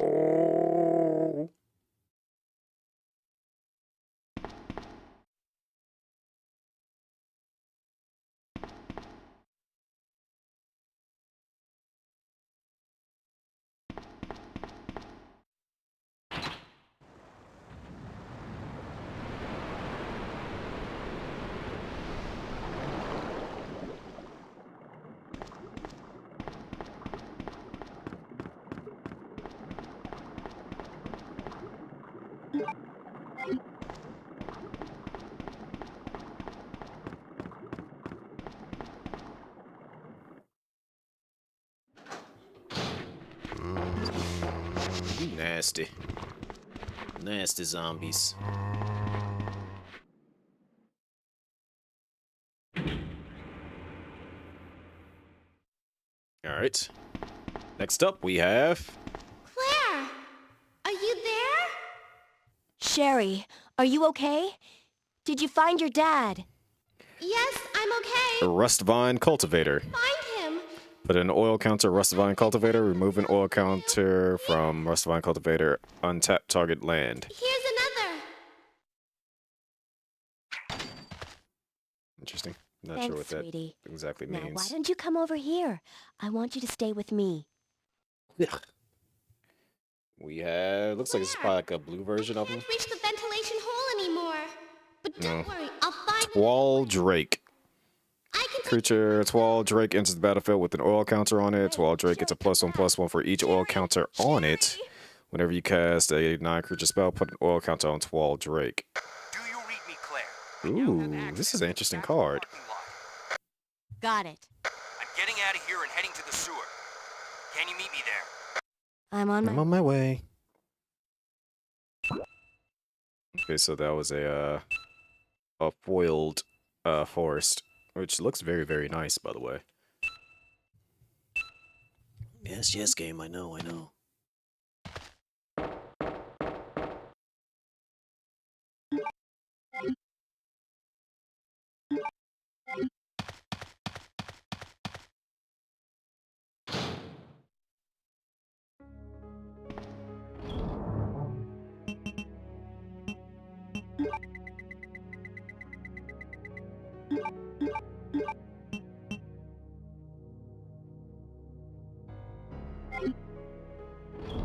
Oh. You nasty. Nasty zombies. Alright. Next up, we have... Claire! Are you there? Sherry, are you okay? Did you find your dad? Yes, I'm a okay. Rustvine Cultivator. Find him. Put an oil counter Rustvine Cultivator. Remove an oil counter from Rustvine Cultivator. Untap target land. Here's another. Interesting. Not Thanks, sure what that sweetie. exactly Now, why means. don't you come over here? I want you to stay with me. We have... Looks like it's probably like a blue version of him. Can't reach the ventilation hole anymore. But don't No. worry, I'll find Twal Drake. I can take Creature Twal Drake enters the battlefield with an oil counter on it. Twal Drake gets a +1/+1 for each oil counter on it. Whenever you cast a non-creature spell, put an oil counter on Twal Drake. Do you read me, Claire? Ooh, this is an interesting card. Got it. I'm getting out of here and heading to the sewer. Can you meet me there? I'm on I'm my... on my way. Okay, so that was a foiled forest, which looks very, very nice, by the way. Yes, yes, game. I know, I know.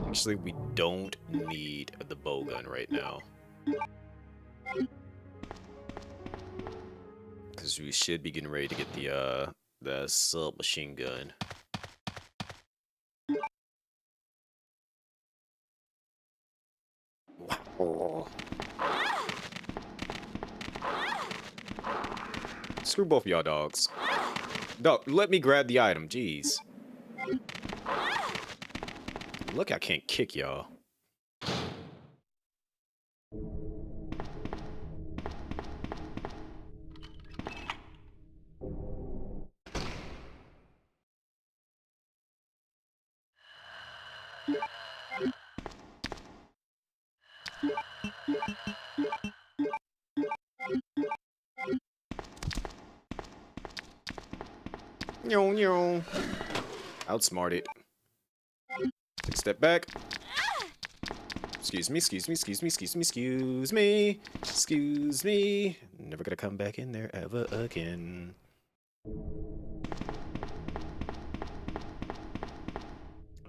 Actually, we don't need the bowgun right now. Because we should be getting ready to get the submachine gun. Oh. Screw both of y'all dogs. No, let me grab the item, jeez. Look, I can't kick y'all. Yo, yo. Outsmarted. Take a step back. Excuse me, excuse me, excuse me, excuse me, excuse me. Excuse me. Never gonna come back in there ever again.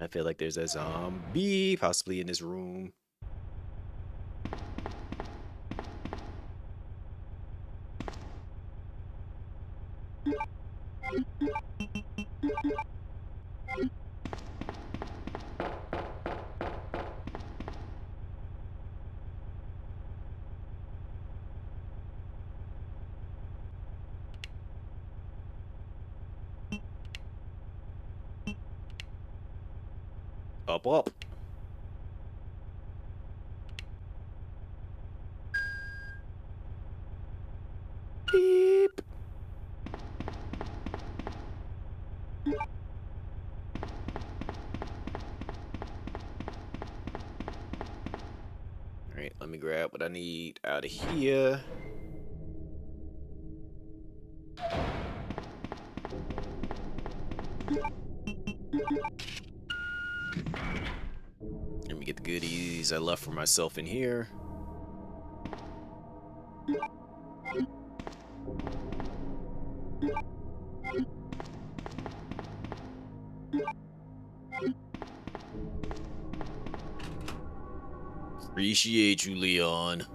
I feel like there's a zombie possibly in this room. Up, up. Beep. All right, let me grab what I need out of here. Let me get the goodies I left for myself in here. Appreciate you, Leon.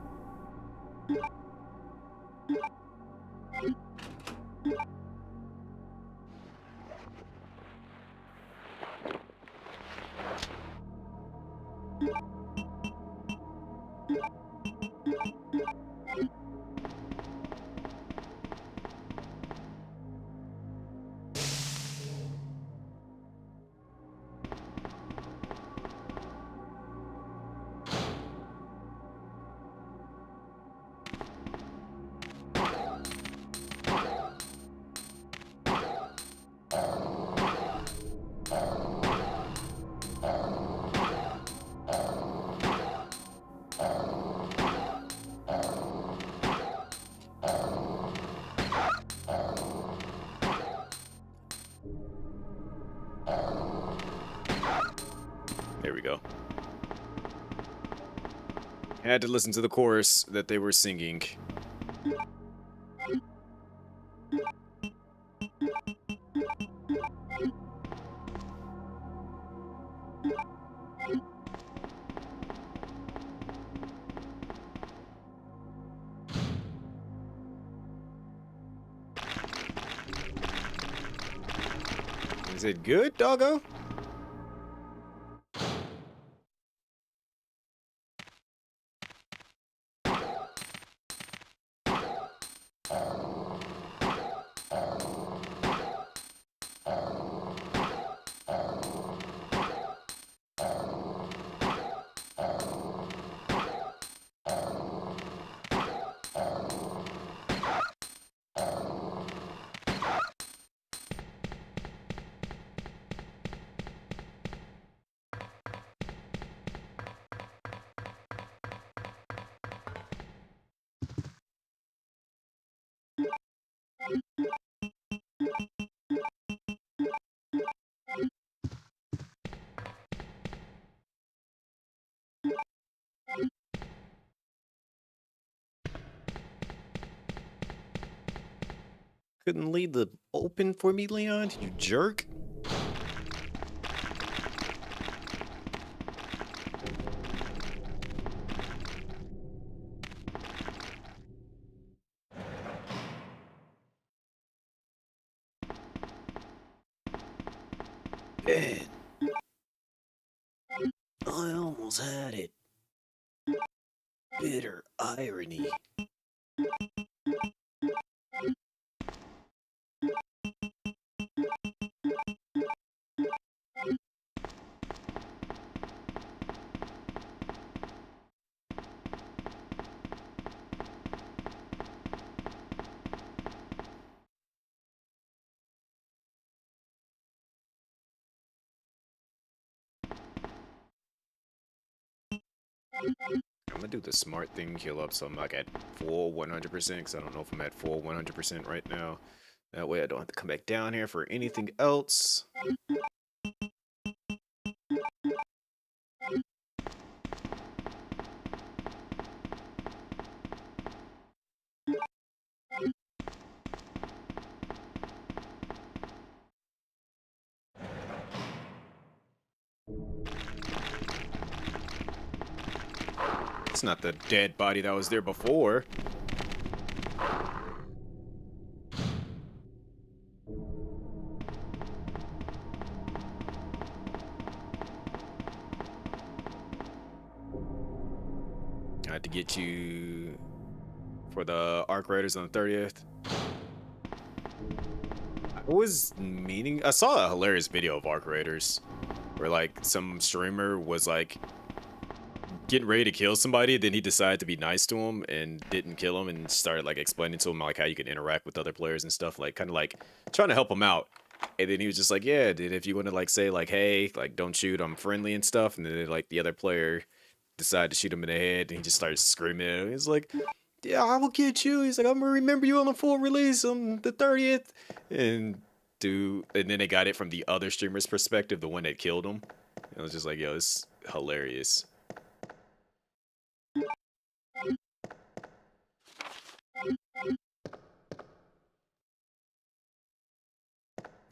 There we go. Had to listen to the chorus that they were singing. Is it good, doggo? Couldn't leave the open for me, Leon, you jerk. Man, I almost had it. Bitter irony. I'm gonna do the smart thing, heal up so I'm like at full 100% because I don't know if I'm at full 100% right now. That way I don't have to come back down here for anything else. It's not the dead body that was there before. I had to get you for the Arc Raiders on the 30th. I saw a hilarious video of Arc Raiders where like some streamer was like getting ready to kill somebody, then he decided to be nice to him and didn't kill him and started like explaining to him like how you can interact with other players and stuff, like kind of like trying to help him out. And then he was just like, yeah, dude, if you want to like say like, hey, like don't shoot, I'm friendly and stuff. And then like the other player decided to shoot him in the head and he just started screaming at him. He's like, yeah, I will get you. He's like, I'm gonna remember you on the full release on the 30th. And and then they got it from the other streamer's perspective, the one that killed him. And I was just like, yo, it's hilarious.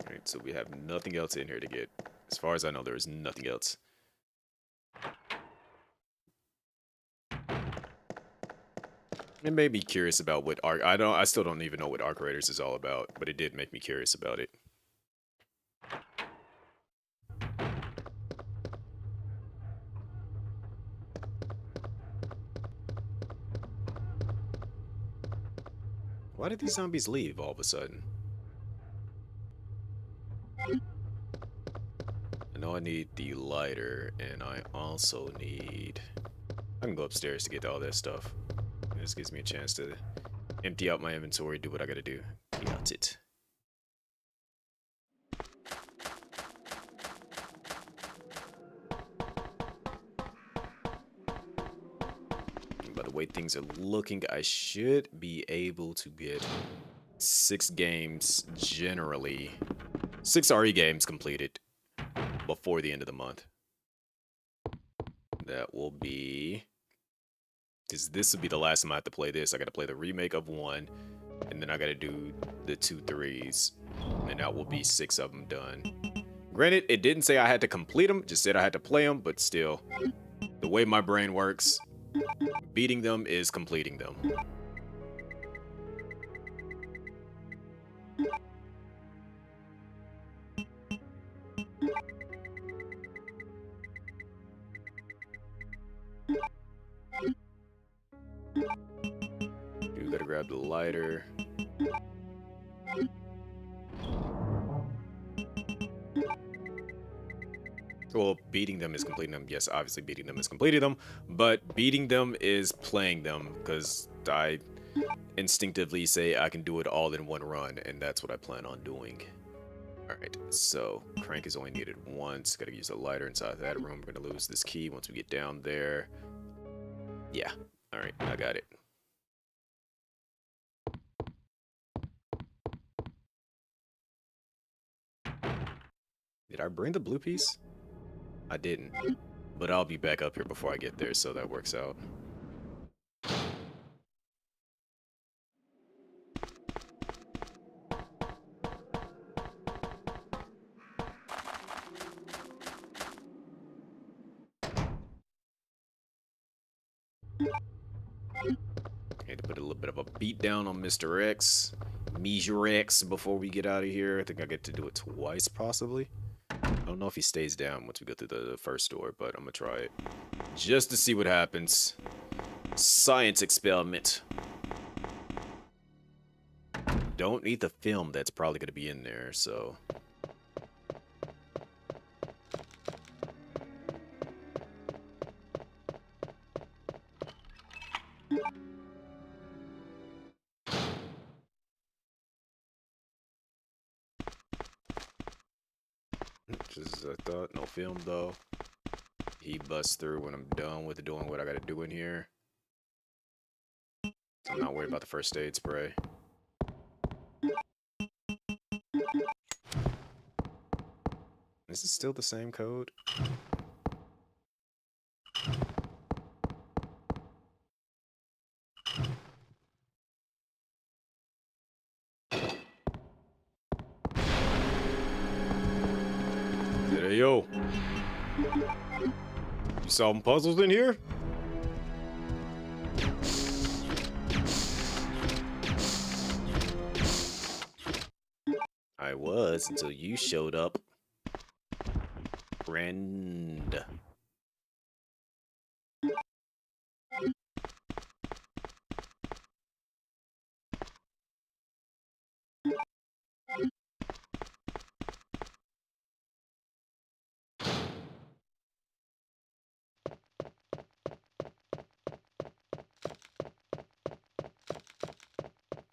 Alright, so we have nothing else in here to get. As far as I know, there is nothing else. It made me curious about what I still don't even know what Arc Raiders is all about, but it did make me curious about it. Why did these zombies leave all of a sudden? I know I need the lighter, and I also need... I can go upstairs to get all that stuff. This gives me a chance to empty out my inventory, do what I gotta do. Got it. By the way things are looking, I should be able to get 6 games generally. 6 RE games completed before the end of the month. That will be... because this will be the last time I have to play this. I gotta play the remake of 1, and then I gotta do the 2 3s, and that will be 6 of them done. Granted, it didn't say I had to complete them, just said I had to play them, but still, the way my brain works, beating them is completing them. You gotta grab the lighter. Well, beating them is completing them. Yes, obviously beating them is completing them, but beating them is playing them, because I instinctively say I can do it all in one run, and that's what I plan on doing. Alright, so crank is only needed once. Gotta use a lighter inside that room. We're gonna lose this key once we get down there. Yeah, alright, I got it. Did I bring the blue piece? I didn't, but I'll be back up here before I get there, so that works out. Had to put a little bit of a beat down on Mr. X, Mr. X, before we get out of here. I think I get to do it twice, possibly. I don't know if he stays down once we go through the first door, but I'm gonna try it just to see what happens. Science experiment. Don't need the film that's probably gonna be in there, so. Just as I thought, no film though. he busts through when I'm done with doing what I gotta do in here. I'm not worried about the first aid spray. Is this still the same code? Hey, yo. You solving puzzles in here? I was until you showed up. Friend.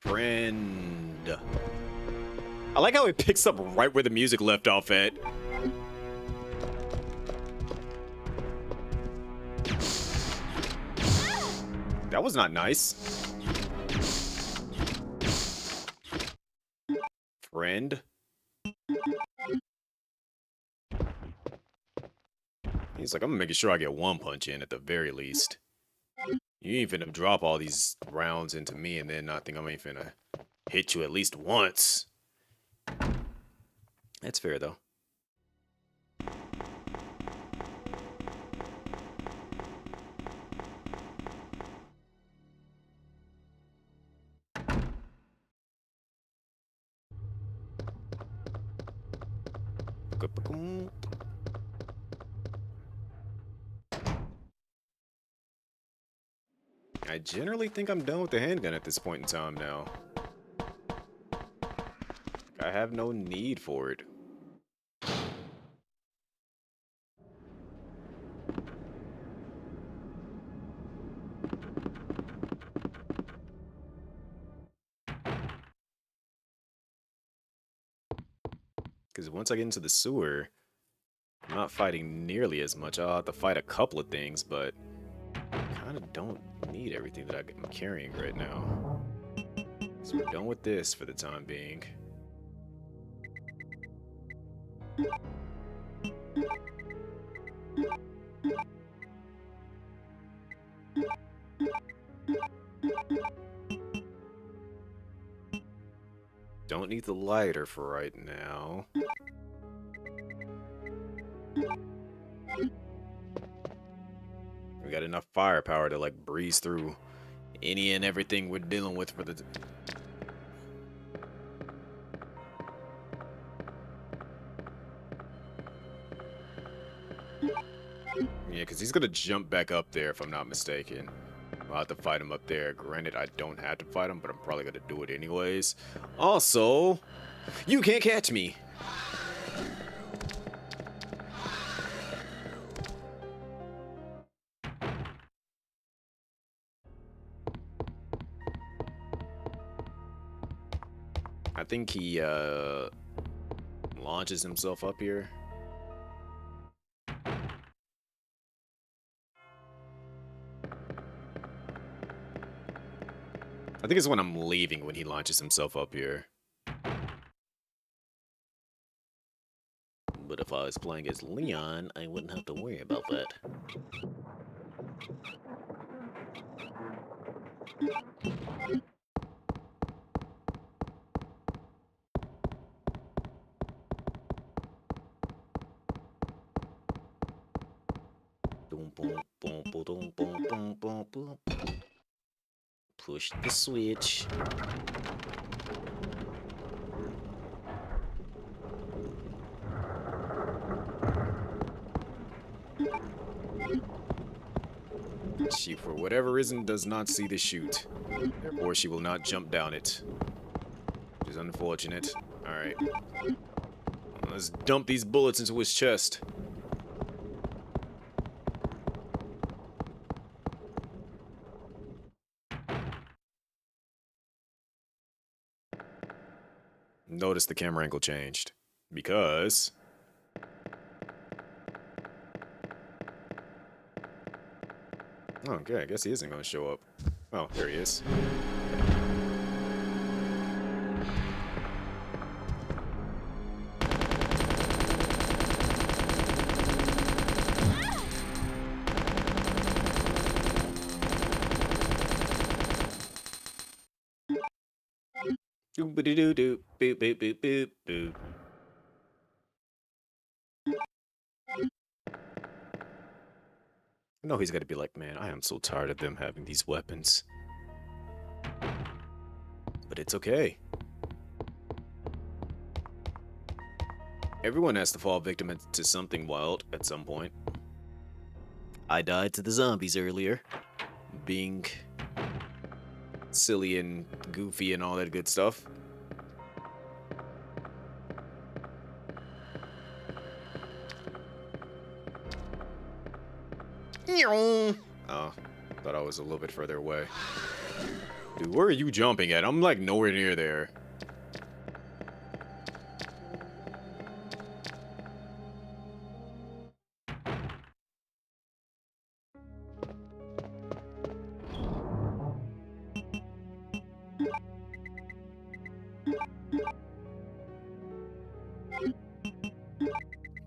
Friend. I like how it picks up right where the music left off at. That was not nice. Friend. He's like, I'm making sure I get one punch in at the very least. You ain't finna drop all these rounds into me and then not think I'm ain't finna hit you at least once. That's fair, though. I generally think I'm done with the handgun at this point in time now. I have no need for it. Because once I get into the sewer, I'm not fighting nearly as much. I'll have to fight a couple of things, but I kind of don't need everything that I'm carrying right now. So we're done with this for the time being. Don't need the lighter for right now. We got enough firepower to like breeze through any and everything we're dealing with for the... Yeah, because he's going to jump back up there if I'm not mistaken. I'll have to fight him up there. Granted, I don't have to fight him, but I'm probably going to do it anyways. Also, you can't catch me. I think he launches himself up here. I think it's when I'm leaving when he launches himself up here. But if I was playing as Leon, I wouldn't have to worry about that. Push the switch. She, for whatever reason, does not see the chute. Therefore, she will not jump down it. Which is unfortunate. Alright. Let's dump these bullets into his chest. Notice the camera angle changed. Because Okay, I guess he isn't going to show up. Oh, there he is. Doo-ba-doo-doo-doo, boop, boop, boop, boop, boop. I know he's got to be like, man, I am so tired of them having these weapons. But it's okay. Everyone has to fall victim to something wild at some point. I died to the zombies earlier. Being silly and goofy and all that good stuff. Oh, thought I was a little bit further away. Dude, where are you jumping at? I'm like nowhere near there.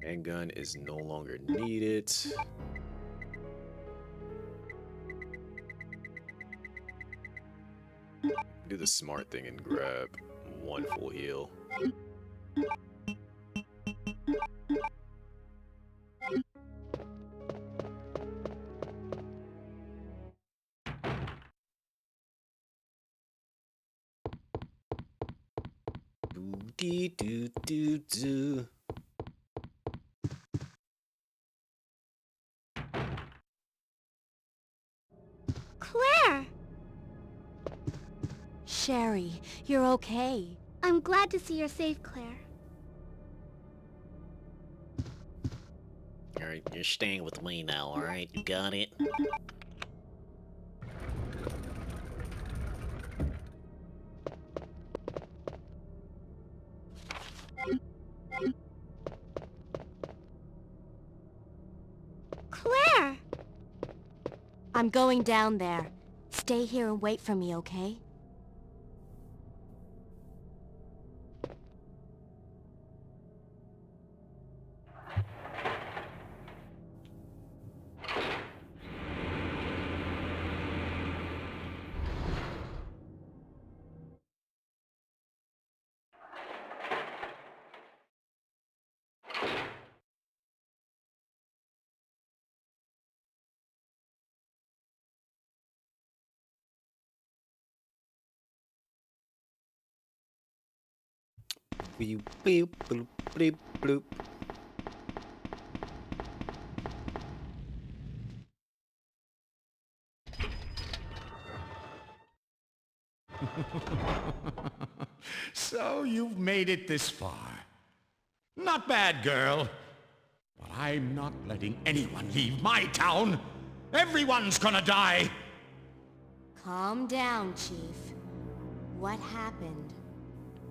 Handgun is no longer needed. Do the smart thing and grab one full heal. Do. Claire! Sherry, you're okay. I'm glad to see you're safe, Claire. Alright, you're staying with me now, alright? You got it? Claire! I'm going down there. Stay here and wait for me, okay? Beep, beep, bloop, bleep, bloop. So you've made it this far. Not bad, girl. But I'm not letting anyone leave my town. Everyone's gonna die. Calm down, Chief. What happened?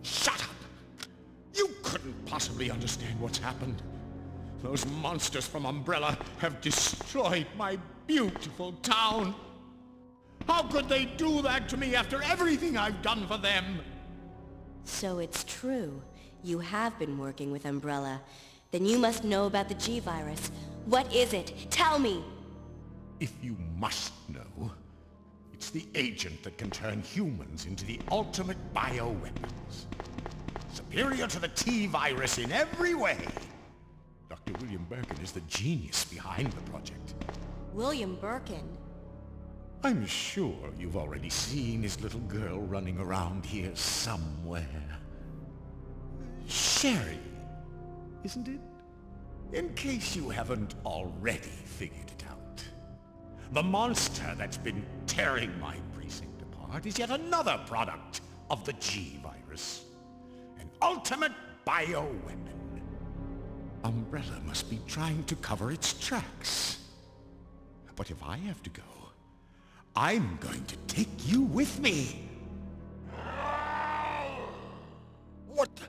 Shut up! You couldn't possibly understand what's happened. Those monsters from Umbrella have destroyed my beautiful town. How could they do that to me after everything I've done for them? So it's true. You have been working with Umbrella. Then you must know about the G-Virus. What is it? Tell me! If you must know, it's the agent that can turn humans into the ultimate bioweapons. Superior to the T-Virus in every way. Dr. William Birkin is the genius behind the project. William Birkin? I'm sure you've already seen his little girl running around here somewhere. Sherry, isn't it? In case you haven't already figured it out. The monster that's been tearing my precinct apart is yet another product of the G-Virus. An ultimate bioweapon. Umbrella must be trying to cover its tracks. But if I have to go, I'm going to take you with me. What the?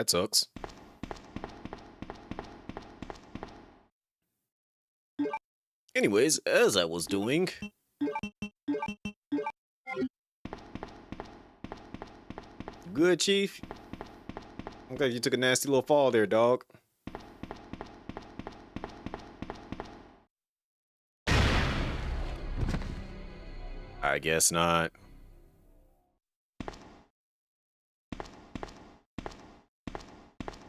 that sucks. Anyways, as I was doing. Good, Chief. Okay, you took a nasty little fall there, dog. I guess not.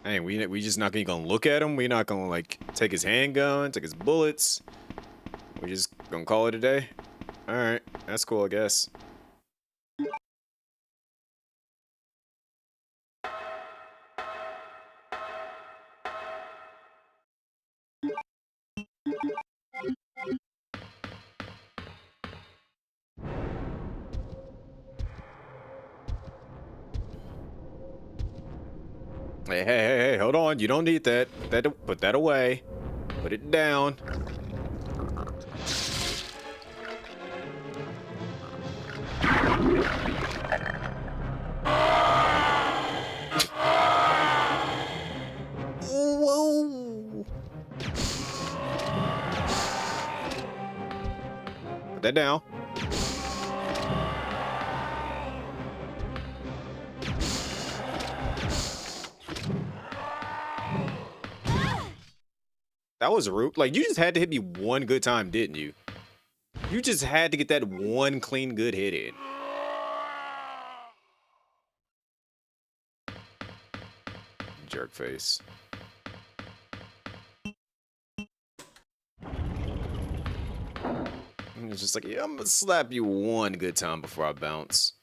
Hey, we just not gonna look at him. We not gonna like take his handgun, take his bullets. We just gonna call it a day. All right, that's cool, I guess. Hey, hold on. You don't need that. Put that away. Put it down. Whoa. Put that down. That was rude. Like, you just had to hit me one good time, didn't you? You just had to get that one clean good hit in. Jerk face. And it's just like, yeah, I'm gonna slap you one good time before I bounce.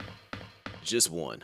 Just one.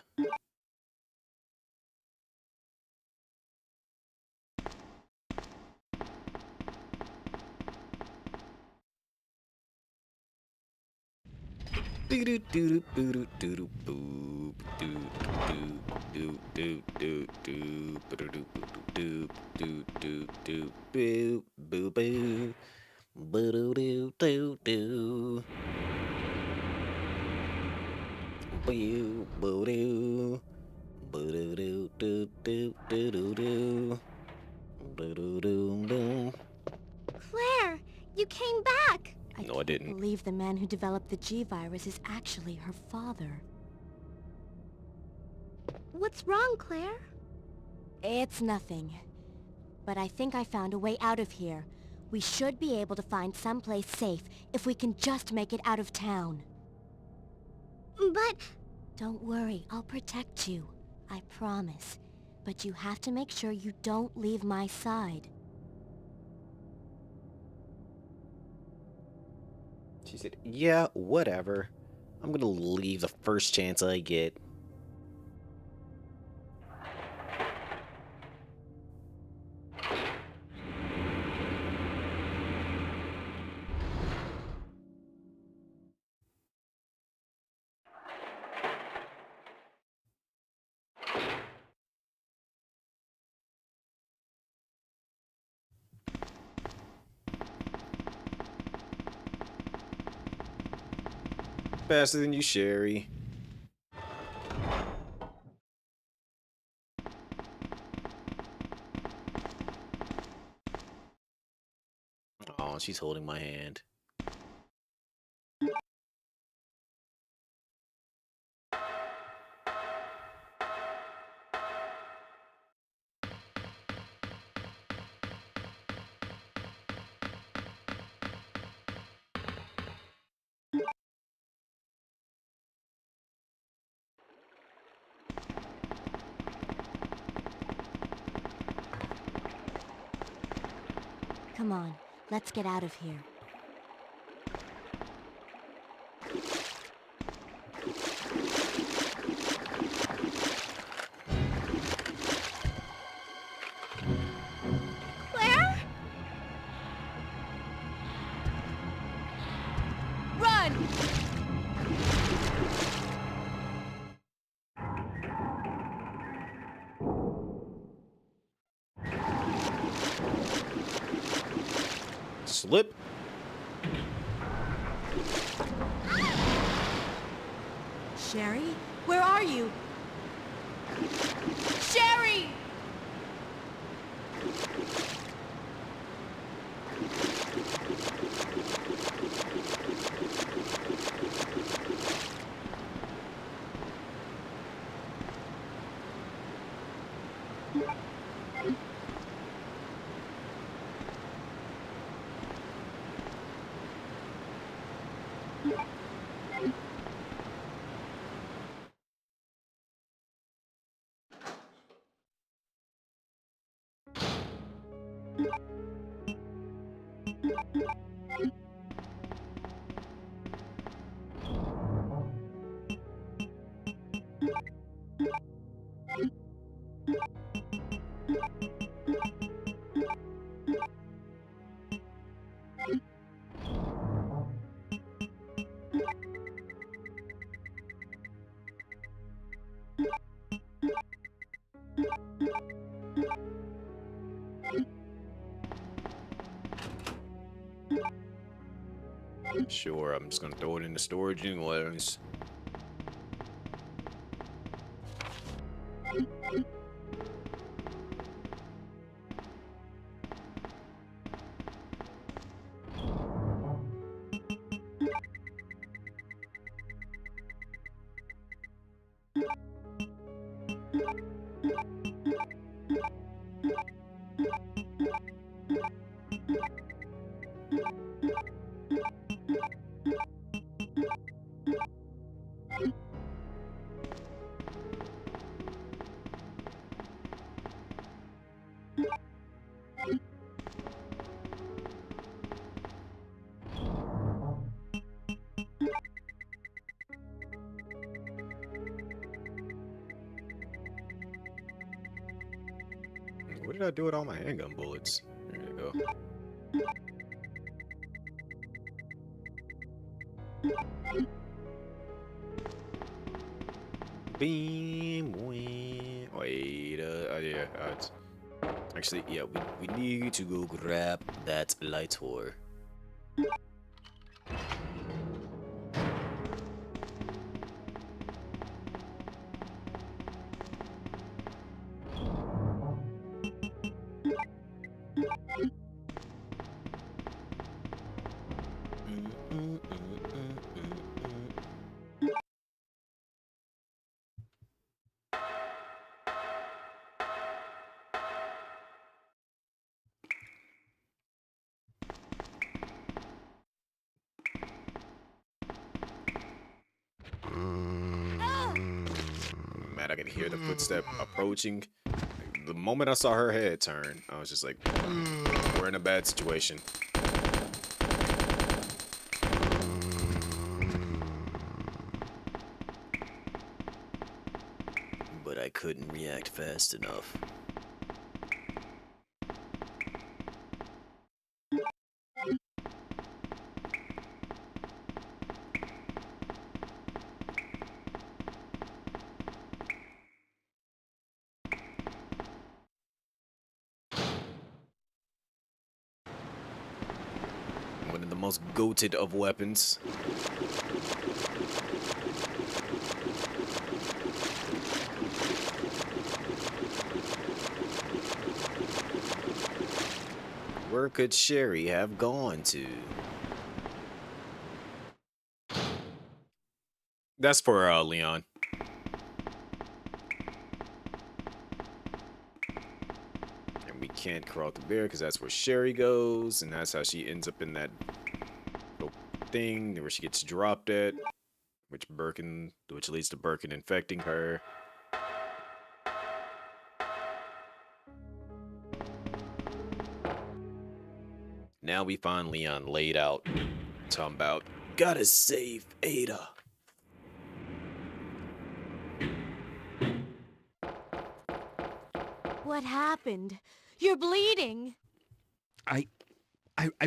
Claire, you came back! No, I didn't. I believe the man who developed the G-virus is actually her father. What's wrong, Claire? It's nothing. But I think I found a way out of here. We should be able to find someplace safe if we can just make it out of town. But... Don't worry, I'll protect you. I promise. But you have to make sure you don't leave my side. She said, yeah, whatever. I'm gonna leave the first chance I get. Faster than you, Sherry. Oh, she's holding my hand. Come on, let's get out of here. Claire? Run! Slip. Sherry? Where are you? Sherry! Sure, I'm just gonna throw it in the storage anyways. What did I do with all my handgun bullets? There you go. Beam, wait, yeah, actually, yeah, we need to go grab that light whore. Man, I can hear the footstep approaching. The moment I saw her head turn, I was just like, we're in a bad situation. But I couldn't react fast enough. One of the most goated of weapons. Where could Sherry have gone to? That's for Leon. And we can't crawl the bear because that's where Sherry goes, and that's how she ends up in that little thing where she gets dropped at, which leads to Birkin infecting her. Now we find Leon laid out, talking about, gotta save Ada. What happened? You're bleeding. I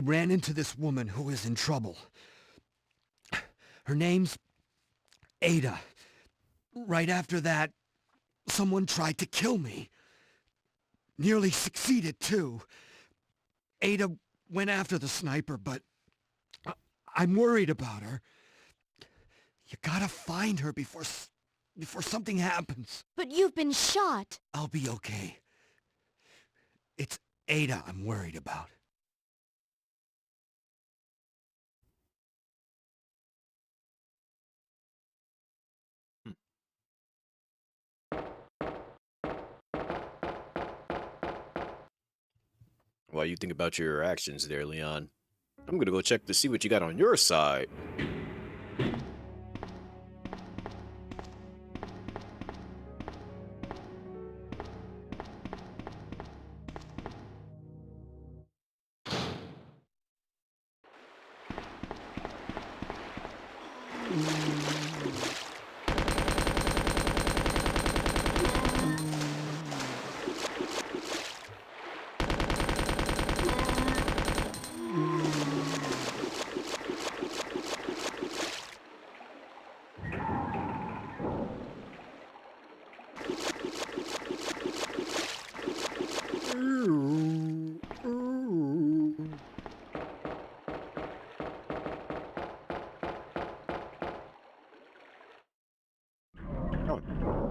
ran into this woman who is in trouble. Her name's Ada. Right after that, someone tried to kill me. Nearly succeeded, too. Ada went after the sniper, but I'm worried about her. You gotta find her before something happens. But you've been shot. I'll be okay. It's Ada I'm worried about. While you think about your actions there, Leon, I'm gonna go check to see what you got on your side.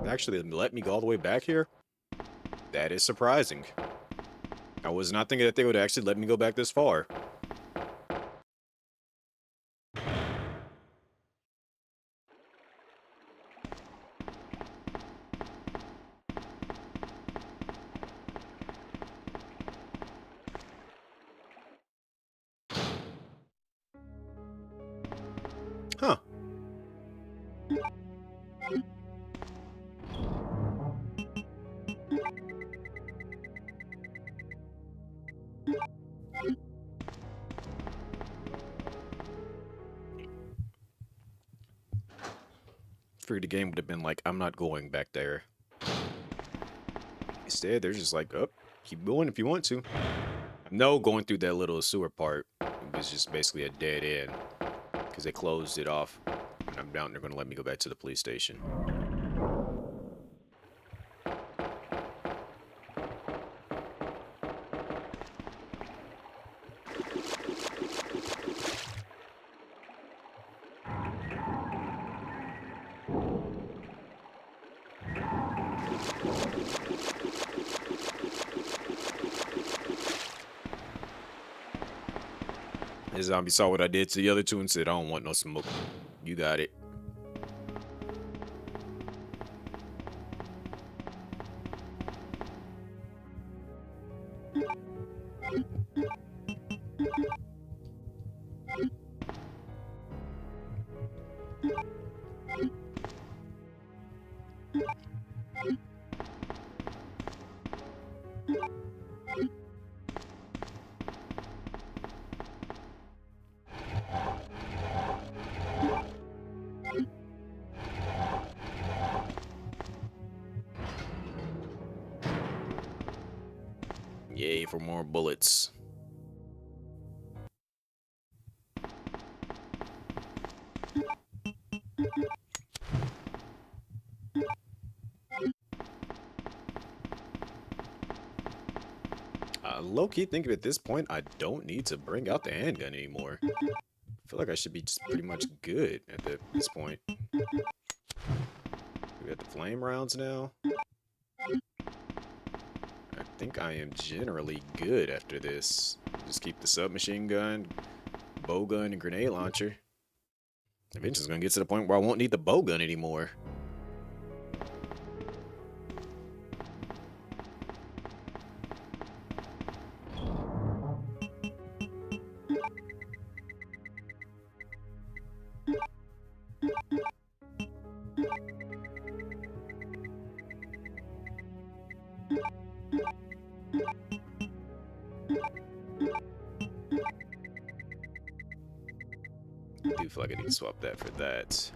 Actually, let me go all the way back here? That is surprising. I was not thinking that they would actually let me go back this far. Huh. Figured the game would have been like, I'm not going back there. Instead, they're just like, oh, keep going if you want to. No, going through that little sewer part, it was just basically a dead end. Because they closed it off. And I'm down, they're going to let me go back to the police station. The zombie saw what I did to the other two and said, I don't want no smoke. You got it. Yay for more bullets. Low-key thinking at this point, I don't need to bring out the handgun anymore. I feel like I should be just pretty much good at this point. We got the flame rounds now. I think I am generally good after this. Just keep the submachine gun, bow gun, and grenade launcher. Eventually it's gonna get to the point where I won't need the bow gun anymore. I do feel like I need to swap that for that.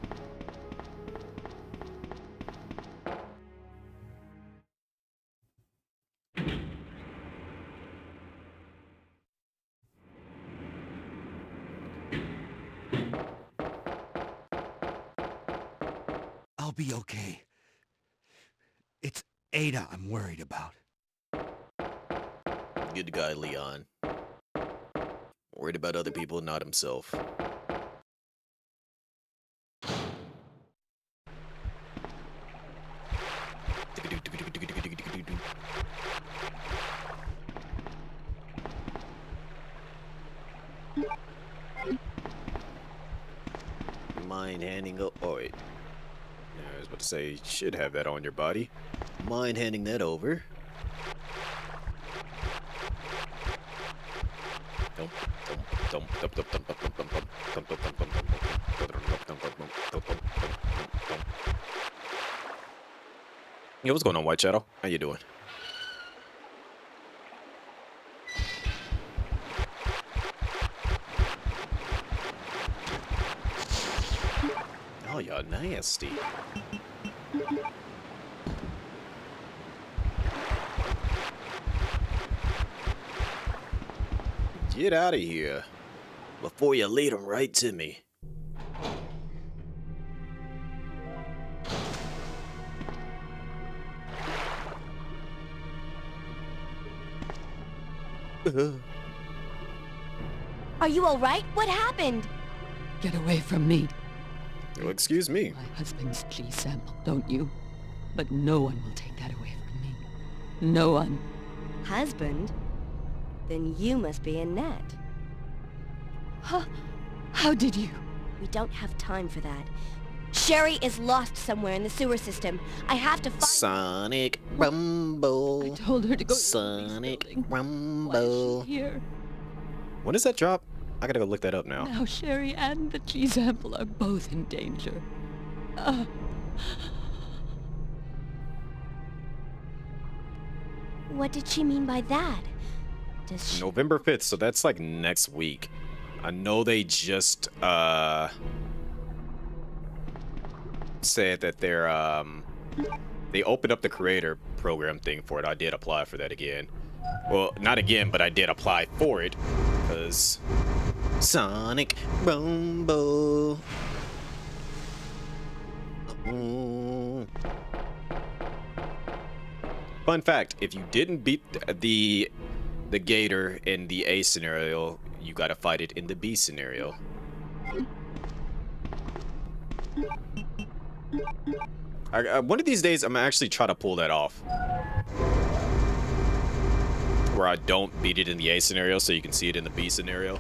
I'll be okay. It's Ada I'm worried about. Good guy, Leon. Worried about other people, not himself. Mind handing up. Oh, wait. Yeah, I was about to say, you should have that on your body. Mind handing that over. Yo, what's going on, White Shadow? How you doing? Oh, y'all nasty. Get out of here before you lead them right to me. Are you alright? What happened? Get away from me. Well, excuse me. My husband's G. Sam, don't you? But no one will take that away from me. No one. Husband? Then you must be Annette. How did you? We don't have time for that. Sherry is lost somewhere in the sewer system. I have to find Sonic Rumble. I told her to go Sonic to the Rumble. Why is she here? When does that drop? I gotta go look that up now. Now Sherry and the G sample are both in danger. What did she mean by that? Does she... November 5th, so that's like next week. I know they just said that they opened up the creator program thing for it. I did apply for that again. Well, not again, but I did apply for it because Sonic Rumble. Fun fact, if you didn't beat the gator in the A scenario, you gotta fight it in the B scenario. One of these days, I'm gonna actually try to pull that off. Where I don't beat it in the A scenario, so you can see it in the B scenario.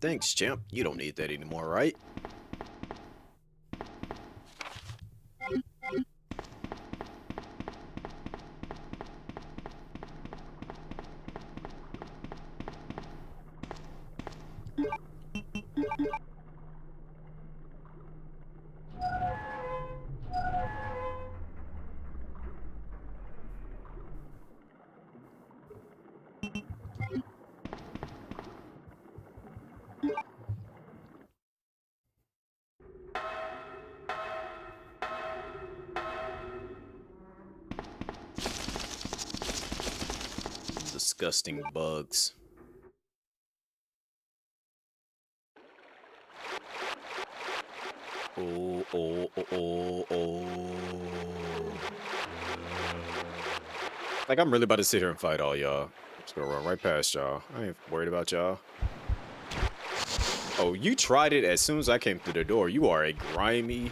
Thanks, champ. You don't need that anymore, right? Disgusting bugs. Oh, oh, oh, oh, oh. Like, I'm really about to sit here and fight all y'all. I'm just gonna run right past y'all. I ain't worried about y'all. Oh, you tried it as soon as I came through the door. You are a grimy,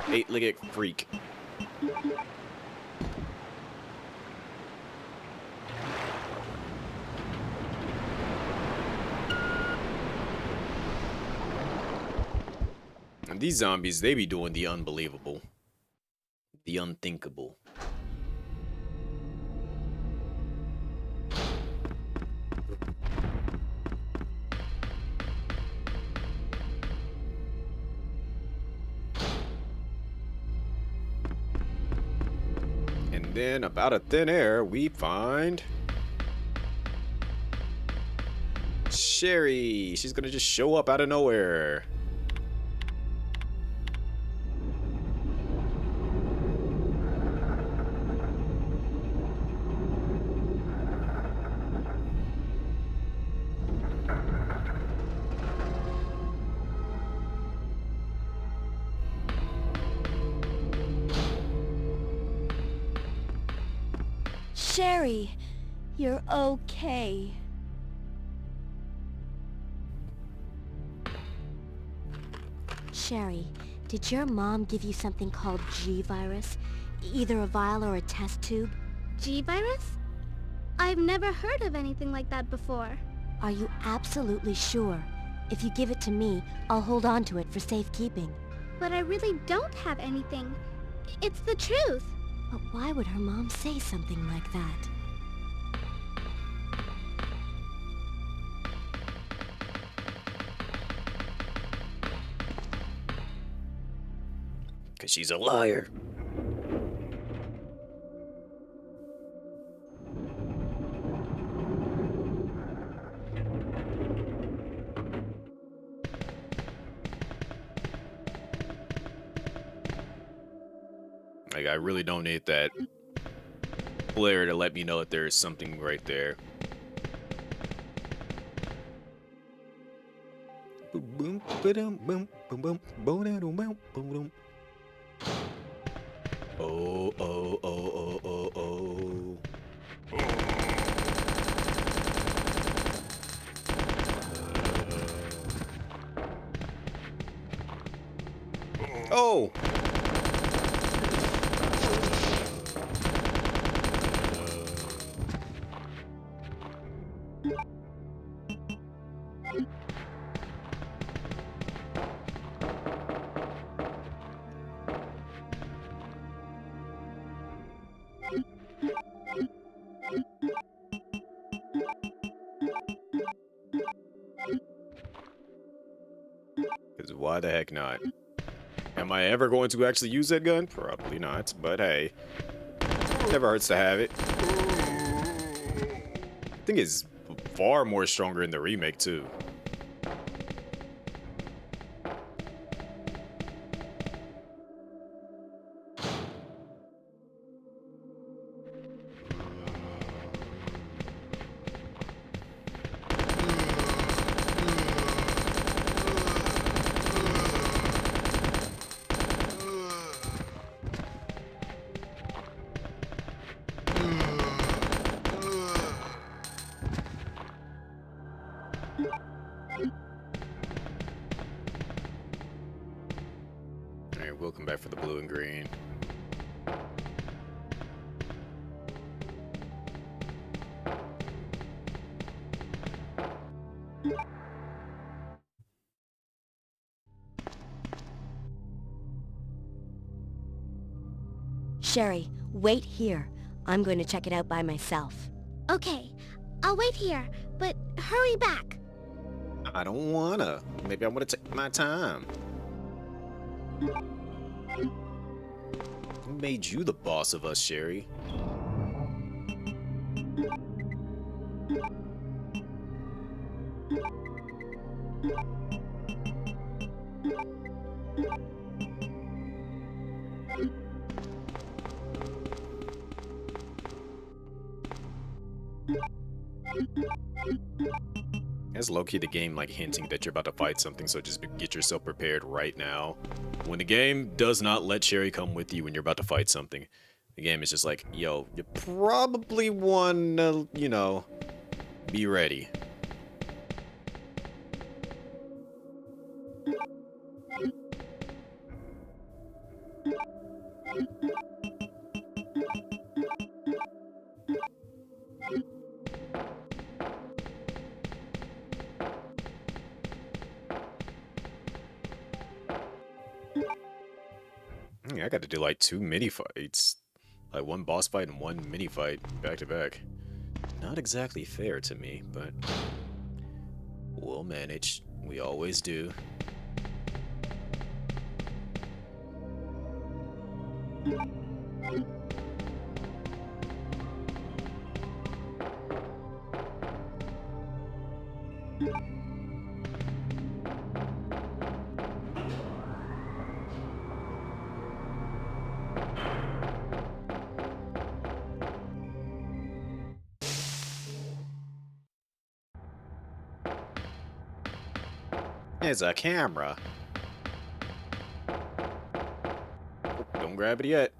eight-legged freak. And these zombies, they be doing the unbelievable. The unthinkable. And then, up out of thin air, we find Sherry. She's gonna just show up out of nowhere. Sherry, you're okay. Sherry, did your mom give you something called G-virus? Either a vial or a test tube? G-virus? I've never heard of anything like that before. Are you absolutely sure? If you give it to me, I'll hold on to it for safekeeping. But I really don't have anything. It's the truth. But why would her mom say something like that? Because she's a liar. Like, I really don't need that flare to let me know that there's something right there. Boom, boom, boom, boom, boom, boom, boom. Oh, oh, oh, oh, oh, oh. Oh! Because why the heck not? Am I ever going to actually use that gun? Probably not, but hey. Never hurts to have it. I think it's far more stronger in the remake, too. Alright, we'll come back for the blue and green. Sherry, wait here. I'm going to check it out by myself. Okay, I'll wait here, but hurry back. I don't wanna. Maybe I wanna take my time. Who made you the boss of us, Sherry? That's low-key the game like hinting that you're about to fight something, so just get yourself prepared right now. When the game does not let Sherry come with you when you're about to fight something, the game is just like, yo, you probably wanna, you know, be ready. I got to do like 2 mini fights. Like 1 boss fight and 1 mini fight back to back. Not exactly fair to me, but we'll manage. We always do. It's a camera. Oh, don't grab it yet.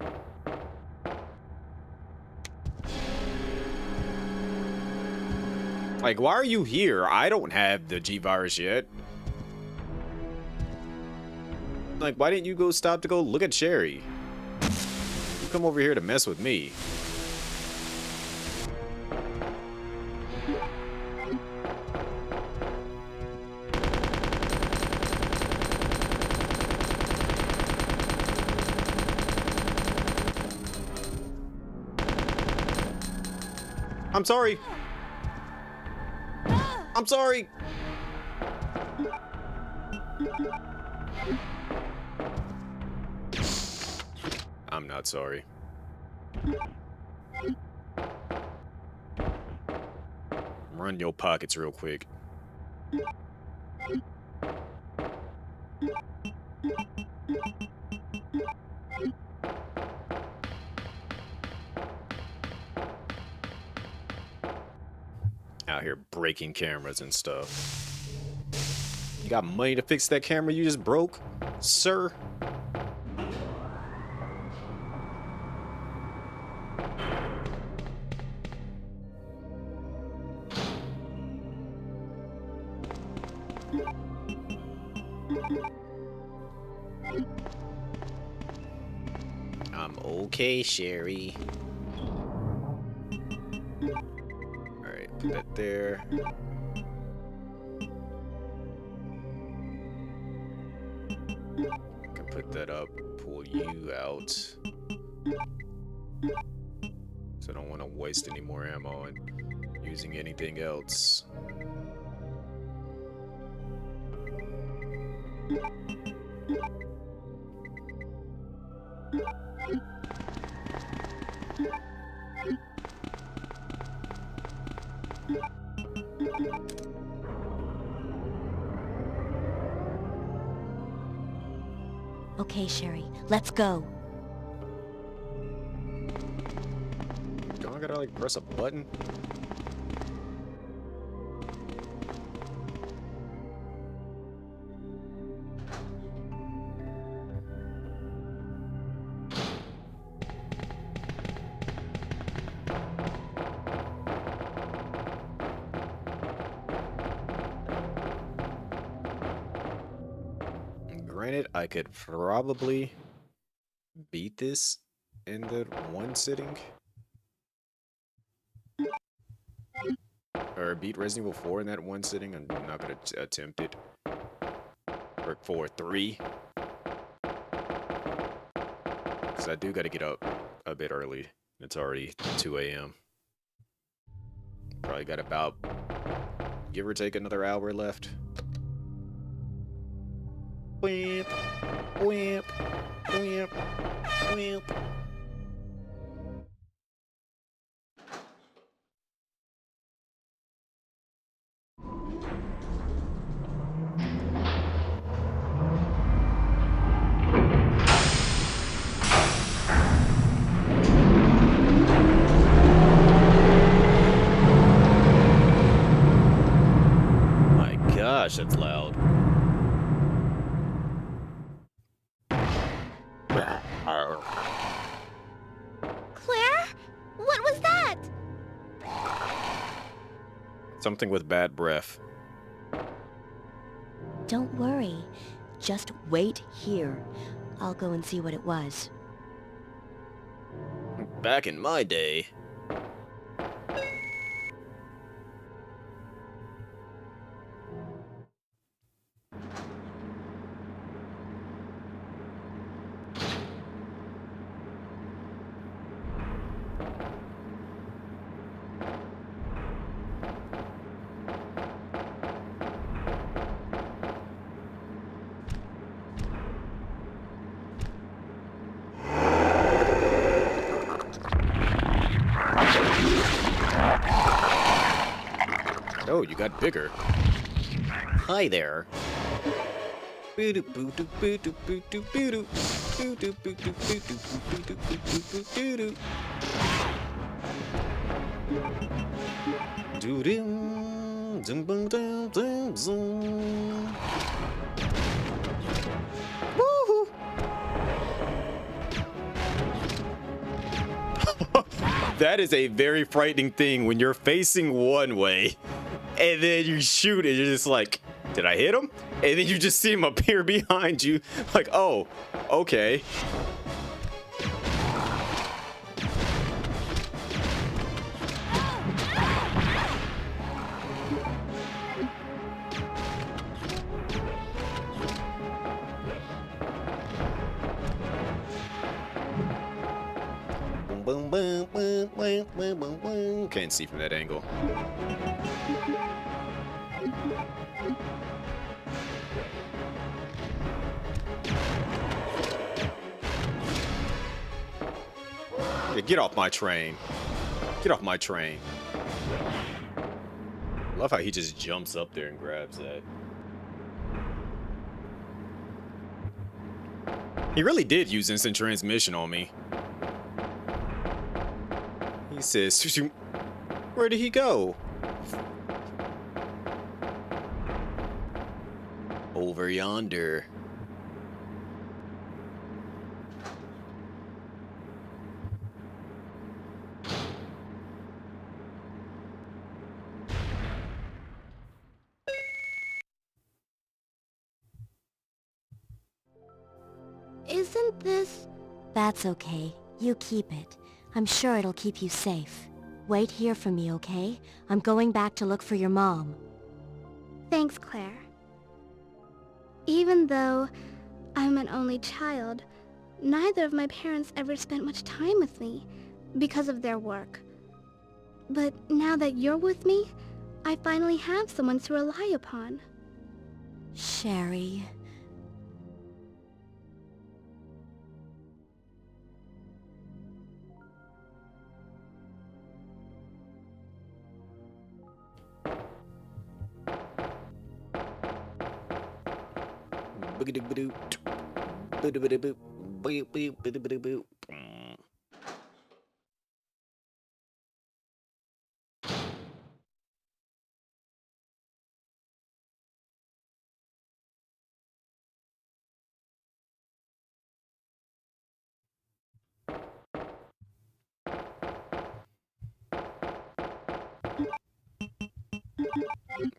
Like, why are you here? I don't have the G-Virus yet. Like, why didn't you go stop to go look at Sherry? You come over here to mess with me. I'm sorry. I'm sorry. I'm not sorry. Run your pockets real quick. Out here breaking cameras and stuff. You got money to fix that camera you just broke, sir? I'm okay, Sherry. Alright, put that there. Can put that up, pull you out. So I don't want to waste any more ammo and using anything else. Okay, Sherry, let's go. Don't I gotta like press a button? Granted, I could probably beat this in the one sitting. Or beat Resident Evil 4 in that one sitting. I'm not going to attempt it. Or 4-3. Because I do got to get up a bit early. It's already 2 a.m. Probably got about, give or take, another hour left. Wimp, wimp, wimp, wimp. My gosh, that's loud. Claire? What was that? Something with bad breath. Don't worry. Just wait here. I'll go and see what it was. Back in my day. Oh, you got bigger. Hi there. Woohoo! That is a very frightening thing when you're facing one way and then you shoot and you're just like, did I hit him? And then you just see him appear behind you like, oh, okay. Boom, boom, boom, boom, Can't see from that angle. Yeah, get off my train. Get off my train. Love how he just jumps up there and grabs that. He really did use instant transmission on me. He says, where did he go? Over yonder. Isn't this... That's okay. You keep it. I'm sure it'll keep you safe. Wait here for me, okay? I'm going back to look for your mom. Thanks, Claire. Even though I'm an only child, neither of my parents ever spent much time with me because of their work. But now that you're with me, I finally have someone to rely upon. Sherry...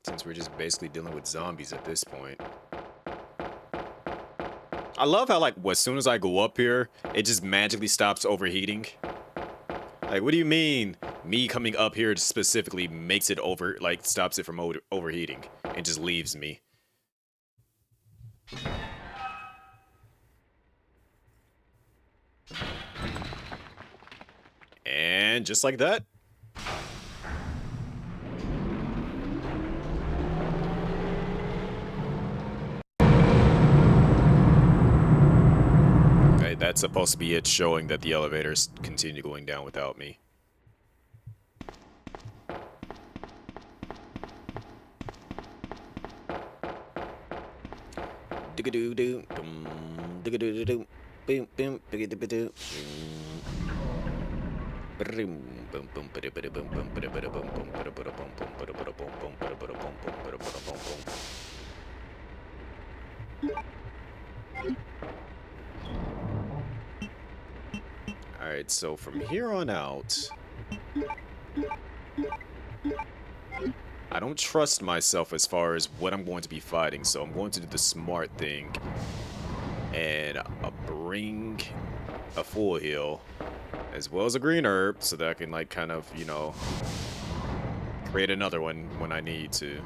Since we're just basically dealing with zombies at this point. I love how, like, as soon as I go up here, it just magically stops overheating. Like, what do you mean? Me coming up here specifically makes it stops it from overheating and just leaves me. And just like that. Okay, that's supposed to be it showing that the elevators continue going down without me. Digga-doo-doo, digga-doo-doo-doo, boom, boom, bigga-dibba-doo, Alright, so from here on out, I don't trust myself as far as what I'm going to be fighting, so I'm going to do the smart thing and bring a full heal as well as a green herb so that I can, like, kind of, you know, create another one when I need to.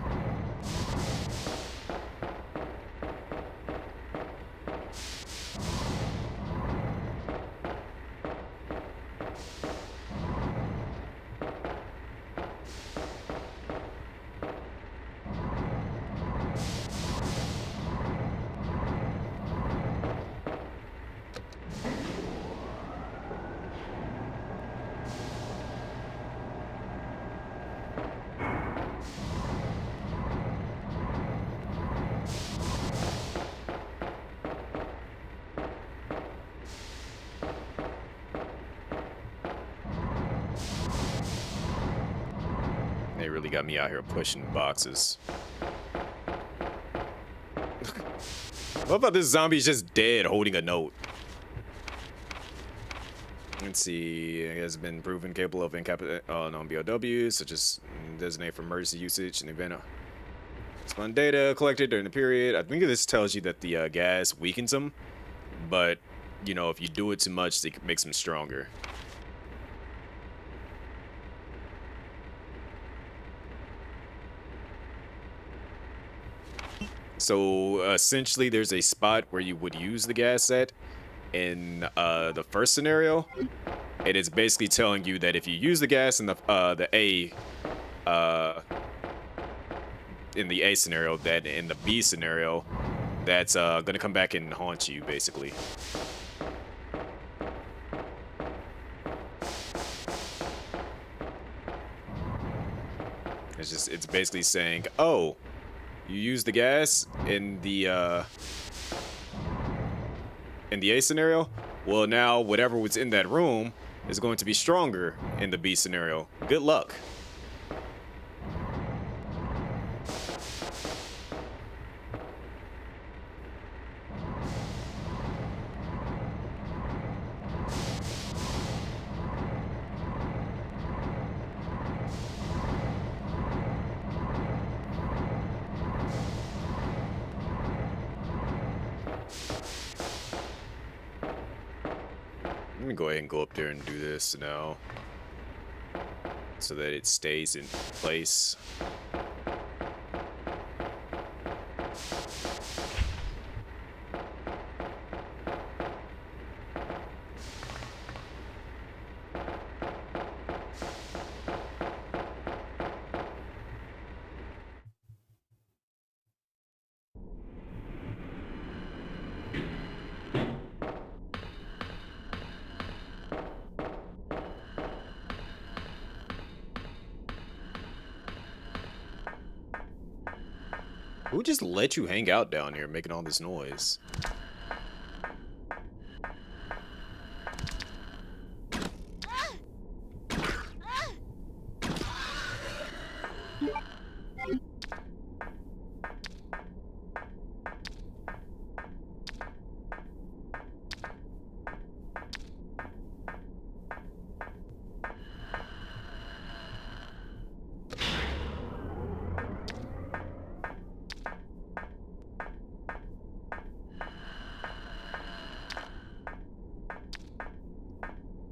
They really got me out here pushing boxes. What about this zombie's just dead holding a note? Let's see. It has been proven capable of non-BOWs, such as designate for emergency usage and event. Spawn data collected during the period. I think this tells you that the gas weakens them, but, you know, if you do it too much, it makes them stronger. So essentially there's a spot where you would use the gas at, in the first scenario, it is basically telling you that if you use the gas in the A scenario, that in the B scenario, that's gonna come back and haunt you, basically. It's basically saying, oh, you use the gas in the A scenario. Well, now whatever was in that room is going to be stronger in the B scenario. Good luck. Let me go ahead and go up there and do this now so that it stays in place. Who just let you hang out down here making all this noise?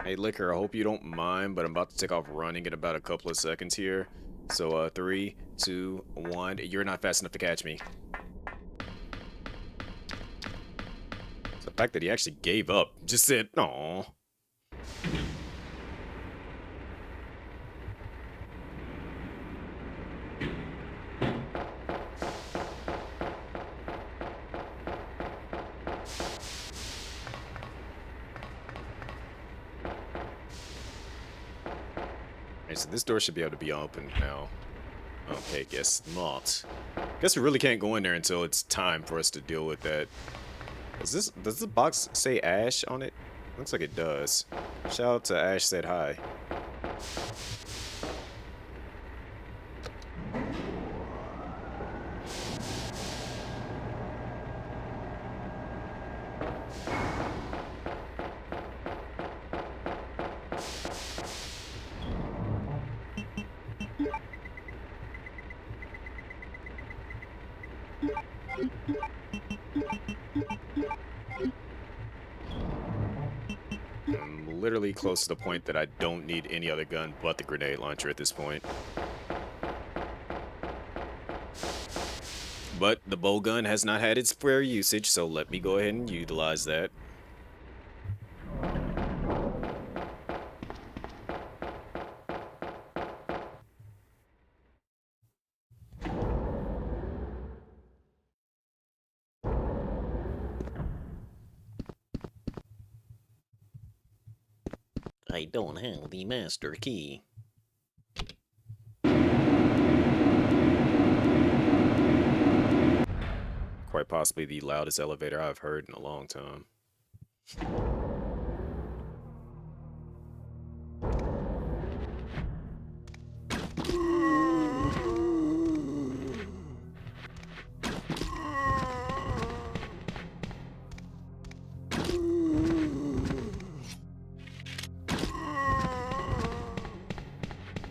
Hey, Liquor, I hope you don't mind, but I'm about to take off running in about a couple of seconds here. So, 3, 2, 1. You're not fast enough to catch me. It's the fact that he actually gave up. Just said, "Aw." So this door should be able to be open now. Okay, guess not. Guess we really can't go in there until it's time for us to deal with that. Does this box say Ash on it? Looks like it does. Shout out to Ash said hi. I'm literally close to the point that I don't need any other gun but the grenade launcher at this point. But the bow gun has not had its fair usage, so let me go ahead and utilize that. I don't have the master key. Quite possibly the loudest elevator I've heard in a long time.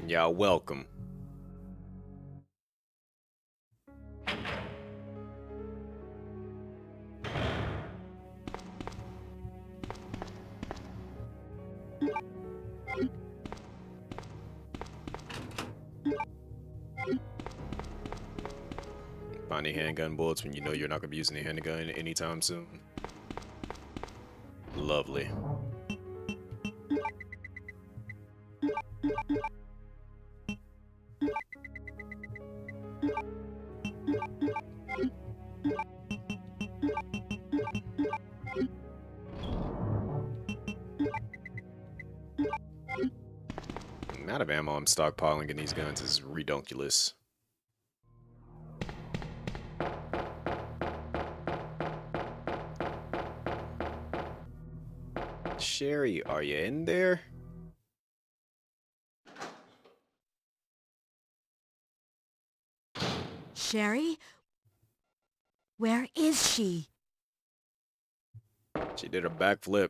Yeah, welcome. Finding handgun bullets when you know you're not going to be using a handgun anytime soon. Lovely. The amount of ammo I'm stockpiling in these guns is redonkulous. Sherry, are you in there? Sherry? Where is she? She did a backflip.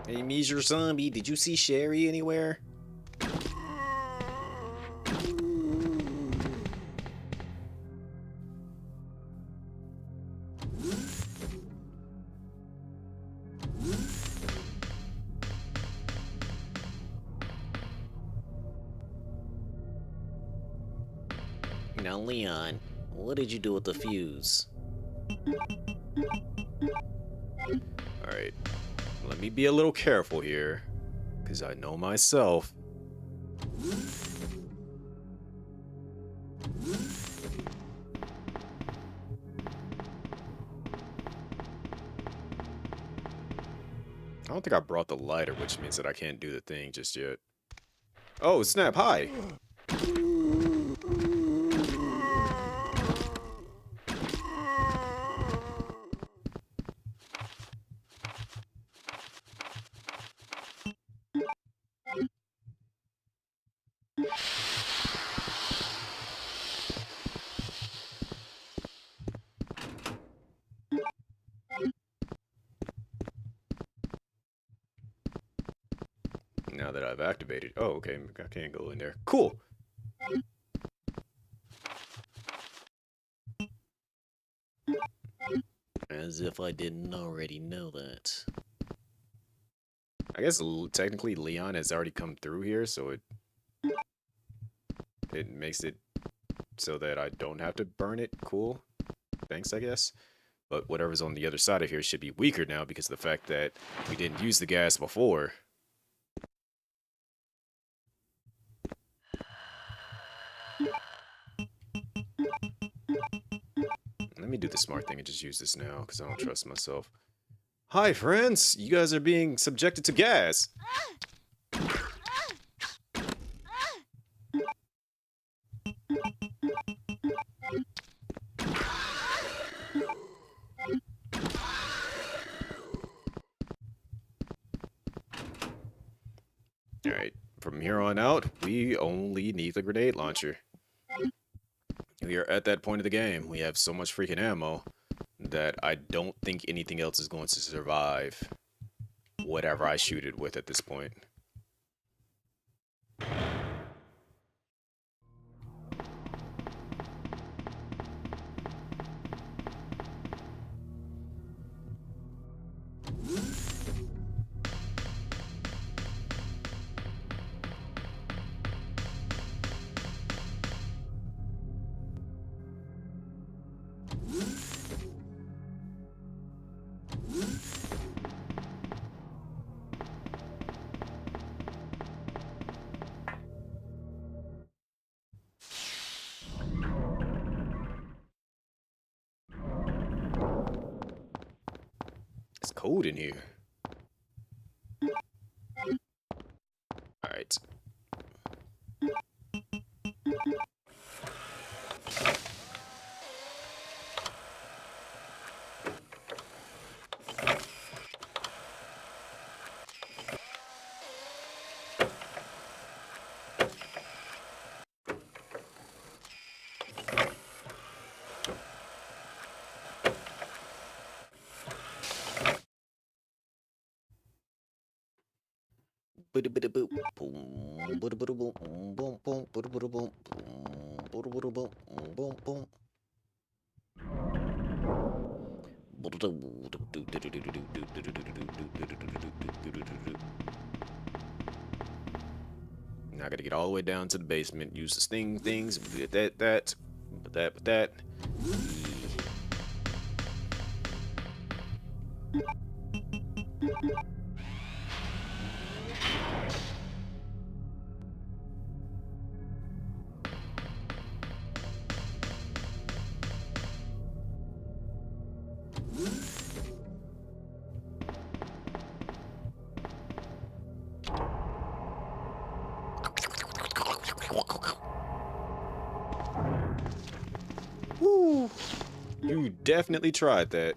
Hey, Measure Zombie, did you see Sherry anywhere? Now, Leon, what did you do with the fuse? Alright, let me be a little careful here, because I know myself. I don't think I brought the lighter, which means that I can't do the thing just yet. Oh, snap, hi! Now that I've activated... Oh, okay, I can't go in there. Cool! As if I didn't already know that. I guess technically Leon has already come through here, so it makes it so that I don't have to burn it. Cool. Thanks, I guess. But whatever's on the other side of here should be weaker now because of the fact that we didn't use the gas before. Let me do the smart thing and just use this now because I don't trust myself. Hi, friends! You guys are being subjected to gas! Alright, from here on out, we only need the grenade launcher. We are at that point of the game. We have so much freaking ammo that I don't think anything else is going to survive whatever I shoot it with at this point. It's cold in here. Alright. Now I gotta get all the way down to the basement, use the sting things, that. Woo! You definitely tried that.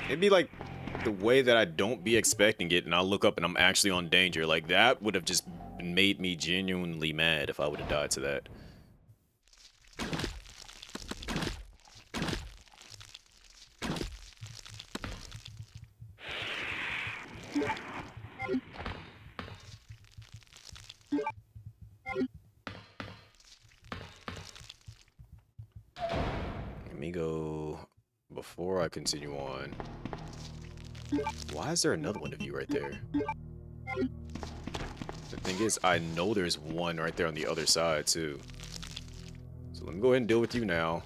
It'd be like the way that I don't be expecting it and I look up and I'm actually on danger. Like that would have just made me genuinely mad if I would have died to that. Let me go before I continue on. Why is there another one of you right there? The thing is, I know there's one right there on the other side too. So let me go ahead and deal with you now.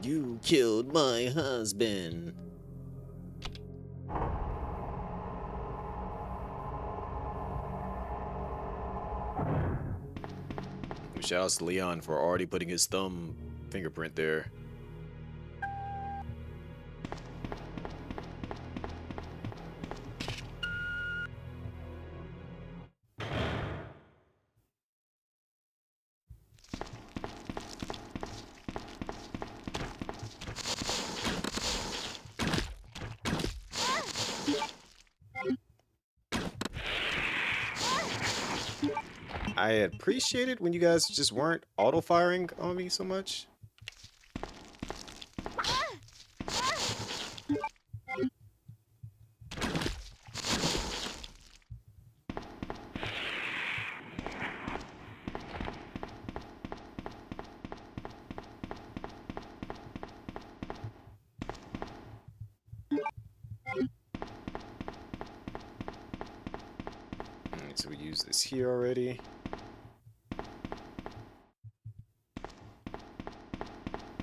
You killed my husband. Shout out to Leon for already putting his thumb fingerprint there. I appreciated when you guys just weren't auto-firing on me so much. Alright, so we use this here already.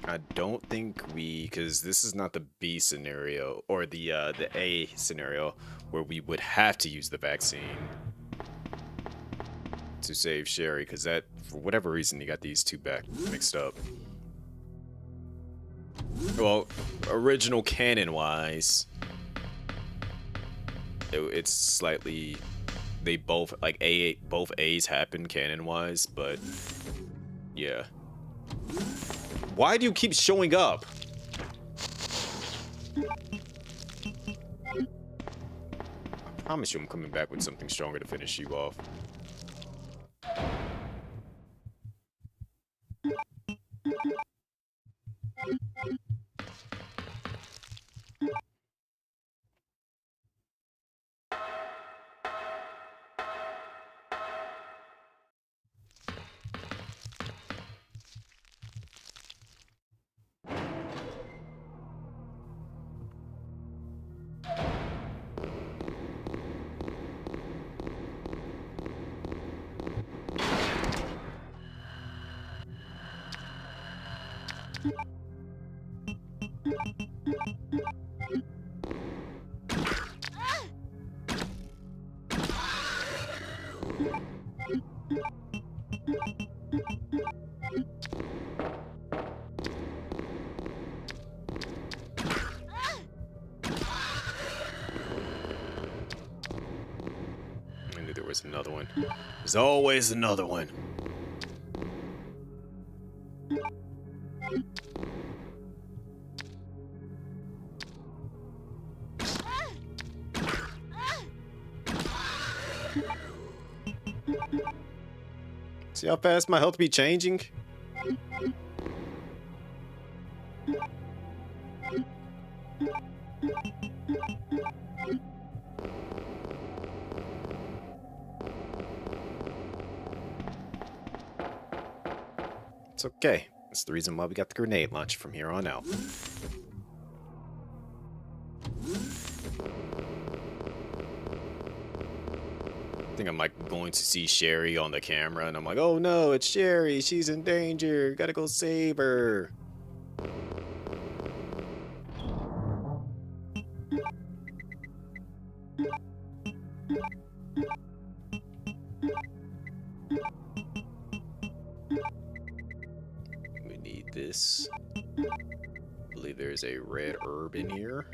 I don't think because this is not the B scenario or the A scenario where we would have to use the vaccine to save Sherry, because that, for whatever reason, you got these two back mixed up. Well, original canon wise, it's slightly, they both like both A's happen canon wise, but yeah. Why do you keep showing up? I promise you I'm coming back with something stronger to finish you off. There's another one. There's always another one. See how fast my health be changing? It's okay. That's the reason why we got the grenade launcher from here on out. I think I'm like going to see Sherry on the camera and I'm like, oh no, it's Sherry. She's in danger. Gotta go save her. We need this. I believe there's a red herb in here.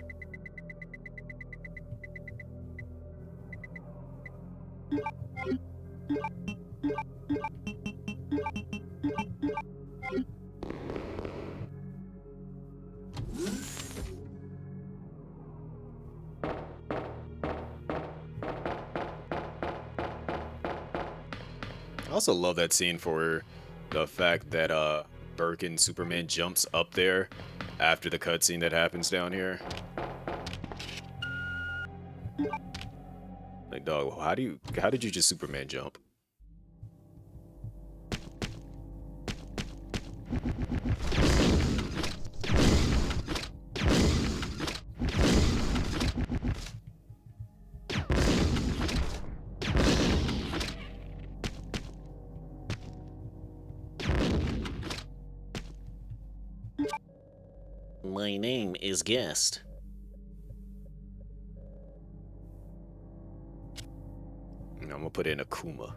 I also love that scene for the fact that Burke and Superman jumps up there after the cutscene that happens down here. Like, dog, how did you just Superman jump? My name is Guest. And I'm gonna put in Akuma.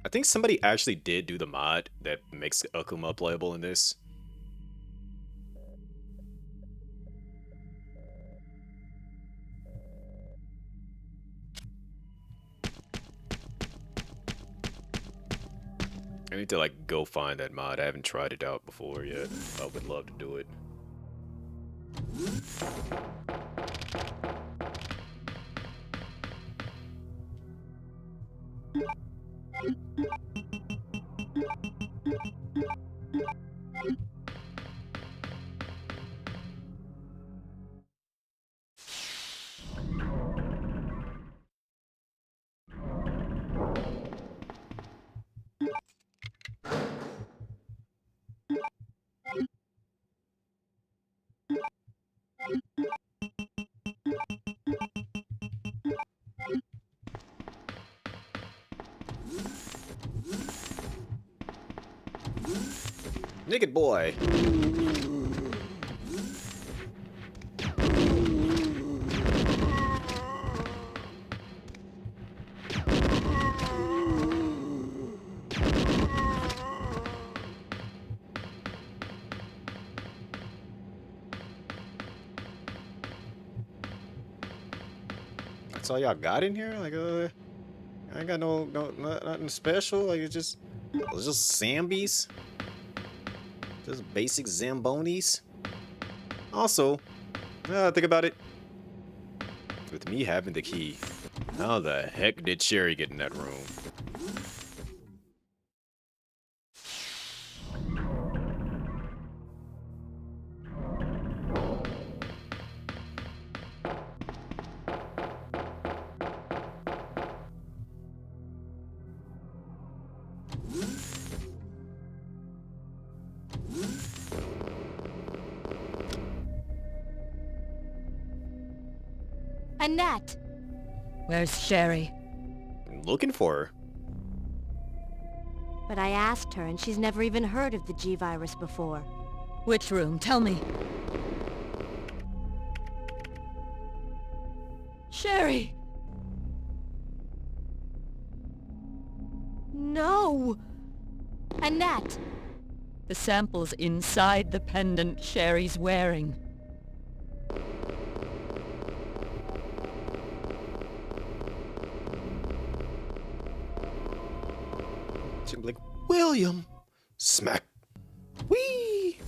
I think somebody actually did do the mod that makes Akuma playable in this. I need to like go find that mod. I haven't tried it out before yet. I would love to do it. Naked boy. That's all y'all got in here? Like, I ain't got nothing special. Like, it's just Zambies. Just basic Zambonis. Also, think about it. With me having the key, how the heck did Sherry get in that room? Annette! Where's Sherry? I'm looking for her. But I asked her, and she's never even heard of the G-Virus before. Which room? Tell me. Sherry! No! Annette! The sample's inside the pendant Sherry's wearing. Like, William! Smack! Whee!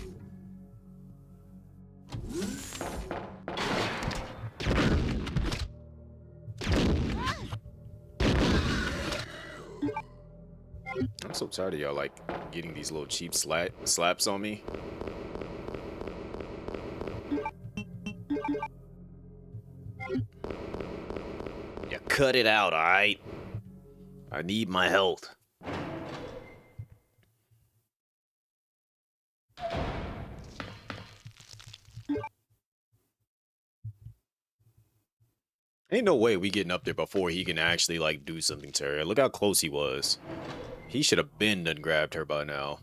so tired of y'all like getting these little cheap slaps on me. Yeah, cut it out, alright? I need my health. Ain't no way we getting up there before he can actually like do something to her. Look how close he was. He should have been done grabbed her by now.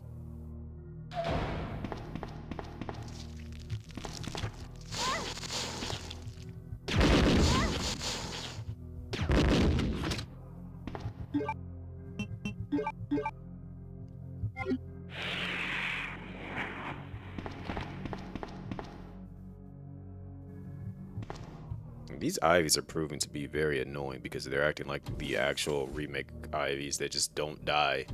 These Ivies are proving to be very annoying because they're acting like the actual remake Ivies. They just don't die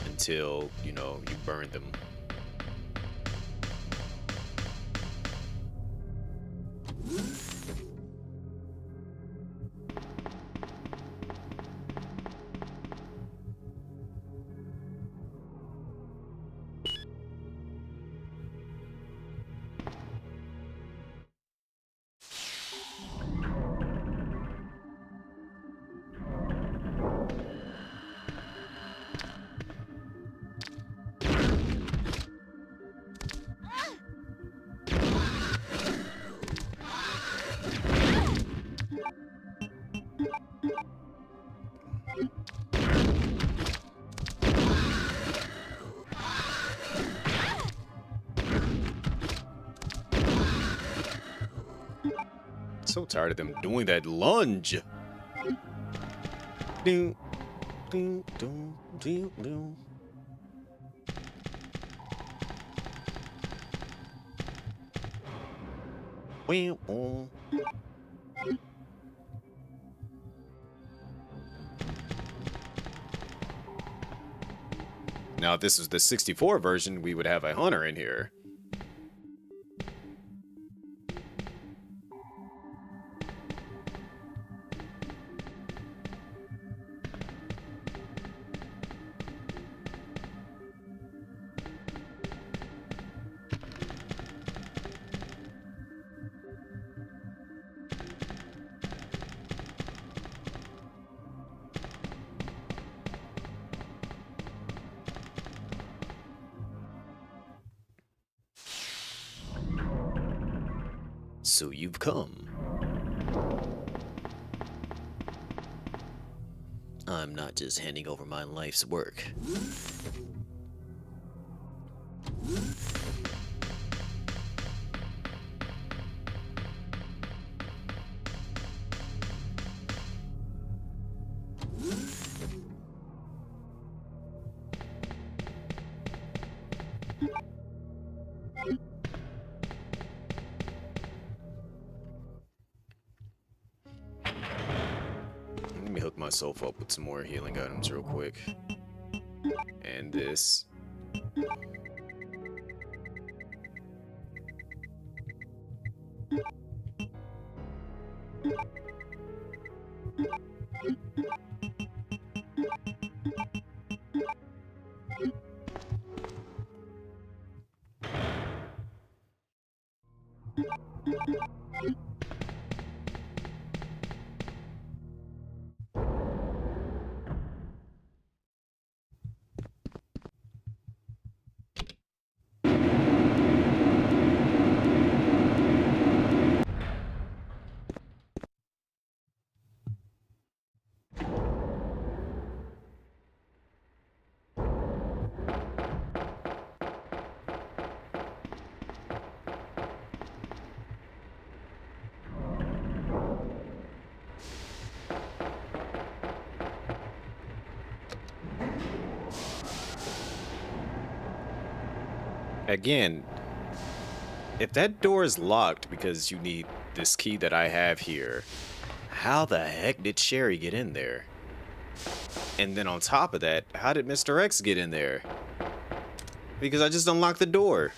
until, you know, you burn them. So tired of them doing that lunge. Do, do, do, do, do. Now, if this was the 64 version, we would have a hunter in here. So you've come. I'm not just handing over my life's work. Let me hook myself up with some more healing items real quick. And this. Again, if that door is locked because you need this key that I have here, how the heck did Sherry get in there? And then on top of that, how did Mr. X get in there? Because I just unlocked the door.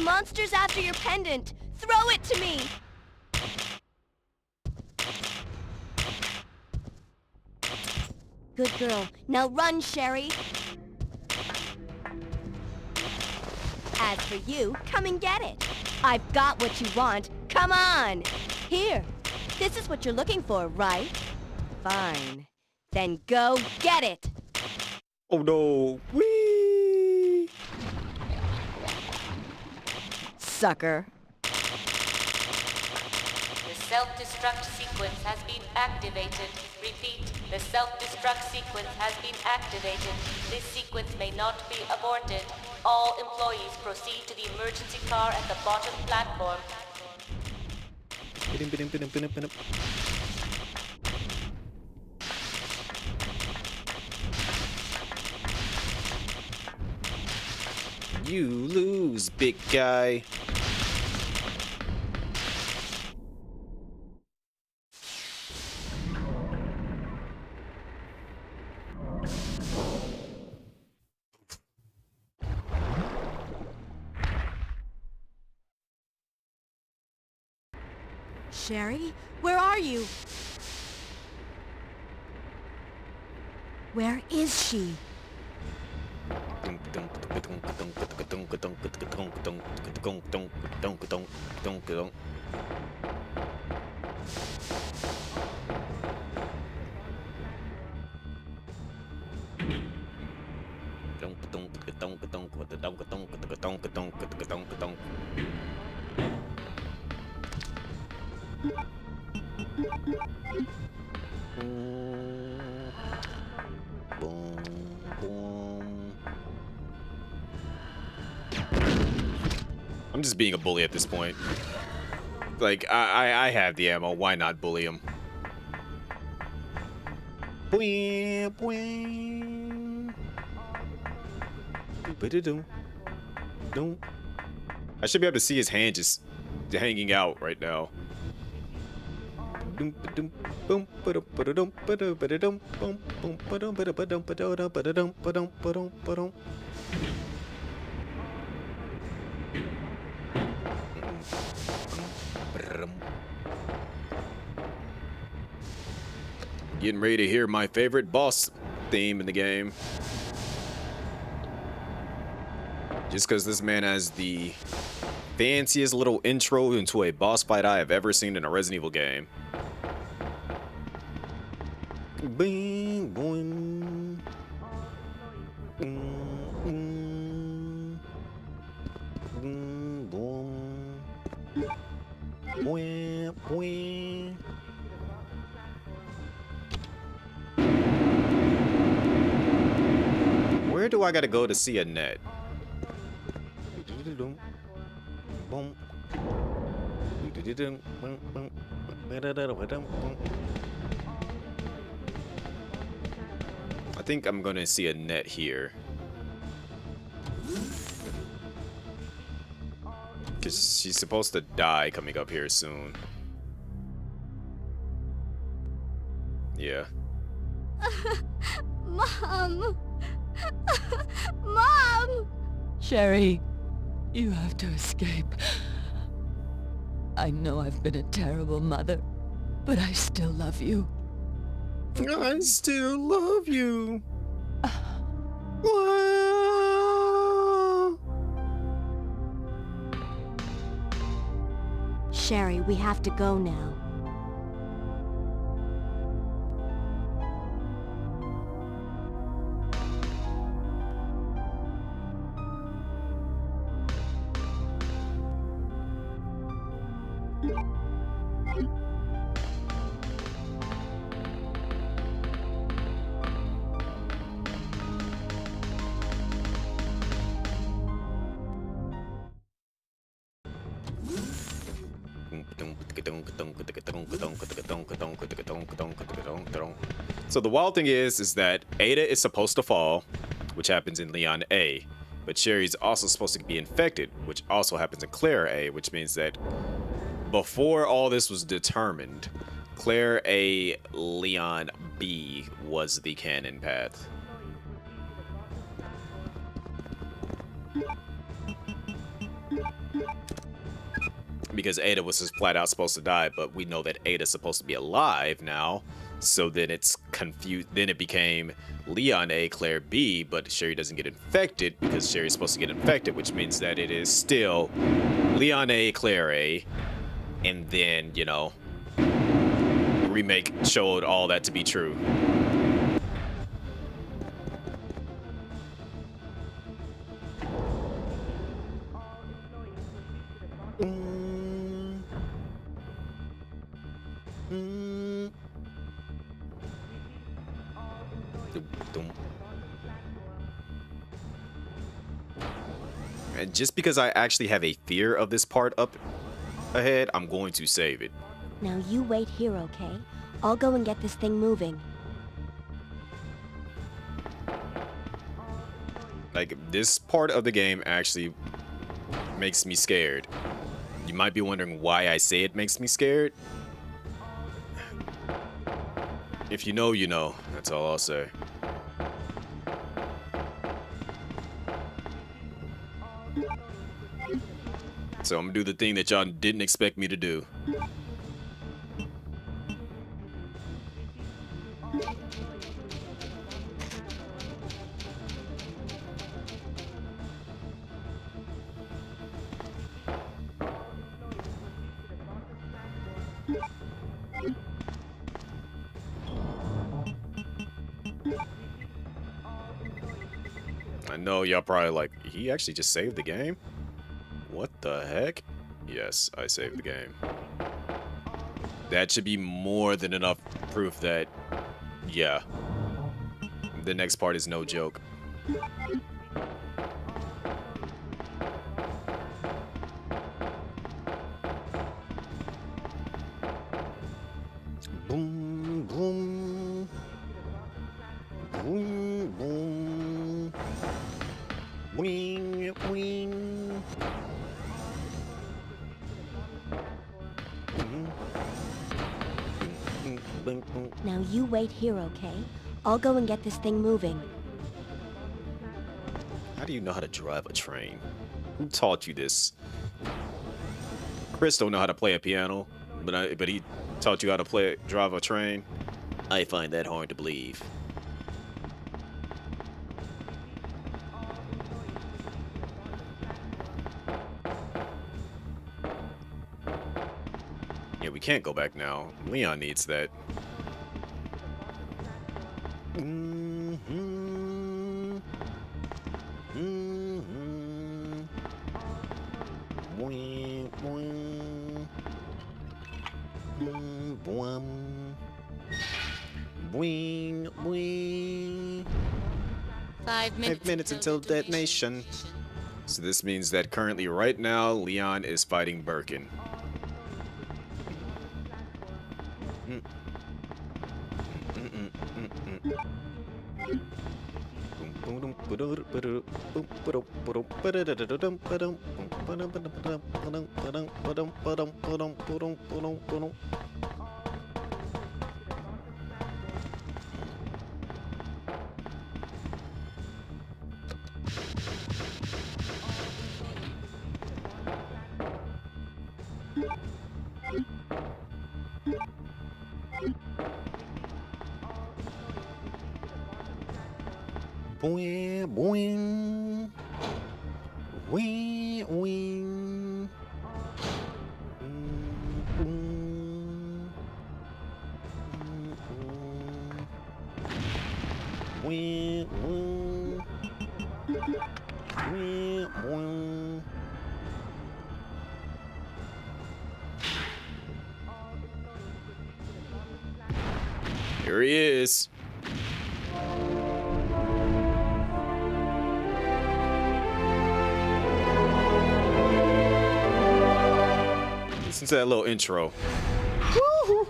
monster's after your pendant. Throw it to me! Good girl. Now run, Sherry. As for you, come and get it. I've got what you want. Come on! Here. This is what you're looking for, right? Fine. Then go get it! Oh no! Whee! Sucker. The self-destruct sequence has been activated. Repeat, the self-destruct sequence has been activated. This sequence may not be aborted. All employees proceed to the emergency car at the bottom platform. You lose, big guy. Sherry, where are you? Where is she? I'm just being a bully at this point. Like, I have the ammo. Why not bully him? I should be able to see his hand just hanging out right now. Getting ready to hear my favorite boss theme in the game. Just because this man has the fanciest little intro into a boss fight I have ever seen in a Resident Evil game. Bing, boing. Where do I gotta go to see a net? I think I'm gonna see a net here. Because she's supposed to die coming up here soon. Yeah. Mom! Mom! Sherry, you have to escape. I know I've been a terrible mother, but I still love you. I still love you. Sherry, we have to go now. So the wild thing is that Ada is supposed to fall, which happens in Leon A, but Sherry's also supposed to be infected, which also happens in Claire A, which means that before all this was determined, Claire A, Leon B was the canon path. Because Ada was just flat out supposed to die, but we know that Ada's supposed to be alive now. So then it's confused. Then it became Leon A, Claire B, but Sherry doesn't get infected because Sherry's supposed to get infected, which means that it is still Leon A, Claire A. And then, you know, Remake showed all that to be true. And just because I actually have a fear of this part up ahead, I'm going to save it. Now you wait here, okay? I'll go and get this thing moving. Like, this part of the game actually makes me scared. You might be wondering why I say it makes me scared. If you know, you know. That's all I'll say. So I'm gonna do the thing that y'all didn't expect me to do. I know y'all probably like, he actually just saved the game? What the heck? Yes, I saved the game. That should be more than enough proof that, yeah, the next part is no joke. Boom, boom. Boom, boom. Wing, wing. Now you wait here, okay? I'll go and get this thing moving. How do you know how to drive a train? Who taught you this? Chris don't know how to play a piano, but he taught you how to drive a train. I find that hard to believe. Yeah, we can't go back now. Leon needs that. Boing, boing. 5 minutes, 5 minutes until detonation. So this means that currently, right now, Leon is fighting Birkin. Boing, boing. Wing, wing. Wing, wing. Wing, wing. Here he is. Listen to that little intro. Woo-hoo.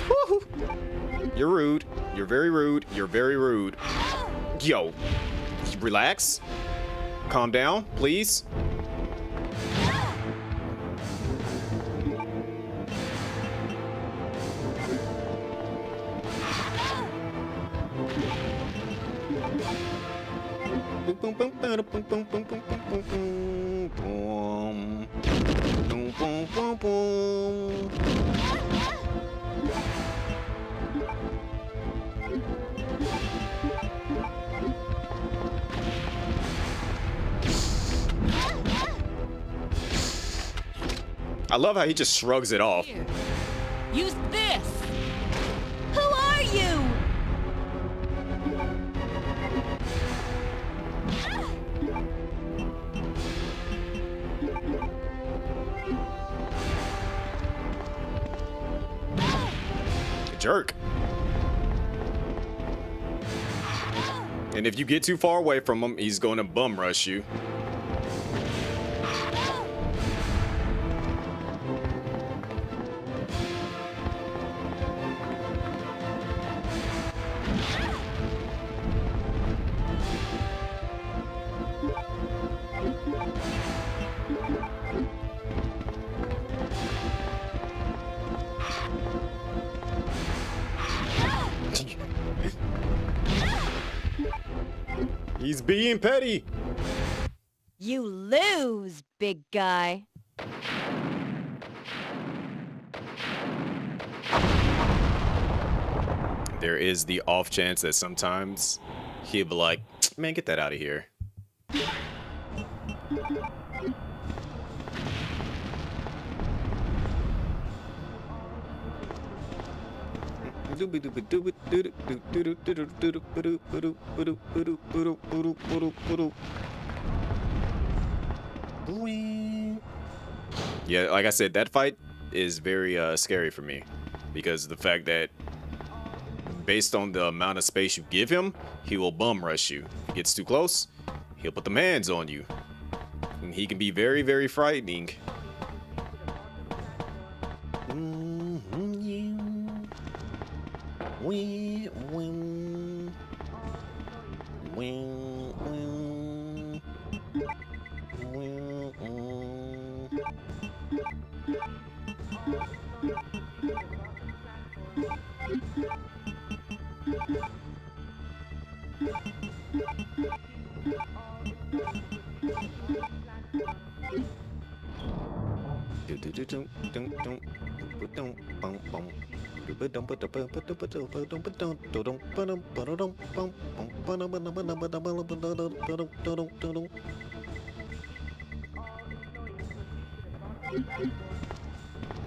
Woo-hoo. You're rude. You're very rude. You're very rude. Yo, relax. Calm down, please. I love how he just shrugs it off. Use this! Who are you? Jerk. And if you get too far away from him, he's going to bum rush you. He's being petty. You lose, big guy. There is the off chance that sometimes he'll be like, man, get that out of here. Yeah, like I said, that fight is very scary for me because the fact that based on the amount of space you give him, he will bum rush you. If he gets too close, he'll put the hands on you. And he can be very, very frightening.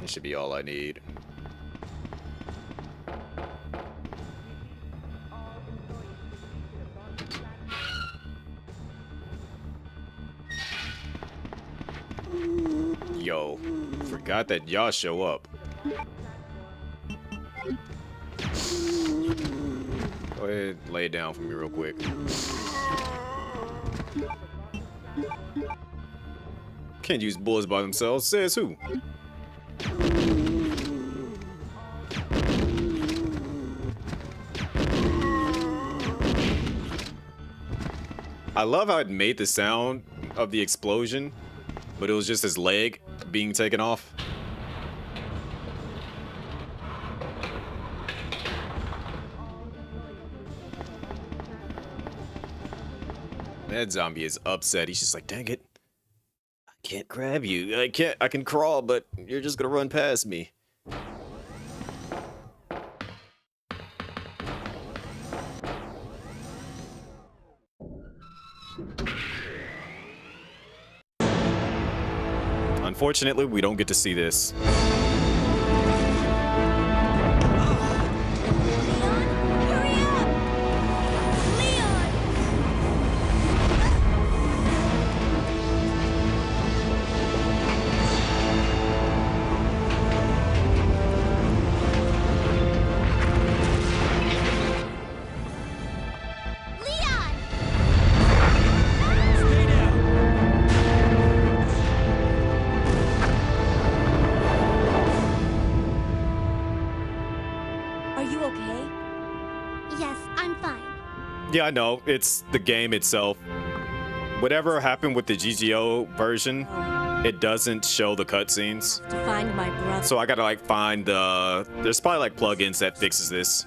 This should be all I need. Yo, forgot that y'all show up. Go ahead, lay it down for me real quick. Can't use bullets by themselves, says who? I love how it made the sound of the explosion, but it was just his leg being taken off. That zombie is upset. He's just like, dang it. I can't grab you. I can crawl, but you're just gonna run past me. Unfortunately, we don't get to see this. Yeah, I know. It's the game itself. Whatever happened with the GGO version, it doesn't show the cutscenes. To find my brother. So I gotta like find the... There's probably like plugins that fixes this.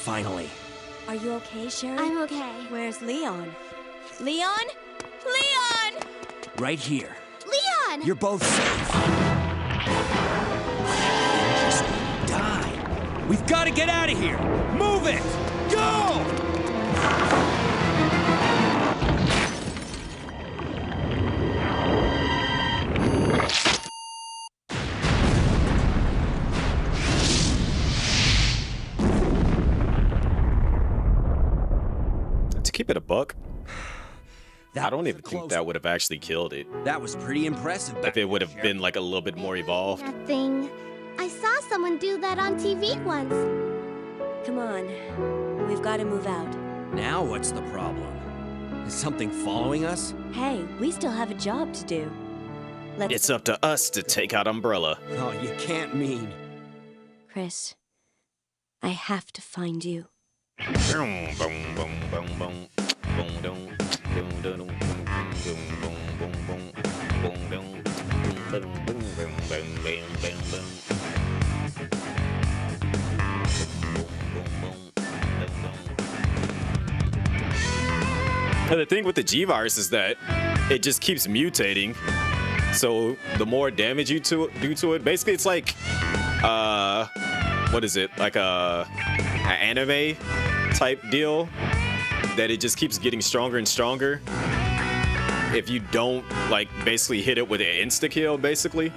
Finally. Are you okay, Sherry? I'm okay. Where's Leon? Leon? Leon! Right here. Leon! You're both safe. Just die. We've got to get out of here. Move it! Go! To keep it a buck, That I don't was a even think close that would have actually killed it. That was pretty impressive. If it would have been like a little bit more evolved. That thing. I saw someone do that on TV once. Come on. We've got to move out. Now what's the problem? Is something following us? Hey, we still have a job to do. Let's It's up to us to take out Umbrella. Oh, you can't mean. Chris, I have to find you. And the thing with the G-Virus is that it just keeps mutating. So the more damage you do to it, basically it's like, what is it? Like an anime type deal that it just keeps getting stronger and stronger. If you don't like basically hit it with an insta-kill, basically.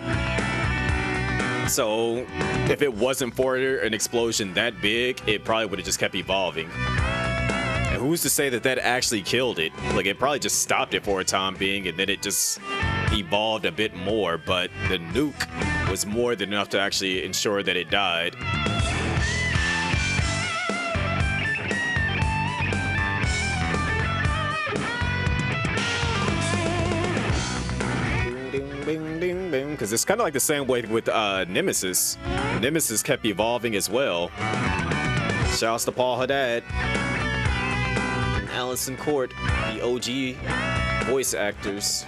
So if it wasn't for an explosion that big, it probably would have just kept evolving. And who's to say that that actually killed it? Like, it probably just stopped it for a time being, and then it just evolved a bit more, but the nuke was more than enough to actually ensure that it died. Because it's kind of like the same way with Nemesis. Nemesis kept evolving as well. Shouts to Paul Haddad and Allison Court, the OG voice actors.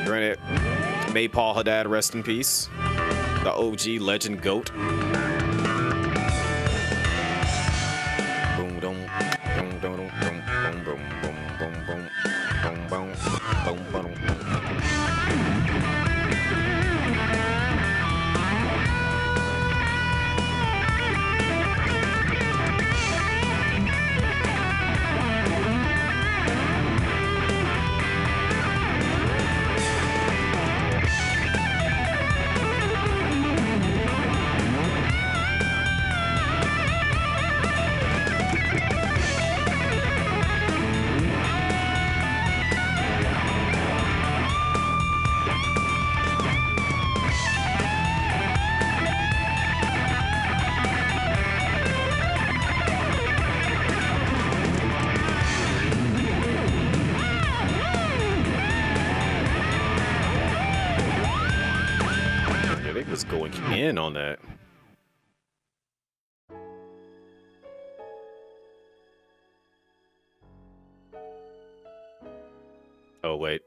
Granted, may Paul Haddad rest in peace. The OG legend GOAT. Boom, dum, boom, dum, dum, boom, boom, boom, boom, boom, boom, boom, boom, boom, boom. Was going in on that. Oh, wait.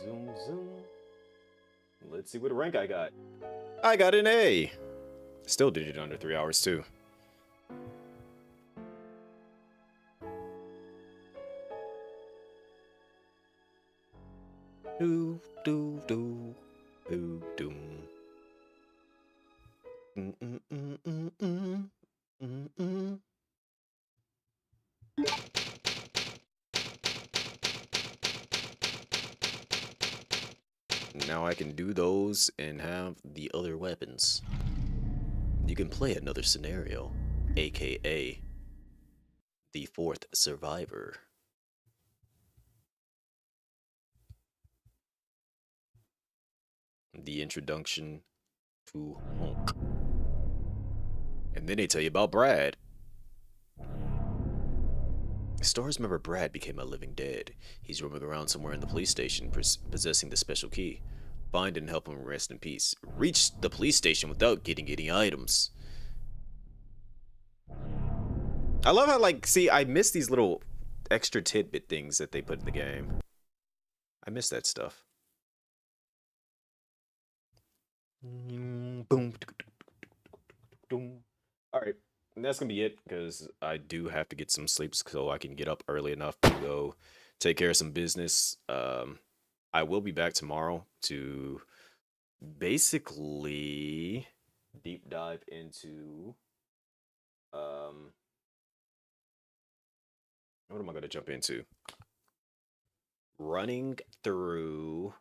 Zoom, zoom. Let's see what rank I got. I got an A. Still did it under 3 hours, too. Do do do do do. Now I can do those and have the other weapons. You can play another scenario, aka the fourth survivor. The introduction to Honk. And then they tell you about Brad. Stars member Brad became a living dead. He's roaming around somewhere in the police station, possessing the special key. Find and help him rest in peace. Reach the police station without getting any items. I love how, like, see, I miss these little extra tidbit things that they put in the game. I miss that stuff. Boom. Boom. All right. And that's gonna be it because I do have to get some sleep so I can get up early enough to go take care of some business. I will be back tomorrow to basically deep dive into what am I gonna jump into? Running through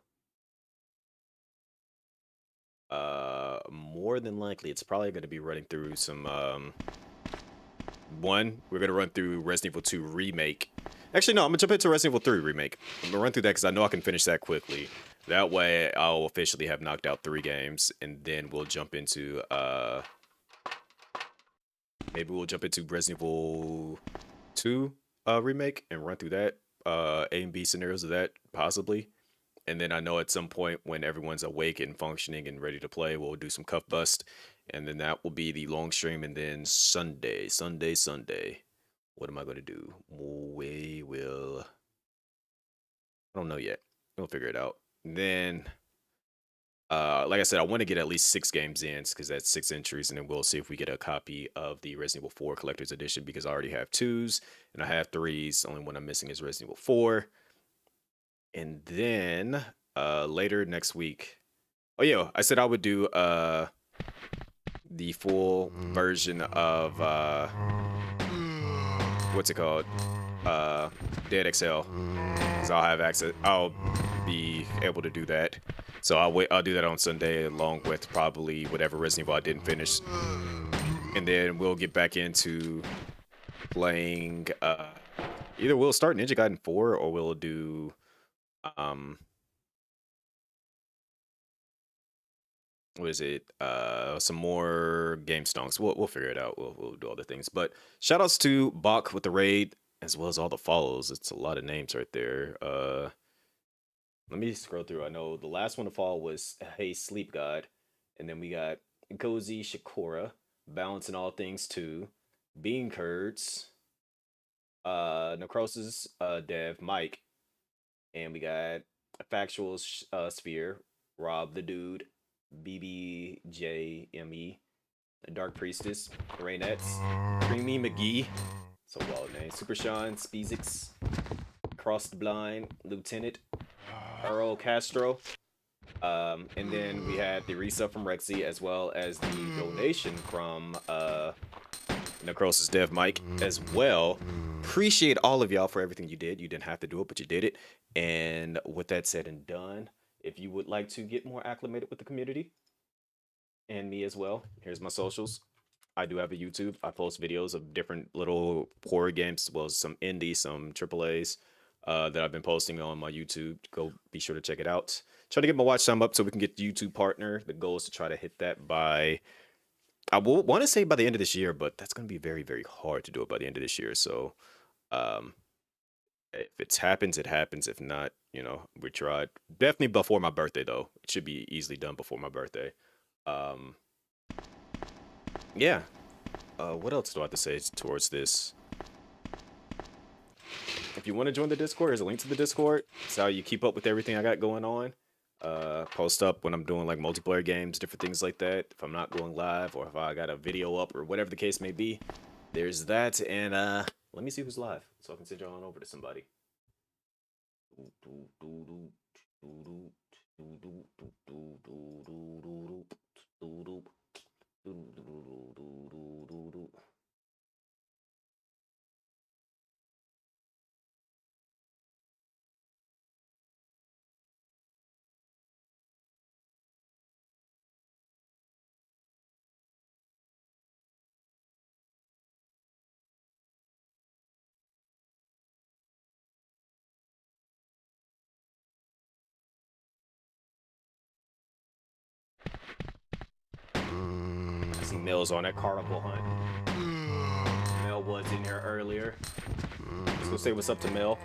more than likely it's probably gonna be running through some one, we're gonna run through Resident Evil 2 Remake. Actually, no, I'm gonna jump into Resident Evil 3 Remake. I'm gonna run through that because I know I can finish that quickly. That way, I'll officially have knocked out 3 games, and then we'll jump into maybe we'll jump into Resident Evil 2 Remake and run through that A and B scenarios of that possibly. And then I know at some point when everyone's awake and functioning and ready to play, we'll do some cuff bust, and then that will be the long stream. And then Sunday. What am I going to do? We will. I don't know yet. We'll figure it out. Then, like I said, I want to get at least 6 games in because that's 6 entries, and then we'll see if we get a copy of the Resident Evil 4 Collector's Edition because I already have 2s and I have 3s. The only one I'm missing is Resident Evil 4. And then later next week. Oh yeah, I said I would do the full version of what's it called? Dead XL. Cause I'll have access. I'll be able to do that. So I'll do that on Sunday along with probably whatever Resident Evil I didn't finish. And then we'll get back into playing either we'll start Ninja Gaiden 4 or we'll do what is it? Some more game stonks. We'll figure it out. We'll do other things. But shout outs to Bach with the raid, as well as all the follows. It's a lot of names right there. Let me scroll through. I know the last one to fall was Hey Sleep God. And then we got Cozy Shakura, Balancing All Things 2, Bean Curds, Necrosis Dev, Mike, and we got Factual Sphere, Rob the Dude, BBJME, Dark Priestess, Rainettes, Creamy McGee, so wild name, Super Sean, Speezix, Crossed Blind, Lieutenant, Earl Castro, and then we had the resub from Rexy as well as the donation from Necrosis Dev Mike as well. Appreciate all of y'all for everything you did. You didn't have to do it, but you did it. And with that said and done, if you would like to get more acclimated with the community and me as well, here's my socials. I do have a YouTube. I post videos of different little horror games as well as some indie, some AAAs that I've been posting on my YouTube. Go be sure to check it out. Try to get my watch time up so we can get the YouTube partner. The goal is to try to hit that by, I will want to say by the end of this year, but that's going to be very, very hard to do it by the end of this year. So if it happens, it happens. If not, we tried. Definitely before my birthday, though. It should be easily done before my birthday. Yeah. What else do I have to say towards this? If you want to join the Discord, there's a link to the Discord. It's how you keep up with everything I got going on. Post up when I'm doing like multiplayer games, different things like that. If I'm not going live or if I got a video up or whatever the case may be, there's that. And let me see who's live so I can send y'all on over to somebody. I see Mel's on that carnival hunt. Mel was in here earlier. Let's go say what's up to Mel.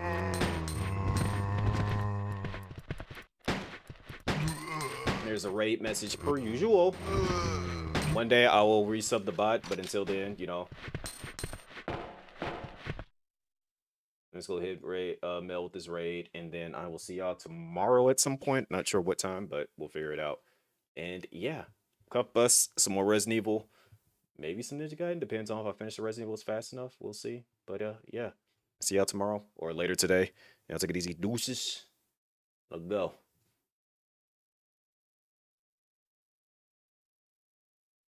There's a raid message per usual. One day I will resub the bot, but until then, let's go hit raid, Mel with this raid, and then I will see y'all tomorrow at some point. Not sure what time, but we'll figure it out. And yeah, cup us some more Resident Evil. Maybe some Ninja Gaiden. Depends on if I finish the Resident Evil fast enough. We'll see. But yeah. See y'all tomorrow or later today. Y'all take it easy. Deuces. Let's go.